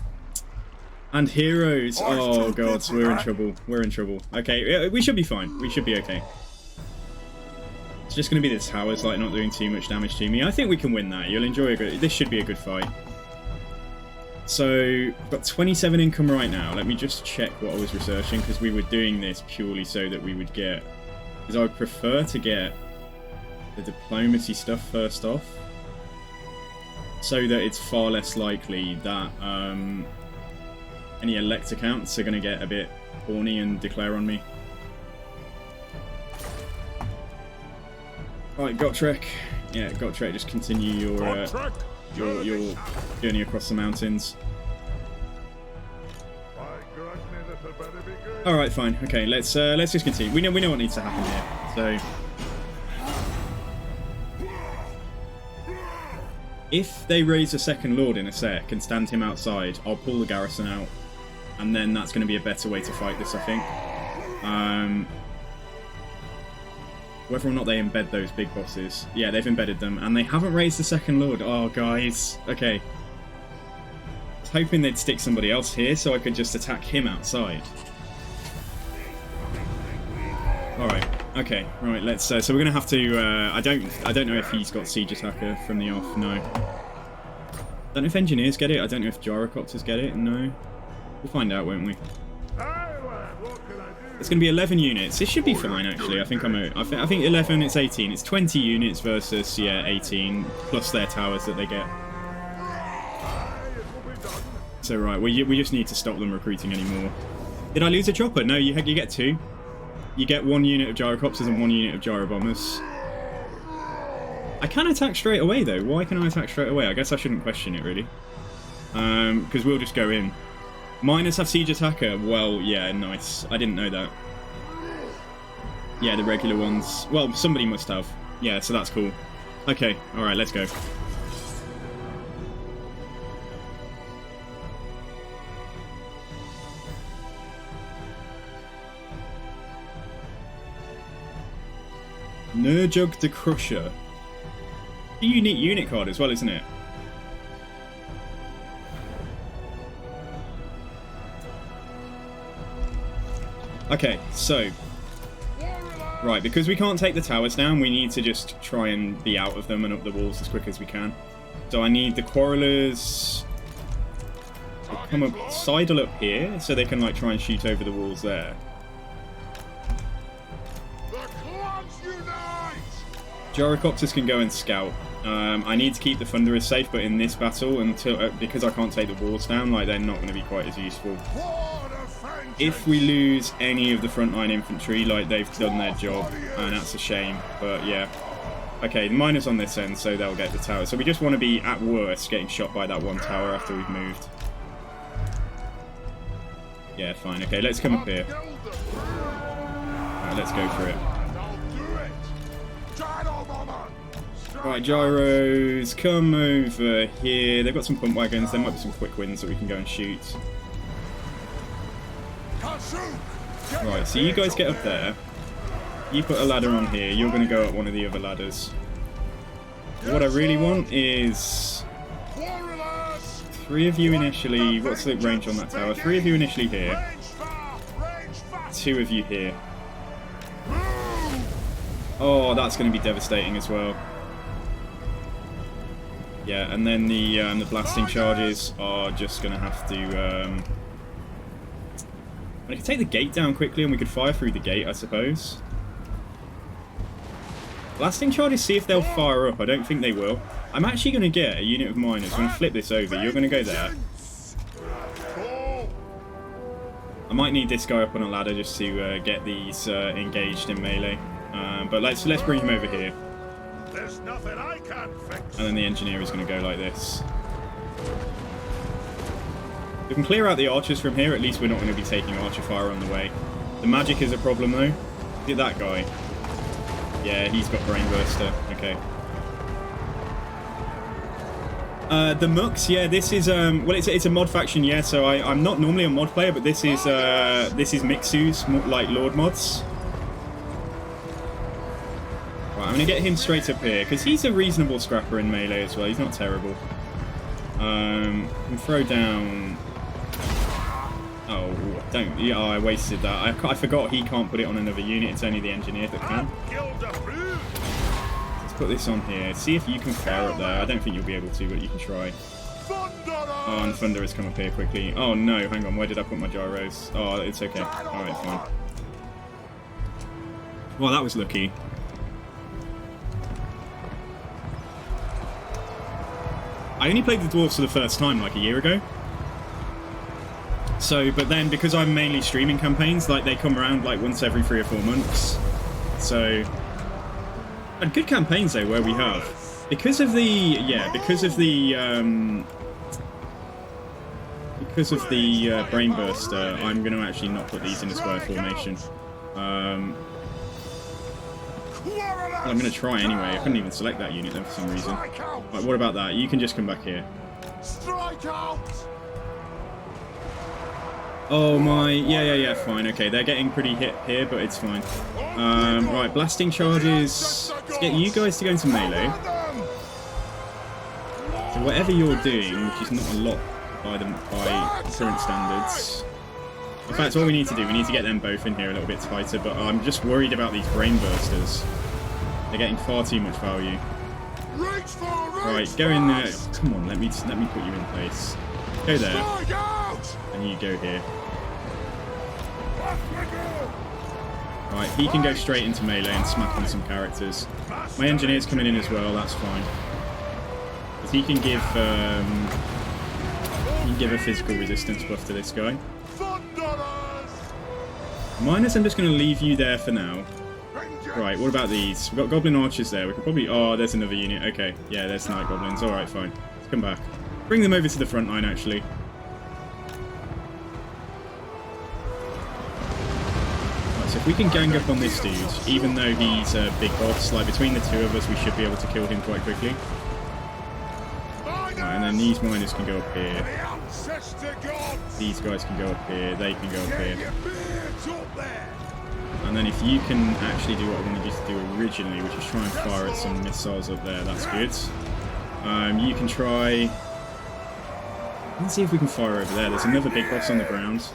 And heroes. Oh god, so we're in trouble. We're in trouble. Okay, we should be fine. We should be okay. It's just going to be the towers, like, not doing too much damage to me. I think we can win that. You'll enjoy a good... This should be a good fight. So, I've got 27 income right now. Let me just check what I was researching, because we were doing this purely so that we would get... Because I would prefer to get the diplomacy stuff first off, so that it's far less likely that any elect accounts are going to get a bit horny and declare on me. Right, Gotrek. Yeah, Gotrek, just continue your journey across the mountains. All right, fine. Okay, let's just continue. We know what needs to happen here. So, if they raise a second lord in a sec and stand him outside, I'll pull the garrison out, and then that's going to be a better way to fight this, I think. Whether or not they embed those big bosses. Yeah, they've embedded them, and they haven't raised the second lord. Oh, guys. Okay. I was hoping they'd stick somebody else here so I could just attack him outside. Alright. Okay. Right, let's... so we're going to have to... I don't know if he's got siege attacker from the off. No. I don't know if engineers get it. I don't know if gyrocopters get it. No. We'll find out, won't we? It's going to be 11 units. This should be fine, actually. I think 11, it's 18. It's 20 units versus, yeah, 18, plus their towers that they get. So, right, we just need to stop them recruiting anymore. Did I lose a chopper? No, you get 2. You get 1 unit of gyrocopters and 1 unit of gyrobombers. I can attack straight away, though. Why can I attack straight away? I guess I shouldn't question it, really. Because we'll just go in. Miners have siege attacker. Well, yeah, nice. I didn't know that. Yeah, the regular ones. Well, somebody must have. Yeah, so that's cool. Okay, alright, let's go. Nurjug the Crusher. A unique unit card as well, isn't it? Okay, so... Right, because we can't take the towers down, we need to just try and be out of them and up the walls as quick as we can. So I need the Quarrelers to come up, sidle up here, so they can like try and shoot over the walls there. Gyrocopters can go and scout. I need to keep the Thunderers safe, but in this battle, until because I can't take the walls down, like they're not going to be quite as useful. If we lose any of the frontline infantry, like they've done their job, and that's a shame. But yeah, okay, the miners on this end, so they'll get the tower. So we just want to be at worst getting shot by that one tower after we've moved. Yeah, fine. Okay, let's come up here. Alright, let's go for it. Right, gyros, come over here. They've got some pump wagons. There might be some quick wins that we can go and shoot. Right, so you guys get up there. You put a ladder on here. You're going to go up one of the other ladders. What I really want is 3 of you initially. What's the range on that tower? 3 of you initially here. 2 of you here. Oh, that's going to be devastating as well. Yeah, and then the blasting charges are just going to have to... I could take the gate down quickly and we could fire through the gate, I suppose. Blasting charges, see if they'll fire up. I don't think they will. I'm actually going to get a unit of miners. I'm going to flip this over. You're going to go there. I might need this guy up on a ladder just to get these engaged in melee. But let's bring him over here. There's nothing I can't fix. And then the engineer is going to go like this. We can clear out the archers from here. At least we're not going to be taking archer fire on the way. The magic is a problem though. Look at that guy. Yeah, he's got brain burster. Okay. The Mux, yeah, this is well, it's a mod faction, yeah. So I'm not normally a mod player, but this is Mixu's like Lord mods. Right, I'm gonna get him straight up here because he's a reasonable scrapper in melee as well. He's not terrible. Can throw down. Oh, don't. Yeah, oh, I wasted that. I forgot he can't put it on another unit. It's only the engineer that can. Let's put this on here. See if you can fire up there. I don't think you'll be able to, but you can try. Oh, and Thunder has come up here quickly. Oh no, hang on. Where did I put my gyros? Oh, it's okay. Alright, fine. Well, that was lucky. I only played the Dwarfs for the first time like a year ago. So, but then because I'm mainly streaming campaigns, like they come around like once every 3 or 4 months. So, and good campaigns though where we have. Because of the brain burster, I'm going to actually not put these in a square formation. I'm going to try anyway. I couldn't even select that unit then for some reason. Right, what about that? You can just come back here. Oh my, yeah, fine. Okay, they're getting pretty hit here, but it's fine. Right, blasting charges. Let's get you guys to go into melee. So whatever you're doing, which is not a lot by current standards. In fact, all we need to do, we need to get them both in here a little bit tighter, but I'm just worried about these brain bursters. They're getting far too much value. Right, go in there. Come on, let me put you in place. Go there. And you go here. Right, he can go straight into melee and smack on some characters. My engineer's coming in as well, that's fine. Because he can give a physical resistance buff to this guy. Minus, I'm just going to leave you there for now. Right, what about these? We've got goblin archers there. We could probably... Oh, there's another unit. Okay, yeah, there's night goblins. Alright, fine. Let's come back. Bring them over to the front line, actually. Right, So if we can gang up on this dude, even though he's a big boss, like between the two of us, we should be able to kill him quite quickly. Right, and then these miners can go up here. These guys can go up here. They can go up here. And then if you can actually do what I wanted you to do originally, which is try and fire at some missiles up there, that's good. You can try... Let's see if we can fire over there. There's another big boss on the ground.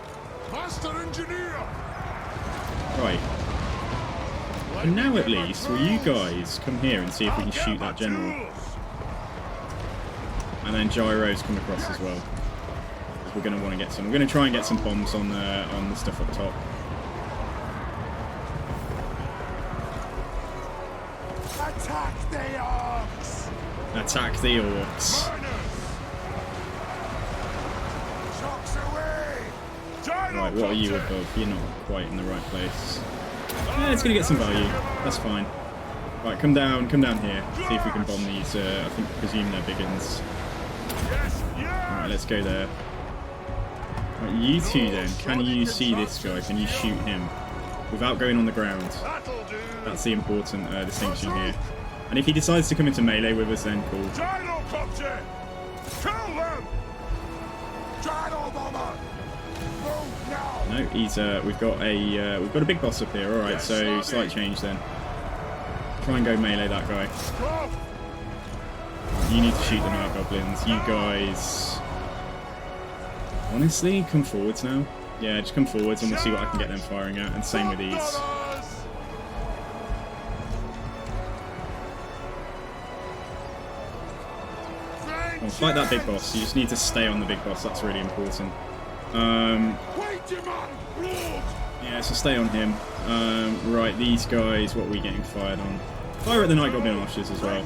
Right. And now at least, will you guys come here and see if we can shoot that general? And then gyros come across as well. Because we're going to want to get some. We're going to try and get some bombs on the stuff up top. Attack the orcs! Attack the orcs. Shocks away! Right, what are you above? You're not quite in the right place. Yeah, it's going to get some value. That's fine. Right, come down here. See if we can bomb these, I presume they're big uns. Alright, let's go there. Right, you two then. Can you see this guy? Can you shoot him? Without going on the ground. That's the important distinction here. And if he decides to come into melee with us, then cool. No, he's we've got a big boss up here. All right, so slight change then. Try and go melee that guy. You need to shoot the night goblins. You guys, honestly, come forwards now. Yeah, just come forwards and we'll see what I can get them firing at. And same with these. Well, fight that big boss. You just need to stay on the big boss. That's really important. Yeah, so stay on him. Right, these guys, what are we getting fired on? Fire at the Night Goblin archers as well.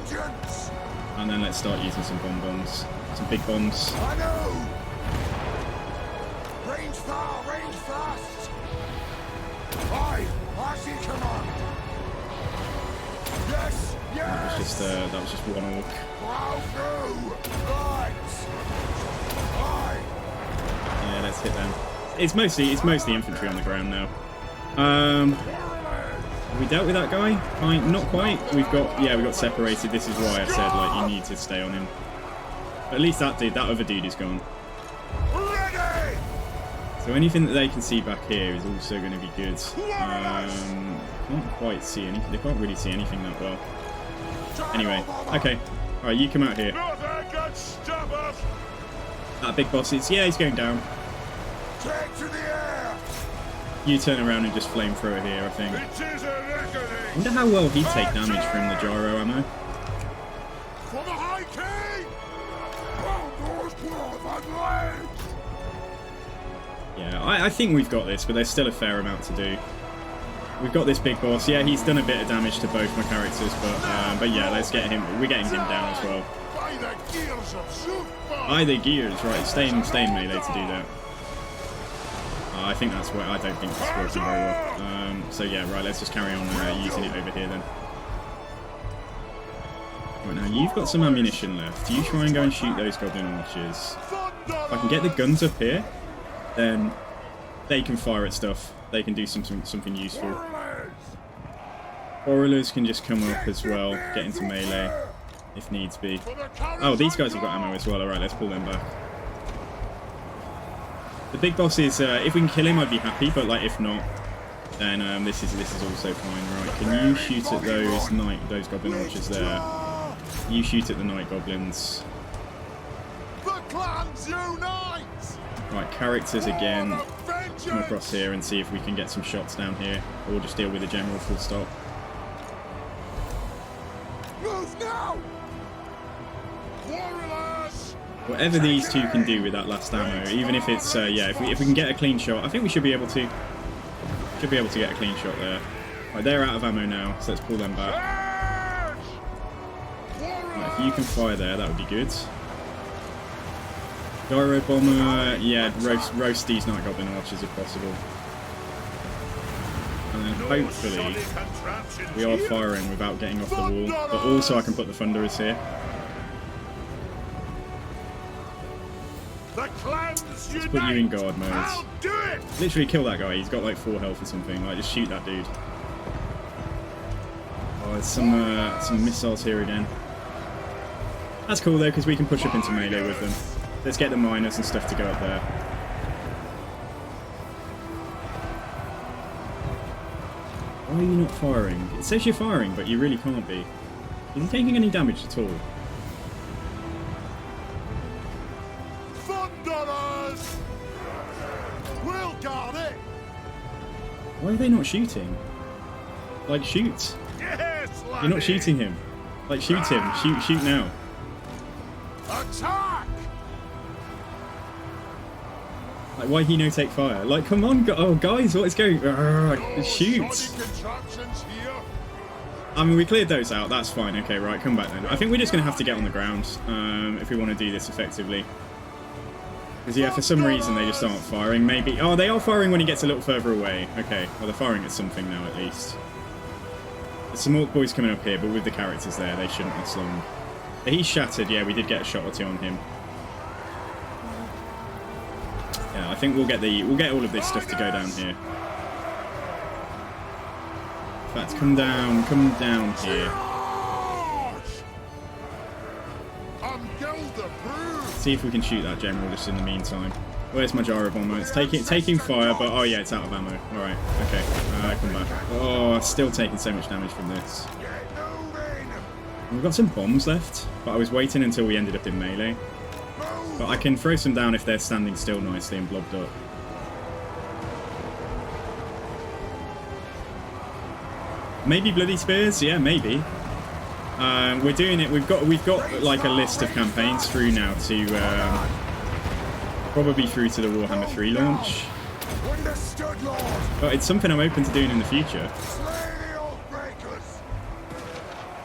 And then let's start using some bombs. Some big bombs. I know! Range far, range fast! Aye, I see command! Yes, yes! That was just one orc. Plow through! Right! Aye! Yeah, let's hit them. It's mostly infantry on the ground now. Have we dealt with that guy? Not quite. We got separated. This is why I said like you need to stay on him. But at least that other dude is gone. Ready! So anything that they can see back here is also going to be good. Can't quite see anything. They can't really see anything that well. Anyway, okay. All right, you come out here. That big boss is he's going down. Take to the air! You turn around and just flamethrower here, I think. I wonder how well he'd take damage from the gyro ammo. For the High King! Yeah, I think we've got this, but there's still a fair amount to do. We've got this big boss. Yeah, he's done a bit of damage to both my characters, but yeah, let's get him. We're getting him down as well. By the gears of Zhufbar! By the gears, right? Stay in melee to do that. I think that's where I don't think it's working very well. So yeah, right. Let's just carry on using it over here then. Right, now you've got some ammunition left. You try and go and shoot those goblin archers. If I can get the guns up here, then they can fire at stuff. They can do something useful. Quarrelers can just come up as well, get into melee if needs be. Oh, these guys have got ammo as well. All right, let's pull them back. The big boss is, if we can kill him, I'd be happy, but like if not, then this is also fine. Right, can you shoot at those goblin archers there? You shoot at the night goblins. The clans unite! Right, characters again. Come across here and see if we can get some shots down here, or just deal with the general full stop. Move now! Warriors! Whatever these two can do with that last ammo, even if it's if we can get a clean shot, I think we should be able to. Should be able to get a clean shot there. Right, they're out of ammo now, so let's pull them back. Right, if you can fire there, that would be good. Gyro bomber, yeah, roast these night goblin archers if possible. And then hopefully we are firing without getting off the wall, but also I can put the thunderers here. The clan Let's put you in guard mode. I'll do it. Literally kill that guy. He's got like 4 health or something. Like, just shoot that dude. Oh, there's some missiles here again. That's cool though, because we can push up into melee with them. Let's get the miners and stuff to go up there. Why are you not firing? It says you're firing, but you really can't be. Is he taking any damage at all? Thunderers! We'll guard it. Why are they not shooting? Like, shoot. Yes, laddie. You're not shooting him. Like, shoot him. Shoot now. Attack! Like, why he no take fire? Like, come on, oh guys, what is going? Shoot! Contraptions here. I mean, we cleared those out. That's fine. Okay, right, come back then. I think we're just gonna have to get on the ground if we want to do this effectively. Because yeah, for some reason they just aren't firing. Maybe. Oh, they are firing when he gets a little further away. Okay, well they're firing at something now at least. There's some orc boys coming up here, but with the characters there, they shouldn't last long. He's shattered. Yeah, we did get a shot or 2 on him. Yeah, I think we'll get all of this stuff to go down here. In fact, come down here. See if we can shoot that general just in the meantime. Where's my gyro bomber? It's taking fire, but oh yeah, it's out of ammo. All right, okay, come back. Oh, still taking so much damage from this. We've got some bombs left, but I was waiting until we ended up in melee. But I can throw some down if they're standing still nicely and blobbed up. Maybe bloody spears? Yeah, maybe. We're doing it. We've got like a list of campaigns through now to probably through to the Warhammer 3 launch. But it's something I'm open to doing in the future.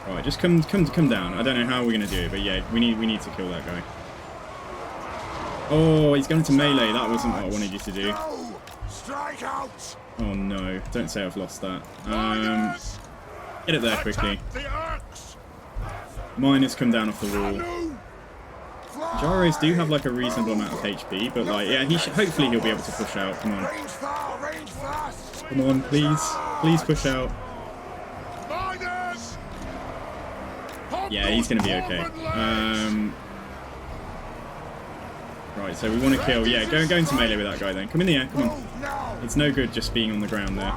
Right, just come down. I don't know how we're gonna do it, but yeah, we need to kill that guy. Oh, he's going to melee. That wasn't what I wanted you to do. Oh no! Don't say I've lost that. Get it there quickly. Miners come down off the wall. Gyros do have like a reasonable amount of HP, but like yeah, hopefully he'll be able to push out. Come on, come on, please push out. Yeah, he's gonna be okay. Right, so we want to kill. Yeah, go into melee with that guy then. Come in the air, come on. It's no good just being on the ground there.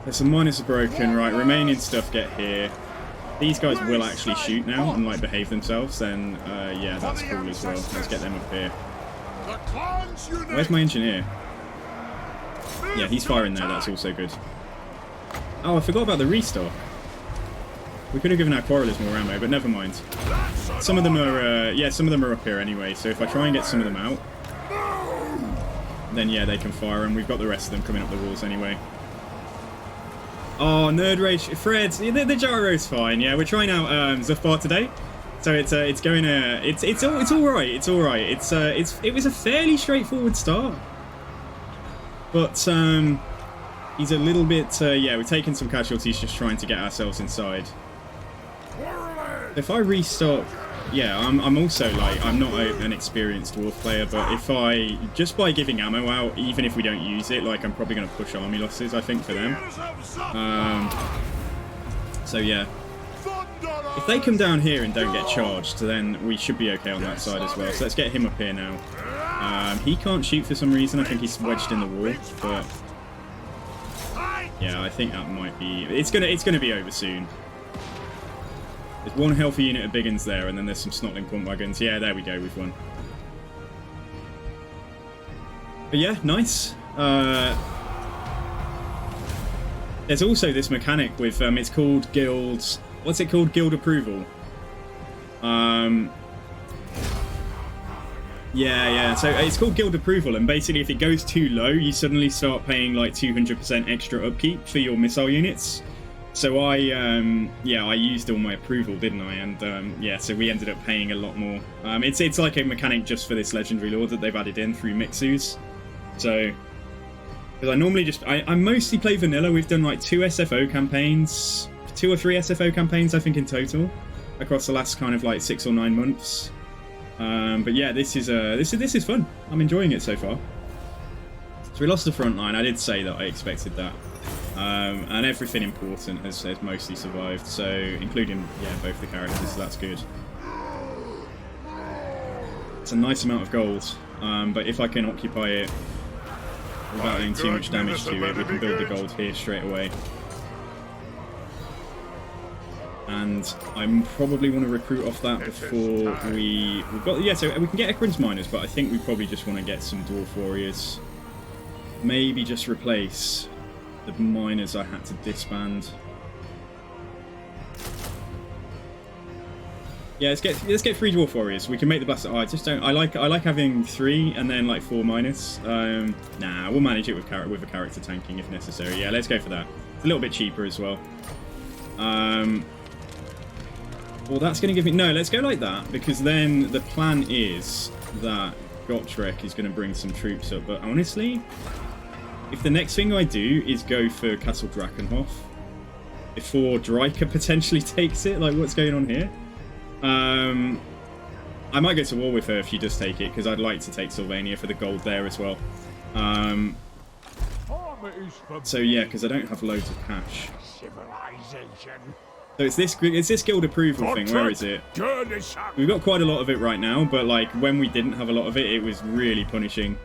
There's some miners are broken. Right, remaining stuff get here. These guys will actually shoot now and like behave themselves. Then yeah, that's cool as well. Let's get them up here. Where's my engineer? Yeah, he's firing there. That's also good. Oh, I forgot about the restock. We could have given our quarrelers more ammo, but never mind. Some of them are, yeah, some of them are up here anyway. So if I try and get some of them out, then yeah, they can fire, and we've got the rest of them coming up the walls anyway. Oh, nerd rage, Fred, the gyro's fine. Yeah, we're trying out Zhufbar today, so it's going it's all right. It's all right. It was a fairly straightforward start, but he's a little bit yeah, we're taking some casualties just trying to get ourselves inside. If I restock, yeah, I'm also like, I'm not an experienced dwarf player, but if I, just by giving ammo out, even if we don't use it, like I'm probably going to push army losses, I think, for them. So yeah, if they come down here and don't get charged, then we should be okay on that side as well. So let's get him up here now. He can't shoot for some reason. I think he's wedged in the wall, but yeah, I think that might be, it's gonna be over soon. There's one healthy unit of big uns there, and then there's some snotling pump wagons. Yeah, there we go, we've won. But yeah, nice. There's also this mechanic with, it's called guild... What's it called? Guild approval. Yeah, so it's called guild approval, and basically if it goes too low, you suddenly start paying like 200% extra upkeep for your missile units. So I used all my approval, didn't I? And yeah, so we ended up paying a lot more. It's like a mechanic just for this legendary lord that they've added in through Mixus. So, because I normally I mostly play vanilla. We've done like 2 or 3 SFO campaigns, I think, in total, across the last kind of like 6 or 9 months. But yeah, this is fun. I'm enjoying it so far. So we lost the front line. I did say that I expected that. And everything important has mostly survived, so including both the characters, so that's good. It's a nice amount of gold, but if I can occupy it without doing too much damage to it, we can build the gold here straight away. And I probably want to recruit off that before we've got, yeah, so we can get Ekron's miners, but I think we probably just want to get some dwarf warriors. Maybe just replace the miners I had to disband. Yeah, let's get 3 dwarf warriors. We can make the blast. Oh, I like having 3 and then like 4 minus. Nah, we'll manage it with a character tanking if necessary. Yeah, let's go for that. It's a little bit cheaper as well. Well, that's going to give me... No, let's go like that, because then the plan is that Gotrek is going to bring some troops up. But honestly, if the next thing I do is go for Castle Drakenhof before Dryker potentially takes it, like what's going on here? I might go to war with her if she does take it, because I'd like to take Sylvania for the gold there as well. So yeah, because I don't have loads of cash. So it's this guild approval thing. Where is it? We've got quite a lot of it right now, but like when we didn't have a lot of it, it was really punishing.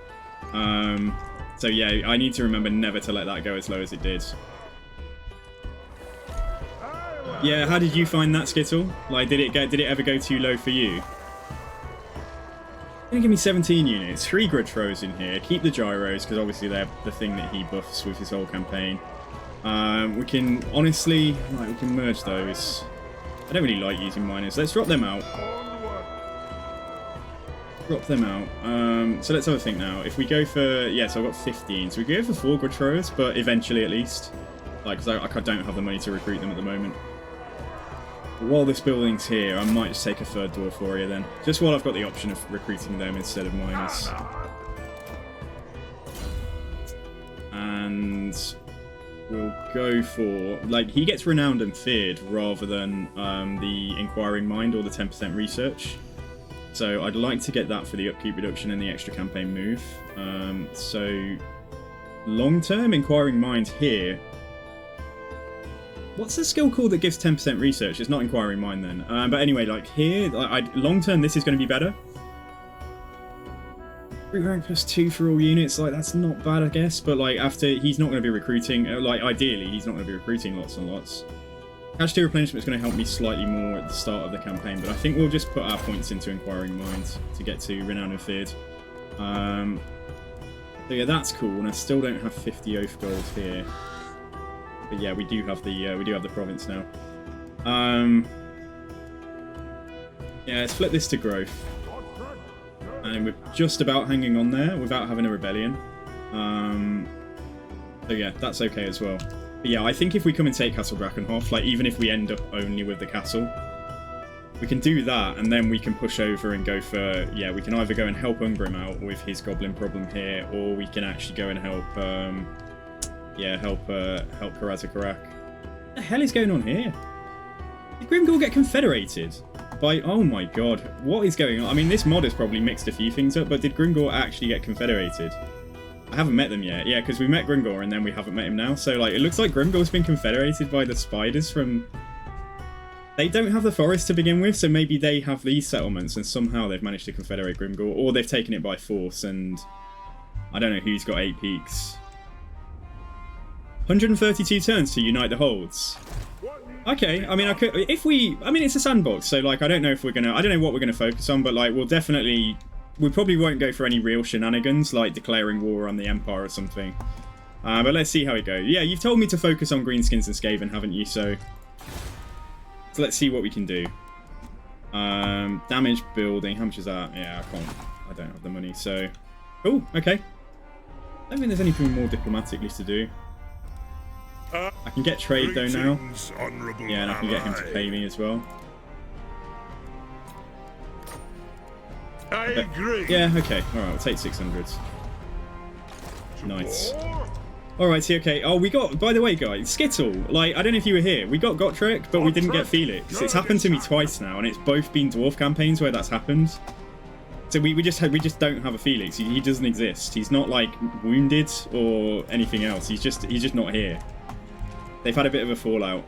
So yeah, I need to remember never to let that go as low as it did. Yeah, how did you find that, Skittle? Like, did it ever go too low for you? Gonna give me 17 units, 3 grid throws in here. Keep the gyros because obviously they're the thing that he buffs with his whole campaign. We can honestly, like, we can merge those. I don't really like using miners. Let's drop them out. Drop them out. So let's have a think now. If we go for, yeah, so I've got 15. So we go for 4 grid throwers, but eventually at least, like, because I don't have the money to recruit them at the moment. But while this building's here, I might just take a 3rd dwarf warrior then, just while I've got the option of recruiting them instead of miners. And we'll go for, like, he gets renowned and feared rather than the inquiring mind or the 10% research. So I'd like to get that for the upkeep reduction and the extra campaign move. So long term, inquiring mind here. What's the skill called that gives 10% research? It's not inquiring mind then. But anyway, like here, long term, this is going to be better. Rank +2 for all units, like that's not bad, I guess. But like after, he's not going to be recruiting. Like ideally, he's not going to be recruiting lots and lots. Cash 2 replenishment is going to help me slightly more at the start of the campaign, but I think we'll just put our points into inquiring mind to get to renowned and feared. So yeah, that's cool. And I still don't have 50 oath gold here. But yeah, we do have the province now. Yeah, let's flip this to growth, and we're just about hanging on there without having a rebellion. So yeah, that's okay as well. But yeah, I think if we come and take Castle Drakenhof, like even if we end up only with the castle, we can do that, and then we can push over and go for, yeah, we can either go and help Ungrim out with his goblin problem here, or we can actually go and help help Karazakarak. What the hell is going on here? Did Grimgor get confederated? Oh my god, what is going on? I mean, this mod has probably mixed a few things up, but did Grimgor actually get confederated? I haven't met them yet. Yeah, because we met Grimgor and then we haven't met him now. So, like, it looks like Grimgor's been confederated by the spiders from... They don't have the forest to begin with, so maybe they have these settlements and somehow they've managed to confederate Grimgor, or they've taken it by force, and I don't know who's got 8 peaks. 132 turns to unite the holds. Okay, I mean, I mean, it's a sandbox, so, like, I don't know if we're gonna... I don't know what we're gonna focus on, but, like, we'll definitely... We probably won't go for any real shenanigans, like declaring war on the Empire or something. But let's see how it goes. Yeah, you've told me to focus on Greenskins and Skaven, haven't you? So let's see what we can do. Damage building. How much is that? Yeah, I don't have the money. So, oh, okay. I don't think there's anything more diplomatically to do. I can get trade though now. Yeah, and I can get him to pay me as well. I agree. Yeah, okay. Alright, we'll take 600. Nice. Alright, see, okay. Oh, we got, by the way, guys, Skittle. Like, I don't know if you were here. We got Gotrek, but we didn't get Felix. It's happened to me twice now, and it's both been dwarf campaigns where that's happened. So we just don't have a Felix. He doesn't exist. He's not like wounded or anything else. He's just not here. They've had a bit of a fallout,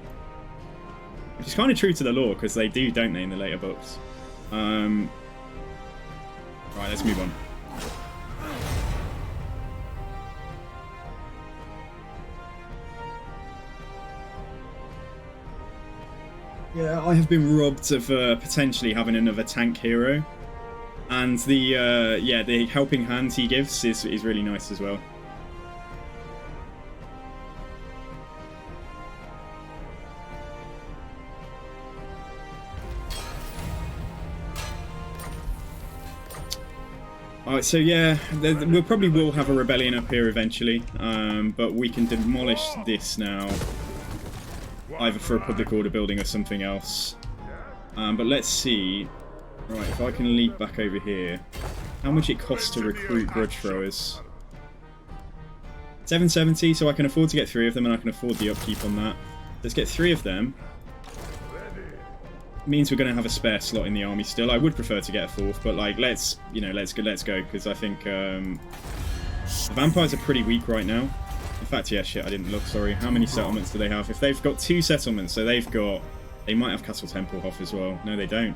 which is kind of true to the lore because they do, don't they, in the later books. Right, let's move on. Yeah, I have been robbed of potentially having another tank hero, and the helping hand he gives is really nice as well. Alright, so yeah, we probably will have a rebellion up here eventually, but we can demolish this now, either for a public order building or something else. But let's see. Right, if I can leap back over here, how much it costs to recruit grudge throwers? 770, so I can afford to get 3 of them, and I can afford the upkeep on that. Let's get 3 of them. Means we're going to have a spare slot in the army still. I would prefer to get a 4th, but like let's go because I think the vampires are pretty weak right now. In fact, yeah, shit, I didn't look. Sorry. How many settlements do they have? If they've got 2 settlements, so they might have Castle Tempelhof as well. No, they don't.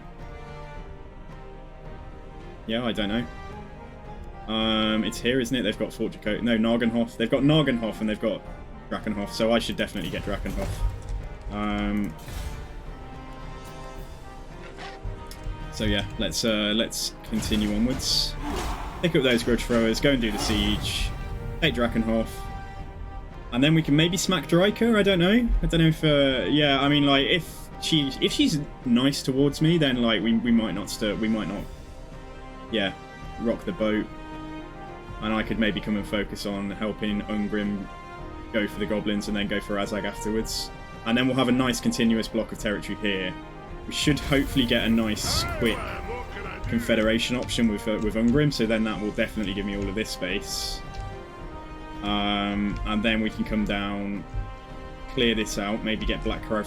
Yeah, I don't know. It's here, isn't it? They've got Fort Jacob. No, Nargenhof. They've got Nargenhof and they've got Drakenhof, so I should definitely get Drakenhof. So yeah, let's continue onwards. Pick up those grudge throwers, go and do the siege, take Drakenhof, and then we can maybe smack Draika. I don't know. I don't know if yeah. I mean, like if she's nice towards me, then like we might not yeah, rock the boat, and I could maybe come and focus on helping Ungrim go for the goblins and then go for Azag afterwards, and then we'll have a nice continuous block of territory here. We should hopefully get a nice, quick Confederation option with Ungrim, so then that will definitely give me all of this space. And then we can come down, clear this out, maybe get Black Crow,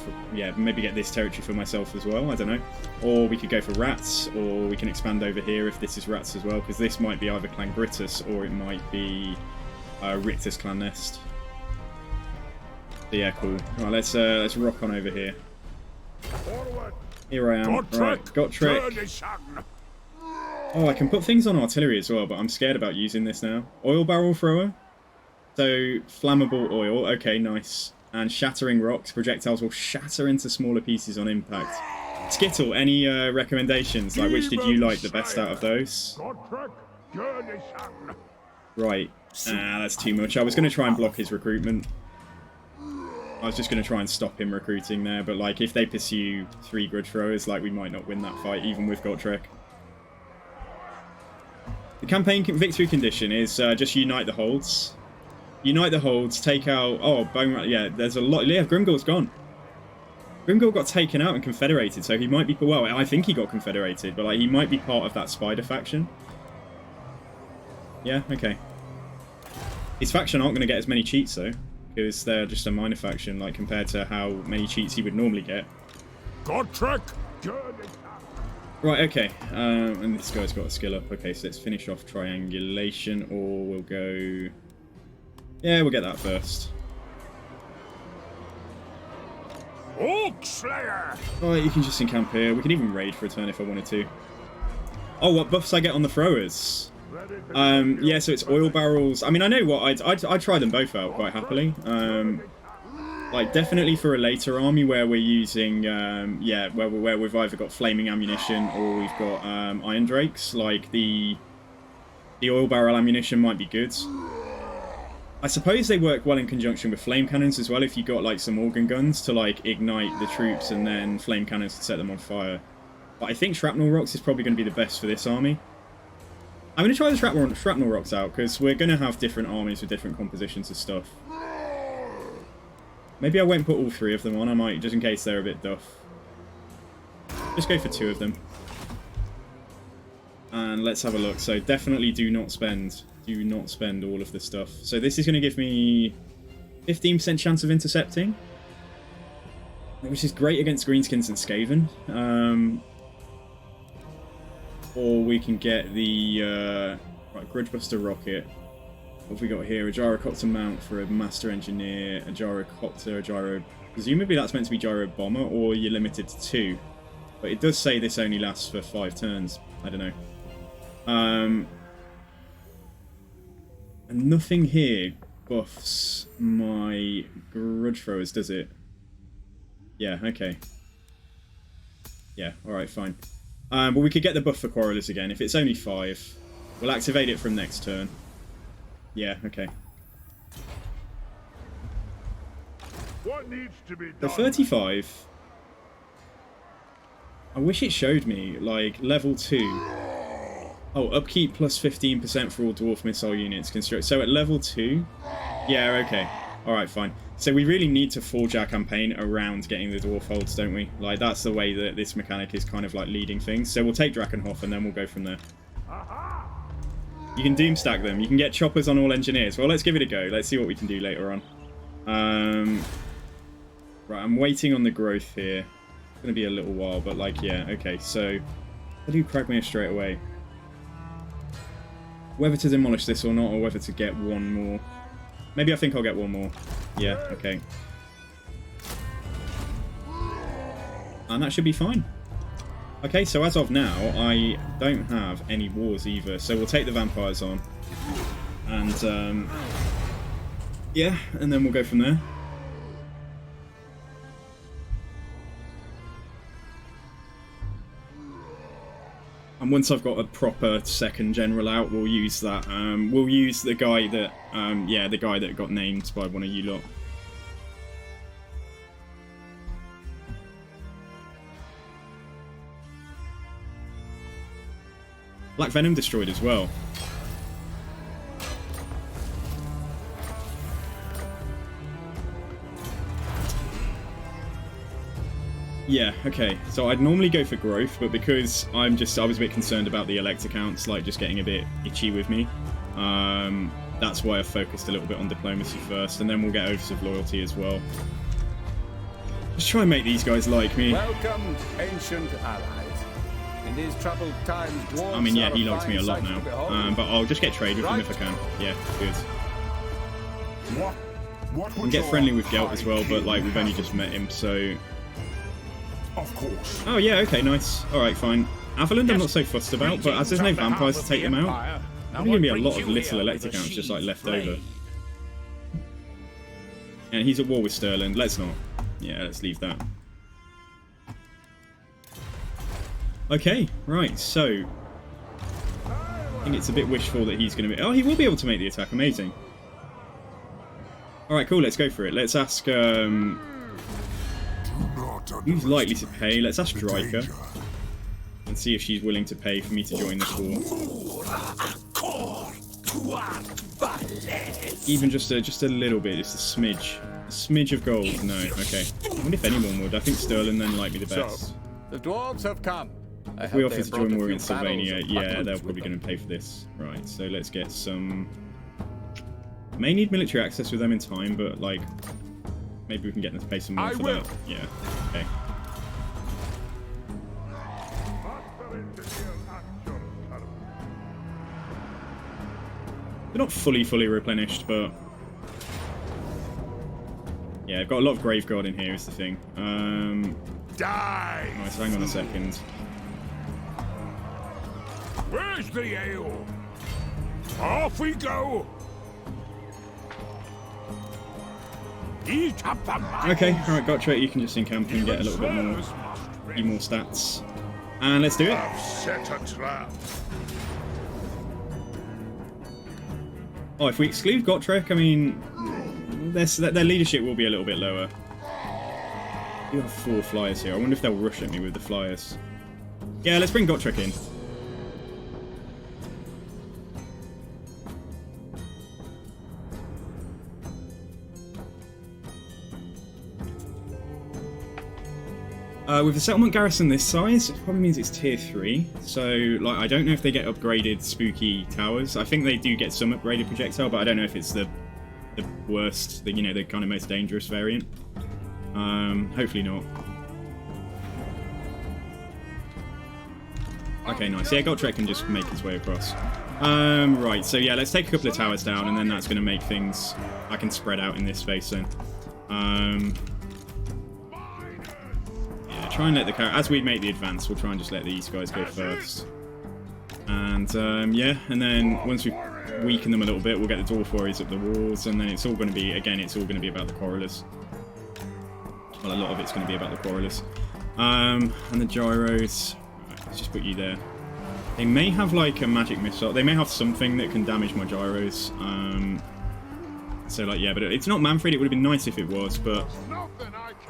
maybe get this territory for myself as well, I don't know. Or we could go for Rats, or we can expand over here if this is Rats as well, because this might be either Clan Gritus or it might be Richter's Clan Nest. So yeah, cool. Right, let's rock on over here. Here I am. Right, Gotrek. Oh, I can put things on artillery as well, but I'm scared about using this now. Oil barrel thrower. So, flammable oil. Okay, nice. And shattering rocks. Projectiles will shatter into smaller pieces on impact. Skittle, any recommendations? Like, which did you like the best out of those? Right. That's too much. I was going to try and block his recruitment. I was just going to try and stop him recruiting there, but like if they pursue 3 grudge throwers, like we might not win that fight, even with Gotrek. The campaign victory condition is just unite the holds. Unite the holds, take out... Oh, Bone... Yeah, there's a lot... Yeah, Grimgor's gone. Grimgor got taken out and confederated, so he might be... Well, I think he got confederated, but like he might be part of that spider faction. Yeah, okay. His faction aren't going to get as many cheats, though. Because they're just a minor faction, like compared to how many cheats he would normally get. Right, okay. And this guy's got a skill up. Okay, so let's finish off triangulation, or we'll go... Yeah, we'll get that first. Oak Slayer! Alright, you can just encamp here. We can even raid for a turn if I wanted to. Oh, what buffs I get on the throwers? Yeah, so it's oil barrels. I mean, I know what I'd try them both out quite happily. Like definitely for a later army where we're using, yeah, where we've either got flaming ammunition or we've got iron drakes. Like the oil barrel ammunition might be good. I suppose they work well in conjunction with flame cannons as well. If you got like some organ guns to like ignite the troops and then flame cannons to set them on fire. But I think shrapnel rocks is probably going to be the best for this army. I'm going to try the shrapnel rocks out, because we're going to have different armies with different compositions of stuff. Maybe I won't put all 3 of them on, I might, just in case they're a bit duff. Just go for 2 of them. And let's have a look. So definitely do not spend all of the stuff. So this is going to give me 15% chance of intercepting, which is great against greenskins and Skaven. or we can get the right, Gridbuster rocket. What have we got here? A gyrocopter mount for a master engineer, a gyrocopter, a gyro... Presumably that's meant to be gyro bomber, or you're limited to 2. But it does say this only lasts for 5 turns. I don't know. And nothing here buffs my grudge throwers, does it? Yeah, okay. Yeah, alright, fine. But we could get the buff for Quarrelers again. If it's only 5, we'll activate it from next turn. Yeah, okay. What needs to be done? The 35... I wish it showed me, like, level 2. Oh, upkeep plus 15% for all dwarf missile units construct. So at level 2... Yeah, okay. Alright, fine. So we really need to forge our campaign around getting the dwarf holds, don't we? Like, that's the way that this mechanic is kind of, like, leading things. So we'll take Drakenhof and then we'll go from there. You can doom stack them. You can get choppers on all engineers. Well, let's give it a go. Let's see what we can do later on. Right, I'm waiting on the growth here. It's going to be a little while, but, like, yeah, okay. So, I do Kragmir straight away. Whether to demolish this or not, or whether to get one more. Maybe I think I'll get one more. Yeah, okay. And that should be fine. Okay, so as of now, I don't have any wars either, so we'll take the vampires on. And, yeah, and then we'll go from there. And once I've got a proper second general out, we'll use that. We'll use the guy that, yeah, the guy that got named by one of you lot. Black Venom destroyed as well. Yeah, okay. So I'd normally go for growth, but because I was a bit concerned about the elect accounts, like, just getting a bit itchy with me. That's why I focused a little bit on diplomacy first, and then we'll get oaths of loyalty as well. Just try and make these guys like me. Welcome, ancient allies. In these troubled times, dwarves I mean, yeah, are he a likes me a fine lot sight now. to behold. But I'll just get trade with him if I can. Yeah, good. What And get friendly with Gelt as well, but, like, we've only just met him, so... Of course. Oh, yeah, okay, nice. Alright, fine. Averland I'm not so fussed about, but as there's no vampires to take them out, there's going to be a lot of little elect accounts just, like, left over. And he's at war with Sterling. Let's not. Yeah, let's leave that. Okay, right, so... I think it's a bit wishful that he's going to be... Oh, he will be able to make the attack. Amazing. Alright, cool, let's go for it. Let's ask... Who's likely to pay? Let's ask Striker and see if she's willing to pay for me to join this war. Even just a little bit, just a smidge of gold. No, okay. I wonder if anyone would. I think Sterling then like me the best. So, the dwarves have come. If we offer to join war against Sylvania, yeah, they're probably going to pay for this. Right, so let's get some... May need military access with them in time, but, like... Maybe we can get them to pay some more for that. Yeah, okay. They're not fully replenished, but... Yeah, I've got a lot of Graveguard in here, is the thing. Die! Alright, so hang on a second. Where's the ale? Off we go! Eat up the Okay, alright, gotcha. You can just encamp and get a little bit more, few more stats. And let's do it. I've set a trap. Oh, if we exclude Gotrek, I mean, their leadership will be a little bit lower. You have 4 flyers here. I wonder if they'll rush at me with the flyers. Yeah, let's bring Gotrek in. With a settlement garrison this size, it probably means it's tier 3. So, like, I don't know if they get upgraded spooky towers. I think they do get some upgraded projectile, but I don't know if it's the worst, you know, the kind of most dangerous variant. Hopefully not. Okay, nice. Yeah, Gotrek can just make his way across. Right, so yeah, let's take a couple of towers down, and then that's going to make things... I can spread out in this space then. Yeah, try and let the... As we make the advance, we'll try and just let these guys go first. And, yeah, and then once we weaken them a little bit, we'll get the Dwarf Warriors up the walls, and then it's all going to be... Again, it's all going to be about the Quarrelers. Well, a lot of it's going to be about the Quarrelers. And the Gyros... Let's just put you there. They may have like a magic missile. They may have something that can damage my gyros. So like, yeah, but it's not Manfred. It would have been nice if it was, but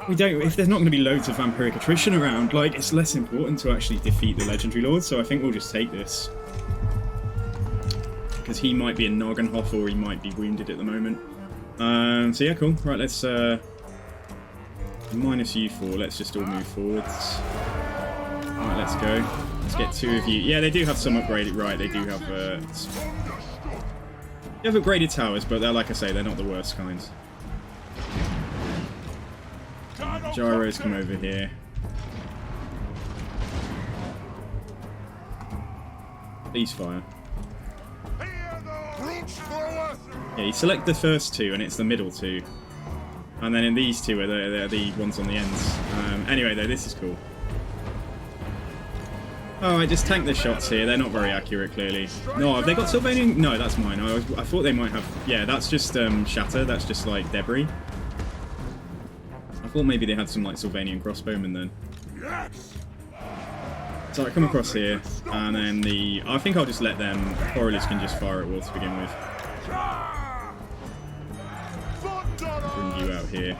we don't. If there's not going to be loads of vampiric attrition around, like, it's less important to actually defeat the legendary lord. So I think we'll just take this because he might be a Nagenhof or he might be wounded at the moment. So yeah, cool. Right, let's minus you 4. Let's just all move forwards. Alright, let's go. Let's get 2 of you. Yeah, they do have some upgraded. Right, they do have upgraded towers, but they're, like I say, they're not the worst kinds. Gyros come over here. Please fire. Yeah, you select the first 2, and it's the middle 2. And then in these 2 are they're the ones on the ends. Anyway, though, this is cool. Oh, I just tanked the shots here. They're not very accurate, clearly. No, have they got Sylvanian? No, that's mine. I thought they might have... Yeah, that's just shatter. That's just, like, debris. I thought maybe they had some, like, Sylvanian crossbowmen then. So I come across here, and then the... I think I'll just let them... Quarrelers can just fire at will to begin with. Bring you out here.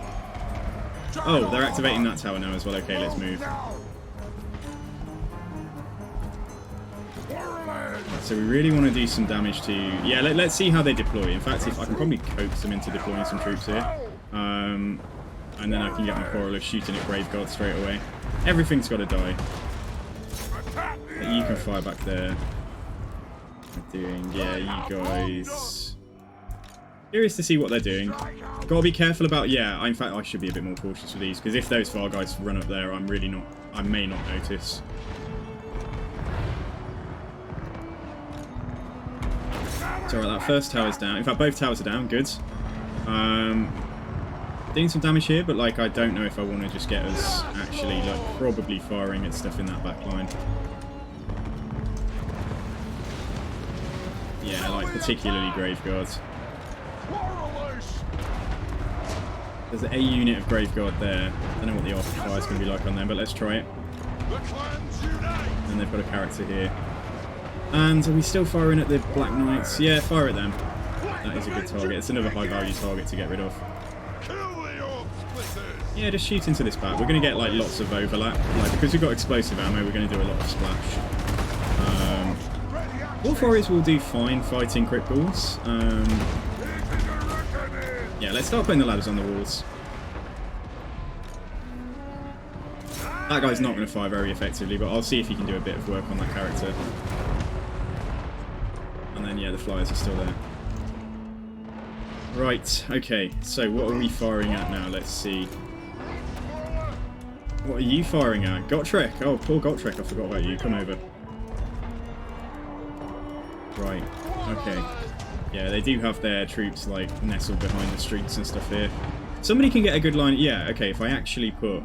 Oh, they're activating that tower now as well. Okay, let's move. So we really want to do some damage to... Yeah, let's see how they deploy. In fact, if I can probably coax them into deploying some troops here. And then I can get my Quarreler shooting at Graveguard straight away. Everything's got to die. But you can fire back there. Doing... Yeah, you guys... Curious to see what they're doing. Got to be careful about... Yeah, in fact, I should be a bit more cautious with these. Because if those far guys run up there, I'm really not... I may not notice. So right, that first tower's down. In fact, both towers are down. Good. Doing some damage here, but like I don't know if I want to just get us actually like probably firing at stuff in that back line. Yeah, like particularly Graveguards. There's a unit of Graveguard there. I don't know what the after fire is going to be like on them, but let's try it. And they've got a character here. And are we still firing at the Black Knights? Yeah, fire at them. That is a good target. It's another high value target to get rid of. Yeah, just shoot into this back. We're going to get like lots of overlap. Like, because we've got explosive ammo, we're going to do a lot of splash. Dwarf Warriors will do fine fighting crit balls. Yeah, let's start putting the ladders on the walls. That guy's not going to fire very effectively, but I'll see if he can do a bit of work on that character. And then, yeah, the flyers are still there. Right, okay, so what are we firing at now? Let's see. What are you firing at? Gotrek! Oh, poor Gotrek, I forgot about you. Come over. Right, okay. Yeah, they do have their troops, like, nestled behind the streets and stuff here. Somebody can get a good line... Yeah, okay, if I actually put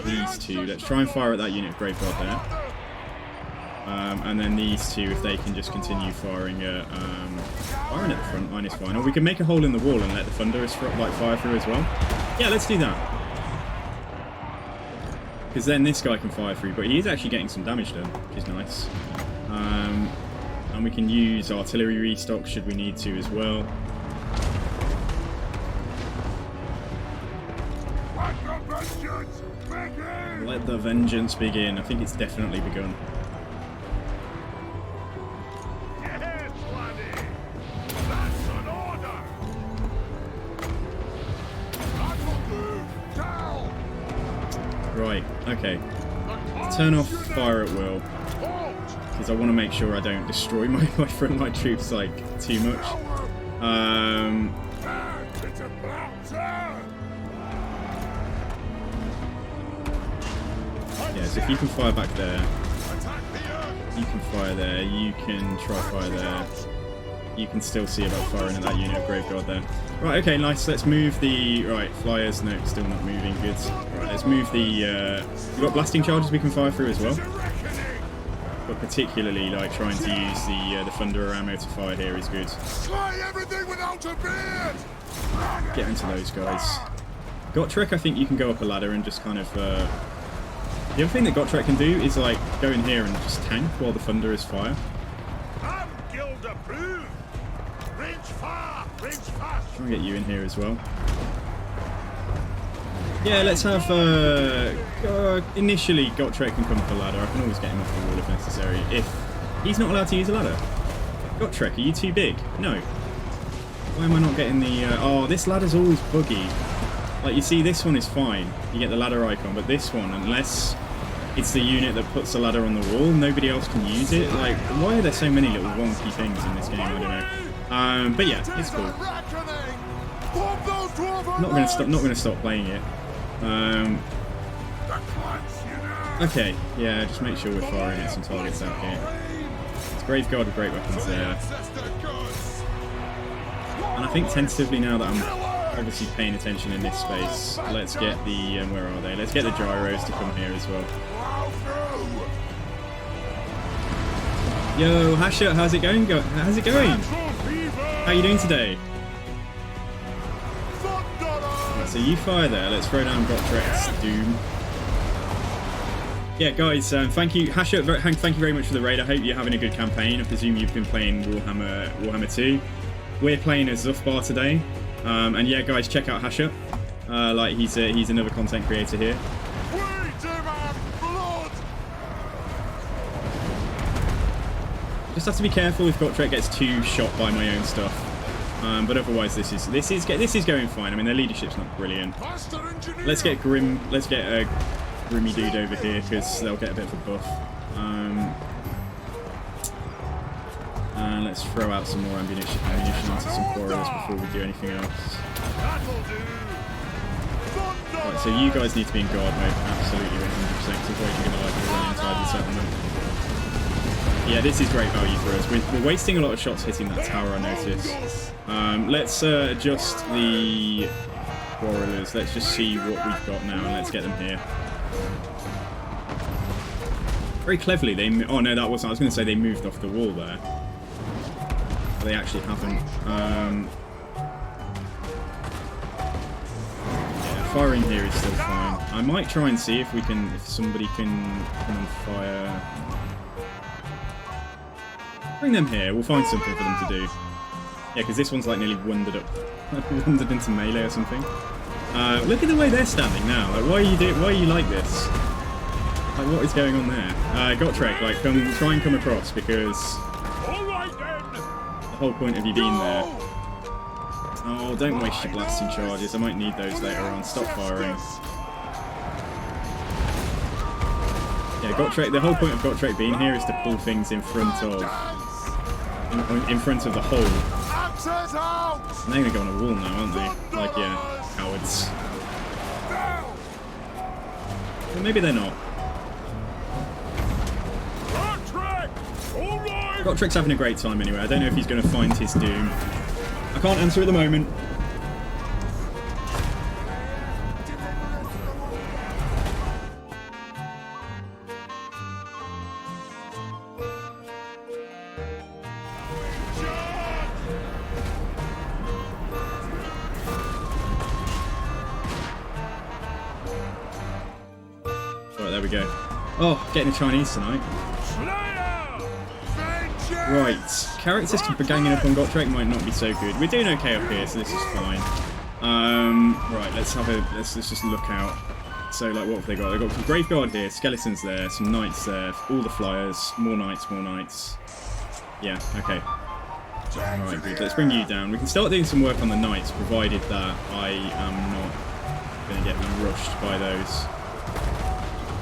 these 2... Let's try and fire at that unit of Graveguard there. And then these 2, if they can just continue firing at the front line is fine. Or we can make a hole in the wall and let the Thunderers like fire through as well. Yeah, let's do that. Because then this guy can fire through, but he is actually getting some damage done, which is nice. And we can use artillery restock should we need to as well. Let the vengeance begin. I think it's definitely begun. Right, okay. Turn off fire at will. Because I want to make sure I don't destroy my frontline troops, like, too much. Yeah, so if you can fire back there. You can fire there. You can try fire there. You can still see about firing at that unit of Grave Guard there. Right, okay, nice. Let's move the... Right, flyers. No, still not moving. Good. Right, let's move the... We've got blasting charges we can fire through as well. But particularly, like, trying to use the Thunderer ammo to fire here is good. Slay everything without a beard! Get into those guys. Gotrek, I think you can go up a ladder and just kind of... The other thing that Gotrek can do is, like, go in here and just tank while the Thunderers fire. I'm guild approved. Reach far, reach fast. Try and get you in here as well. Yeah, let's have... initially, Gotrek can come up a ladder. I can always get him off the wall if necessary. If he's not allowed to use a ladder. Gotrek, are you too big? No. Why am I not getting the... oh, this ladder's always buggy. Like, you see, this one is fine. You get the ladder icon, but this one, unless it's the unit that puts the ladder on the wall, nobody else can use it. Like, why are there so many little wonky things in this game? I don't know. But yeah, it's cool. Not gonna stop playing it. Okay, yeah, just make sure we're firing at some targets out here. It's Grave Guard with great weapons there. And I think tentatively now that I'm obviously paying attention in this space, let's get the, where are they? Let's get the gyros to come here as well. Yo, Hasher, how's it going? How's it going? How are you doing today? Right, so you fire there. Let's throw down Gotrek's Doom. Yeah, guys, thank you, Hasher. Thank you very much for the raid. I hope you're having a good campaign. I presume you've been playing Warhammer 2. We're playing as Zhufbar today, and yeah, guys, check out Hasher. Like he's another content creator here. Just have to be careful if Gotrek gets too shot by my own stuff. But otherwise, this is going fine. I mean, their leadership's not brilliant. Let's get Grim. Let's get a Grimmy dude over here because they'll get a bit of a buff. And let's throw out some more ammunition onto some quarrels before we do anything else. Right, so you guys need to be in guard mode, absolutely 100%. Because otherwise you're going to like run inside the settlement. Yeah, this is great value for us. We're wasting a lot of shots hitting that tower, I noticed. Let's adjust the quarrelers. Let's just see what we've got now, and let's get them here. Very cleverly, oh no, that wasn't. I was going to say they moved off the wall there. But they actually haven't. Yeah, firing here is still fine. I might try and see if somebody can come and fire. Bring them here. We'll find something for them to do. Yeah, because this one's like nearly wandered into melee or something. Look at the way they're standing now. Like, why are you like this? Like, what is going on there? Gotrek, like, try and come across because the whole point of you being there. Oh, don't waste your blasting charges. I might need those later on. Stop firing. Yeah, Gotrek. The whole point of Gotrek being here is to pull things in front of the hole. And they're gonna go on a wall now, aren't they? Like, yeah, cowards. Well, maybe they're not. Gotrek's having a great time anyway. I don't know if he's going to find his doom. I can't answer at the moment. Right, there we go. Oh, getting the Chinese tonight. Right, characters ganging up on Gotrek might not be so good. We're doing okay up here, so this is fine. Right, let's just look out. So, like, what have they got? They've got some Grave Guard here, skeletons there, some knights there, all the flyers, more knights, more knights. Yeah, okay. Alright, good. Let's bring you down. We can start doing some work on the knights, provided that I am not going to get rushed by those.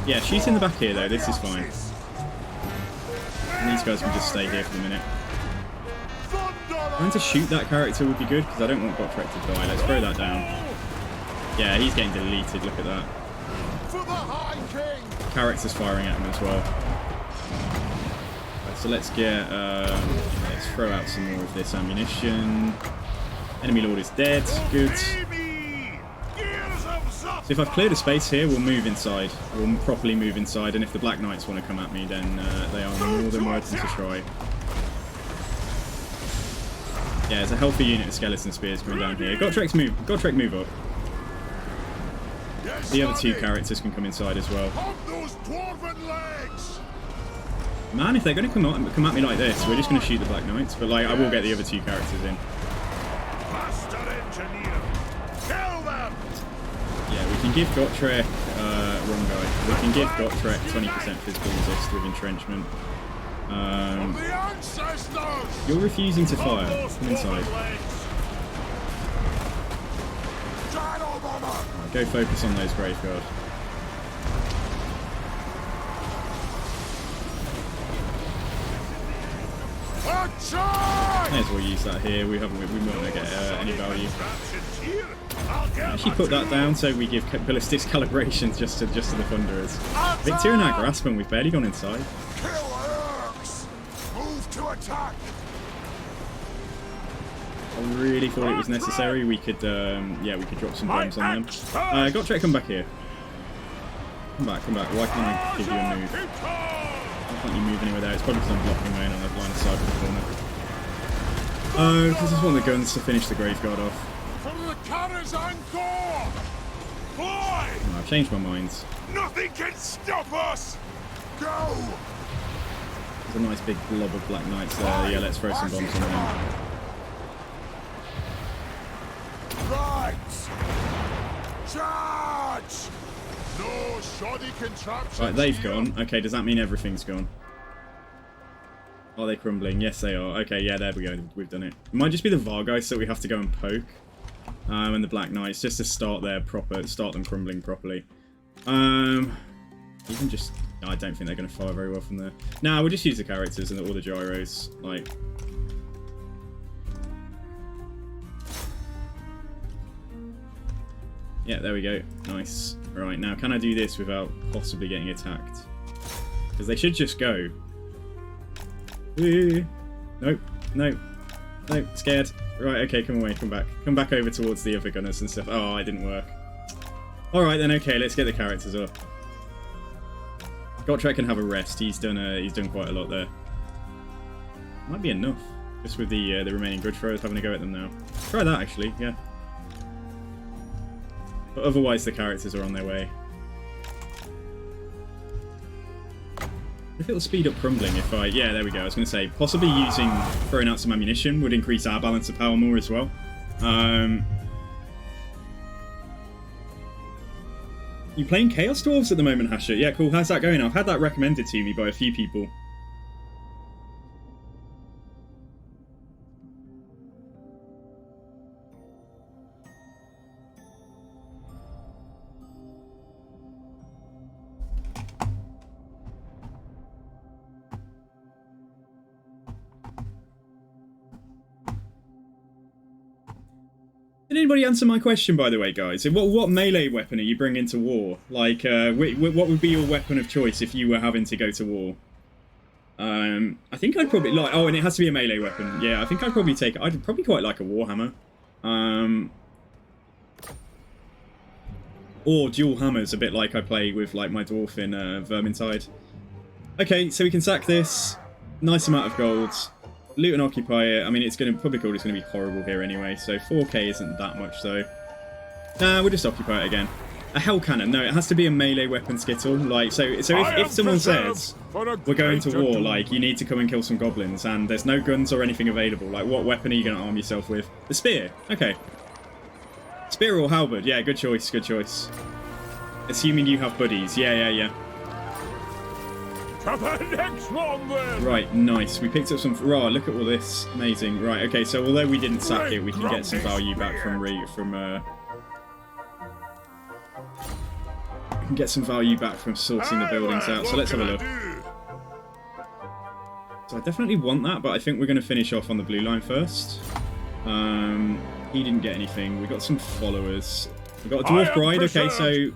Yeah, shoot in the back here, though. This is fine. And these guys can just stay here for the minute. Trying to shoot that character would be good, because I don't want Gotrek to die. Let's throw that down. Yeah, he's getting deleted. Look at that. Character's firing at him as well. So let's get, let's throw out some more of this ammunition. Enemy lord is dead. Good. So if I've cleared a space here, we'll move inside. We'll properly move inside, and if the Black Knights want to come at me, then they are more than welcome to try. Yeah, there's a healthy unit of skeleton spears coming down here. Gotrek move up. The other two characters can come inside as well. Man, if they're going to come at me like this, we're just going to shoot the Black Knights. But like, I will get the other two characters in. Yeah, we can give Gotrek, wrong guy. We can give Gotrek 20% physical resist with entrenchment. You're refusing to fire. Come inside. Right, go focus on those Graveguard. May as well use that here. We won't get any value. Actually put that down so we give ballistics calibrations just to the Thunderers. Victor in our grasp and we've barely gone inside. I really thought it was necessary. We could, yeah, we could drop some bombs on them. Gotrek, come back here. Come back. Why can't I give you a move? Why can't you move anywhere there? It's probably because I'm blocking main on the line of sight of the corner. Oh, because I just want the guns to finish the Graveguard off. Oh, I've changed my mind. Nothing can stop us. Go. There's a nice big blob of Black Knights there. Yeah, let's throw some bombs on them. Right. Charge. No shoddy contraption. Right, they've gone. Okay, does that mean everything's gone? Are they crumbling? Yes, they are. Okay, yeah, there we go. We've done it. It might just be the Vargeists that we have to go and poke. And the Black Knights, just to start them crumbling properly. Even just... I don't think they're going to fire very well from there. Nah, we'll just use the characters and all the gyros. Like... Yeah, there we go. Nice. Right, now can I do this without possibly getting attacked? Because they should just go. Nope. Scared. Right, okay, come away, come back. Come back over towards the other gunners and stuff. Oh, it didn't work. Alright then, okay, let's get the characters up. Gotrek can have a rest. He's done quite a lot there. Might be enough. Just with the remaining good throwers having a go at them now. Try that actually, yeah. But otherwise the characters are on their way. If it'll speed up crumbling if I... Yeah, there we go. I was going to say, possibly throwing out some ammunition would increase our balance of power more as well. You playing Chaos Dwarfs at the moment, Hasher? Yeah, cool. How's that going? I've had that recommended to me by a few people. Did anybody answer my question, by the way, guys? What melee weapon are you bringing to war? Like, what would be your weapon of choice if you were having to go to war? I think I'd probably like... Oh, and it has to be a melee weapon. Yeah, I think I'd probably take... I'd probably quite like a Warhammer. Or dual hammers, a bit like I play with like my dwarf in Vermintide. Okay, so we can sack this. Nice amount of gold. Loot and occupy it. I mean, it's going to public order is going to be horrible here anyway, so 4k isn't that much though. Nah, we'll just occupy it again. A hell cannon. No, it has to be a melee weapon, Skittle. Like, so if someone says we're going to war, like you need to come and kill some goblins, and there's no guns or anything available, like what weapon are you going to arm yourself with? The spear. Okay. Spear or halberd. Yeah, good choice. Good choice. Assuming you have buddies. Yeah. Right, nice. We picked up some... Right, look at all this. Amazing. Right, okay, so although we didn't sack it, we can get some value back from... We can get some value back from sorting the buildings out, so let's have a look. So I definitely want that, but I think we're going to finish off on the blue line first. He didn't get anything. We got some followers. We got a Dwarf Bride. Okay, so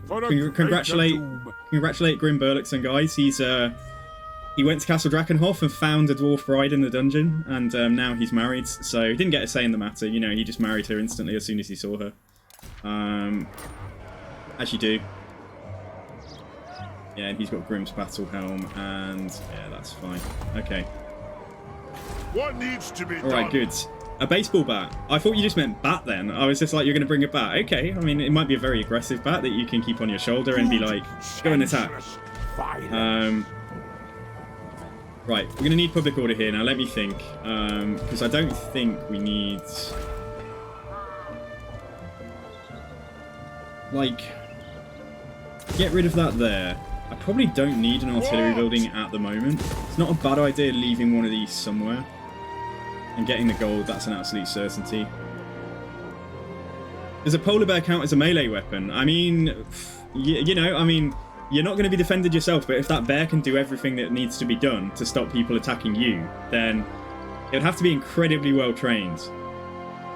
congratulate Grim Burluxon, guys. He went to Castle Drakenhof and found a dwarf bride in the dungeon, and now he's married, so he didn't get a say in the matter. You know, he just married her instantly as soon as he saw her. As you do. Yeah, and he's got Grimm's Battle Helm, and yeah, that's fine. Okay. What needs to be done? Alright, good. A baseball bat. I thought you just meant bat then. I was just like, you're going to bring a bat. Okay, I mean, it might be a very aggressive bat that you can keep on your shoulder and be like, go and attack. Right, we're going to need public order here. Now, let me think. Because I don't think we need... Like... Get rid of that there. I probably don't need an artillery building at the moment. It's not a bad idea leaving one of these somewhere. And getting the gold, that's an absolute certainty. Does a polar bear count as a melee weapon? I mean, you know, I mean... You're not going to be defended yourself, but if that bear can do everything that needs to be done to stop people attacking you, then it would have to be incredibly well trained.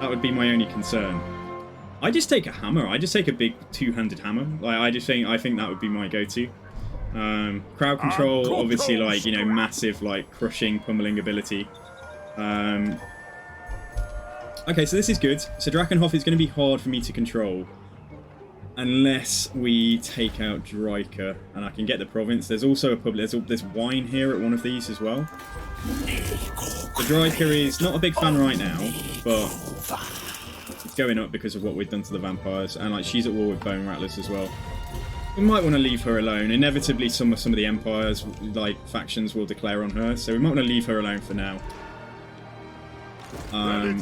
That would be my only concern. I just take a hammer. I just take a big two-handed hammer. Like I think that would be my go-to. Crowd control, obviously, like, you know, massive, like, crushing, pummeling ability. Okay, so this is good. So Drakenhof is going to be hard for me to control. Unless we take out Dryker, and I can get the province. There's also a pub. There's wine here at one of these as well. The Dryker is not a big fan right now, but it's going up because of what we've done to the vampires, and like she's at war with Bone Rattlers as well. We might want to leave her alone. Inevitably, some of the empires, like factions, will declare on her, so we might want to leave her alone for now. I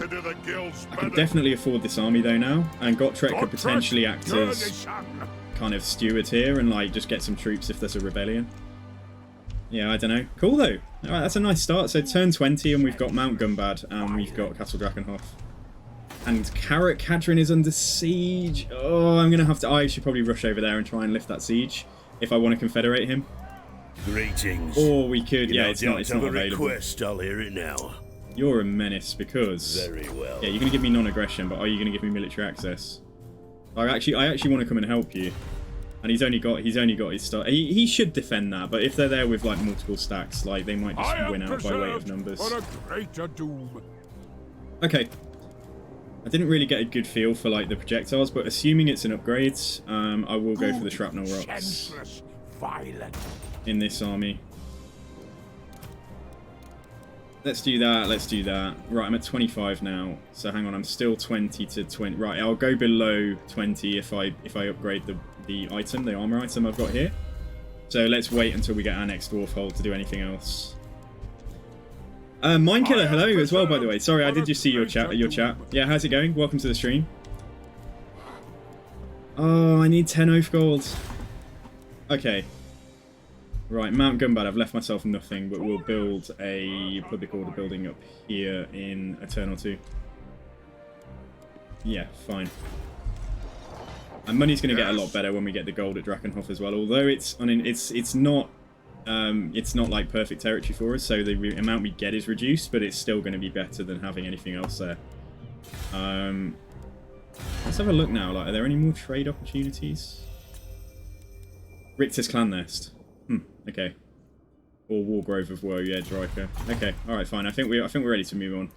can definitely afford this army though now, and Gotrek could potentially act as kind of steward here and like just get some troops if there's a rebellion. Yeah, I don't know. Cool though. Alright, that's a nice start. So turn 20 and we've got Mount Gumbad and we've got Castle Drakenhof. And Carrot Cadrin is under siege. Oh, I'm going to have to... I should probably rush over there and try and lift that siege if I want to confederate him. Greetings. Or we could... Yeah, it's not available. Request, I'll hear it now. You're a menace because... Very well. Yeah, you're going to give me non-aggression, but are you going to give me military access? I actually want to come and help you. And he's only got his start. He should defend that, but if they're there with like multiple stacks, like they might just win out by weight of numbers. For a greater doom. Okay. I didn't really get a good feel for like the projectiles, but assuming it's an upgrade, I will go for the shrapnel rocks in this army. Let's do that, let's do that. Right, I'm at 25 now. So hang on, I'm still 20 to 20. Right, I'll go below 20 if I upgrade the item, the armor item I've got here. So let's wait until we get our next dwarf hold to do anything else. Mindkiller, hello as well, by the way. Sorry, I did just see your chat. Yeah, how's it going? Welcome to the stream. Oh, I need 10 oath gold. Okay. Right, Mount Gumbad, I've left myself nothing, but we'll build a public order building up here in a turn or two. Yeah, fine. And money's going to get a lot better when we get the gold at Drakenhof as well, although it's not like perfect territory for us, so the amount we get is reduced, but it's still going to be better than having anything else there. Let's have a look now. Like, are there any more trade opportunities? Richter's Clan Nest. Okay. Or Wargrove of Woe, yeah, Dryker. Okay, alright, fine. I think we're ready to move on.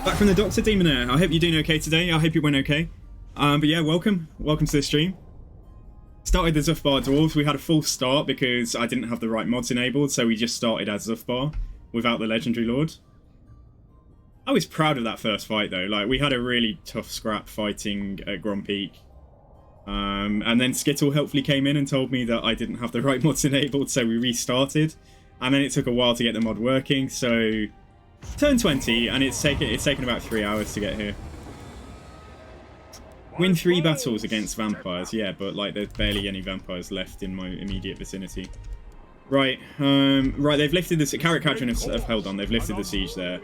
Back from the Doctor Demon there. I hope you're doing okay today. I hope it went okay. But yeah, welcome. Welcome to the stream. Started the Zhufbar Dwarves. We had a full start because I didn't have the right mods enabled, so we just started as Zhufbar without the Legendary Lord. I was proud of that first fight though. Like, we had a really tough scrap fighting at Grom Peak. And then Skittle helpfully came in and told me that I didn't have the right mods enabled, so we restarted. And then it took a while to get the mod working, so turn 20, and it's taken about 3 hours to get here. Win 3 battles against vampires, yeah, but like there's barely any vampires left in my immediate vicinity. Right, right, they've lifted the Carrot Cadrin have held on, they've lifted the siege there.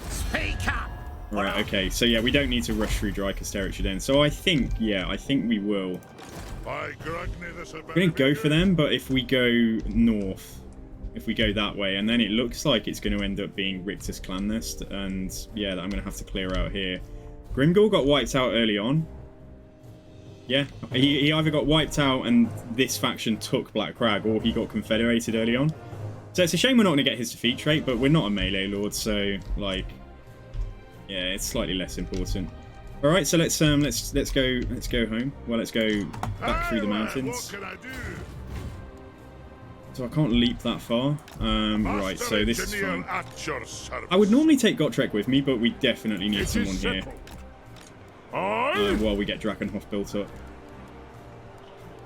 Speak up. Right, okay, so yeah, we don't need to rush through Dryker's territory then. So I think, yeah, I think we will. We're going to go for them, but if we go north, if we go that way, and then it looks like it's going to end up being Richter's Clan Nest, and yeah, I'm going to have to clear out here. Grimgor got wiped out early on. Yeah, he either got wiped out and this faction took Black Crag, or he got confederated early on. So it's a shame we're not going to get his defeat trait, but we're not a melee lord, so like, yeah, it's slightly less important. All right, so let's go home. Well, let's go back through the mountains. What can I do? So I can't leap that far. Right, so this is fine. At your service. I would normally take Gotrek with me, but we definitely need It is someone here settled. Aye. while we get Drakenhof built up.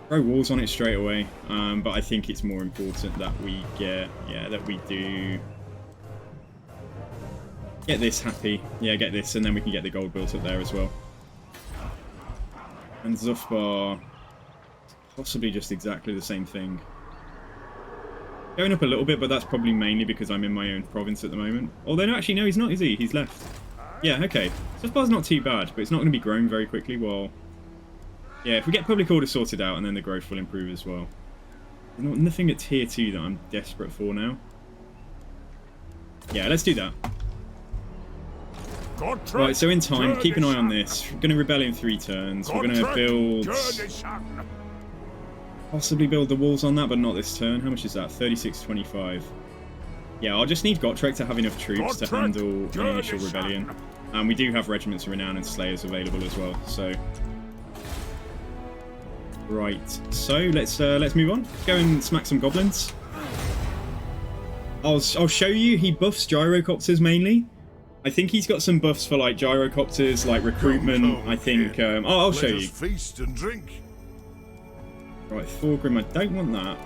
Throw walls on it straight away, but I think it's more important that we get, that we do get this happy. Yeah, get this, and then we can get the gold built up there as well. And Zhufbar, possibly just exactly the same thing. Going up a little bit, but that's probably mainly because I'm in my own province at the moment. Although, no, actually, no, he's not, is he? He's left. Yeah, okay. Zhufbar's not too bad, but it's not going to be grown very quickly while... Yeah, if we get public order sorted out, and then the growth will improve as well. There's nothing at tier 2 that I'm desperate for now. Yeah, let's do that. Right, so in time, keep an eye on this. We're going to rebel in 3 turns. We're going to build... Possibly build the walls on that, but not this turn. How much is that? 36.25. Yeah, I'll just need Gotrek to have enough troops to handle an initial rebellion. And we do have Regiments of Renown and Slayers available as well, so... Right, so let's move on. Go and smack some goblins. I'll show you. He buffs gyrocopters mainly. I think he's got some buffs for like gyrocopters, like recruitment. I think. I'll show you. Feast and drink. Right, Thorgrim. I don't want that.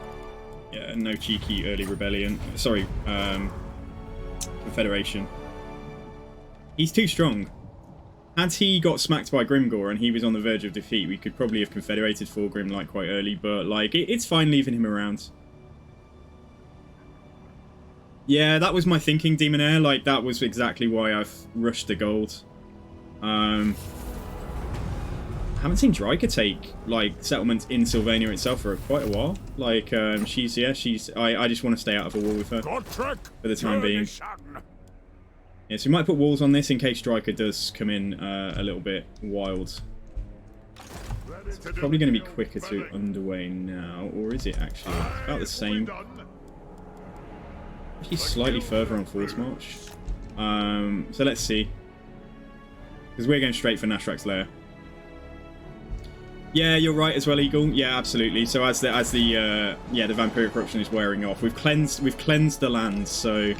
Yeah, no cheeky early rebellion. Sorry, Confederation. He's too strong. Had he got smacked by Grimgor and he was on the verge of defeat, we could probably have confederated Thorgrim like quite early, but like it's fine leaving him around. Yeah, that was my thinking, Demonair. Like that was exactly why I've rushed the gold. I haven't seen Dryka take like settlements in Sylvania itself for quite a while. Like she's I just want to stay out of a war with her for the time being. Yeah, so we might put walls on this in case Striker does come in a little bit wild. It's probably going to be quicker to underway now, or is it actually? It's about the same. He's slightly further on Force March. So let's see. Because we're going straight for Nashrak's Lair. Yeah, you're right as well, Eagle. Yeah, absolutely. So as the vampiric corruption is wearing off, we've cleansed the land, so...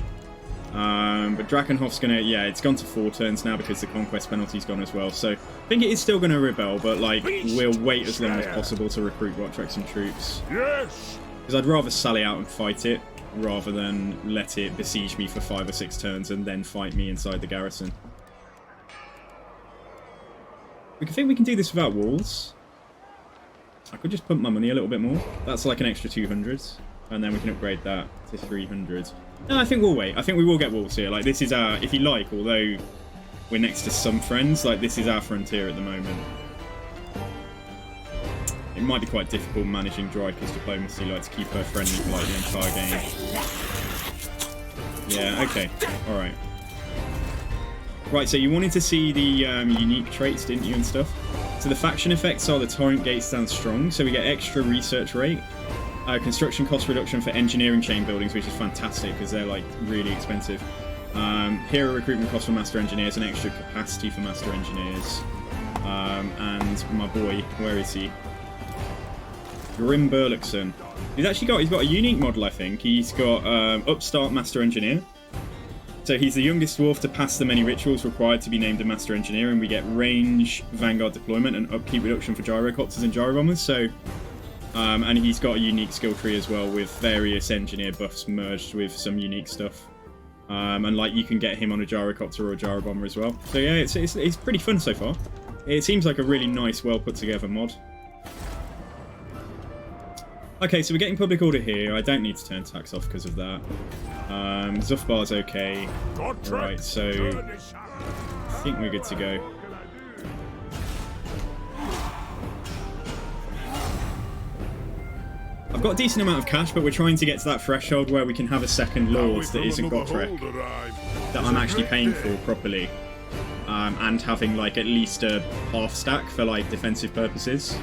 but Drakenhof's gonna, it's gone to 4 turns now because the conquest penalty's gone as well. So I think it is still gonna rebel, but like we'll wait as long as possible to recruit Gotrek some troops. Yes. Because I'd rather sally out and fight it rather than let it besiege me for 5 or 6 turns and then fight me inside the garrison. I think we can do this without walls. I could just pump my money a little bit more. That's like an extra 200, and then we can upgrade that to 300. No, I think we'll wait. I think we will get walls here. Like, this is our... If you like, although we're next to some friends, like, this is our frontier at the moment. It might be quite difficult managing Dryka's diplomacy, like, to keep her friendly for, like, the entire game. Yeah, okay. Alright. Right, so you wanted to see the unique traits, didn't you, and stuff? So the faction effects are the Torrent Gate stands strong, so we get extra research rate. Construction cost reduction for engineering chain buildings, which is fantastic because they're like really expensive. Hero recruitment cost for master engineers and extra capacity for master engineers. And my boy, where is he? Grim Burluxon. He's got a unique model, I think. He's got upstart master engineer. So he's the youngest dwarf to pass the many rituals required to be named a master engineer, and we get range, vanguard deployment, and upkeep reduction for gyrocopters and gyrobombers. So. And he's got a unique skill tree as well with various engineer buffs merged with some unique stuff. And like you can get him on a gyrocopter or a gyrobomber as well. So yeah, it's pretty fun so far. It seems like a really nice, well put together mod. Okay, so we're getting public order here. I don't need to turn tax off because of that. Zhufbar's okay. Alright, so I think we're good to go. I've got a decent amount of cash, but we're trying to get to that threshold where we can have a second lord that isn't Gotrek, that I'm actually paying for properly. and having like at least a half stack for like defensive purposes.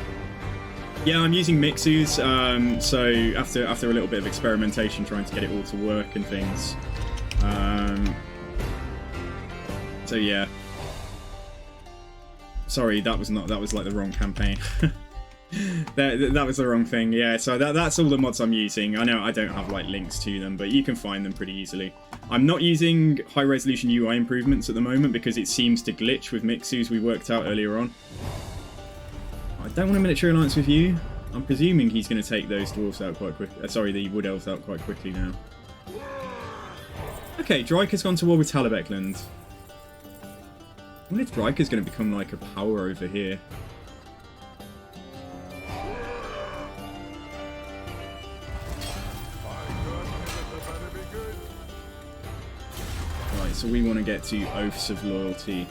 Yeah, I'm using Mixus, so after a little bit of experimentation, trying to get it all to work and things. So yeah. Sorry, that was like the wrong campaign. that was the wrong thing. Yeah, so that's all the mods I'm using. I know I don't have like links to them, but you can find them pretty easily. I'm not using high resolution UI improvements at the moment because it seems to glitch with Mixus we worked out earlier on. I don't want a military alliance with you. I'm presuming he's going to take those dwarfs out quite quick. Sorry, the wood elves out quite quickly now. Okay, Dryker's gone to war with Talabekland. I wonder if Dryker's going to become like a power over here. Right, so we want to get to Oaths of Loyalty.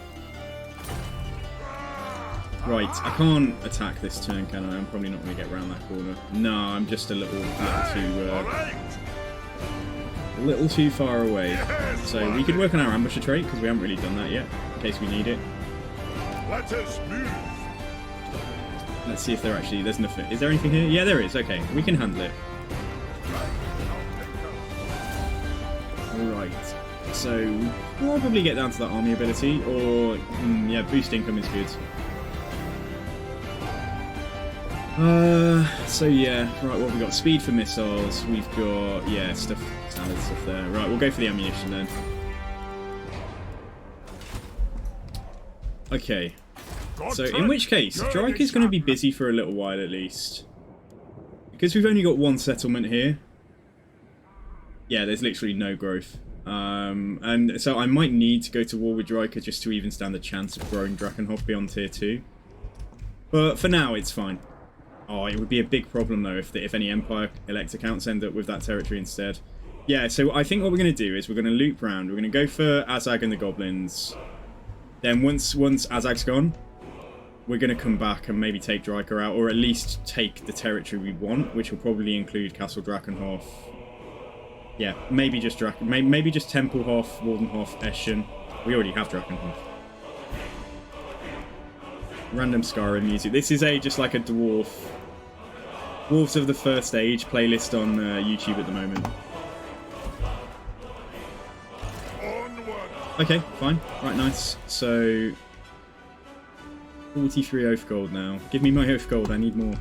Right, I can't attack this turn, can I? I'm probably not going to get around that corner. No, I'm just a little too far away. So we could work on our ambusher trait because we haven't really done that yet, in case we need it. Let us move. Let's see if there actually there's nothing. Is there anything here? Yeah, there is. Okay, we can handle it. All right. So we'll probably get down to that army ability, or yeah, boost income is good. So yeah, right, what have we got? Speed for missiles, we've got, yeah, standard stuff there. Right, we'll go for the ammunition then. Okay. So in which case, Drake is going to be busy for a little while at least. Because we've only got one settlement here. Yeah, there's literally no growth. And so I might need to go to war with Dryker just to even stand a chance of growing Drakenhof beyond tier 2. But for now, it's fine. Oh, it would be a big problem though if any Empire Elect accounts end up with that territory instead. Yeah, so I think what we're going to do is we're going to loop round. We're going to go for Azag and the Goblins. Then once Azag's gone, we're going to come back and maybe take Dryker out, or at least take the territory we want, which will probably include Castle Drakenhof. Yeah, maybe just maybe just Templehof, Waldenhof, Eschen. We already have Drakenhof. Random Skyrim music. This is just like a Dwarfs of the First Age playlist on YouTube at the moment. Okay, fine. Right, nice. So 43 oath gold now. Give me my oath gold. I need more.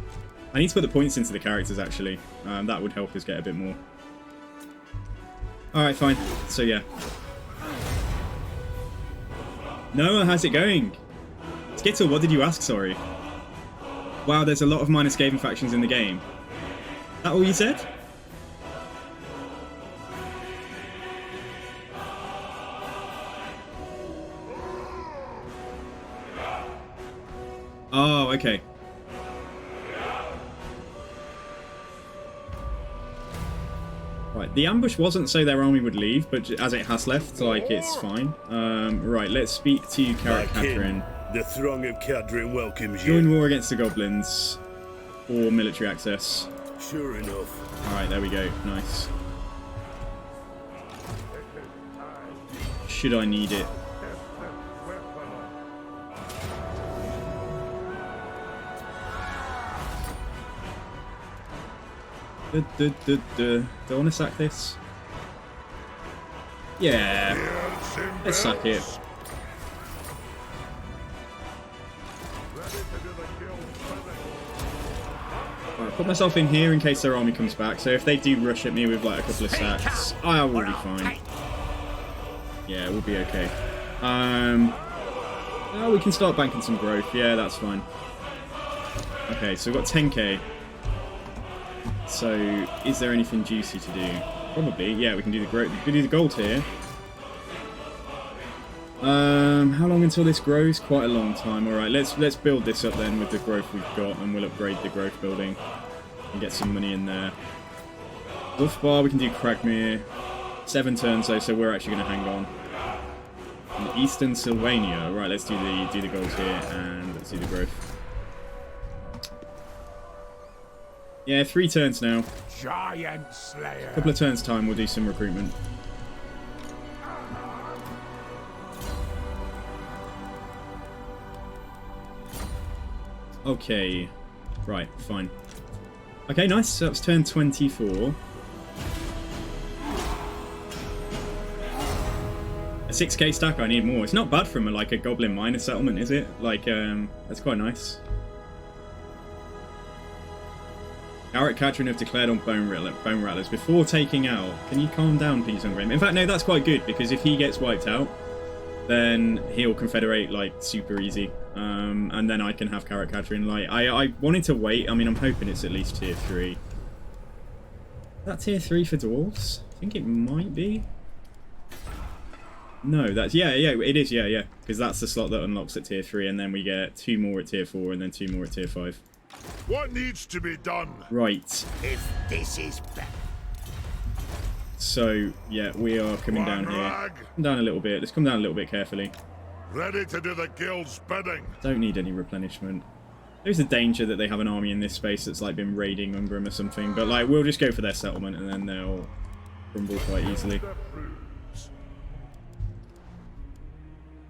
I need to put the points into the characters actually. That would help us get a bit more. Alright, fine. So yeah. Noah, how's it going? Skittle, what did you ask, sorry? Wow, there's a lot of minor Skaven factions in the game. That all you said? Oh, okay. Right, the ambush wasn't so their army would leave, but as it has left, like, it's fine. Right, let's speak to Karak Catherine. The throng of Cadrin welcomes you. Join war against the goblins. Or military access. Sure enough. Alright, there we go. Nice. Should I need it? Do I want to sack this? Yeah. Let's sack it. Alright, put myself in here in case their army comes back. So if they do rush at me with like a couple of stacks, I will be fine. Yeah, we'll be okay. Oh, we can start banking some growth. Yeah, that's fine. Okay, so we've got 10k. So, is there anything juicy to do? Probably. Yeah, we can do the growth. We can do the gold here. How long until this grows? Quite a long time. All right, let's build this up then with the growth we've got, and we'll upgrade the growth building and get some money in there. Zhufbar, we can do Kragmir. 7 turns though, so we're actually going to hang on. And Eastern Sylvania. Right, let's do the goals here, and let's do the growth. Yeah, 3 turns now. Giant Slayer. A couple of turns time, we'll do some recruitment. Okay. Right, fine. Okay, nice. So that's turn 24. A 6k stack, I need more. It's not bad from like a goblin miner settlement, is it? Like, that's quite nice. Garrett Catrin have declared on Bone Rattlers before taking out. Can you calm down, please, Ungrim? In fact, no, that's quite good, because if he gets wiped out, then he'll confederate, like, super easy. And then I can have Garrett Catrin. Like, I wanted to wait. I mean, I'm hoping it's at least tier 3. Is that tier 3 for dwarves? I think it might be. No, that's... Yeah, it is, yeah. Because that's the slot that unlocks at tier 3, and then we get 2 more at tier 4, and then 2 more at tier 5. What needs to be done? Right. If this is bad. So, yeah, we are coming down here. Come down a little bit. Let's come down a little bit carefully. Ready to do the guild's bidding. Don't need any replenishment. There's a danger that they have an army in this space that's like been raiding Ungrim or something, but like we'll just go for their settlement and then they'll crumble quite easily.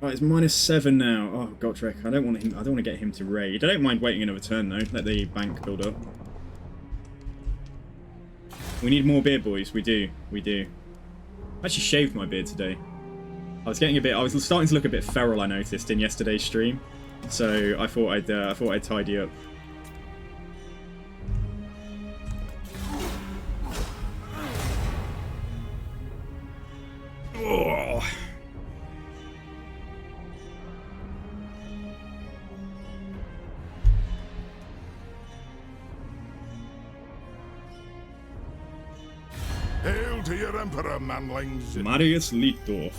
Right, it's -7 now. Oh, Gotrek, I don't want to get him to raid. I don't mind waiting another turn though. Let the bank build up. We need more beard, boys. We do. I actually shaved my beard today. I was starting to look a bit feral, I noticed, in yesterday's stream. So I thought I'd tidy up. Oh. Hail to your emperor, manlings. Marius Lietdorf.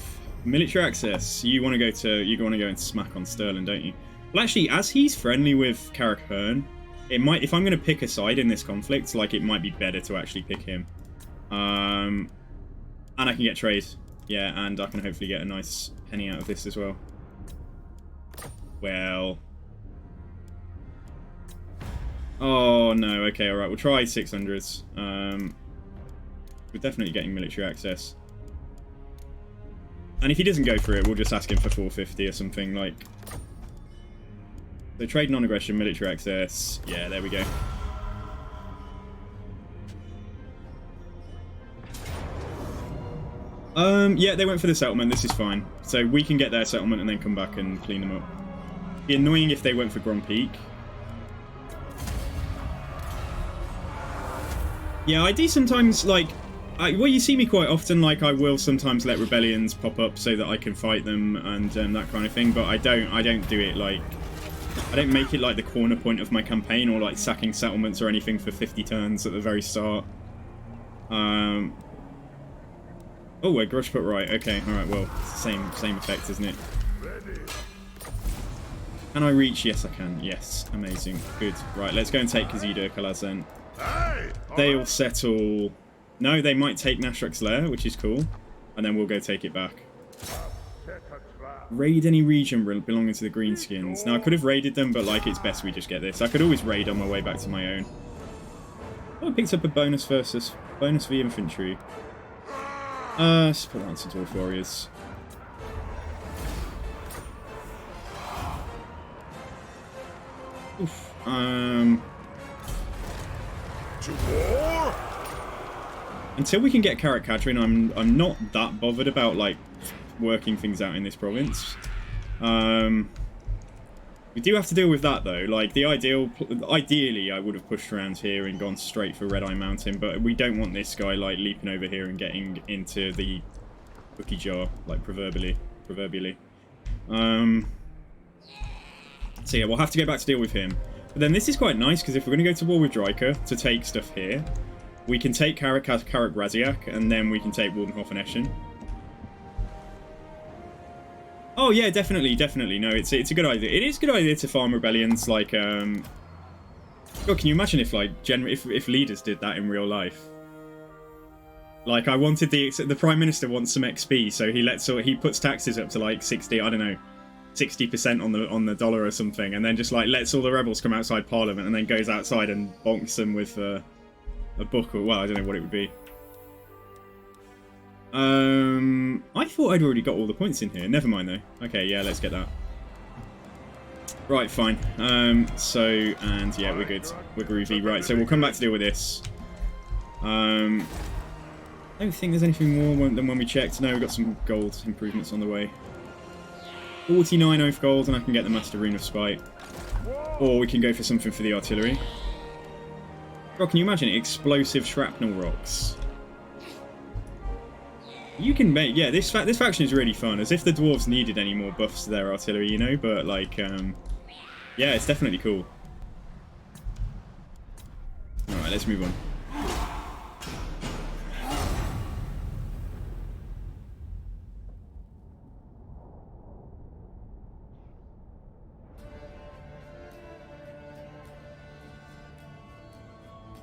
Military access. You want to go and smack on Sterling, don't you? Well, actually, as he's friendly with Carrick Hearn, it might, if I'm going to pick a side in this conflict, like it might be better to actually pick him. And I can get trade. Yeah, and I can hopefully get a nice penny out of this as well. Well. Oh no. Okay, all right. We'll try 600s. We're definitely getting military access. And if he doesn't go for it, we'll just ask him for 450 or something, like... So trade non-aggression, military access... Yeah, there we go. Yeah, they went for the settlement, this is fine. So we can get their settlement and then come back and clean them up. It'd be annoying if they went for Grand Peak. Yeah, I do sometimes, like... well, you see me quite often, like, I will sometimes let rebellions pop up so that I can fight them and that kind of thing, but I don't do it, like... I don't make it, like, the corner point of my campaign or, like, sacking settlements or anything for 50 turns at the very start. Oh, we're grudge put right. Okay, alright, well, it's the same effect, isn't it? Can I reach? Yes, I can. Yes, amazing. Good. Right, let's go and take Kazida Kalaz then. They'll settle... No, they might take Nashrak's Lair, which is cool. And then we'll go take it back. Raid any region belonging to the Greenskins. Now, I could have raided them, but, like, it's best we just get this. I could always raid on my way back to my own. Oh, I picked up a bonus for infantry. Let's put that on some Dwarf Warriors. Oof. To war? Until we can get Carrick Catrin, I'm not that bothered about, like, working things out in this province. We do have to deal with that, though. Like, ideally, I would have pushed around here and gone straight for Red Eye Mountain, but we don't want this guy, like, leaping over here and getting into the cookie jar, like, proverbially. So, yeah, we'll have to go back to deal with him. But then this is quite nice, because if we're going to go to war with Dryker to take stuff here, we can take Carrick Raziak, and then we can take Waldenhof and Eschen. Oh yeah, definitely. No, it's a good idea. It is a good idea to farm rebellions. Like, God, can you imagine if if leaders did that in real life? Like, I wanted the Prime Minister wants some XP, so he puts taxes up to like 60. I don't know, 60% on the dollar or something, and then just like lets all the rebels come outside Parliament, and then goes outside and bonks them with a book, or well, I don't know what it would be. I thought I'd already got all the points in here. Never mind though. Okay, yeah, let's get that. Right, fine. And yeah, we're good. We're groovy. Right, so we'll come back to deal with this. I don't think there's anything more than when we checked. No, we've got some gold improvements on the way. 49 oath gold, and I can get the Master Rune of Spite. Or we can go for something for the artillery. Bro, can you imagine explosive shrapnel rocks? You can make... Yeah, this faction is really fun. As if the dwarves needed any more buffs to their artillery, you know? But, like, yeah, it's definitely cool. Alright, let's move on.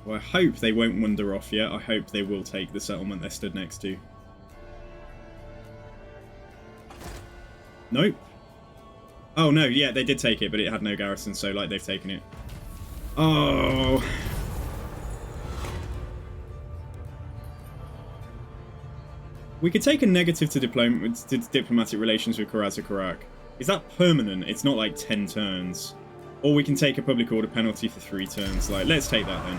Well, I hope they won't wander off yet. I hope they will take the settlement they're stood next to. Nope. Oh, no, yeah, they did take it, but it had no garrison, so, like, they've taken it. Oh. We could take a negative to diplomatic relations with Karaz-Karak. Is that permanent? It's not, like, 10 turns. Or we can take a public order penalty for 3 turns. Like, let's take that, then.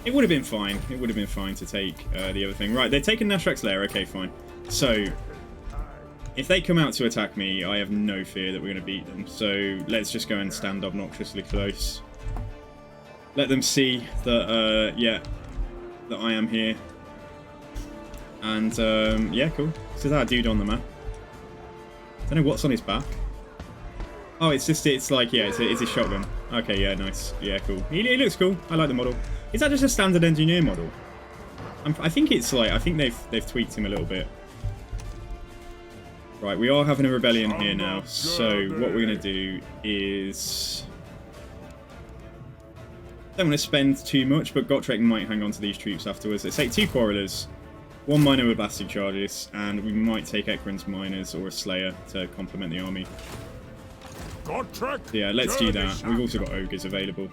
It would have been fine. It would have been fine to take the other thing. Right, they're taking Nashrak's Lair. Okay, fine. So, if they come out to attack me, I have no fear that we're going to beat them. So, let's just go and stand obnoxiously close. Let them see that, yeah, that I am here. And, yeah, cool. This is our dude on the map. I don't know what's on his back. Oh, it's just, it's like, yeah, it's a shotgun. Okay, yeah, nice. Yeah, cool. He looks cool. I like the model. Is that just a standard engineer model? I think it's like, I think they've tweaked him a little bit. Right, we are having a rebellion here now. So what we're going to do is... Don't want to spend too much, but Gotrek might hang on to these troops afterwards. Let's take 2 Quarrelers, 1 Miner with blasting charges, and we might take Ekron's Miners or a Slayer to complement the army. Yeah, let's do that. We've also got Ogres available.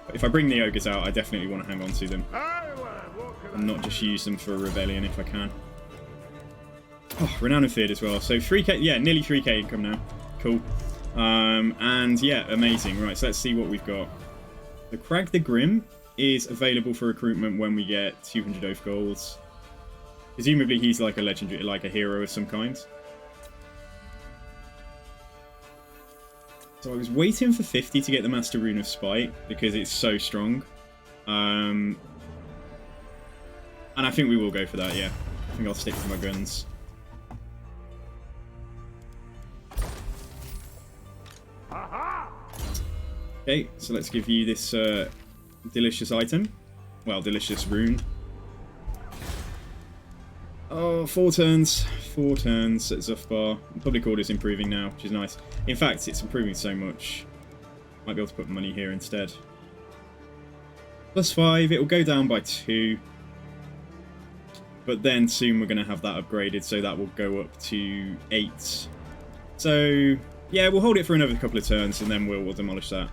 But if I bring the Ogres out, I definitely want to hang on to them. And not just use them for a rebellion if I can. Oh, Renown and Feared as well. So 3k, yeah, nearly 3k income now. Cool. And yeah, amazing. Right, so let's see what we've got. The Crag the Grim is available for recruitment when we get 200 oath golds. Presumably he's like a legendary, like a hero of some kind. So I was waiting for 50 to get the Master Rune of Spite because it's so strong. And I think we will go for that, yeah. I think I'll stick to my guns. Okay, so let's give you this delicious item. Well, delicious rune. Oh, 4 turns. 4 turns at Zhufbar. Public order's improving now, which is nice. In fact, it's improving so much. Might be able to put money here instead. +5. It will go down by 2. But then soon we're going to have that upgraded, so that will go up to 8. So, yeah, we'll hold it for another couple of turns, and then we'll demolish that.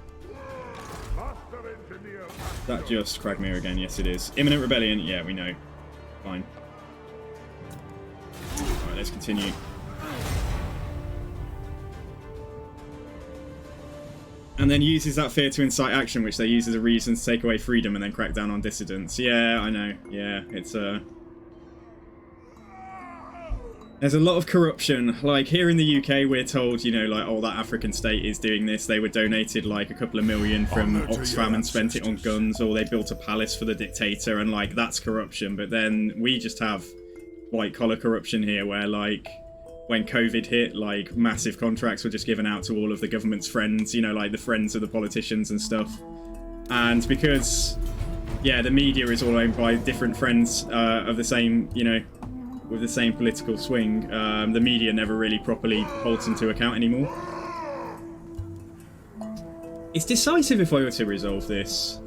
That just Kragmir again, yes it is. Imminent Rebellion, yeah, we know. Fine. Alright, let's continue. And then uses that fear to incite action, which they use as a reason to take away freedom and then crack down on dissidents. Yeah, I know. Yeah, it's there's a lot of corruption. Like, here in the UK, we're told, you know, like, oh, that African state is doing this. They were donated, like, a couple of million from Oxfam and spent it on guns, or they built a palace for the dictator, and, like, that's corruption. But then we just have white-collar corruption here, where, like, when COVID hit, like, massive contracts were just given out to all of the government's friends, you know, like, the friends of the politicians and stuff. And because, yeah, the media is all owned by different friends of the same, you know, with the same political swing, the media never really properly holds them to account anymore. It's decisive if I were to resolve this.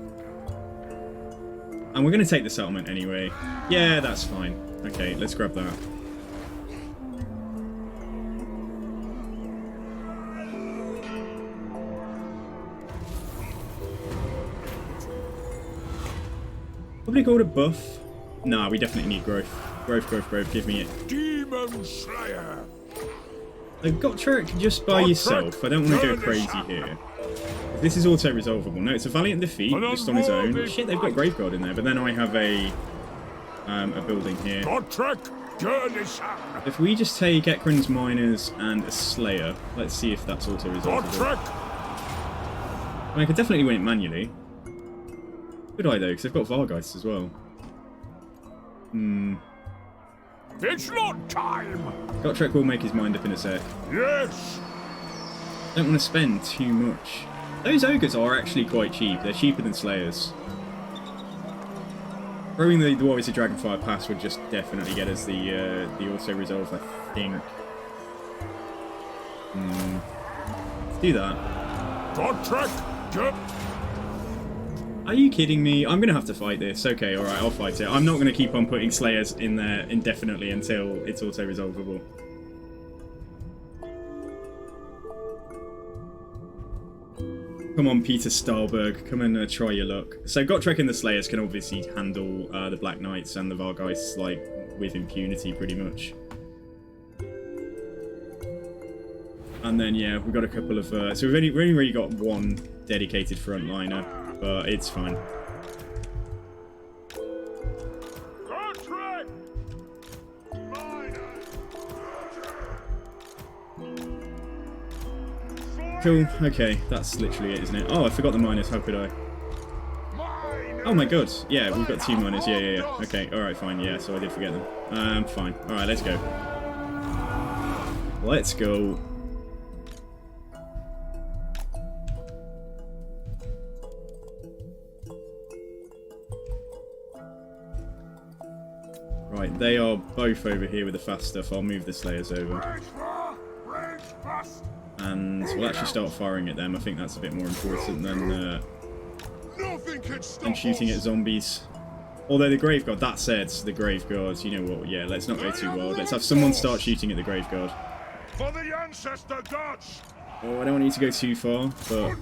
And we're going to take the settlement anyway. Yeah, that's fine. Okay, let's grab that. Public order buff? Nah, we definitely need growth. Growth, growth, growth. Give me it. Demon Slayer! I've got Trek just by yourself. I don't want to go crazy here. This is auto-resolvable. No, it's a valiant defeat just on his own. Shit, they've got Graveguard in there, but then I have a building here. If we just take Ekron's Miners and a Slayer, let's see if that's auto-resolvable. I mean, I could definitely win it manually. Could I though? Because I've got Vargeist as well. It's not time. Gotrek will make his mind up in a sec. Yes. Don't want to spend too much. Those ogres are actually quite cheap. They're cheaper than Slayers. Throwing the Warriors of Dragonfire Pass would just definitely get us the auto resolve, I think. Let's do that. Gotrek. Are you kidding me? I'm going to have to fight this. Okay, alright, I'll fight it. I'm not going to keep on putting Slayers in there indefinitely until it's auto-resolvable. Come on, Peter Stahlberg. Come and try your luck. So Gotrek and the Slayers can obviously handle the Black Knights and the Vargeists, like, with impunity, pretty much. And then, yeah, we've got a couple of... so we've only really got one dedicated frontliner. But it's fine. Cool, okay, that's literally it, isn't it? Oh, I forgot the miners, how could I? Oh my god, yeah, we've got 2 miners, yeah. Okay, alright, fine, yeah, so I did forget them. Fine, alright, let's go. Let's go. Right, they are both over here with the fast stuff. I'll move the Slayers over. And we'll actually start firing at them. I think that's a bit more important than shooting at zombies. Although the Graveguard, that said, the Graveguard, you know what, yeah, let's not go too wild. Let's have someone start shooting at the Graveguard. For the ancestor gods. Oh, I don't want you to go too far, but...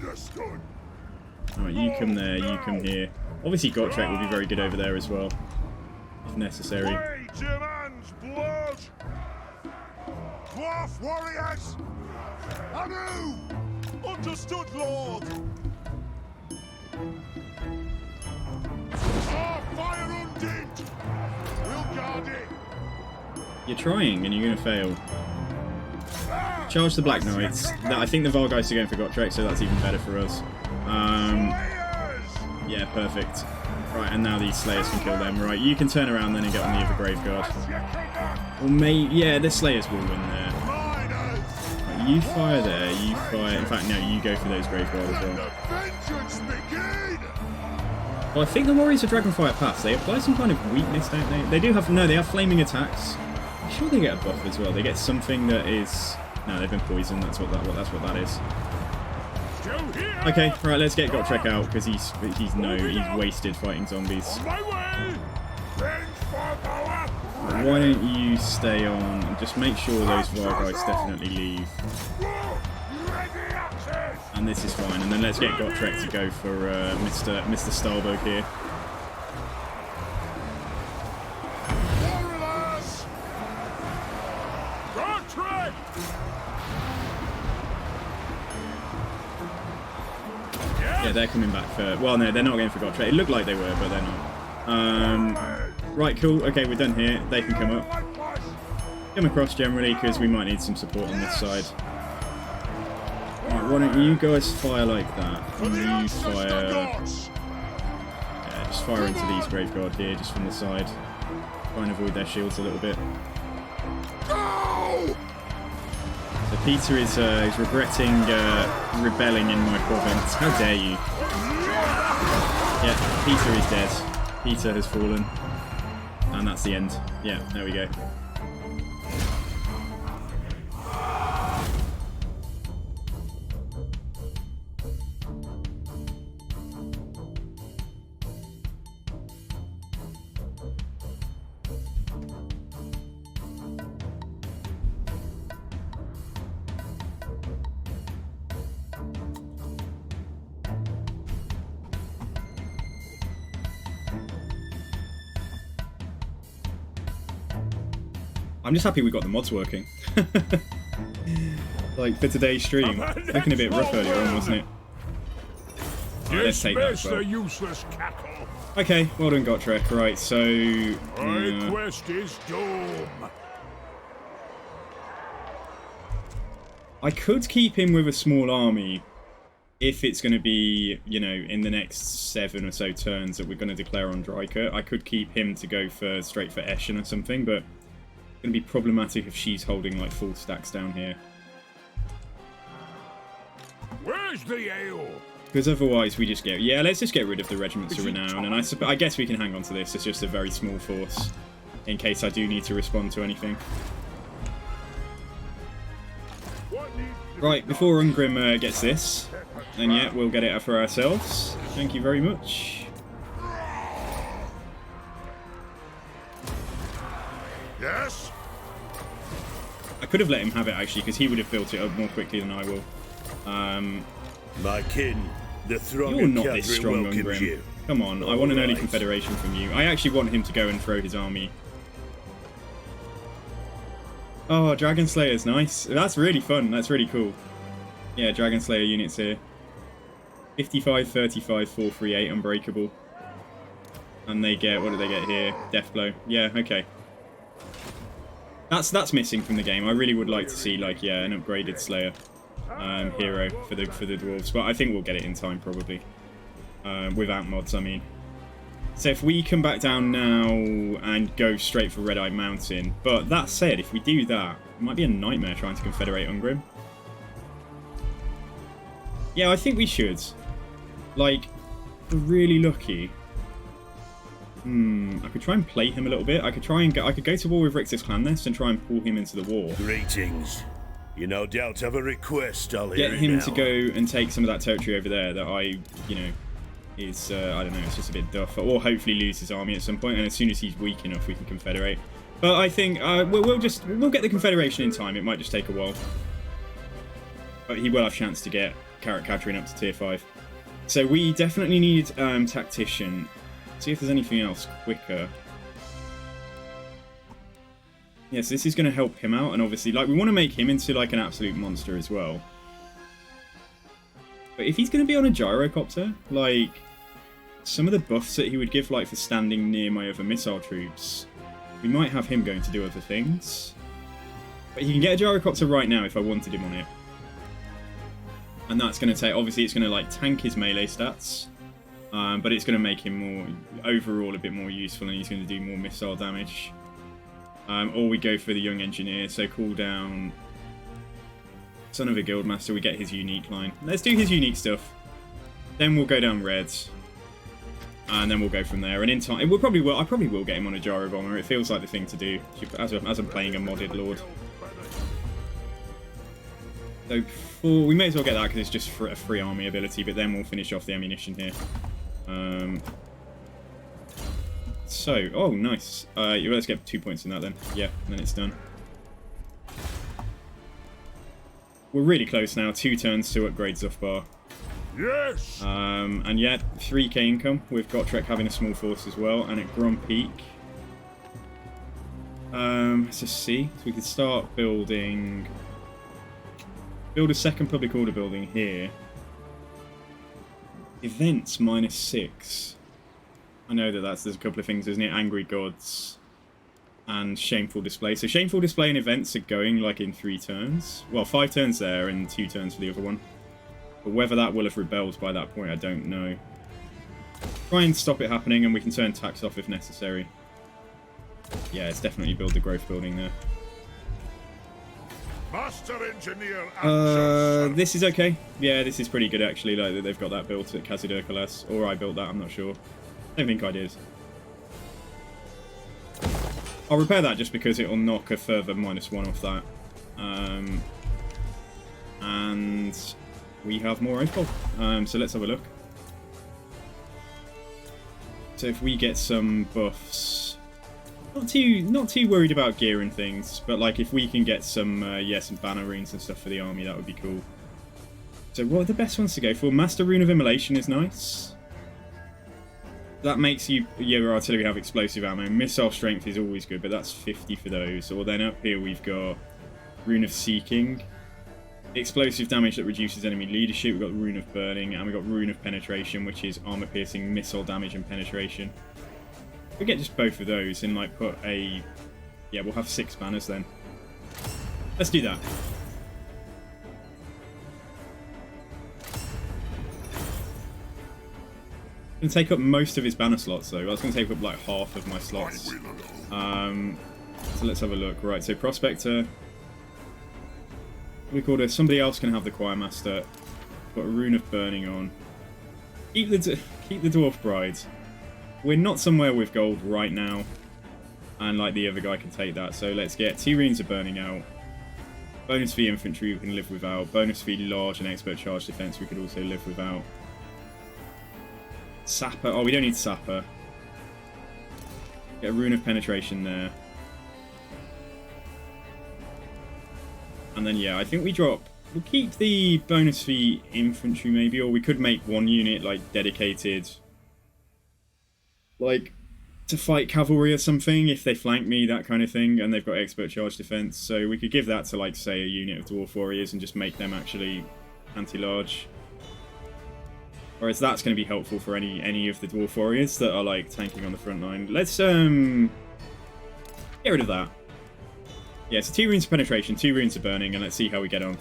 Alright, you come there, you come here. Obviously Gotrek will be very good over there as well. If necessary. Blood. Dwarf warriors. Anu. Understood, Lord. Our fire undid. We'll guard it. You're trying, and you're going to fail. Charge the Black Knights. I think the Vargeists are going for Gotrek, so that's even better for us. Yeah, perfect. Right, and now these Slayers can kill them. Right, you can turn around then and get on the other Graveguard. Or yeah, the Slayers will win there. Right, you fire there, you fire... In fact, no, you go for those Graveguard as well. Well, I think the Warriors of Dragonfire Pass, they apply some kind of weakness, don't they? They do have... No, they have flaming attacks. I'm sure they get a buff as well. They get something that is... No, they've been poisoned. That's what that is. Okay, right, let's get Gotrek out because he's wasted fighting zombies. Why don't you stay on and just make sure those Vargeists definitely leave. And this is fine. And then let's get Gotrek to go for Mr. Stahlberg here. Yeah, they're coming back for... Well, no, they're not going for Gotrek. It looked like they were, but they're not. Right, cool. Okay, we're done here. They can come up. Come across generally, because we might need some support on this side. Right, why don't you guys fire like that? And you fire... Yeah, just fire into these Graveguard here, just from the side. Try and avoid their shields a little bit. So Peter is regretting rebelling in my province. How dare you? Yeah, Peter is dead. Peter has fallen. And that's the end. Yeah, there we go. I'm just happy we got the mods working. Like for today's stream. Looking a bit rough earlier on, wasn't it? Right, let's take that as well. the useless cattle. Okay, well done, Gotrek. Right, so... My quest is doom. I could keep him with a small army if it's going to be, you know, in the next 7 or so turns that we're going to declare on Dryker. I could keep him to go for straight for Eshen or something, but it's going to be problematic if she's holding, like, full stacks down here. Where's the ale? Because otherwise we just get... Yeah, let's just get rid of the Regiments of Renown, and I guess we can hang on to this. It's just a very small force, in case I do need to respond to anything. Right, before Ungrim gets this, then yeah, we'll get it for ourselves. Thank you very much. Yes? I could have let him have it, actually, because he would have built it up more quickly than I will. My kin, the throng You're of not this Catherine strong, welcomes Ungrim. you. Come on, I want an early Alright. confederation from you. I actually want him to go and throw his army. Oh, Dragon Slayer's nice. That's really fun. That's really cool. Yeah, Dragon Slayer units here. 55, 35, 438, Unbreakable. And they get, what do they get here? Death Blow. Yeah, okay. That's missing from the game. I really would like to see, like, yeah, an upgraded Slayer hero for the Dwarves. But I think we'll get it in time, probably. Without mods, I mean. So if we come back down now and go straight for Red Eye Mountain. But that said, if we do that, it might be a nightmare trying to confederate Ungrim. Yeah, I think we should. Like, we're really lucky. I could try and play him a little bit. I could try and I could go to war with Rix's Clan Nest and try and pull him into the war. Greetings. You no doubt have a request, I'll hear Get it him now. to go and take some of that territory over there that I, you know, is, I don't know, it's just a bit duff. Or hopefully lose his army at some point, and as soon as he's weak enough, we can confederate. But I think we'll get the confederation in time. It might just take a while. But he will have a chance to get Carrot Catherine up to tier 5. So we definitely need Tactician. See if there's anything else quicker. Yes, this is going to help him out, and obviously, like, we want to make him into, like, an absolute monster as well. But if he's going to be on a gyrocopter, like, some of the buffs that he would give, like, for standing near my other missile troops, we might have him going to do other things. But he can get a gyrocopter right now if I wanted him on it. And that's going to take, obviously, it's going to, like, tank his melee stats. But it's going to make him more, overall, a bit more useful, and he's going to do more missile damage. Or we go for the Young Engineer, so cooldown. Son of a Guildmaster, we get his unique line. Let's do his unique stuff. Then we'll go down red. And then we'll go from there. And in time, I probably will get him on a Gyro Bomber. It feels like the thing to do, as I'm playing a modded Lord. So we may as well get that because it's just for a free army ability, but then we'll finish off the ammunition here. So, oh, nice. Let's get 2 points in that then. Yeah, and then it's done. We're really close now. 2 turns to upgrade Zhufbar. Yes! And yet, 3k income with Gotrek having a small force as well, and at Grom Peak. Let's just see. So we could start building... Build a second public order building here. Events -6. I know there's a couple of things, isn't it? Angry Gods and Shameful Display. So Shameful Display and events are going like in 3 turns. Well, 5 turns there and 2 turns for the other one. But whether that will have rebelled by that point, I don't know. Try and stop it happening, and we can turn tax off if necessary. Yeah, it's definitely build the growth building there. Master Engineer This is okay. Yeah, this is pretty good actually. Like they've got that built at Khazad-Urkelas, or I built that. I'm not sure. I don't think I did. I'll repair that just because it'll knock a further -1 off that. And we have more Oathbolt. So let's have a look. So if we get some buffs, not too worried about gear and things, but like if we can get some some banner runes and stuff for the army, that would be cool. So what are the best ones to go for? Master Rune of Immolation is nice. That makes your artillery have explosive ammo. Missile strength is always good, but that's 50 for those. Or then up here we've got Rune of Seeking. Explosive damage that reduces enemy leadership. We've got Rune of Burning, and we've got Rune of Penetration, which is armor piercing, missile damage, and penetration. We get just both of those and like put a... Yeah, we'll have 6 banners then. Let's do that. Going to take up most of his banner slots though. That's going to take up like half of my slots. So let's have a look. Right, so Prospector. We called it. Somebody else can have the Choir Master. Got a Rune of Burning on. Keep the Dwarf Bride. We're not somewhere with gold right now, and like the other guy can take that. So let's get 2 Runes of Burning out. Bonus for infantry we can live without. Bonus for large and expert charge defense we could also live without. Sapper. Oh, we don't need Sapper. Get a Rune of Penetration there. And then, yeah, I think we drop... We'll keep the bonus for infantry, maybe, or we could make 1 unit, like, dedicated, like, to fight cavalry or something, if they flank me, that kind of thing, and they've got expert charge defense. So we could give that to, like, say, a unit of Dwarf Warriors and just make them actually anti-large. Whereas that's going to be helpful for any of the Dwarf Warriors that are, like, tanking on the front line. Let's, get rid of that. Yeah, so 2 Runes of Penetration, 2 Runes of Burning, and let's see how we get on.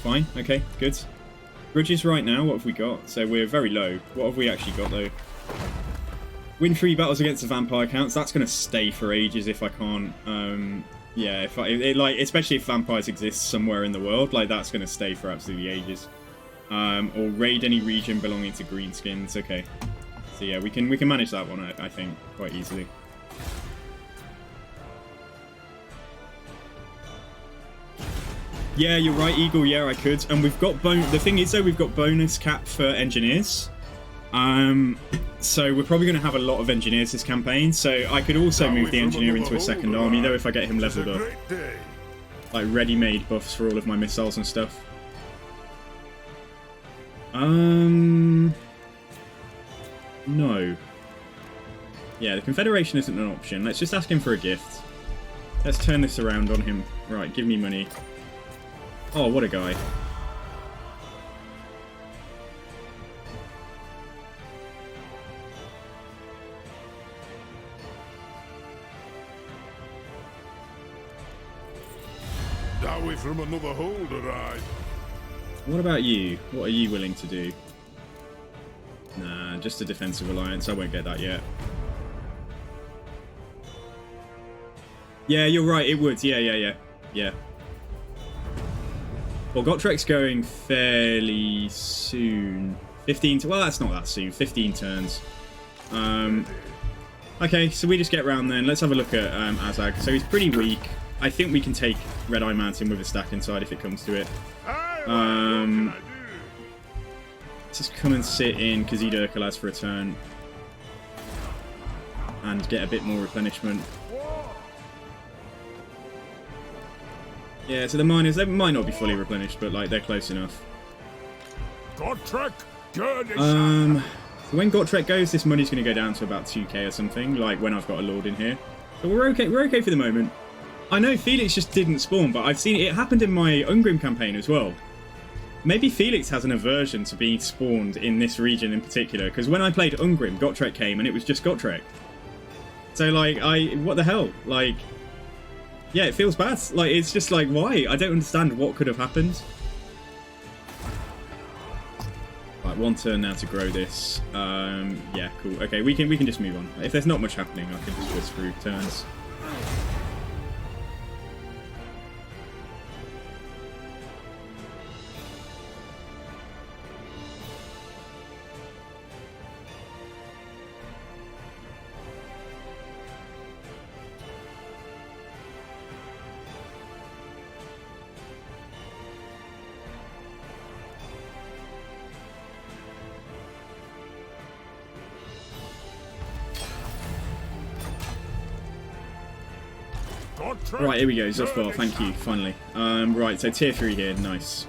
Fine, okay, good. Grudges right now, what have we got? So we're very low. What have we actually got, though? Win 3 battles against the vampire counts. That's going to stay for ages if I can't... yeah, if like, especially if vampires exist somewhere in the world, like, that's going to stay for absolutely ages. Or raid any region belonging to greenskins. Okay. So yeah, we can manage that one, I think, quite easily. Yeah, you're right, Eagle. Yeah, I could. And we've got the thing is, though, we've got bonus cap for engineers. So we're probably going to have a lot of engineers this campaign. So I could also move the engineer into a second army, though, if I get him leveled up. Like ready-made buffs for all of my missiles and stuff. No. Yeah, the Confederation isn't an option. Let's just ask him for a gift. Let's turn this around on him. Right, give me money. Oh, what a guy. DAWI from another holder, I. What about you? What are you willing to do? Nah, just a defensive alliance. I won't get that yet. Yeah, you're right. It would. Yeah. Well, Gottrek's going fairly soon. 15... Well, that's not that soon. 15 turns. Okay, so we just get round then. Let's have a look at Azag. So he's pretty weak. I think we can take Red Eye Mountain with a stack inside if it comes to it. Let's just come and sit in Khazid Urkelaz for a turn. And get a bit more replenishment. Yeah, so the miners, they might not be fully replenished, but like they're close enough. Gottrek, So when Gottrek goes, this money's going to go down to about 2k or something, like when I've got a Lord in here. So we're okay for the moment. I know Felix just didn't spawn, but I've seen it happened in my Ungrim campaign as well. Maybe Felix has an aversion to being spawned in this region in particular, because when I played Ungrim, Gottrek came and it was just Gottrek. So like, what the hell? Like, yeah, it feels bad. Like, it's just like, why? I don't understand what could have happened. Right, 1 turn now to grow this. Yeah, cool. Okay, we can just move on. If there's not much happening, I can just whisk through turns. Right, here we go, Zhufbar, thank you, finally. Right, so tier 3 here, nice.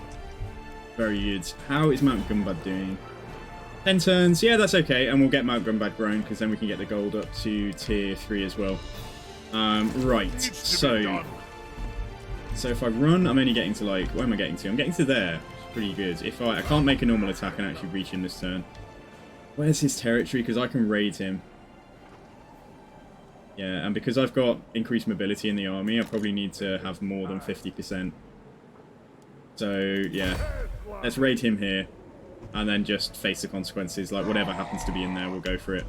Very good. How is Mount Gumbad doing? 10 turns, yeah, that's okay, and we'll get Mount Gumbad grown, because then we can get the gold up to tier 3 as well. Right, so if I run, I'm only getting to like, where am I getting to? I'm getting to there. It's pretty good. If I can't make a normal attack and actually reach him this turn. Where's his territory? Because I can raid him. Yeah, and because I've got increased mobility in the army, I probably need to have more than 50%. So, yeah. Let's raid him here. And then just face the consequences. Like, whatever happens to be in there, we'll go for it.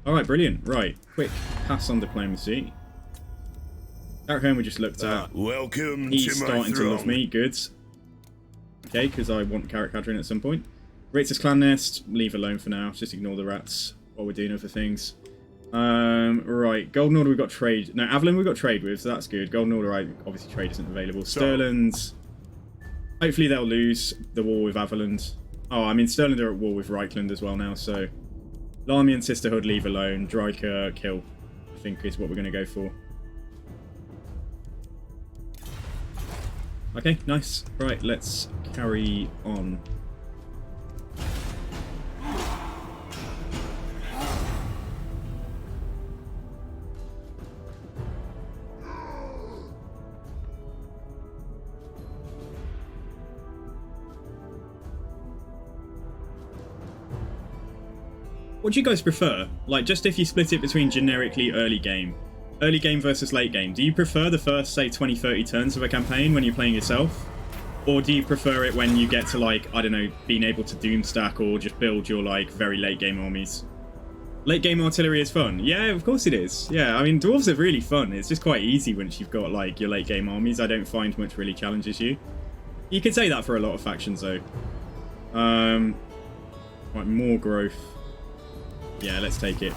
Alright, brilliant. Right. Quick pass on diplomacy. Carrick Home we just looked at. Welcome He's to my starting to love throne. me. Good. Okay, because I want Carrick Hadron at some point. Rates clan nest. Leave alone for now. Just ignore the rats while we're doing other things. Right. Golden Order we've got trade. No, Avalon we've got trade with, so that's good. Golden Order, obviously trade isn't available. Sterland. Hopefully they'll lose the war with Avalon. Oh, I mean, Sterland are at war with Reichland as well now, so... Larmian Sisterhood, leave alone. Dryker, kill, I think is what we're going to go for. Okay, nice. Right, let's carry on. What do you guys prefer? Like, just if you split it between generically early game versus late game, do you prefer the first, say, 20-30 turns of a campaign when you're playing yourself? Or do you prefer it when you get to, like, I don't know, being able to doom stack or just build your, like, very late game armies? Late game artillery is fun. Yeah, of course it is. Yeah, I mean, Dwarves are really fun. It's just quite easy once you've got, like, your late game armies. I don't find much really challenges you. You could say that for a lot of factions, though. Right, more growth. Yeah, let's take it.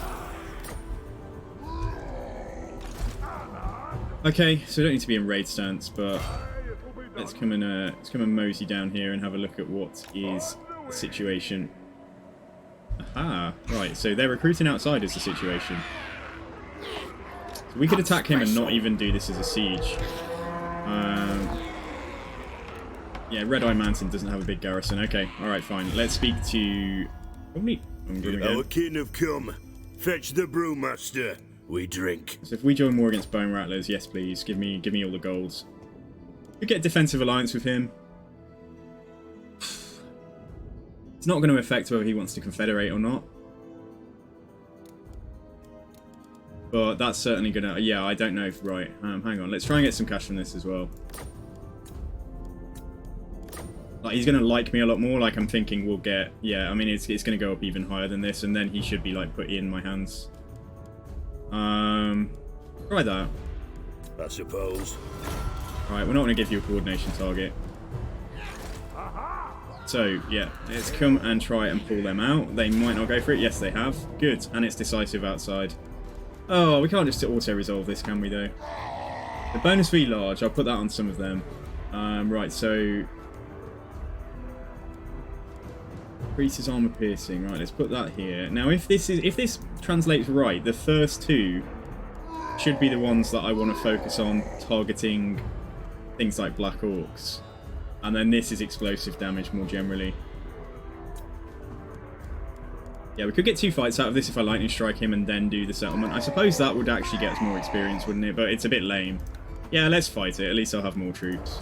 Okay, so we don't need to be in raid stance, but let's come and mosey down here and have a look at what is the situation. Aha, right, so they're recruiting outside is the situation. So we could attack him and not even do this as a siege. Yeah, Red Eye Mountain doesn't have a big garrison. Okay, alright, fine. Let's speak to... Our kin have come. Fetch the brewmaster. We drink. So if we join war against Bone Rattlers, yes please, give me all the golds. We get defensive alliance with him. It's not going to affect whether he wants to confederate or not. But that's certainly going to... Yeah, I don't know if... Right, hang on. Let's try and get some cash from this as well. Like, he's going to like me a lot more. Like, I'm thinking we'll get... Yeah, I mean, it's going to go up even higher than this. And then he should be, like, put in my hands. Try that. I suppose. Alright, we're not going to give you a coordination target. So, yeah, let's come and try and pull them out. They might not go for it. Yes, they have. Good. And it's decisive outside. Oh, we can't just auto-resolve this, can we, though? The bonus V large, I'll put that on some of them. Right, so... Increases armor piercing. Right, let's put that here. Now, if this translates right, the first two should be the ones that I want to focus on targeting things like Black Orcs. And then this is explosive damage more generally. Yeah, we could get 2 fights out of this if I lightning strike him and then do the settlement. I suppose that would actually get us more experience, wouldn't it? But it's a bit lame. Yeah, let's fight it. At least I'll have more troops.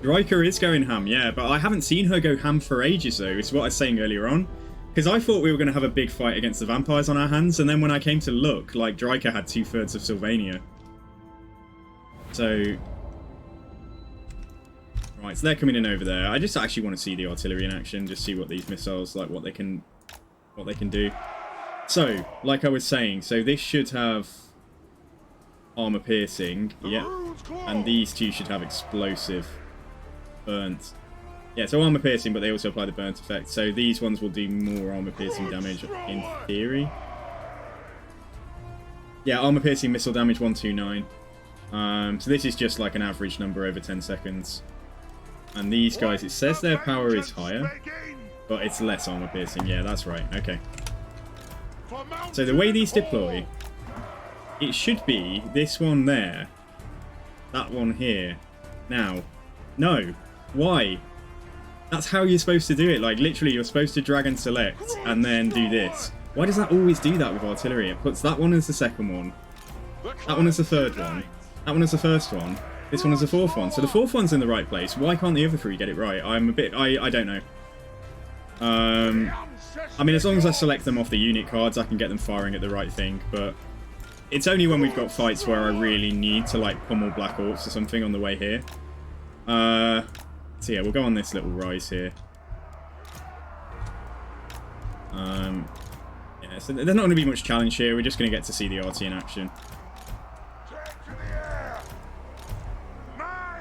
Dryker is going ham, yeah, but I haven't seen her go ham for ages, though. It's what I was saying earlier on. Because I thought we were going to have a big fight against the vampires on our hands, and then when I came to look, like, Dryker had 2/3 of Sylvania. So... Right, so they're coming in over there. I just actually want to see the artillery in action, just see what these missiles, like, what they can do. So, like I was saying, so this should have armor piercing, yeah, and these two should have explosive. Burnt. Yeah, so armor piercing, but they also apply the burnt effect. So these ones will do more armor piercing damage in theory. Yeah, armor piercing missile damage 129. So this is just like an average number over 10 seconds. And these guys, it says their power is higher, but it's less armor piercing. Yeah, that's right. Okay. So the way these deploy, it should be this one there, that one here. Now, no. Why? That's how you're supposed to do it. Like, literally, you're supposed to drag and select and then do this. Why does that always do that with artillery? It puts that one as the second one, that one as the third one, that one as the first one, this one as the fourth one. So the fourth one's in the right place. Why can't the other three get it right? I'm a bit... I don't know. I mean, as long as I select them off the unit cards, I can get them firing at the right thing, but it's only when we've got fights where I really need to, like, pummel Black Orcs or something on the way here. So yeah, we'll go on this little rise here. Yeah, so there's not going to be much challenge here. We're just going to get to see the RT in action.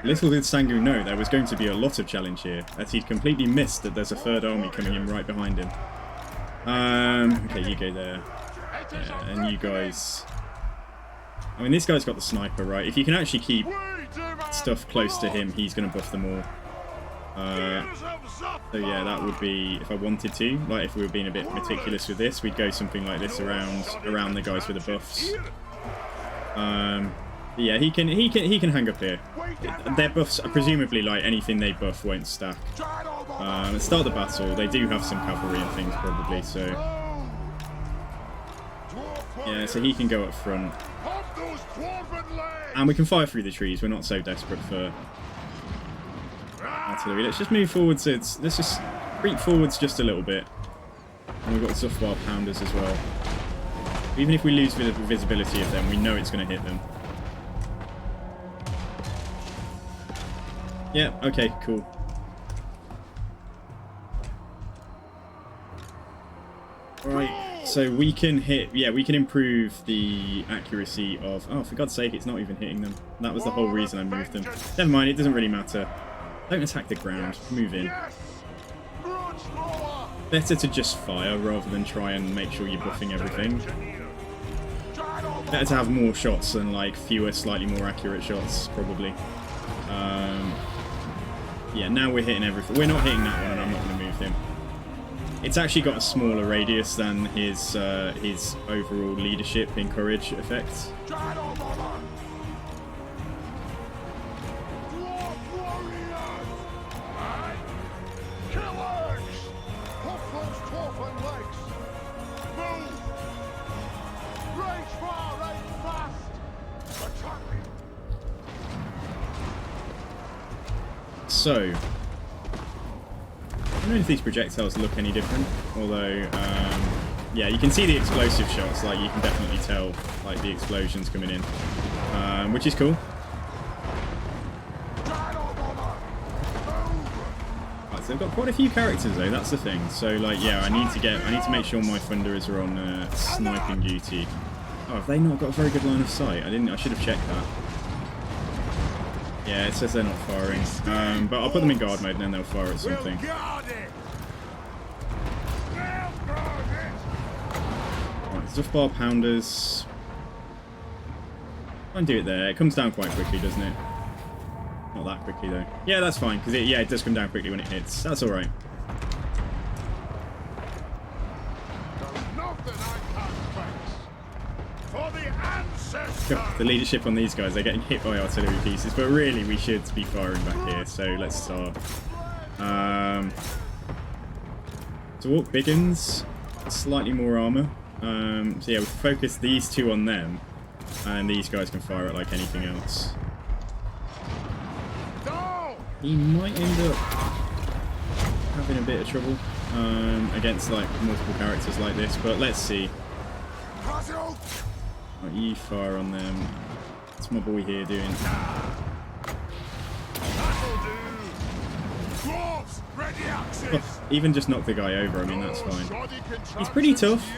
Little did Sangu know there was going to be a lot of challenge here, as he'd completely missed that there's a third army coming in right behind him. Okay, you go there. Yeah, and you guys... I mean, this guy's got the sniper, right? If you can actually keep stuff close to him, he's going to buff them all. So yeah, that would be, if I wanted to, like if we were being a bit meticulous with this, we'd go something like this around the guys with the buffs. Yeah, he can hang up here. Their buffs are presumably, like, anything they buff won't stack. Let's start the battle. They do have some cavalry and things probably, so yeah, so he can go up front. And we can fire through the trees. We're not so desperate for artillery. Let's just move forwards. Let's just creep forwards just a little bit. And we've got Zhufbar pounders as well. Even if we lose visibility of them, we know it's going to hit them. Yeah, okay, cool. Right, so we can hit, yeah, we can improve the accuracy of, oh, for God's sake, it's not even hitting them. That was the whole reason I moved them. Never mind, it doesn't really matter. Don't attack the ground, move in. Better to just fire rather than try and make sure you're buffing everything. Better to have more shots than, like, fewer, slightly more accurate shots, probably. Yeah, now we're hitting everything. We're not hitting that one, and I'm not going to move him. It's actually got a smaller radius than his overall leadership in courage effects. So, I don't know if these projectiles look any different, although, yeah, you can see the explosive shots, like, you can definitely tell, like, the explosions coming in, which is cool. Right, so they've got quite a few characters, though, that's the thing, so, like, yeah, I need to make sure my Thunderers are on sniping duty. Oh, have they not got a very good line of sight? I should have checked that. Yeah, it says they're not firing, but I'll put them in guard mode and then they'll fire at something. Right, Zhufbar pounders. Try and do it there. It comes down quite quickly, doesn't it? Not that quickly though. Yeah, that's fine because it does come down quickly when it hits. That's all right. The leadership on these guys, they're getting hit by artillery pieces, but really we should be firing back here, so let's start. Dwarf Biggins, slightly more armor. So yeah, we focus these two on them, and these guys can fire it like anything else. He might end up having a bit of trouble against like multiple characters like this, but let's see. Right, you fire on them. What's my boy here doing? Oh, even just knock the guy over, I mean, that's fine. He's pretty tough,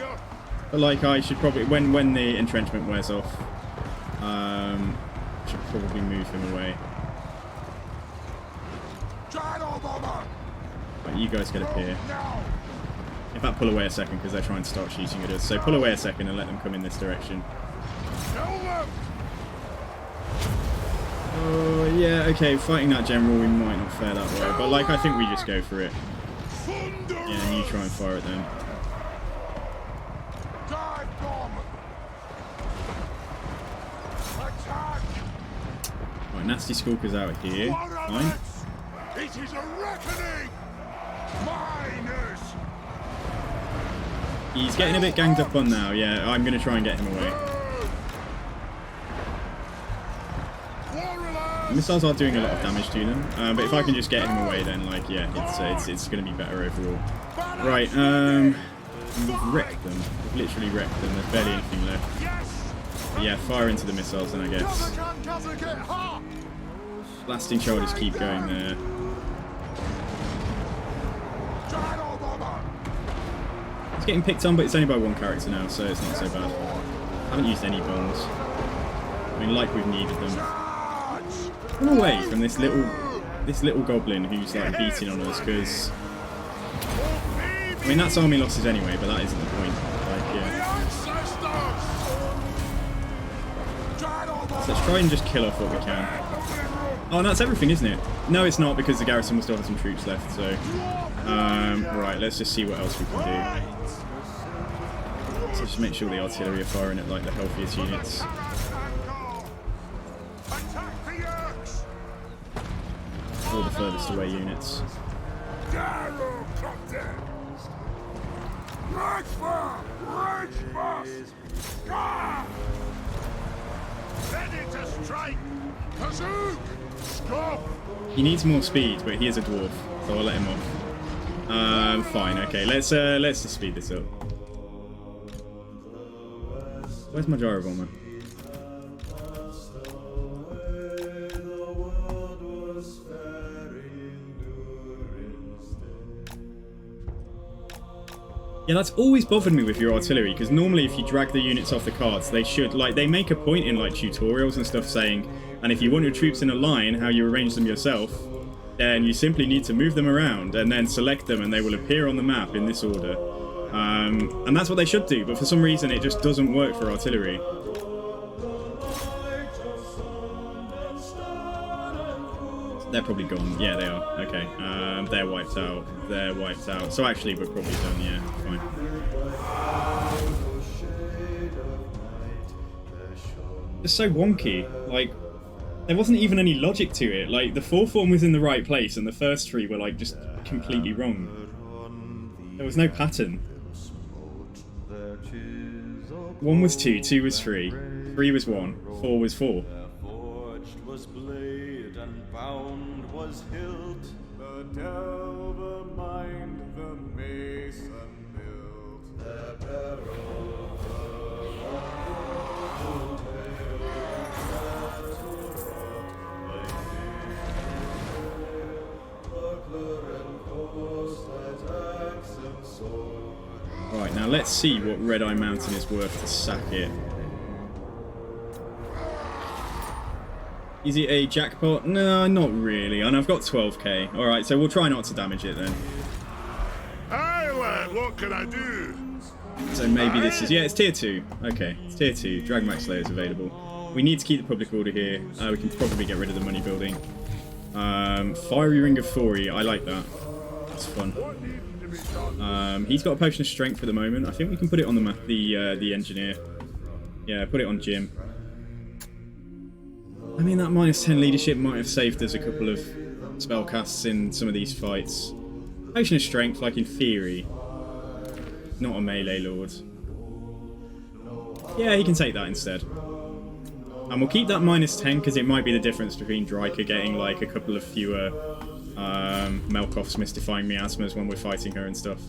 but like I should probably, when the entrenchment wears off, should probably move him away. Right, you guys get up here. In fact, pull away a second because they're trying to start shooting at us. So pull away a second and let them come in this direction. Oh, yeah, okay, fighting that general, we might not fare that well. But, like, I think we just go for it. Yeah, and you try and fire at them. Right, Nasty Skulker's out here. Fine. Miners! He's getting a bit ganged up on now. Yeah, I'm going to try and get him away. The missiles are doing a lot of damage to them, but if I can just get him away, then like yeah, it's going to be better overall. Right, we've wrecked them. We've literally wrecked them. There's barely anything left. But yeah, fire into the missiles then, I guess. Blasting charges keep going there. It's getting picked on, but it's only by one character now, so it's not so bad. I haven't used any bombs. I mean, like we've needed them. Run away from this little goblin who's like beating on us, because I mean that's army losses anyway, but that isn't the point. Like yeah. So let's try and just kill off what we can. Oh, and that's everything, isn't it? No, it's not, because the garrison will still have some troops left. So right, let's just see what else we can do. So just make sure the artillery are firing at like the healthiest units. Or the furthest away units. Ready to strike! Kazook! Stop! He needs more speed, but he is a dwarf, so I'll let him off. Fine, okay, let's just speed this up. Where's my gyro bomber? Yeah, that's always bothered me with your artillery, because normally if you drag the units off the cards, they should, like, they make a point in, like, tutorials and stuff saying, and if you want your troops in a line, how you arrange them yourself, then you simply need to move them around and then select them and they will appear on the map in this order. And that's what they should do, but for some reason it just doesn't work for artillery. They're probably gone. Yeah, they are. Okay. They're wiped out. They're wiped out. So actually, we're probably done. Yeah, fine. It's so wonky. Like, there wasn't even any logic to it. Like, the fourth one was in the right place, and the first three were, like, just completely wrong. There was no pattern. 1 was 2, 2 was 3, 3 was 1, 4 was 4. Was hilt, the delver mind, the mason built, the Right, now let's see what Red Eye Mountain is worth to sack it. Is it a jackpot? No, not really. And I've got 12k. Alright, so we'll try not to damage it then. Aye, lad, what can I do? So maybe this is... Yeah, it's tier 2. Okay, it's tier 2. Dragmax Slayer is available. We need to keep the public order here. We can probably get rid of the money building. Fiery Ring of Fury. I like that. That's fun. He's got a potion of strength at the moment. I think we can put it on the engineer. Yeah, put it on Jim. I mean, that -10 leadership might have saved us a couple of spellcasts in some of these fights. Potion of strength, like in theory. Not a melee lord. Yeah, he can take that instead. And we'll keep that -10 because it might be the difference between Dryka getting like a couple of fewer Melkoff's mystifying miasmas when we're fighting her and stuff.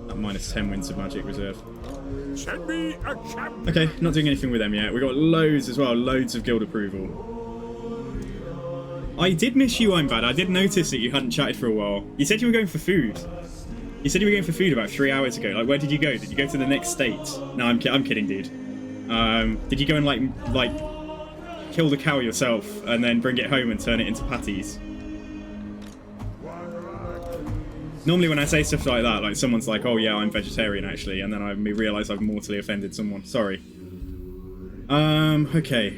That -10 wins of magic reserve. Send me a champion. Okay, not doing anything with them yet. We got loads as well, loads of guild approval. I did miss you, I'm bad. I did notice that you hadn't chatted for a while. You said you were going for food. You said you were going for food about 3 hours ago. Like, where did you go? Did you go to the next state? No, I'm kidding, dude. Did you go and like kill the cow yourself and then bring it home and turn it into patties? Normally when I say stuff like that, like someone's like, oh yeah, I'm vegetarian actually, and then I realise I've mortally offended someone. Sorry. Okay.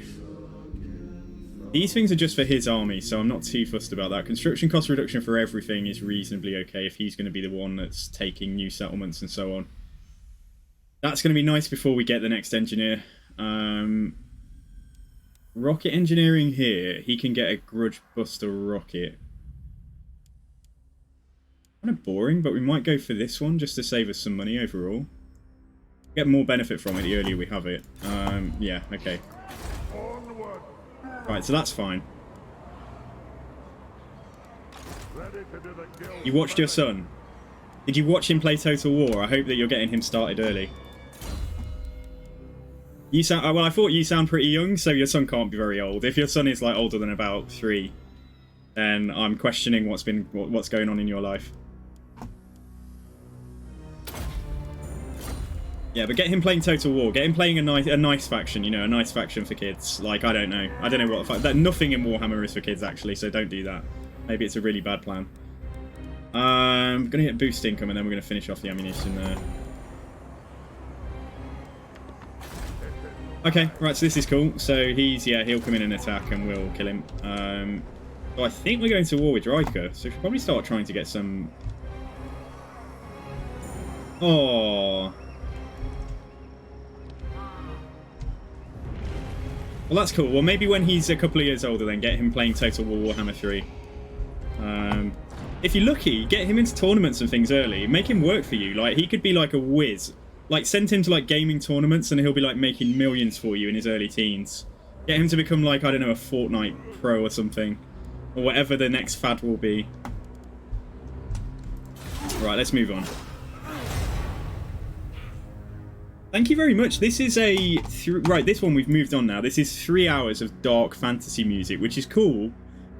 These things are just for his army, so I'm not too fussed about that. Construction cost reduction for everything is reasonably okay if he's going to be the one that's taking new settlements and so on. That's going to be nice before we get the next engineer. Rocket engineering here, he can get a Grudge Buster rocket. Kind of boring, but we might go for this one just to save us some money overall. Get more benefit from it the earlier we have it. Yeah, okay. Right, so that's fine. You watched your son. Did you watch him play Total War? I hope that you're getting him started early. You sound well. I thought you sound pretty young, so your son can't be very old. If your son is like older than about 3, then I'm questioning what's going on in your life. Yeah, but get him playing Total War. Get him playing a nice faction. You know, a nice faction for kids. Like I don't know what nothing in Warhammer is for kids actually. So don't do that. Maybe it's a really bad plan. I'm gonna get boost income and then we're gonna finish off the ammunition there. Okay, right, so this is cool. So he'll come in and attack and we'll kill him. So I think we're going to war with Riker, so we should probably start trying to get some... Oh. Well, that's cool. Well, maybe when he's a couple of years older, then get him playing Total War Warhammer 3. If you're lucky, get him into tournaments and things early. Make him work for you. Like, he could be like a whiz. Like, send him to like gaming tournaments and he'll be like making millions for you in his early teens. Get him to become like, I don't know, a Fortnite pro or something. Or whatever the next fad will be. Right, let's move on. Thank you very much. This is right, this one we've moved on now. This is 3 hours of dark fantasy music, which is cool,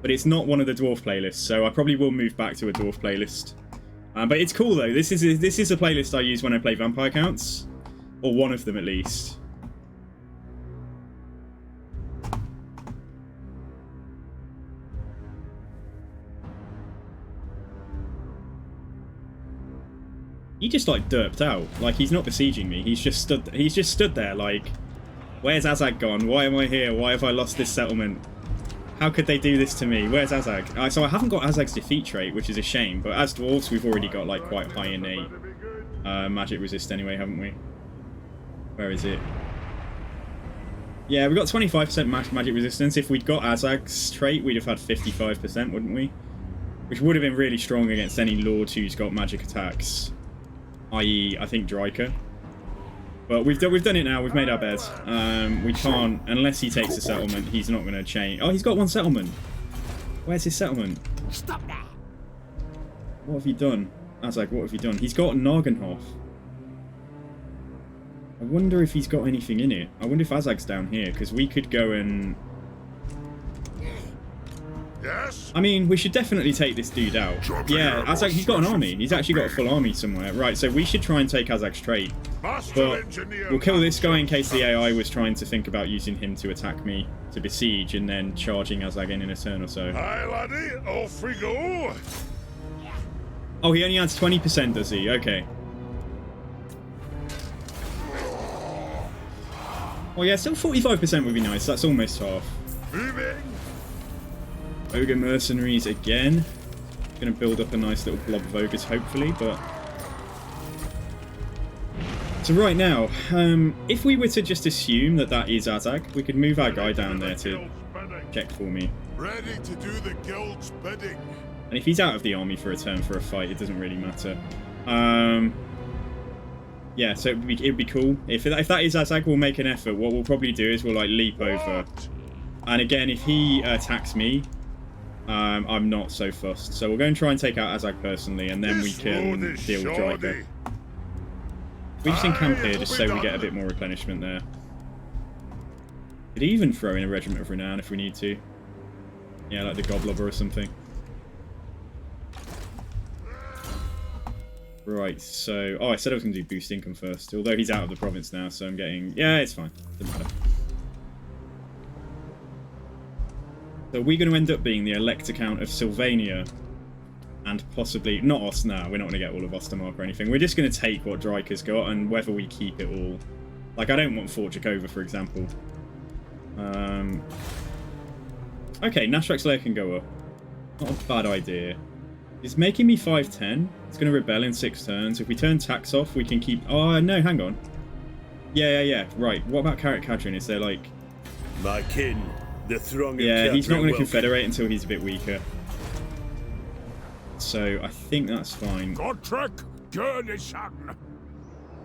but it's not one of the dwarf playlists, so I probably will move back to a dwarf playlist. But it's cool though. This is a playlist I use when I play vampire counts, or one of them at least. He just like derped out. Like he's not besieging me. He's just stood there like, where's Azag gone? Why am I here? Why have I lost this settlement? How could they do this to me? Where's Azag? So I haven't got Azag's defeat trait, which is a shame. But as dwarves, we've already got like quite high innate magic resist anyway, haven't we? Where is it? Yeah, we've got 25% magic resistance. If we'd got Azag's trait, we'd have had 55%, wouldn't we? Which would have been really strong against any lord who's got magic attacks. I.e., I think Dryker. But we've done it now. We've made our beds. We can't, unless he takes a settlement, he's not going to change. Oh, he's got one settlement. Where's his settlement? Stop that! What have you done? Azag, what have you done? He's got Nargenhof. I wonder if he's got anything in it. I wonder if Azag's down here, because we could go and... Yes? I mean, we should definitely take this dude out. Yeah, Azag, he's got an army. He's actually got a full army somewhere. Right, so we should try and take Azag's trait. But we'll kill this guy in case the AI was trying to think about using him to attack me, to besiege, and then charging Azag in a turn or so. Aye, laddie, off we go! Oh, he only adds 20%, does he? Okay. Oh yeah, still 45% would be nice. That's almost half. Moving! Ogre mercenaries again. Gonna build up a nice little blob of ogres, hopefully, but... So right now, if we were to just assume that that is Azag, we could move our guy down there to check for me. Ready to do the guild's bidding. And if he's out of the army for a turn for a fight, it doesn't really matter. Yeah, so it'd be cool. If that is Azag, we'll make an effort. What we'll probably do is we'll like leap over. And again, if he attacks me, I'm not so fussed. So we'll go and try and take out Azag personally, and then we can deal with Dryker. We just encamp here just so we get a bit more replenishment there. Could even throw in a regiment of renown if we need to. Yeah, like the Godlubber or something. Right, so... Oh, I said I was going to do boost income first. Although he's out of the province now, so I'm getting... Yeah, it's fine. Doesn't matter. So we're going to end up being the Elector Count of Sylvania. And possibly... Not us now. We're not going to get all of Ostermark or anything. We're just going to take what Dryker's got and whether we keep it all. Like, I don't want Fort Jakova, for example. Okay, Nashrak's Lair can go up. Not a bad idea. It's making me 510. It's going to rebel in 6 turns. If we turn tax off, we can keep... Oh, no, hang on. Yeah. Right. What about Carrot Cadrin? Is there, like... My kin, the throng of Yeah, he's not going to welcome. confederate until he's a bit weaker. so I think that's fine. Gotrek, Gurnison.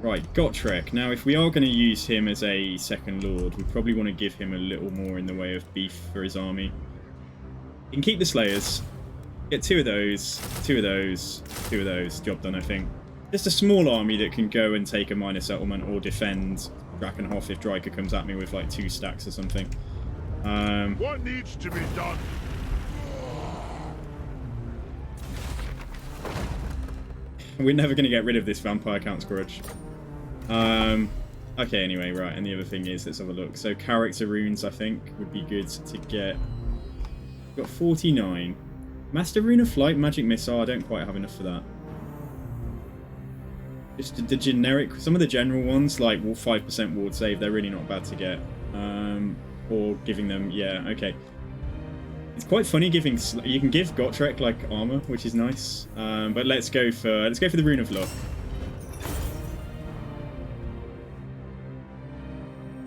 Right, Gotrek. Now, if we are going to use him as a second lord, we probably want to give him a little more in the way of beef for his army. You can keep the Slayers. Get 2 of those, 2 of those, 2 of those. Job done, I think. Just a small army that can go and take a minor settlement or defend Drakenhof if Dryker comes at me with like 2 stacks or something. What needs to be done? We're never going to get rid of this Vampire Count's Grudge. Okay, anyway, right, and the other thing is, let's have a look. So character runes, I think, would be good to get. We've got 49. Master Rune of Flight, Magic Missile, I don't quite have enough for that. Just the generic, some of the general ones, like 5% ward save, they're really not bad to get. Or giving them, yeah, okay. It's quite funny giving, you can give Gotrek like armor, which is nice. But let's go for the Rune of Luck.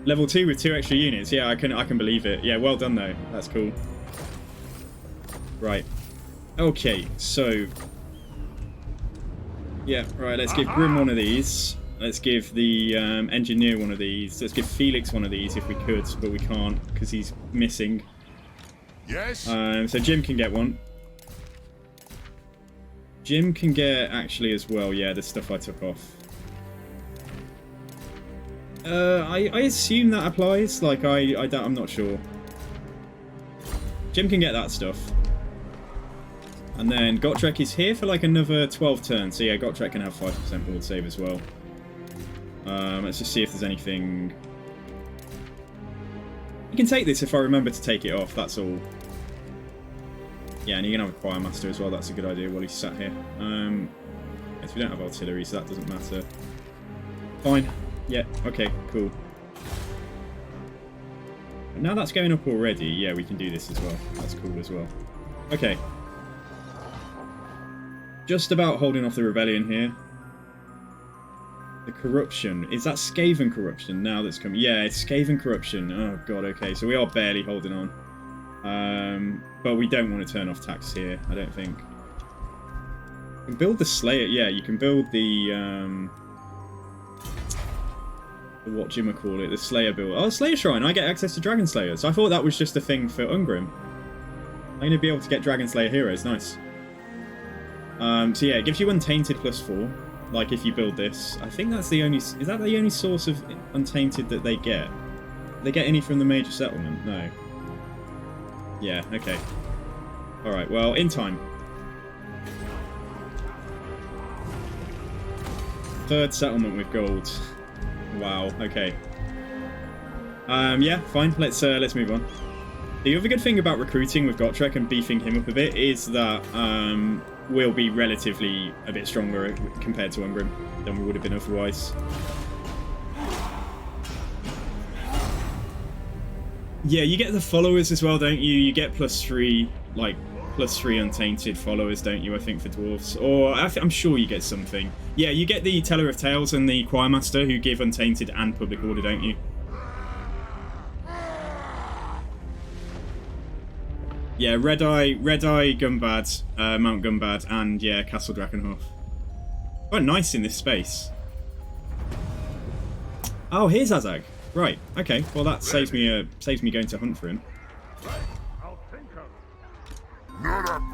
Level 2 with 2 extra units. Yeah, I can believe it. Yeah, well done though. That's cool. Right. Okay, so yeah, right, let's give Grim one of these. Let's give the Engineer one of these. Let's give Felix one of these if we could, but we can't because he's missing. Yes. So Jim can get one. Jim can get actually as well. Yeah, the stuff I took off. I assume that applies. Like I'm not sure. Jim can get that stuff. And then Gotrek is here for like another 12 turns. So yeah, Gotrek can have 5% ward save as well. Let's just see if there's anything. You can take this if I remember to take it off. That's all. Yeah, and you can have a Choir Master as well. That's a good idea while he's sat here. Yes, we don't have artillery, so that doesn't matter. Fine. Yeah, okay, cool. But now that's going up already, yeah, we can do this as well. That's cool as well. Okay. Just about holding off the rebellion here. The corruption. Is that Skaven corruption now that's coming? Yeah, it's Skaven corruption. Oh god, okay, so we are barely holding on. But we don't want to turn off tax here, I don't think. You can build the Slayer. Yeah, you can build the whatchamacallit, the Slayer build. Oh, Slayer Shrine, I get access to Dragon Slayers. I thought that was just a thing for Ungrim. I'm going to be able to get Dragon Slayer heroes, nice. So yeah, it gives you Untainted +4, like if you build this. I think that's the only, is that the only source of Untainted that they get? Do they get any from the major settlement? No. Yeah, okay. Alright, well, in time. Third settlement with gold. Wow, okay. Yeah, fine, let's move on. The other good thing about recruiting with Gotrek and beefing him up a bit is that we'll be relatively a bit stronger compared to Ungrim than we would have been otherwise. Yeah, you get the followers as well, don't you? You get +3, like, +3 Untainted followers, don't you, I think, for Dwarfs? Or, I'm sure you get something. Yeah, you get the Teller of Tales and the Choir Master who give Untainted and Public Order, don't you? Yeah, Red Eye, Gumbad, Mount Gumbad, and, yeah, Castle Drakenhof. Quite nice in this space. Oh, here's Azag. Right, okay, well that saves me going to hunt for him.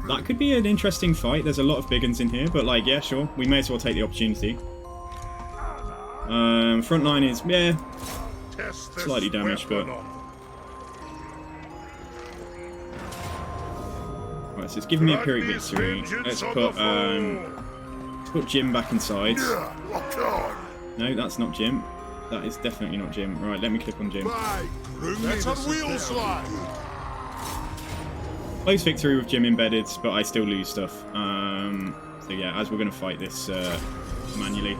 That could be an interesting fight. There's a lot of big uns in here, but like, yeah, sure. We may as well take the opportunity. Front line is, yeah, slightly damaged, but... Right, so it's giving me a Pyrrhic victory. Let's put Jim back inside. No, that's not Jim. That is definitely not Jim. Right, let me click on Jim. That's on wheel slide. Close victory with Jim embedded, but I still lose stuff. So yeah, as we're going to fight this manually.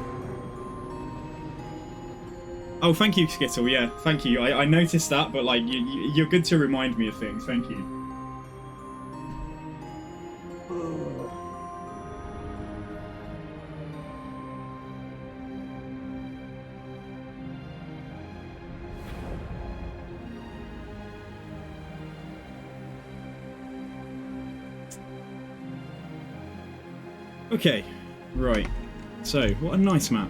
Oh, thank you, Skittle. Yeah, thank you. I noticed that, but like, you're good to remind me of things. Thank you. Okay, right. So, what a nice map.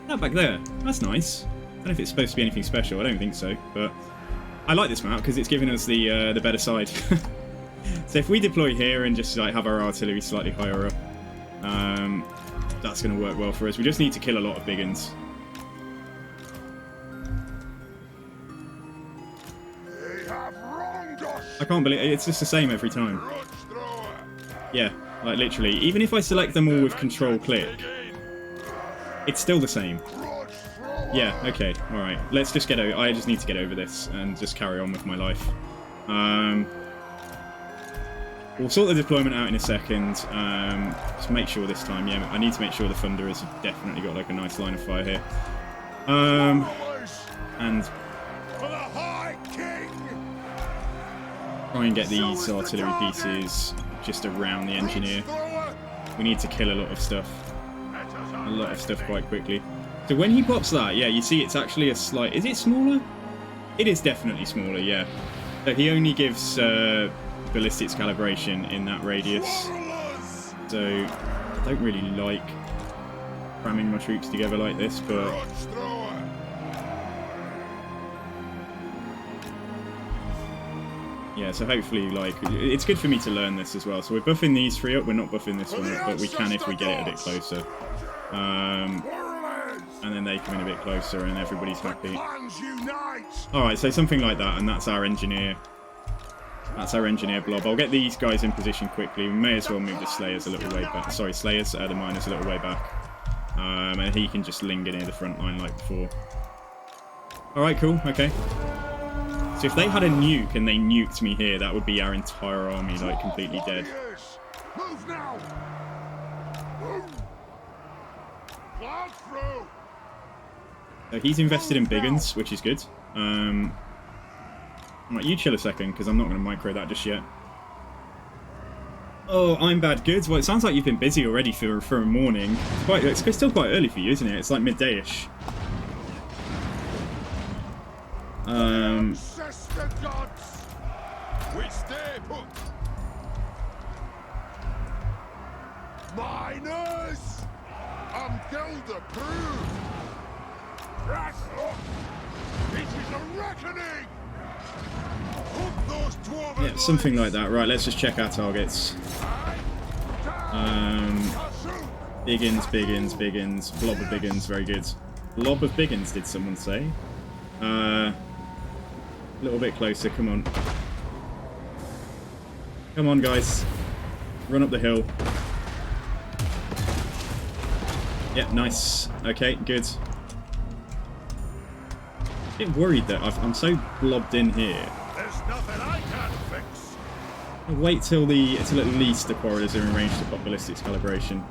That back there, that's nice. I don't know if it's supposed to be anything special, I don't think so, but I like this map because it's giving us the better side. So if we deploy here and just like have our artillery slightly higher up, that's going to work well for us. We just need to kill a lot of big uns. I can't believe it's just the same every time. Yeah, like literally. Even if I select them all with control click, it's still the same. Yeah, okay, alright. Let's just get over. I just need to get over this and just carry on with my life. We'll sort the deployment out in a second. Just make sure this time, yeah, I need to make sure the Thunderers have definitely got like a nice line of fire here. And try and get these artillery pieces just around the engineer. We need to kill a lot of stuff. A lot of stuff quite quickly. So when he pops that, yeah, you see it's actually a slight... Is it smaller? It is definitely smaller, yeah. So he only gives ballistics calibration in that radius. So I don't really like cramming my troops together like this, but... Yeah, so hopefully, like, it's good for me to learn this as well. So we're buffing these three up, we're not buffing this one up, but we can if we get it a bit closer. And then they come in a bit closer and everybody's happy. Alright, so something like that, and that's our engineer. That's our engineer blob. I'll get these guys in position quickly. We may as well move the Slayers a little way back. Sorry, Slayers, the Miners a little way back. And he can just linger near the front line like before. Alright, cool, okay. So if they had a nuke and they nuked me here, that would be our entire army, like, completely dead. Move now. So he's invested in big uns, which is good. Right, you chill a second, because I'm not going to micro that just yet. Oh, I'm bad goods. Well, it sounds like you've been busy already for a morning. It's still quite early for you, isn't it? It's like midday-ish. We stay put. Miners, I'm guild approved. This is a reckoning. Those yeah, something like that. Right, let's just check our targets. Big uns, big uns, big uns, blob of big uns, very good. Blob of big uns, did someone say? A little bit closer, come on. Come on, guys. Run up the hill. Yep, nice. Okay, good. A bit worried that I'm so blobbed in here. There's nothing I can't fix. I'll wait till at least the quarrelers are in range to pop ballistics calibration.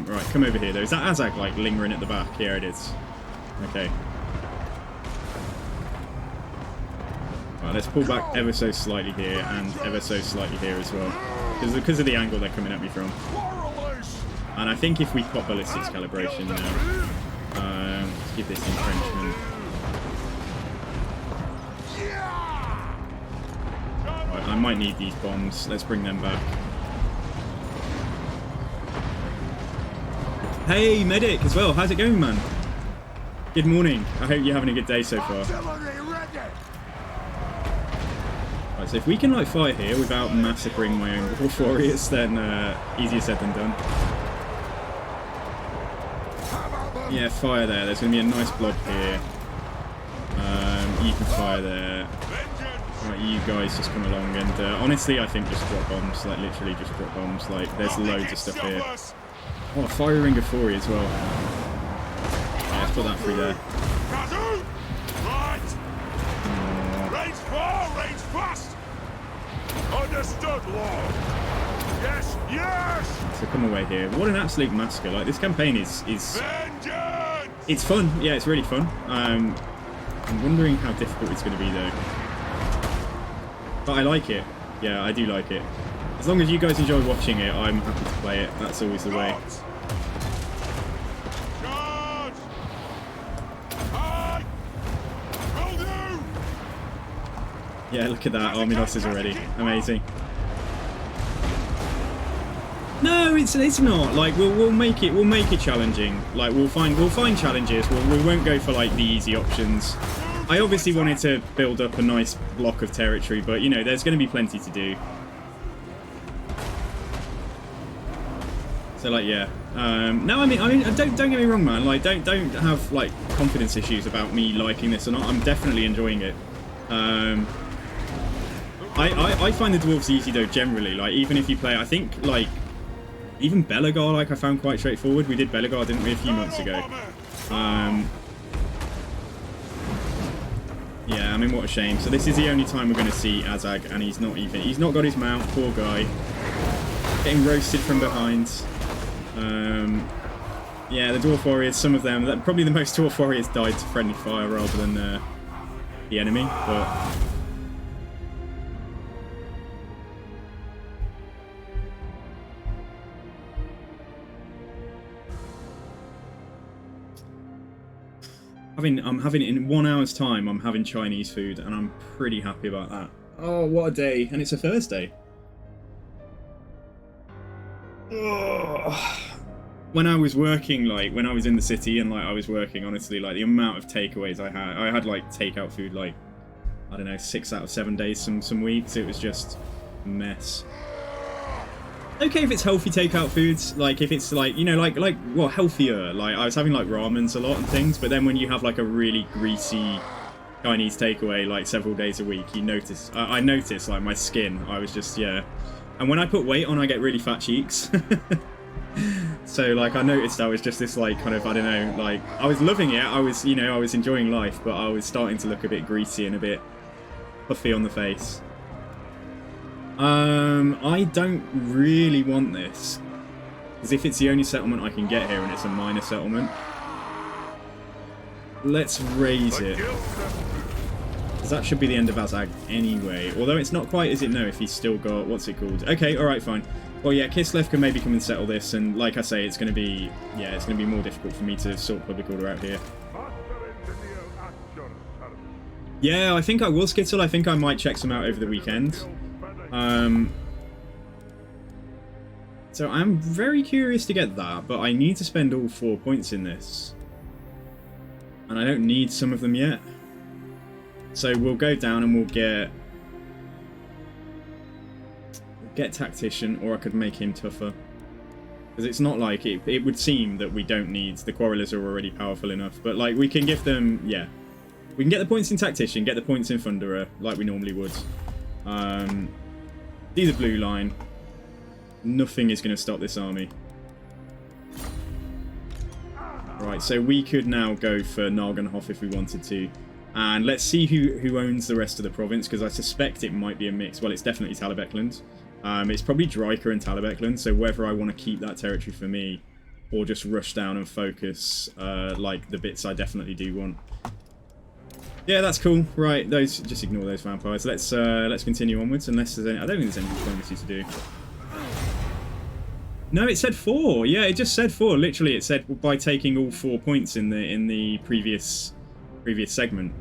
Right, come over here though. Is that Azag like lingering at the back? Yeah, it is. Okay. Right, let's pull back ever so slightly here and ever so slightly here as well. Because of the angle they're coming at me from. And I think if we pop ballistics calibration now, let's give this entrenchment. Right, I might need these bombs. Let's bring them back. Hey, medic as well. How's it going, man? Good morning. I hope you're having a good day so far. Right, so if we can like fire here without massacring my own Dwarf warriors, then easier said than done. Yeah, fire there. There's going to be a nice blob here. You can fire there. Right, you guys just come along and honestly, I think just drop bombs. Like literally just drop bombs. Like there's loads of stuff here. Oh, a fire ring of fury as well. Yeah, let's put that through there. Range far, range fast. Understood, Lord. Yes, yes. So come away here. What an absolute massacre! Like this campaign is Vengeance! it's fun. Yeah, it's really fun. I'm wondering how difficult it's going to be though. But I like it. Yeah, I do like it. As long as you guys enjoy watching it, I'm happy to play it. That's always the way. Yeah, look at that. Army losses already. Amazing. No, it's not. Like we'll make it challenging. Like we'll find challenges. We won't go for like the easy options. I obviously wanted to build up a nice block of territory, but you know, there's going to be plenty to do. So like, yeah. No, I mean, don't get me wrong, man. Like, don't have like confidence issues about me liking this or not. I'm definitely enjoying it. I find the dwarves easy though. Generally, like even if you play, I think like even Belagar, like I found quite straightforward. We did Belagar, didn't we, a few months ago? Yeah, I mean, what a shame. So this is the only time we're going to see Azag, and he's not got his mount. Poor guy, getting roasted from behind. Yeah, the Dwarf Warriors, some of them, probably the most Dwarf Warriors died to friendly fire rather than the enemy, but... I'm having in 1 hour's time, I'm having Chinese food, and I'm pretty happy about that. Oh, what a day. And it's a Thursday. Oh. When I was working, like, when I was in the city and, like, I was working, honestly, like, the amount of takeaways I had, like, takeout food, like, I don't know, 6 out of 7 days some weeks. It was just a mess. Okay if it's healthy takeout foods, like, if it's, like, you know, like, well, healthier. Like, I was having, like, ramens a lot and things, but then when you have, like, a really greasy Chinese takeaway, like, several days a week, you notice, I noticed, like, my skin, I was just, yeah. And when I put weight on, I get really fat cheeks. So, like, I noticed I was just this, like, kind of, I don't know, like, I was loving it, I was, you know, I was enjoying life, but I was starting to look a bit greasy and a bit puffy on the face. I don't really want this, because if it's the only settlement I can get here and it's a minor settlement, let's raise it. Because that should be the end of Azag anyway, although it's not quite, is it? No, if he's still got, what's it called? Okay, alright, fine. Well, yeah, Kislev can maybe come and settle this, and like I say, it's going to be, yeah, it's going to be more difficult for me to sort public order out here. Yeah, I think I will, Skittle. I think I might check some out over the weekend. So I'm very curious to get that, but I need to spend all 4 points in this. And I don't need some of them yet. So we'll go down and we'll get Tactician, or I could make him tougher. Because it's not like, it would seem that we don't need, the Quarrelers are already powerful enough, but like we can give them, yeah. We can get the points in Tactician, get the points in Thunderer, like we normally would. Do the blue line. Nothing is going to stop this army. Right, so we could now go for Nagenhof if we wanted to. And let's see who owns the rest of the province, because I suspect it might be a mix. Well, it's definitely Talabecland. It's probably Dryker and Talabecland, so whether I want to keep that territory for me or just rush down and focus like the bits I definitely do want. Yeah, that's cool. Right, those, just ignore those vampires. Let's continue onwards, unless there's any, I don't think there's any diplomacy to do. No, it said 4. Yeah, it just said 4. Literally, it said by taking all 4 points in the previous segment.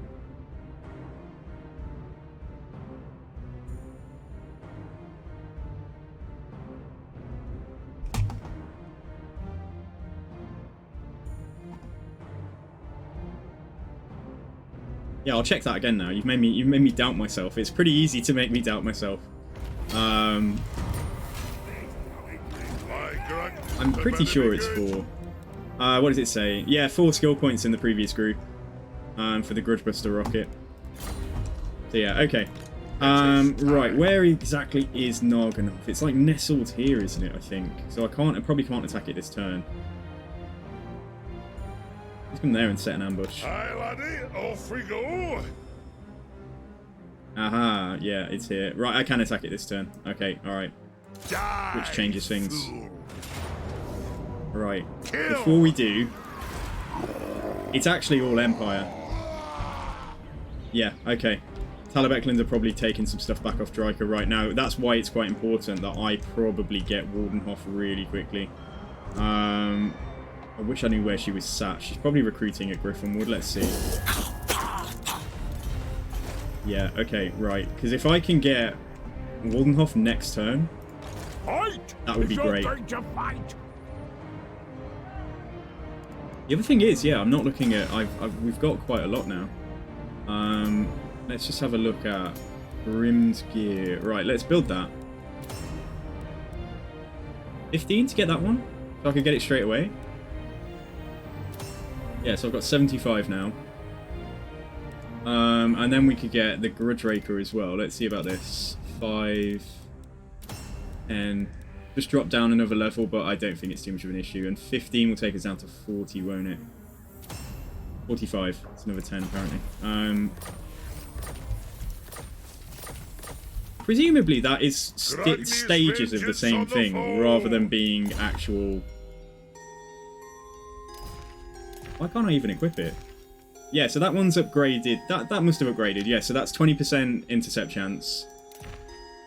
Yeah, I'll check that again now. You've made me doubt myself. It's pretty easy to make me doubt myself. I'm pretty sure it's 4. What does it say? Yeah, 4 skill points in the previous group. For the Grudgebuster rocket. So yeah, okay. Right, where exactly is Nagenhof? It's like nestled here, isn't it? I think. So I probably can't attack it this turn. Let's come there and set an ambush. Aye, laddie, off we go. Aha, yeah, it's here. Right, I can attack it this turn. Okay, alright. Which changes things. Right, before we do, it's actually all Empire. Yeah, okay. Talabecland are probably taking some stuff back off Dryker right now. That's why it's quite important that I probably get Waldenhof really quickly. I wish I knew where she was sat. She's probably recruiting at Griffinwood. Let's see. Yeah, okay, right. Because if I can get Waldenhof next turn, Fight! That would be If you're great. going to fight. The other thing is, yeah, I'm not looking at... we've got quite a lot now. Let's just have a look at Brim's gear. Right, let's build that. 15 to get that one, so I can get it straight away. Yeah, so I've got 75 now. And then we could get the Grudge Raker as well. Let's see about this. 5, 10. Just drop down another level, but I don't think it's too much of an issue. And 15 will take us down to 40, won't it? 45. It's another 10, apparently. Presumably that is stages of the same thing, rather than being actual... Why can't I even equip it? Yeah, so that one's upgraded. That must have upgraded. Yeah, so that's 20% intercept chance.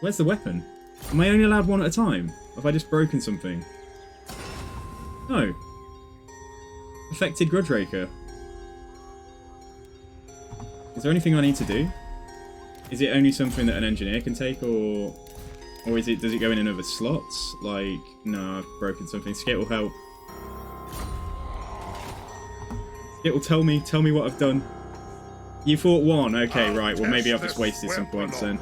Where's the weapon? Am I only allowed one at a time? Have I just broken something? No. Affected Grudge Raker. Is there anything I need to do? Is it only something that an engineer can take, or does it go in other slots? Like, no, I've broken something. Skit will help. Skit will tell me what I've done. You fought one, okay, right. Well, maybe I've just wasted some points then.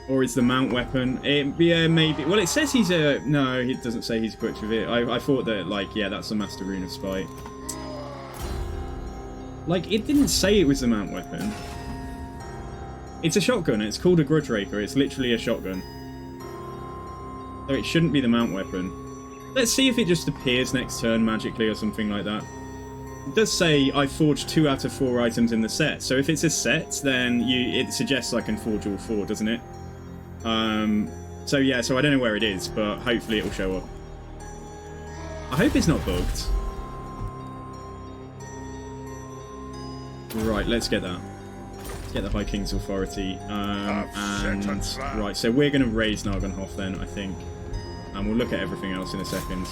Or is the mount weapon? Yeah, maybe. Well, it says he's a... No, it doesn't say he's equipped with it. I thought that, like, yeah, that's the Master Rune of Spite. Like, it didn't say it was the mount weapon. It's a shotgun. It's called a Grudge Raker. It's literally a shotgun. So it shouldn't be the mount weapon. Let's see if it just appears next turn magically or something like that. It does say I forged 2 out of 4 items in the set. So if it's a set, then it suggests I can forge all 4, doesn't it? So yeah, so I don't know where it is, but hopefully it'll show up. I hope it's not bugged. Right, let's get that. Let's get the High King's Authority. Right, so we're going to raise Nargonhof then, I think. And we'll look at everything else in a second.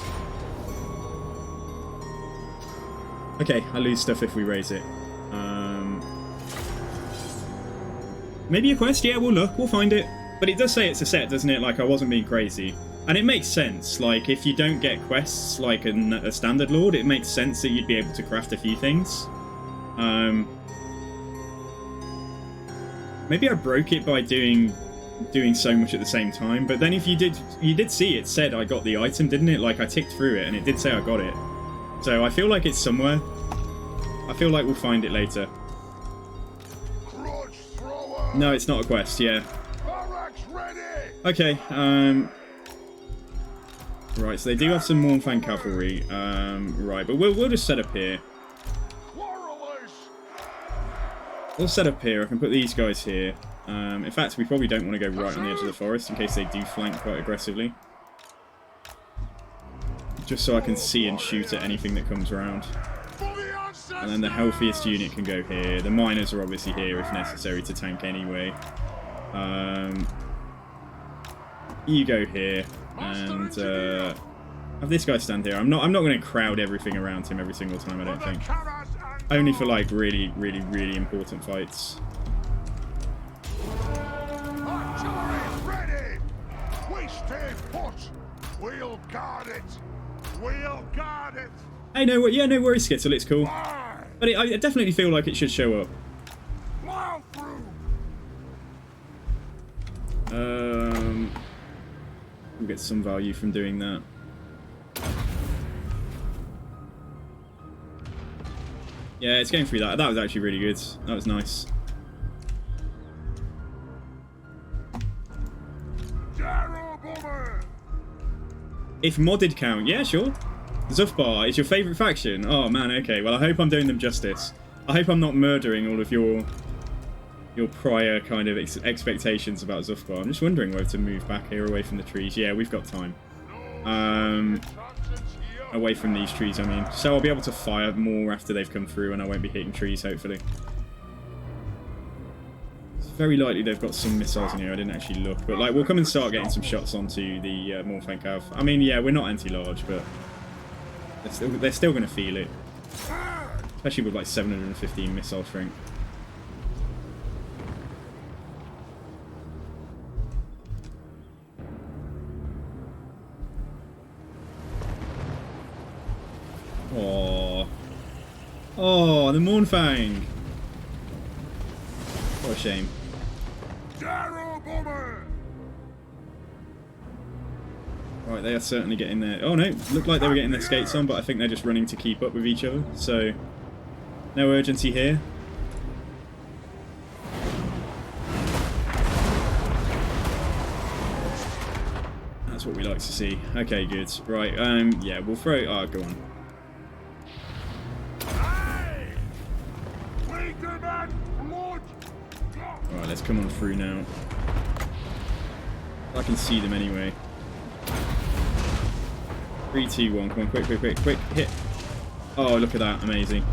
Okay, I lose stuff if we raise it. Maybe a quest? Yeah, we'll look. We'll find it. But it does say it's a set, doesn't it? Like, I wasn't being crazy. And it makes sense. Like, if you don't get quests like a Standard Lord, it makes sense that you'd be able to craft a few things. Maybe I broke it by doing so much at the same time, but then if you did see it said I got the item, didn't it? Like, I ticked through it and it did say I got it. So I feel like it's somewhere. I feel like we'll find it later. No, it's not a quest, yeah. Okay, right, so they do have some Mornfang cavalry, right, but we'll just set up here. We'll set up here. I can put these guys here. In fact, we probably don't want to go right on the edge of the forest in case they do flank quite aggressively. Just so I can see and shoot at anything that comes around. And then the healthiest unit can go here. The miners are obviously here if necessary to tank anyway. You go here and have this guy stand here. I'm not going to crowd everything around him every single time, I don't think. Only for like really important fights. Artillery ready! We stay put! We'll guard it! We'll guard it! Hey, no worries, Skittle, it's cool. But I definitely feel like it should show up. We'll get some value from doing that. Yeah, it's going through that. That was actually really good. That was nice. If modded count, yeah, sure. Zhufbar is your favourite faction? Oh man, okay. Well, I hope I'm doing them justice. I hope I'm not murdering all of your prior kind of expectations about Zhufbar. I'm just wondering whether to move back here away from the trees. Yeah, we've got time. Away from these trees, I mean. So I'll be able to fire more after they've come through and I won't be hitting trees, hopefully. It's very likely they've got some missiles in here. I didn't actually look. But, like, we'll come and start getting some shots onto the Mornfang Cav. I mean, yeah, we're not anti-large, but they're still going to feel it. Especially with, like, 715 missile strength. Oh, the Mournfang. What a shame. Right, they are certainly getting their... Oh no, looked like they were getting their skates on, but I think they're just running to keep up with each other. So, no urgency here. That's what we like to see. Okay, good. Right, yeah, we'll throw... Oh, go on. Alright, let's come on through now. I can see them anyway. 3, 2, 1. Come on, quick, quick, quick, quick. Hit. Oh, look at that. Amazing.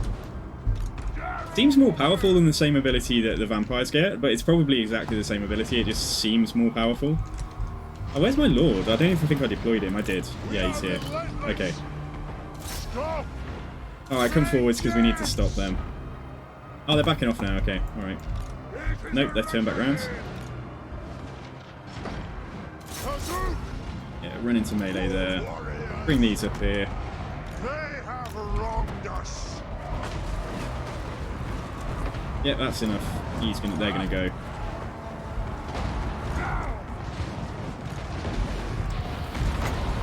Seems more powerful than the same ability that the vampires get, but it's probably exactly the same ability. It just seems more powerful. Oh, where's my lord? I don't even think I deployed him. I did. Yeah, he's here. Okay. Alright, come forwards because we need to stop them. Oh, they're backing off now. Okay, alright. Nope, they've turned back round. Yeah, run into melee there. Bring these up here. Yeah, that's enough. They're gonna go.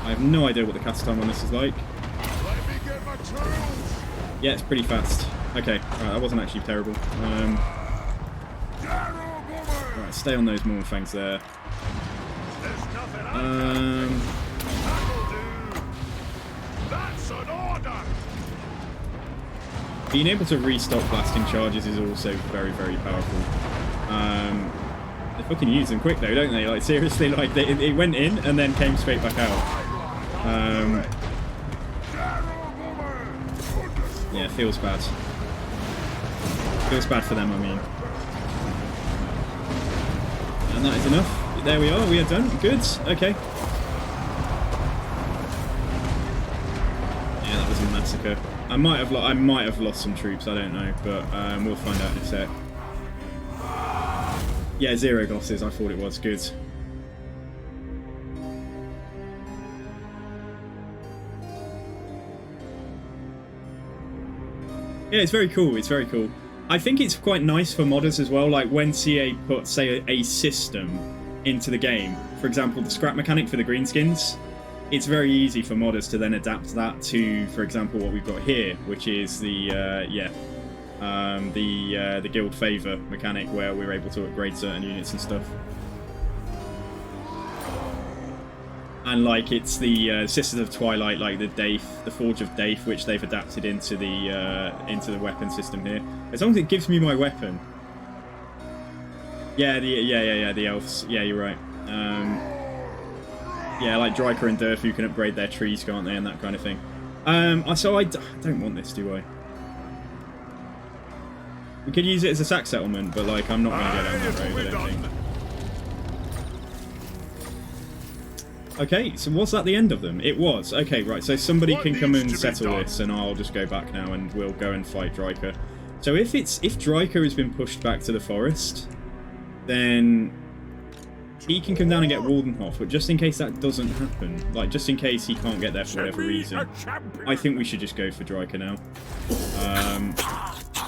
I have no idea what the cast time on this is like. Yeah, it's pretty fast. Okay, right, that wasn't actually terrible. Right, stay on those Mournfangs there. Being able to restock blasting charges is also very, very powerful. They fucking use them quick though, don't they? Like seriously, like it went in and then came straight back out. Yeah, feels bad. Feels bad for them, I mean. And that is enough. There we are. We are done. Good. Okay. Yeah, that was a massacre. I might have lost some troops. I don't know, but we'll find out in a sec. Yeah, 0 losses. I thought it was good. Yeah, it's very cool. It's very cool. I think it's quite nice for modders as well. Like when CA put, say, a system into the game, for example, the scrap mechanic for the greenskins, it's very easy for modders to then adapt that to, for example, what we've got here, which is the guild favor mechanic, where we're able to upgrade certain units and stuff. And like it's the Sisters of Twilight, like the Forge of Daith, which they've adapted into the weapon system here. As long as it gives me my weapon. Yeah, the elves. Yeah, you're right. Yeah, like Dryker and Durfu can upgrade their trees, can't they, and that kind of thing. So I don't want this, do I? We could use it as a sack settlement, but like I'm not going to go down that road, I don't think. Okay, so was that the end of them? It was. Okay, right, so somebody can come and settle this, and I'll just go back now, and we'll go and fight Dryker. So if Dryker has been pushed back to the forest, then he can come down and get Waldenhof, but just in case that doesn't happen, like just in case he can't get there for whatever reason, I think we should just go for Dryker now.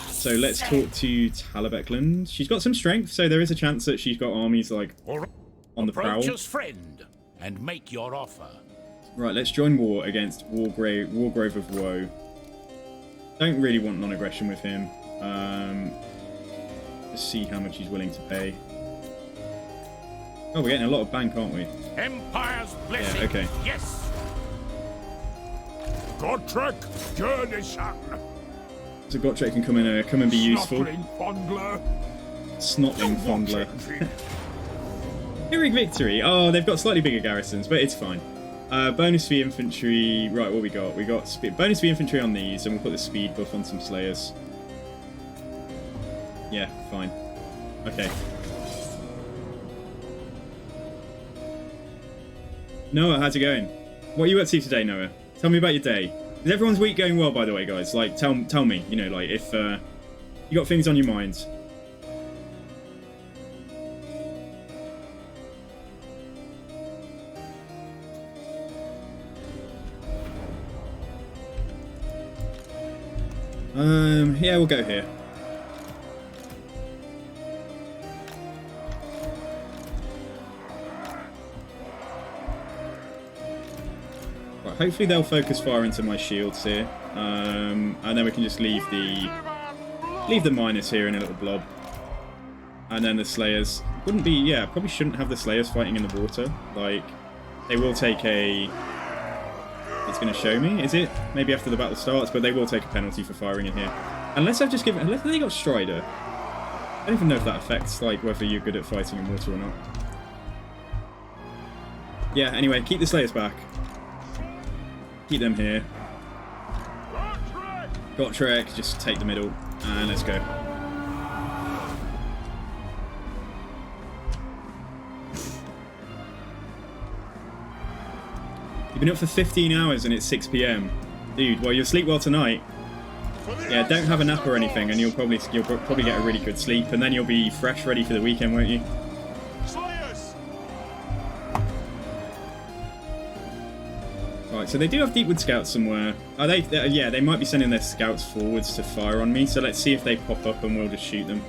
So let's talk to Talabekland. She's got some strength, so there is a chance that she's got armies like on the prowl. Approach us, friend, and make your offer. Right, let's join war against Wargrave of Woe. Don't really want non-aggression with him. Let's see how much he's willing to pay. Oh, we're getting a lot of bank, aren't we? Empire's blessing. Yeah, okay. Yes. Gotrek, journey son. So Gotrek can come and be useful. Snotling Fondler. Heroic victory. Oh, they've got slightly bigger garrisons, but it's fine. Bonus for infantry. Right, what we got? We got bonus for infantry on these, and we'll put the speed buff on some slayers. Yeah, fine. Okay. Noah, how's it going? What are you up to today, Noah? Tell me about your day. Is everyone's week going well, by the way, guys? Like, tell me, you know, like, if you got things on your minds. Yeah, we'll go here. Right, hopefully they'll focus fire into my shields here, and then we can just leave the miners here in a little blob, and then the Slayers wouldn't be. Yeah, probably shouldn't have the Slayers fighting in the water. Like, they will take a. It's going to show me, is it? Maybe after the battle starts, but they will take a penalty for firing in here. Unless I've just given... Unless they got Strider. I don't even know if that affects, like, whether you're good at fighting in water or not. Yeah, anyway, keep the Slayers back. Keep them here. Got Trek, just take the middle, and let's go. You've been up for 15 hours and it's 6 PM. Dude, well, you'll sleep well tonight. Yeah, don't have a nap or anything, and you'll probably get a really good sleep, and then you'll be fresh, ready for the weekend, won't you? Right, so they do have Deepwood Scouts somewhere. Are they? Yeah, they might be sending their scouts forwards to fire on me. So let's see if they pop up, and we'll just shoot them.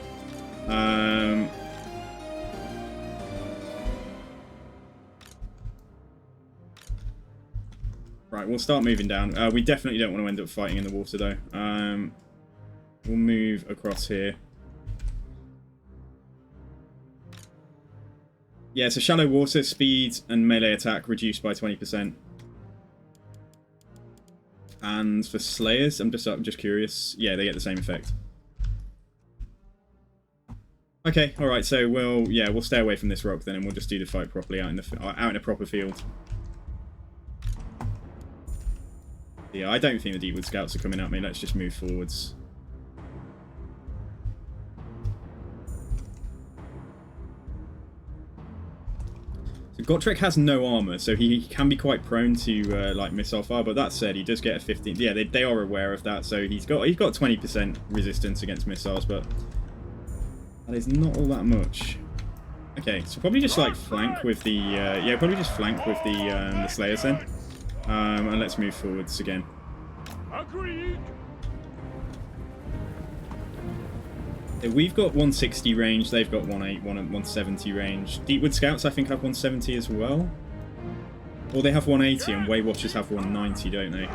Right, we'll start moving down. We definitely don't want to end up fighting in the water, though. We'll move across here. Yeah, so shallow water, speed and melee attack reduced by 20%. And for Slayers, I'm just curious. Yeah, they get the same effect. Okay, all right. So we'll stay away from this rock then, and we'll just do the fight properly out in a proper field. Yeah, I don't think the Deepwood Scouts are coming at me. Let's just move forwards. So Gotrek has no armor, so he can be quite prone to like missile fire. But that said, he does get a 15. Yeah, they are aware of that. So he's got 20% resistance against missiles, but that is not all that much. Okay, so probably just like flank with the the Slayers then, and let's move forwards again. Agreed. We've got 160 range, they've got 170 range. Deepwood Scouts, I think, have 170 as well. Or they have 180, and Way Watchers have 190, don't they?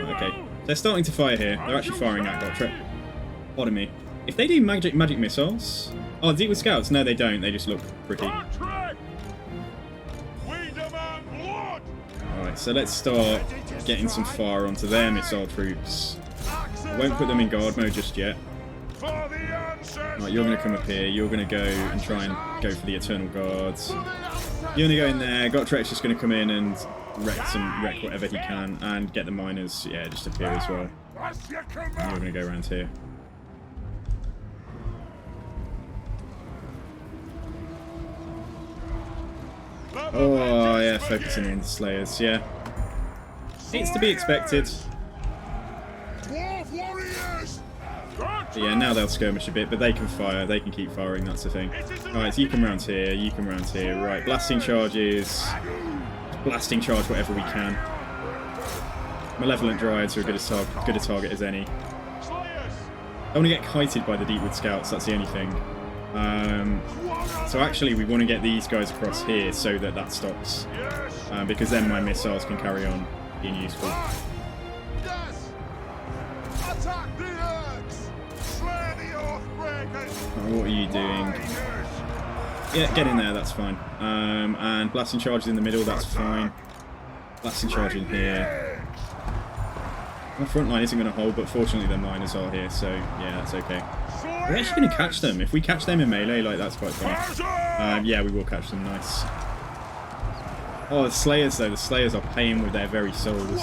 Okay, they're starting to fire here. They're actually firing at Gotrek. Pardon me. If they do magic missiles... Oh, Deepwood Scouts? No, they don't. They just look pretty. Alright, so let's start getting some fire onto their missile troops. I won't put them in guard mode just yet. Right, you're going to come up here. You're going to go and try and go for the Eternal Guards. You're going to go in there. Gottrek's just going to come in and wreck whatever he can and get the miners, yeah, just appear as well. And you're going to go around here. Oh, yeah, focusing in the Slayers, yeah. It's to be expected. But yeah, now they'll skirmish a bit, but they can fire, they can keep firing, that's the thing. Alright, so you come round here, you come round here. Right, blasting charges. Blasting charge whatever we can. Malevolent Dryads are good a target as any. I want to get kited by the Deepwood Scouts, that's the only thing. So actually we want to get these guys across here so that stops. Because then my missiles can carry on being useful. What are you doing? Yeah, get in there, that's fine. And blasting charges in the middle, that's fine. Blasting charge in here. My front line isn't going to hold, but fortunately the miners are here, so yeah, that's okay. We're actually going to catch them. If we catch them in melee, like, that's quite funny. Yeah, we will catch them, nice. Oh, the Slayers, though. The Slayers are paying with their very souls.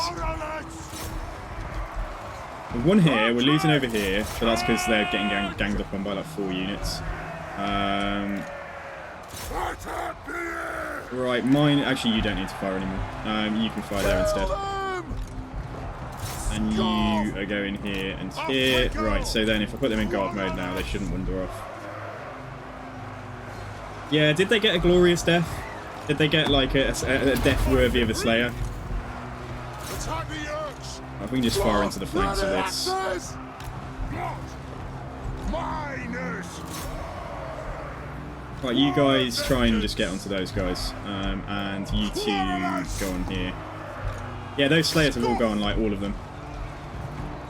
We've won here, we're losing over here, but that's because they're getting ganged up on by like 4 units. Right, mine... Actually, you don't need to fire anymore. You can fire there instead. And you are going here and here. Right, so then if I put them in guard mode now, they shouldn't wander off. Yeah, did they get a glorious death? Did they get like a death worthy of a Slayer? We can just fire into the flanks of this. Right, you guys try and just get onto those guys, and you two go on here. Yeah, those Slayers have all gone, like all of them.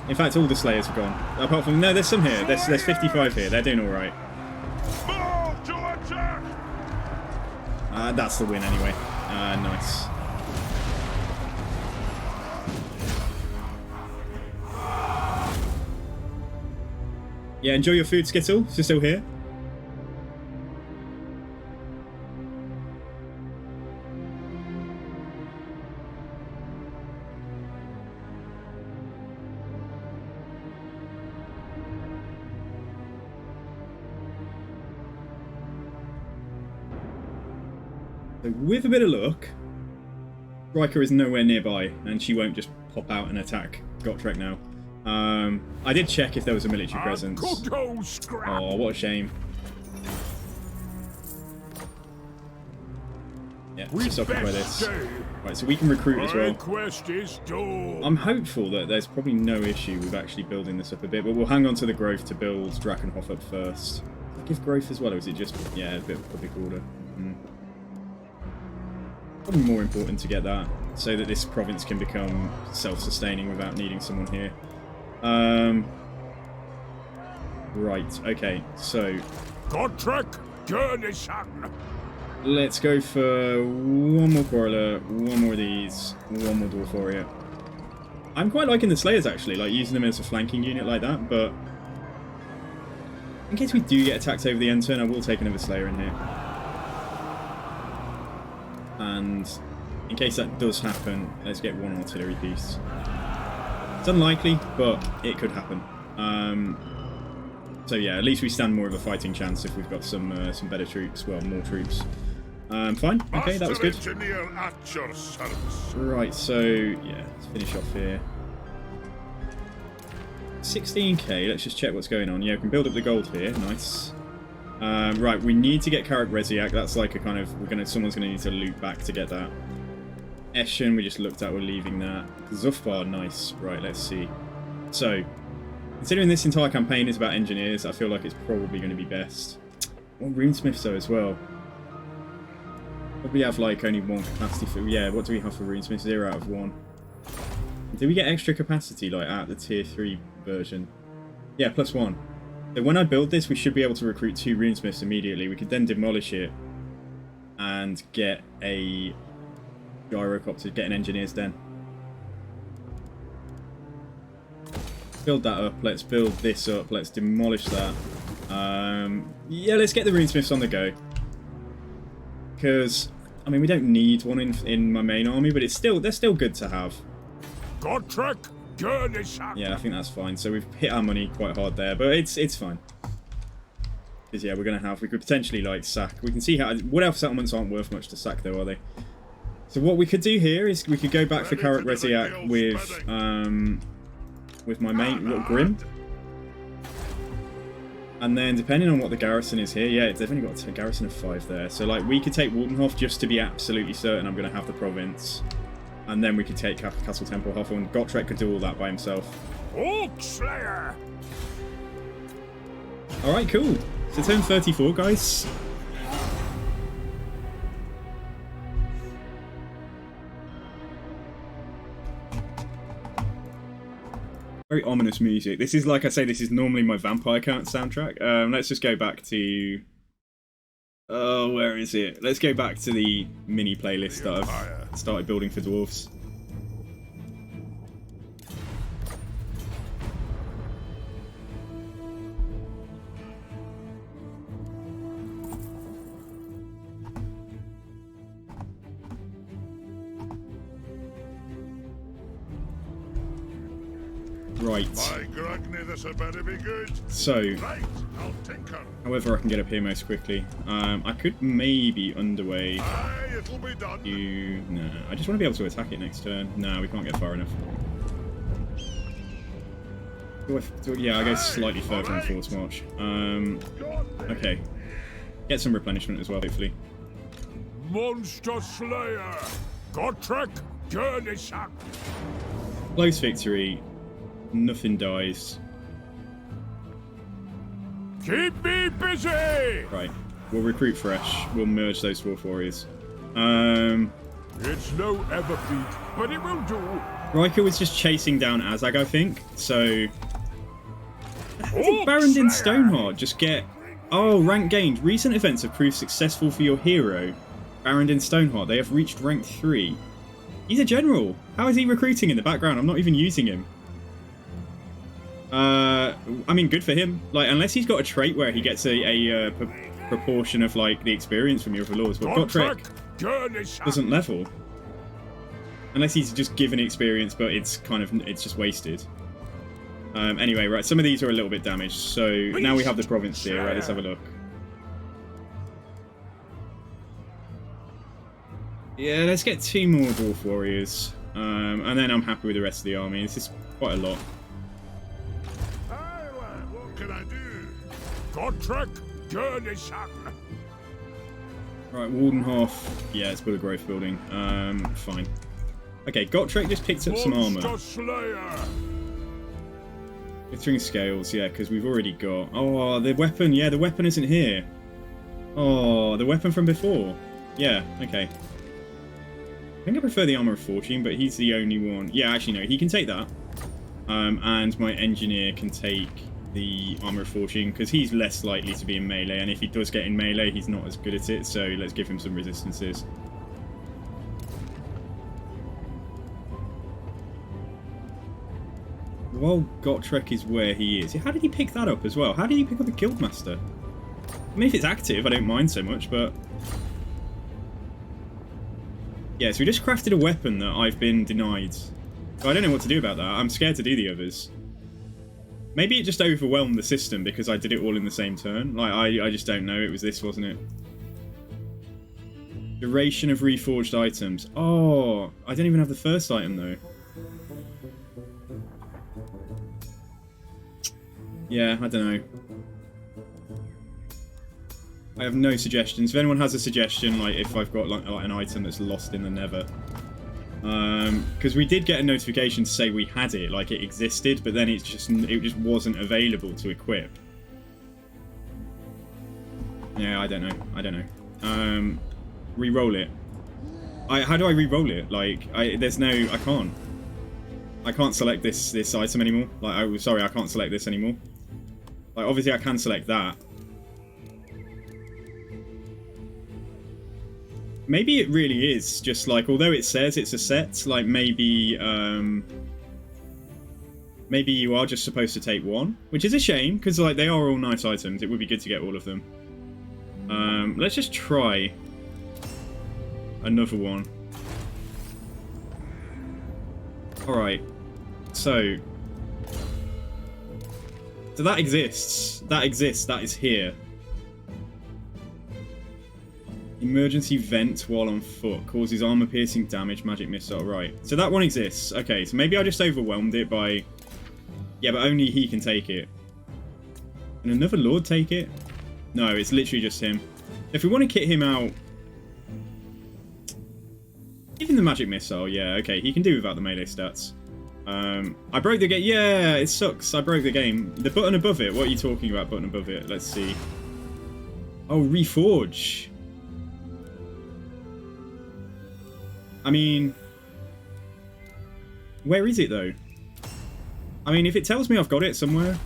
In fact, all the Slayers have gone. Apart from, no, there's some here. There's 55 here. They're doing all right. That's the win anyway. Nice. Yeah, enjoy your food, Skittle, if you're still here. So with a bit of luck, Riker is nowhere nearby, and she won't just pop out and attack Gotrek now. I did check if there was a military presence. Oh, what a shame. Yeah, just occupy this. Right, so we can recruit as well. I'm hopeful that there's probably no issue with actually building this up a bit, but we'll hang on to the growth to build Drakenhof up first. Does it give growth as well, or is it just, yeah, a bit of public order? Probably more important to get that, so that this province can become self-sustaining without needing someone here. Right, okay, so let's go for one more Quarreler, one more of these, one more Dwarf Warrior. I'm quite liking the Slayers actually, like using them as a flanking unit like that, but in case we do get attacked over the end turn, I will take another Slayer in here. And in case that does happen, let's get one artillery piece. It's unlikely, but it could happen. So yeah, at least we stand more of a fighting chance if we've got some better troops, well, more troops. Fine, okay, that was good. Right, so yeah, let's finish off here. 16k, let's just check what's going on. Yeah, we can build up the gold here, nice. Right, we need to get Karak Reziak. That's like a kind of, someone's gonna need to loop back to get that. Eshen, we just looked at, we're leaving that. Zhufbar, nice. Right, let's see. So, considering this entire campaign is about engineers, I feel like it's probably going to be best. Well, runesmiths though as well. Probably have like only one capacity for, yeah, what do we have for runesmiths? 0 out of 1. Do we get extra capacity like at the tier 3 version? Yeah, +1. So when I build this, we should be able to recruit 2 runesmiths immediately. We could then demolish it and get a gyrocopter, get an engineer's den. Build that up. Let's build this up. Let's demolish that. Yeah, let's get the runesmiths on the go. Because, I mean, we don't need one in my main army, but they're still good to have. Yeah, I think that's fine. So we've hit our money quite hard there, but it's fine. Because yeah, we could potentially like sack. We can see how what else settlements aren't worth much to sack though, are they? So what we could do here is we could go back for Karak Reziak with my main Grim. And then depending on what the garrison is here, yeah, they've only got a garrison of 5 there. So like we could take Waldenhof just to be absolutely certain I'm going to have the province. And then we could take Castle Tempelhof, and Gotrek could do all that by himself. Slayer. Alright, cool. So turn 34, guys. Very ominous music. This is, like I say, this is normally my Vampire Count soundtrack. Let's just go back to... Oh, where is it? Let's go back to the mini playlist that I've started building for Dwarfs. Right. So, however I can get up here most quickly. I could maybe underway you... No, I just want to be able to attack it next turn. No, we can't get far enough. Yeah, I go slightly further on force march. Okay. Get some replenishment as well, hopefully. Monster Slayer! Gotrek Gurnishan! Close victory. Nothing dies. Keep me busy! Right. We'll recruit fresh. We'll merge those dwarf warriors. It's no ever feat, but it will do. Riker was just chasing down Azag, I think. So... How did Orc Barondin Slayer! Stoneheart just get... Oh, rank gained. Recent events have proved successful for your hero, Barondin Stoneheart. They have reached rank 3. He's a general. How is he recruiting in the background? I'm not even using him. I mean, good for him. Like, unless he's got a trait where he gets a proportion of, like, the experience from your other lords. But Gotrek doesn't level. Unless he's just given experience, but it's kind of, it's just wasted. Anyway, right, some of these are a little bit damaged. So now we have the province here. Right, let's have a look. Yeah, let's get 2 more dwarf warriors. And then I'm happy with the rest of the army. This is quite a lot. What can I do? Gotrek, Gurnishan. Right, Wardenhof. Yeah, it's build a growth building. Fine. Okay, Gotrek just picked up some armor. Glittering scales, yeah, because we've already got... Oh, the weapon. Yeah, the weapon isn't here. Oh, the weapon from before. Yeah, okay. I think I prefer the Armor of Fortune, but he's the only one. Yeah, actually, no, he can take that. And my engineer can take the Armor of Fortune, because he's less likely to be in melee, and if he does get in melee, he's not as good at it, so let's give him some resistances. While Gotrek is where he is. How did he pick that up as well? How did he pick up the Guildmaster? I mean, if it's active, I don't mind so much, but... Yeah, so we just crafted a weapon that I've been denied. So I don't know what to do about that. I'm scared to do the others. Maybe it just overwhelmed the system because I did it all in the same turn. Like, I just don't know. It was this, wasn't it? Duration of reforged items. Oh, I don't even have the first item, though. Yeah, I don't know. I have no suggestions. If anyone has a suggestion, like if I've got like an item that's lost in the nether. Because we did get a notification to say we had it, like it existed, but then it just wasn't available to equip. Yeah, I don't know. I don't know. Re-roll it. How do I re-roll it? Like, there's no... I can't. I can't select this item anymore. Like, sorry, I can't select this anymore. Like, obviously I can select that. Maybe it really is just like, although it says it's a set, like maybe maybe you are just supposed to take one, which is a shame because like they are all nice items. It would be good to get all of them. Let's just try another one. All right, so that exists. That exists. That is here. Emergency vent while on foot. Causes armor-piercing damage, magic missile. Right. So that one exists. Okay, so maybe I just overwhelmed it by... Yeah, but only he can take it. Can another lord take it? No, it's literally just him. If we want to kit him out... Give him the magic missile. Yeah, okay. He can do without the melee stats. I broke the game. Yeah, it sucks. I broke the game. The button above it. What are you talking about, button above it? Let's see. Oh, reforge. I mean, where is it though? I mean, if it tells me I've got it somewhere.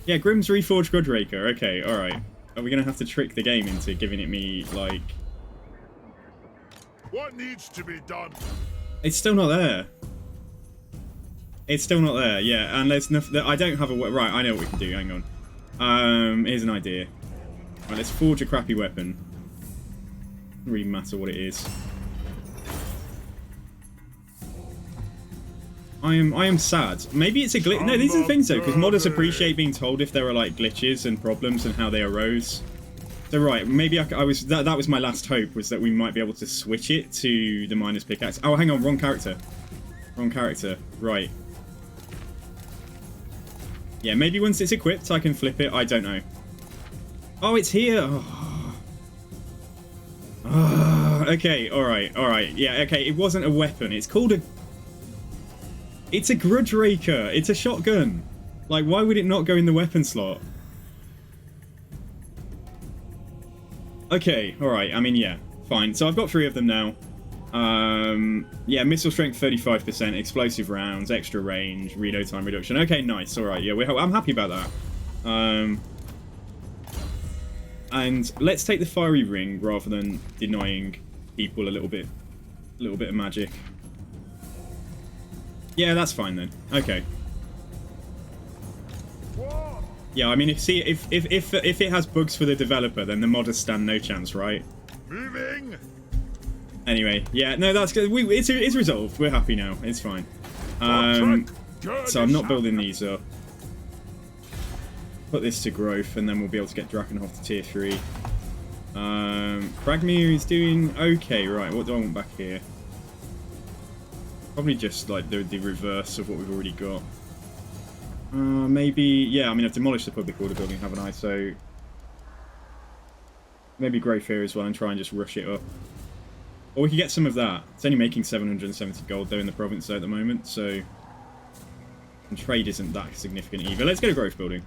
Yeah, Grimm's Reforged Godraker. Okay, alright. Are we going to have to trick the game into giving it me, like... What needs to be done? It's still not there. It's still not there, yeah. And there's nothing... I don't have a... Right, I know what we can do. Hang on. Here's an idea. Right, let's forge a crappy weapon. Doesn't really matter what it is. I am sad. Maybe it's a glitch. No, these are the things though, because modders appreciate being told if there are like glitches and problems and how they arose. So right, maybe I was that was my last hope, was that we might be able to switch it to the miner's pickaxe. Oh, hang on, wrong character. Wrong character. Right. Yeah, maybe once it's equipped, I can flip it. I don't know. Oh, it's here. Oh. Oh, okay, all right. Yeah, okay. It wasn't a weapon. It's called a... It's a grudge raker. It's a shotgun. Like, why would it not go in the weapon slot? Okay, alright. I mean, yeah. Fine. So I've got 3 of them now. Yeah, missile strength 35%, explosive rounds, extra range, reload time reduction. Okay, nice. Alright, yeah, I'm happy about that. And let's take the fiery ring rather than denying people a little bit of magic. Yeah, that's fine then. Okay. Yeah, I mean, if it has bugs for the developer, then the modders stand no chance, right? Moving. Anyway, yeah, no, that's good. It's resolved. We're happy now. It's fine. So I'm not building these up. Put this to growth, and then we'll be able to get Drakenhof to tier 3. Kragmir is doing okay. Right, what do I want back here? Probably just like the reverse of what we've already got. Maybe, yeah, I mean, I've demolished the public order building, haven't I? So maybe growth here as well and try and just rush it up. Or we could get some of that. It's only making 770 gold though in the province at the moment, so... And trade isn't that significant either. Let's get a growth building.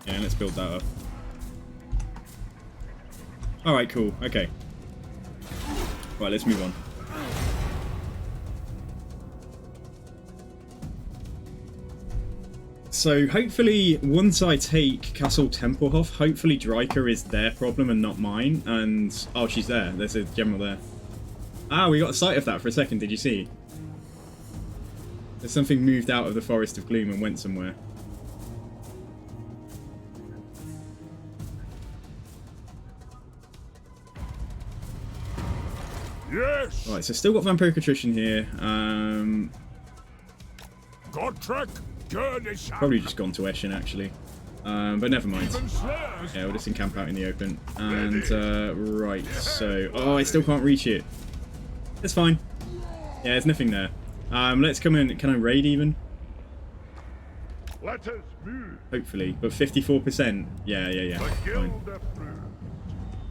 Yeah, let's build that up. Alright, cool. Okay. Right, let's move on. So hopefully, once I take Castle Tempelhof, hopefully Dryker is their problem and not mine. And oh, she's there. There's a general there. Ah, we got a sight of that for a second. Did you see? There's something moved out of the Forest of Gloom and went somewhere. Yes. Right, so still got Vampiric Attrition here. Godtrek. Probably just gone to Eshin actually, but never mind. Yeah, we'll just encamp out in the open. And right, so I still can't reach it. It's fine. Yeah, there's nothing there. Let's come in. Can I raid even? Let us move. Hopefully, but 54%. Yeah. Fine.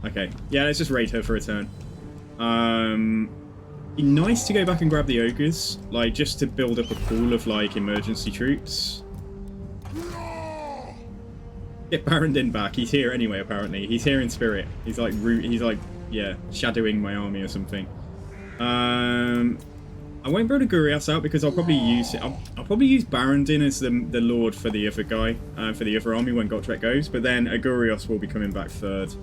Okay, yeah, let's just raid her for a turn. Be nice to go back and grab the ogres, like just to build up a pool of like emergency troops. Get Barondin back. He's here anyway. Apparently, he's here in spirit. He's like yeah, shadowing my army or something. I won't build a Gurias out because I'll probably use it. I'll probably use Barondin as the lord for the other guy, for the other army when Gotrek goes. But then a Gurios will be coming back third.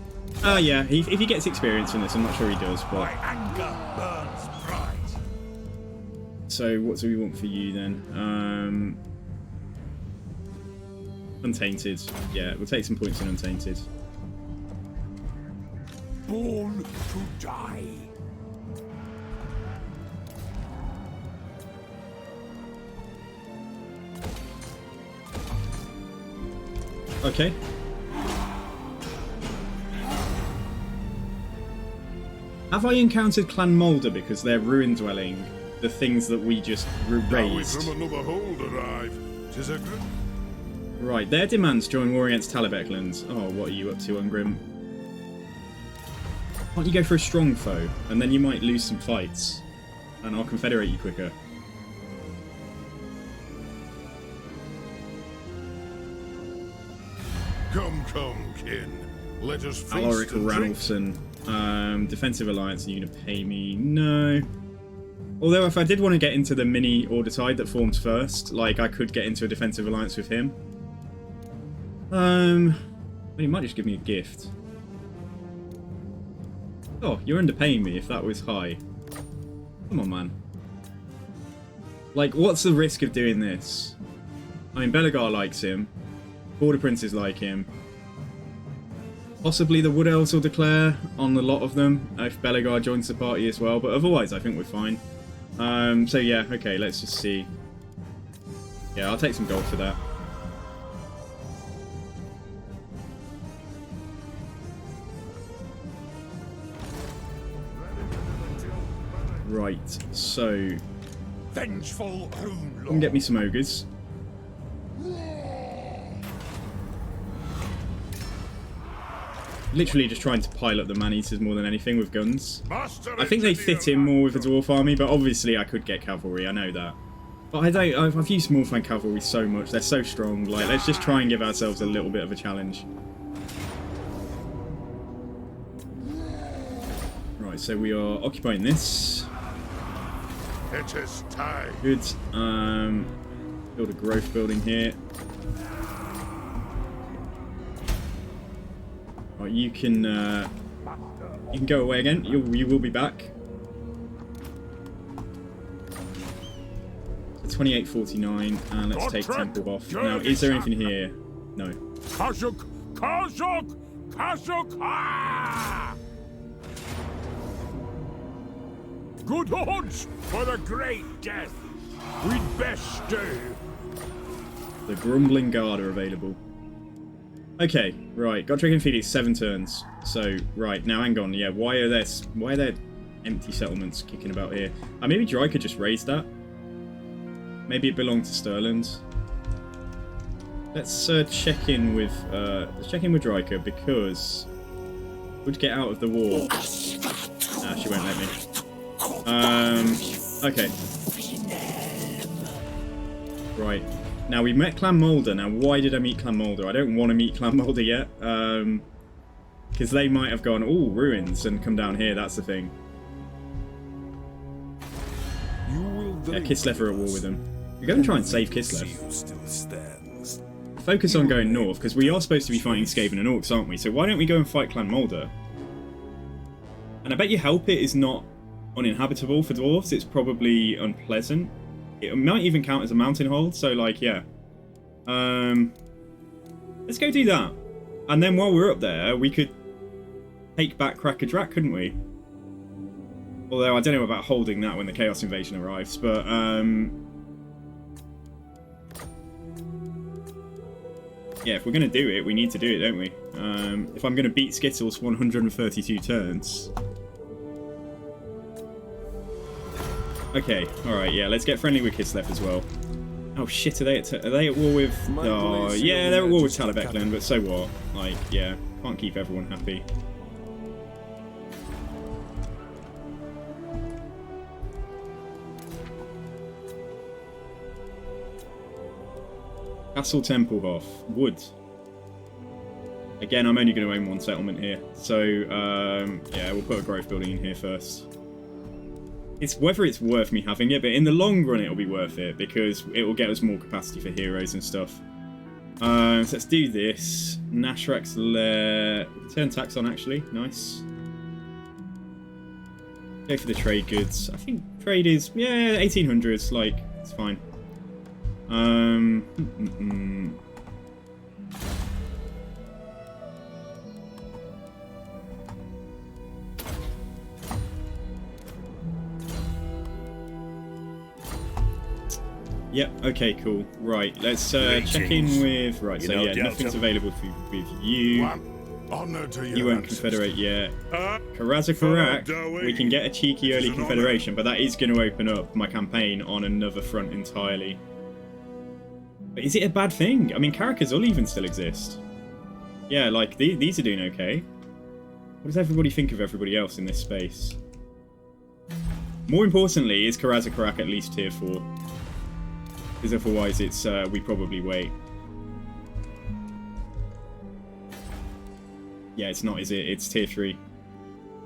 Yeah, if he gets experience from this, I'm not sure he does. But My anger burns bright. so what do we want for you then? Untainted. Yeah, we'll take some points in Untainted. Born to die. Okay. Have I encountered Clan Moulder because they're ruin dwelling? The things that we just raised. From another hold arrive. 'Tis a good. Right, their demands join war against Talabekland. Oh, what are you up to, Ungrim? Can't you go for a strong foe? And then you might lose some fights. And I'll confederate you quicker. Come, kin. Let us feast Alaric and drink. Ranulfson. Defensive Alliance, are you going to pay me? No. Although if I did want to get into the mini Order Tide that forms first, like I could get into a defensive alliance with him. Well, he might just give me a gift. Oh, you're underpaying me if that was high. Come on, man. Like, what's the risk of doing this? I mean, Belegar likes him. Border Princes like him. Possibly the Wood Elves will declare on a lot of them if Belegar joins the party as well, but otherwise I think we're fine. So yeah, okay, let's just see. Yeah, I'll take some gold for that. Right, so Vengeful Rune Lord. come get me some ogres. Literally just trying to pile up the man-eaters more than anything with guns. I think they fit in more with a dwarf army, but obviously I could get cavalry, I know that. But I've used small flank cavalry so much. They're so strong. Like, let's just try and give ourselves a little bit of a challenge. Right, so we are occupying this. It is time. Good. Build a growth building here. Right, you can go away again. You will be back. 2849, and let's take Temple off. Now, is there anything here? No. Kazuk! Kazuk! Kazuk! Ah! Good odds for the great death. We'd best stay. The Grumbling Guard are available. Okay, right. Got Dragon Phoenix 7 turns. So, right, now hang on. Yeah, why are there empty settlements kicking about here? Maybe Dry could just raise that. Maybe it belonged to Stirland. Let's check in with Dryker because would get out of the war. Nah, she won't let me. Okay. Right. Now we met Clan Moulder. Now why did I meet Clan Moulder? I don't want to meet Clan Moulder yet. Because they might have gone, oh, ruins, and come down here. That's the thing. Yeah, Kislev are at war with them. We're going to try and save Kislev. Focus on going north, because we are supposed to be fighting Skaven and Orcs, aren't we? So why don't we go and fight Clan Moulder? And I bet you Help It is not uninhabitable for Dwarves. It's probably unpleasant. It might even count as a mountain hold, so like, yeah. Let's go do that. And then while we're up there, we could take back Cracker Drak, couldn't we? Although I don't know about holding that when the Chaos Invasion arrives, but yeah, if we're going to do it, we need to do it, don't we? If I'm going to beat Skittles 132 turns. Okay, alright, yeah, let's get friendly with Kislev as well. Oh shit, are they at war with... Oh, yeah, they're at war with Talabeclan, but so what? Like, yeah, can't keep everyone happy. Castle Templehof. Wood. Again, I'm only going to own one settlement here. So, yeah, we'll put a growth building in here first. It's whether it's worth me having it, but in the long run it'll be worth it because it will get us more capacity for heroes and stuff. So let's do this. Nashrak's Lair. Turn tax on, actually. Nice. Go for the trade goods. I think trade is, yeah, 1800s. Like, it's fine. Yep, okay, cool. Right, let's check in with... Right, so yeah, nothing's available with you. Honor to you won't confederate yet. Karazakarak, we can get a cheeky early confederation, but that is going to open up my campaign on another front entirely. But is it a bad thing? I mean, Karakazul even still exist. Yeah, like, these are doing okay. What does everybody think of everybody else in this space? More importantly, is Karazakarak at least tier 4? Because otherwise it's, we probably wait. Yeah, it's not, is it? It's tier 3.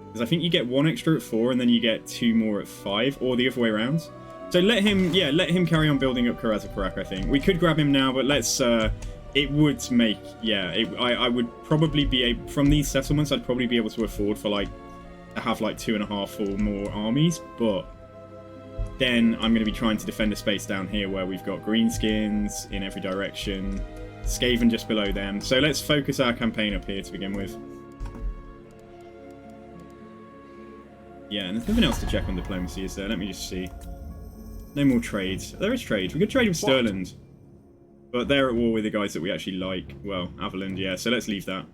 Because I think you get 1 extra at 4 and then you get 2 more at 5, or the other way around. So let him carry on building up Karazakarak, I think. We could grab him now, but let's, it would make, yeah, I would probably be, from these settlements, I'd probably be able to afford for, like, to have, like, 2.5 or more armies, but then I'm going to be trying to defend a space down here where we've got greenskins in every direction, Skaven just below them. So let's focus our campaign up here to begin with. Yeah, and there's nothing else to check on diplomacy, is there? Let me just see. No more trades. There is trade. We could trade with Stirland. But they're at war with the guys that we actually like. Well, Averland, yeah. So let's leave that.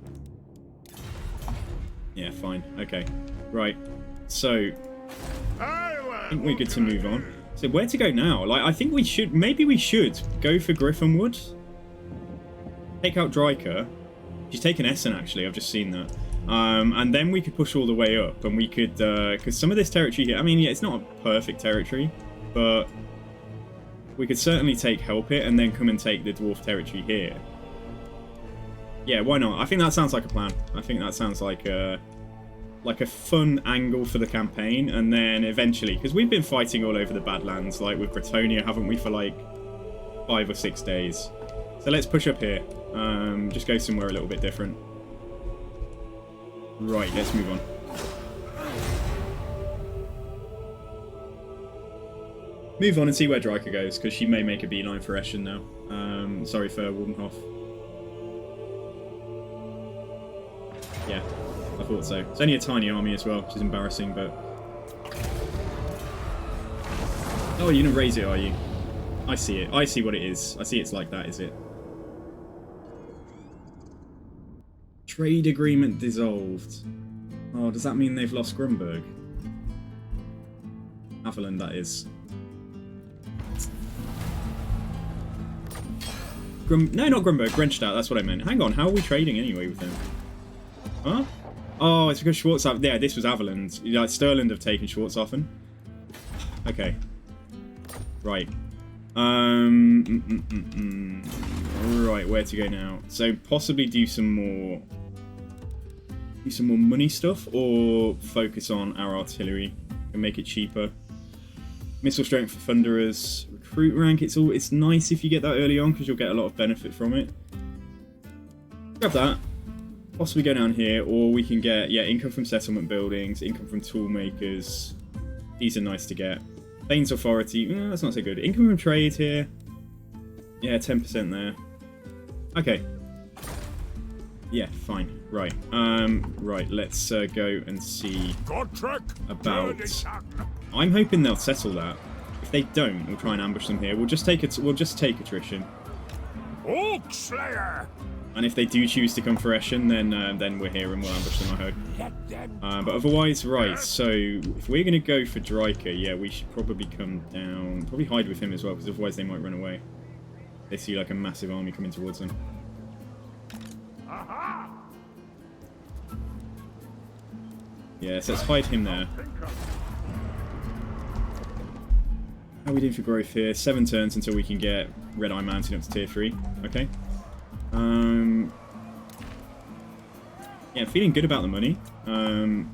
Yeah, fine. Okay. Right. So I think we're good to move on. So where to go now? Like, I think we should... Maybe we should go for Griffinwood. Take out Dryker. She's taken Essen, actually. I've just seen that. And then we could push all the way up. And we could... Because some of this territory here... I mean, yeah, it's not a perfect territory. But we could certainly take Help It and then come and take the dwarf territory here. Yeah, why not? I think that sounds like a plan. I think that sounds like a fun angle for the campaign, and then eventually, because we've been fighting all over the Badlands, like with Bretonia, haven't we, for like 5 or 6 days. So let's push up here. Just go somewhere a little bit different. Right, let's move on. Move on and see where Dryka goes, because she may make a beeline for Eschen now. Sorry for Waldenhof. Yeah, I thought so. It's only a tiny army as well, which is embarrassing, but... Oh, you're going to raise it, are you? I see it. I see what it is. I see it's like that, is it? Trade agreement dissolved. Oh, does that mean they've lost Grunberg? Averland, that is. No, not Grunberg. Grenstadt, that's what I meant. Hang on, how are we trading anyway with him? Huh? Oh, it's because Schwarzhofen... Yeah, this was Averland. Like, Stirland have taken Schwarzhofen. Okay. Right. Right, where to go now? So, possibly do some more money stuff, or focus on our artillery and make it cheaper. Missile strength for Thunderers. Recruit rank, it's nice if you get that early on, because you'll get a lot of benefit from it. Grab that. Possibly go down here, or we can get, yeah, income from settlement buildings, income from tool makers. These are nice to get. Thane's authority, that's not so good. Income from trade here. Yeah, 10% there. Okay. Yeah, fine. Right. Right, let's go and see about... I'm hoping they'll settle that. If they don't, we'll try and ambush them here. We'll just take attrition. Oak Slayer! And if they do choose to come for Eschen, then we're here and we'll ambush them, I hope. But otherwise, right, so if we're going to go for Dryka, yeah, we should probably come down, probably hide with him as well, because otherwise they might run away. They see like a massive army coming towards them. Yeah, so let's hide him there. How are we doing for growth here? 7 turns until we can get Red Eye Mountain up to tier 3. Okay. Yeah, feeling good about the money. And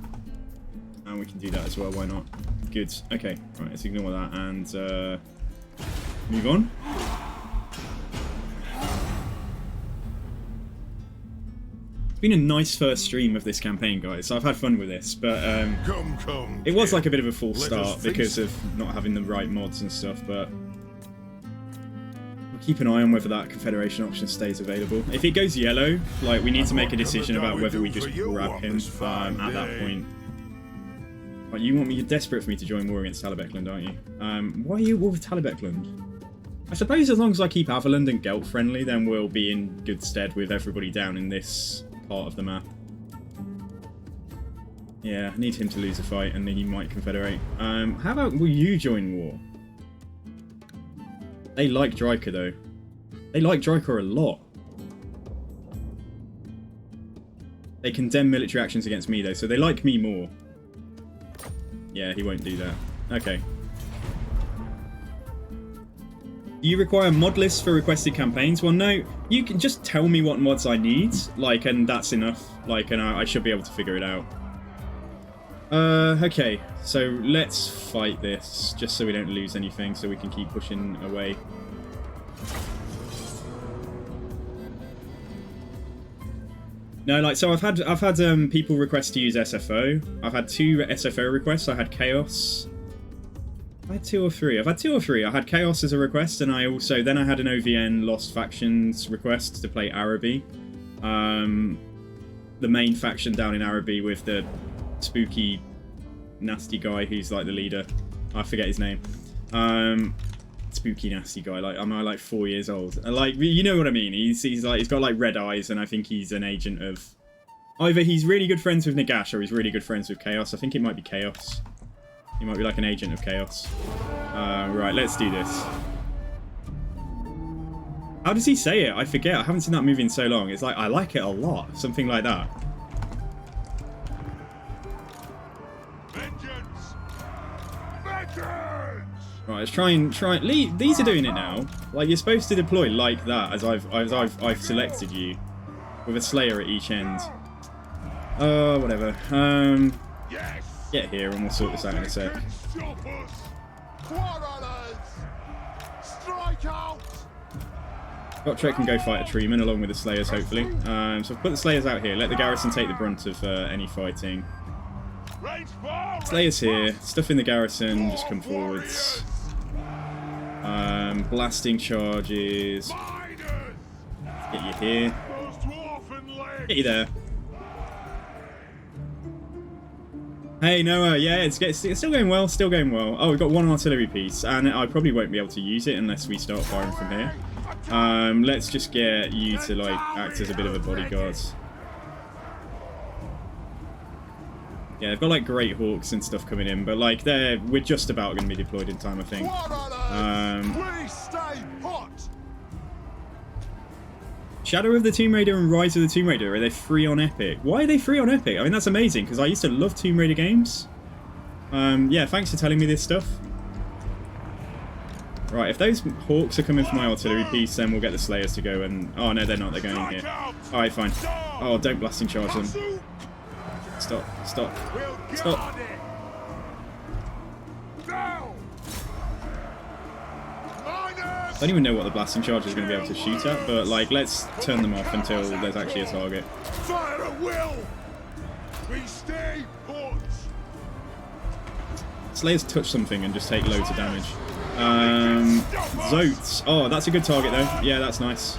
we can do that as well, why not? Good. Okay, right, let's ignore that and move on. It's been a nice first stream of this campaign, guys. So I've had fun with this, but it was like a bit of a false start because of not having the right mods and stuff, but we'll keep an eye on whether that Confederation option stays available. If it goes yellow, like, we need to make a decision about whether we just grab him at that point. Right, you're desperate for me to join war against Talabecland, aren't you? Why are you at war with Talabecland? I suppose as long as I keep Averland and Gelt friendly, then we'll be in good stead with everybody down in this part of the map. Yeah, I need him to lose a fight and then he might confederate. How about will you join war? They like Dryka though. They like Dryka a lot. They condemn military actions against me though, so they like me more. Yeah, he won't do that. Okay. You require mod lists for requested campaigns? Well, no. You can just tell me what mods I need, like, and that's enough. Like, and I should be able to figure it out. Okay. So let's fight this, just so we don't lose anything, so we can keep pushing away. No, like, so I've had people request to use SFO. I've had 2 SFO requests. I had Chaos. I had 2 or 3. I've had 2 or 3. I had Chaos as a request, and I had an OVN Lost Factions request to play Araby. The main faction down in Araby with the spooky, nasty guy who's like the leader. I forget his name. Spooky, nasty guy. Like, I'm like 4 years old. Like, you know what I mean? He's got like red eyes, and I think he's an agent of. Either he's really good friends with Nagash, or he's really good friends with Chaos. I think it might be Chaos. He might be like an agent of Chaos. Right, let's do this. How does he say it? I forget. I haven't seen that movie in so long. It's like, I like it a lot. Something like that. Vengeance! Vengeance! Right, let's try. These are doing it now. Like, you're supposed to deploy like that, as I've selected you, with a Slayer at each end. Whatever. Get here and we'll sort this out in a sec. Gotrek can go fight a Treeman along with the Slayers, hopefully. So I've put the Slayers out here. Let the garrison take the brunt of any fighting. Slayers here. Stuff in the garrison. Just come forwards. Blasting charges. Get you here. Get you there. Hey Noah, yeah, it's still going well, still going well. Oh, we've got one artillery piece, and I probably won't be able to use it unless we start firing from here. Let's just get you to like act as a bit of a bodyguard. Yeah, they've got like great hawks and stuff coming in, but like we're just about going to be deployed in time, I think. Shadow of the Tomb Raider and Rise of the Tomb Raider, are they free on Epic? Why are they free on Epic? I mean, that's amazing, because I used to love Tomb Raider games. Yeah, thanks for telling me this stuff. Right, if those hawks are coming for my artillery piece, then we'll get the Slayers to go and... Oh, no, they're not. They're going in here. Alright, fine. Oh, don't blasting charge them. Stop. Stop. Stop. I don't even know what the blasting charge is going to be able to shoot at, but like, let's turn them off until there's actually a target. Fire at will. We stay put. Slayers touch something and just take loads of damage. Zotes. Oh, that's a good target though. Yeah, that's nice.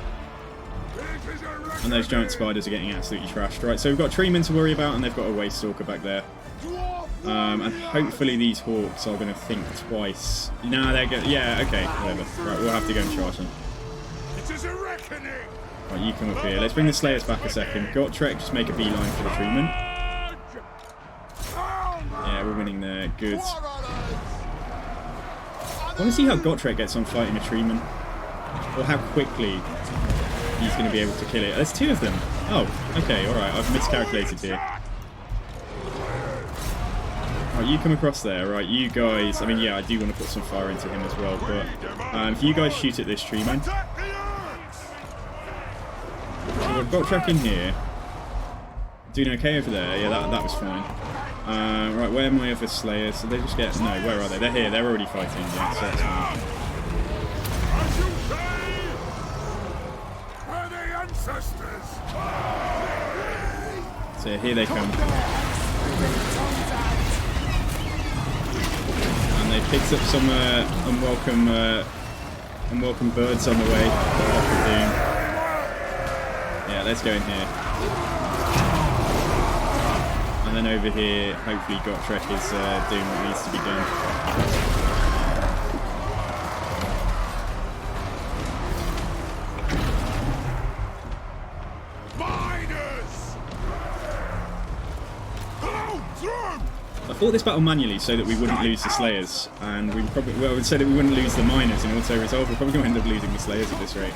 And those giant spiders are getting absolutely trashed. Right, so we've got Treeman to worry about, and they've got a Waste Stalker back there. And hopefully these hawks are going to think twice. Nah, they're good. Yeah, okay, whatever. Right, we'll have to go and charge them. It is a reckoning. Right, you come up here. Let's bring the Slayers back a second. Gotrek, just make a beeline for the Treeman. Yeah, we're winning there. Good. I want to see how Gotrek gets on fighting a Treeman. Or how quickly he's going to be able to kill it. There's two of them. Oh, okay, alright. I've miscalculated here. Right, you come across there, right, you guys, I mean, yeah, I do want to put some fire into him as well, but if you guys shoot at this Treeman. So we've got Gotrek in here. Doing okay over there, yeah, that was fine. Right, where are my other Slayers? So they just get, no, where are they? They're here, they're already fighting, yeah, so that's fine. So here they come. And they picked up some unwelcome birds on the way. Yeah, let's go in here. And then over here, hopefully Gotrek is doing what needs to be done. I fought this battle manually so that we wouldn't lose the Slayers, and we probably, well, so that we wouldn't lose the Miners in auto-resolve. We're probably going to end up losing the Slayers at this rate.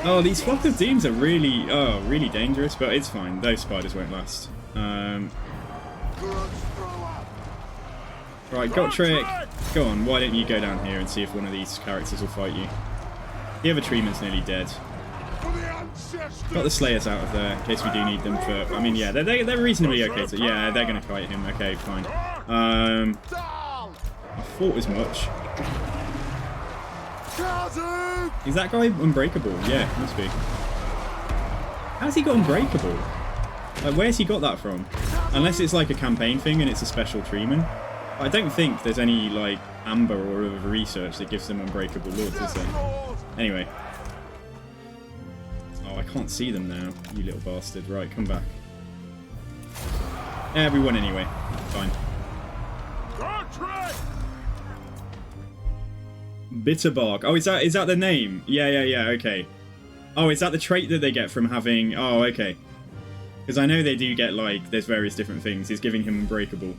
Oh, these Flock of Dooms are really, really dangerous, but it's fine. Those spiders won't last. Right, Gotrek, go on, why don't you go down here and see if one of these characters will fight you. The other Treeman's nearly dead. Got the Slayers out of there in case we do need them for... I mean, yeah, they're reasonably okay. So, yeah, they're going to fight him. Okay, fine. I thought as much. Is that guy unbreakable? Yeah, must be. How's he got unbreakable? Like, where's he got that from? Unless it's like a campaign thing and it's a special Treeman. I don't think there's any, like, amber or other research that gives them unbreakable lords, is there? Anyway. Oh, I can't see them now, you little bastard. Right, come back. Yeah, we won anyway. Fine. Bitterbark. Oh, is that the name? Yeah, okay. Oh, is that the trait that they get from having... Oh, okay. Because I know they do get, like, there's various different things. He's giving him unbreakable.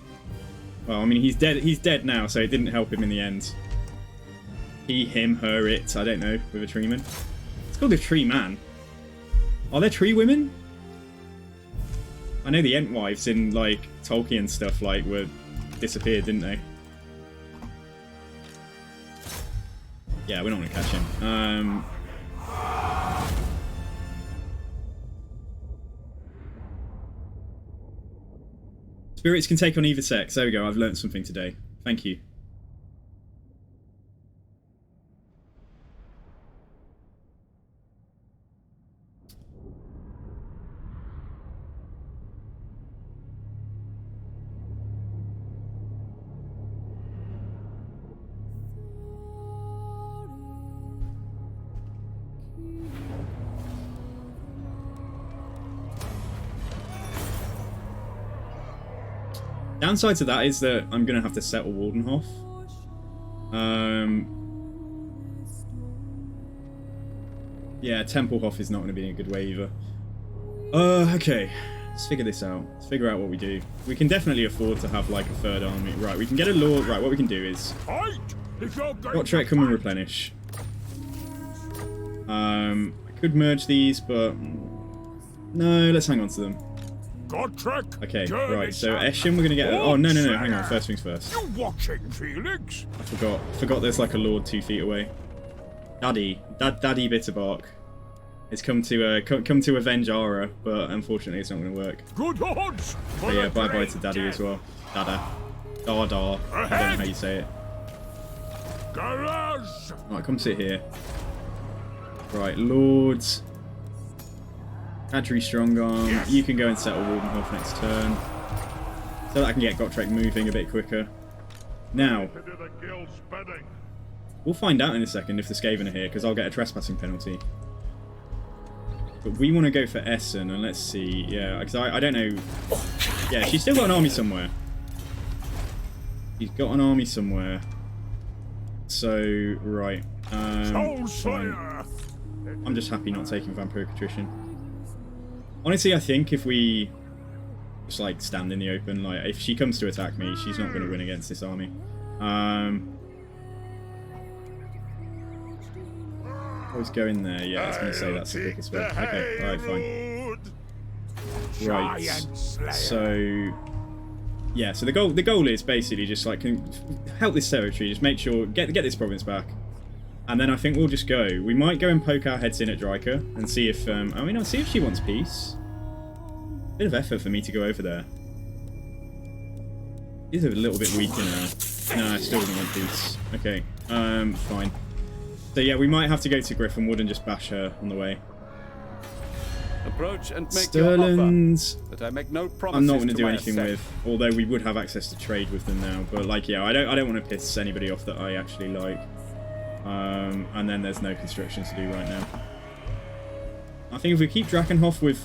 Well, I mean, he's dead now, so it didn't help him in the end. He, him, her, it, I don't know, with a Treeman. It's called a Tree Man. Are there tree women? I know the Entwives in, like, Tolkien stuff, like, were disappeared, didn't they? Yeah, we're not going to catch him. Spirits can take on either sex. There we go. I've learned something today. Thank you. Downside to that is that I'm going to have to settle Waldenhof. Yeah, Templehof is not going to be in a good way either. Okay. Let's figure this out. Let's figure out what we do. We can definitely afford to have, like, a third army. Right, we can get a lord. Right, what we can do is... Gotrek, come and replenish. I could merge these, but... No, let's hang on to them. Okay, right, so Eshin we're gonna get... Oh, no, hang on, first things first. You watching, Felix? I forgot there's like a lord 2 feet away. Daddy Bitterbark has come to avenge Ara, but unfortunately it's not gonna work. Good odds! But yeah, bye-bye to Daddy as well. Dada. Dada. I don't know how you say it. Garage! Right, come sit here. Right, lords... Kadri Strongarm, yes. You can go and settle Waldenhof next turn. So that I can get Gotrek moving a bit quicker. Now, we'll find out in a second if the Skaven are here, because I'll get a trespassing penalty. But we want to go for Essen, and let's see. Yeah, because I don't know. Yeah, she's still got an army somewhere. She's got an army somewhere. So, right. Fine. I'm just happy not taking Vampiric Attrition. Honestly, I think if we just, like, stand in the open, like, if she comes to attack me, she's not going to win against this army. I always go in there. Yeah, I was going to say that's the quickest way. Okay, alright, fine. Right, so... Yeah, so the goal is basically just, like, help this territory, just make sure... Get this province back. And then I think we'll just go. We might go and poke our heads in at Dryka and see if... I'll see if she wants peace. Bit of effort for me to go over there. She's a little bit weaker now. No, I still doesn't want peace. Okay, fine. So yeah, we might have to go to Griffinwood and just bash her on the way. Approach and make Sterling's... your offer, but I make no promises. I'm not going to do anything with, although we would have access to trade with them now. But like, yeah, I don't want to piss anybody off that I actually like. And then there's no construction to do right now. I think if we keep Drakenhof with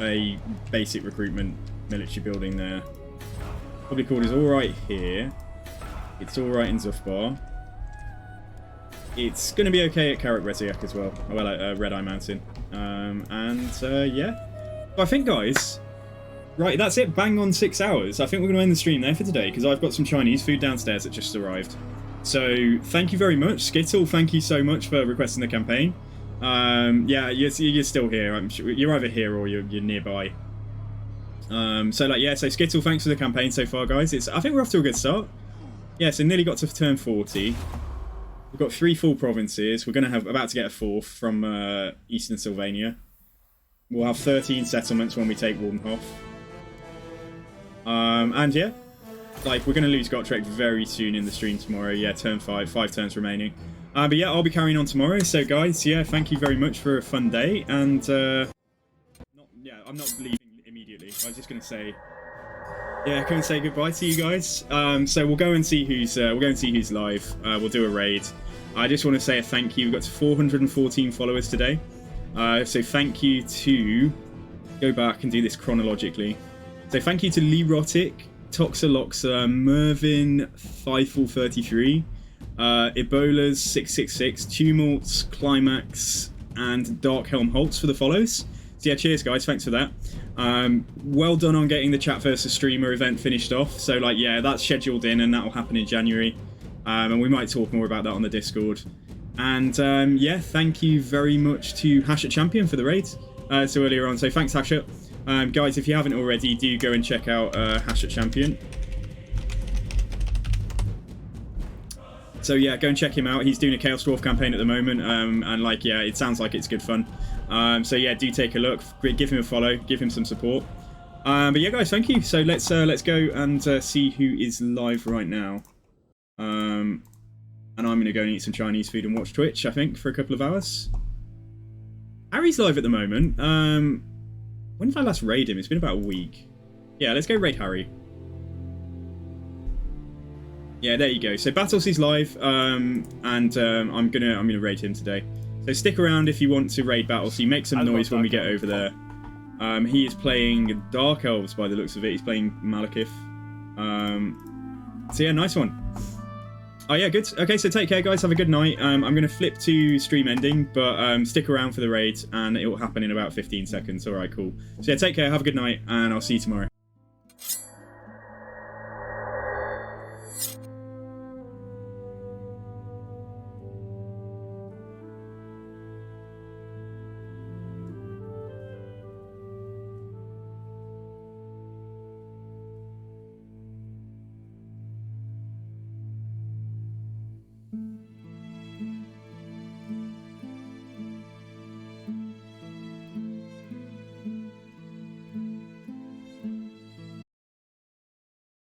a basic recruitment military building there, Public Order is alright here. It's alright in Zhufbar. It's going to be okay at Karak Reziak as well. Well, at Red Eye Mountain. Yeah. But I think, guys, right, that's it. Bang on 6 hours. I think we're going to end the stream there for today because I've got some Chinese food downstairs that just arrived. So thank you very much, Skittle. Thank you so much for requesting the campaign. Yeah, you're still here. I'm sure you're either here or you're nearby. So like, yeah. So Skittle, thanks for the campaign so far, guys. I think we're off to a good start. Yeah, so nearly got to turn 40. We've got 3 full provinces. We're about to get a 4th from Eastern Sylvania. We'll have 13 settlements when we take Waldenhof. And yeah. Like, we're going to lose Gotrek very soon in the stream tomorrow. Yeah, turn 5 turns remaining. But yeah, I'll be carrying on tomorrow. So, guys, yeah, thank you very much for a fun day. And, I'm not leaving immediately. I was just going to say, yeah, come and say goodbye to you guys. So we'll go and see who's live. We'll do a raid. I just want to say a thank you. We've got to 414 followers today. So thank you to... Go back and do this chronologically. So thank you to Lee Rotic, Toxaloxa, Mervin, Fifle33, Ebola's 666, Tumults, Climax, and Darkhelm Holtz for the follows. So yeah, cheers guys, thanks for that. Well done on getting the Chat versus Streamer event finished off. So like, yeah, that's scheduled in and that will happen in January. And we might talk more about that on the Discord. And yeah, thank you very much to Hashet Champion for the raid so earlier on. So thanks Hashet. Guys, if you haven't already, do go and check out Hashet Champion. So yeah, go and check him out. He's doing a Chaos Dwarf campaign at the moment, and like, yeah, it sounds like it's good fun. So yeah, do take a look, give him a follow, give him some support. But yeah, guys, thank you. So let's go and see who is live right now. And I'm gonna go and eat some Chinese food and watch Twitch, I think, for a couple of hours. Harry's live at the moment. When did I last raid him? It's been about a week. Yeah, let's go raid Harry. Yeah, there you go. So Battles is live, and I'm gonna raid him today. So stick around if you want to raid Battles. He makes some noise when we get over there. He is playing Dark Elves by the looks of it. He's playing Malekith. So yeah, nice one. Oh yeah, good. Okay, so take care, guys. Have a good night. I'm gonna flip to stream ending, but stick around for the raid, and it will happen in about 15 seconds. All right, cool. So yeah, take care. Have a good night, and I'll see you tomorrow.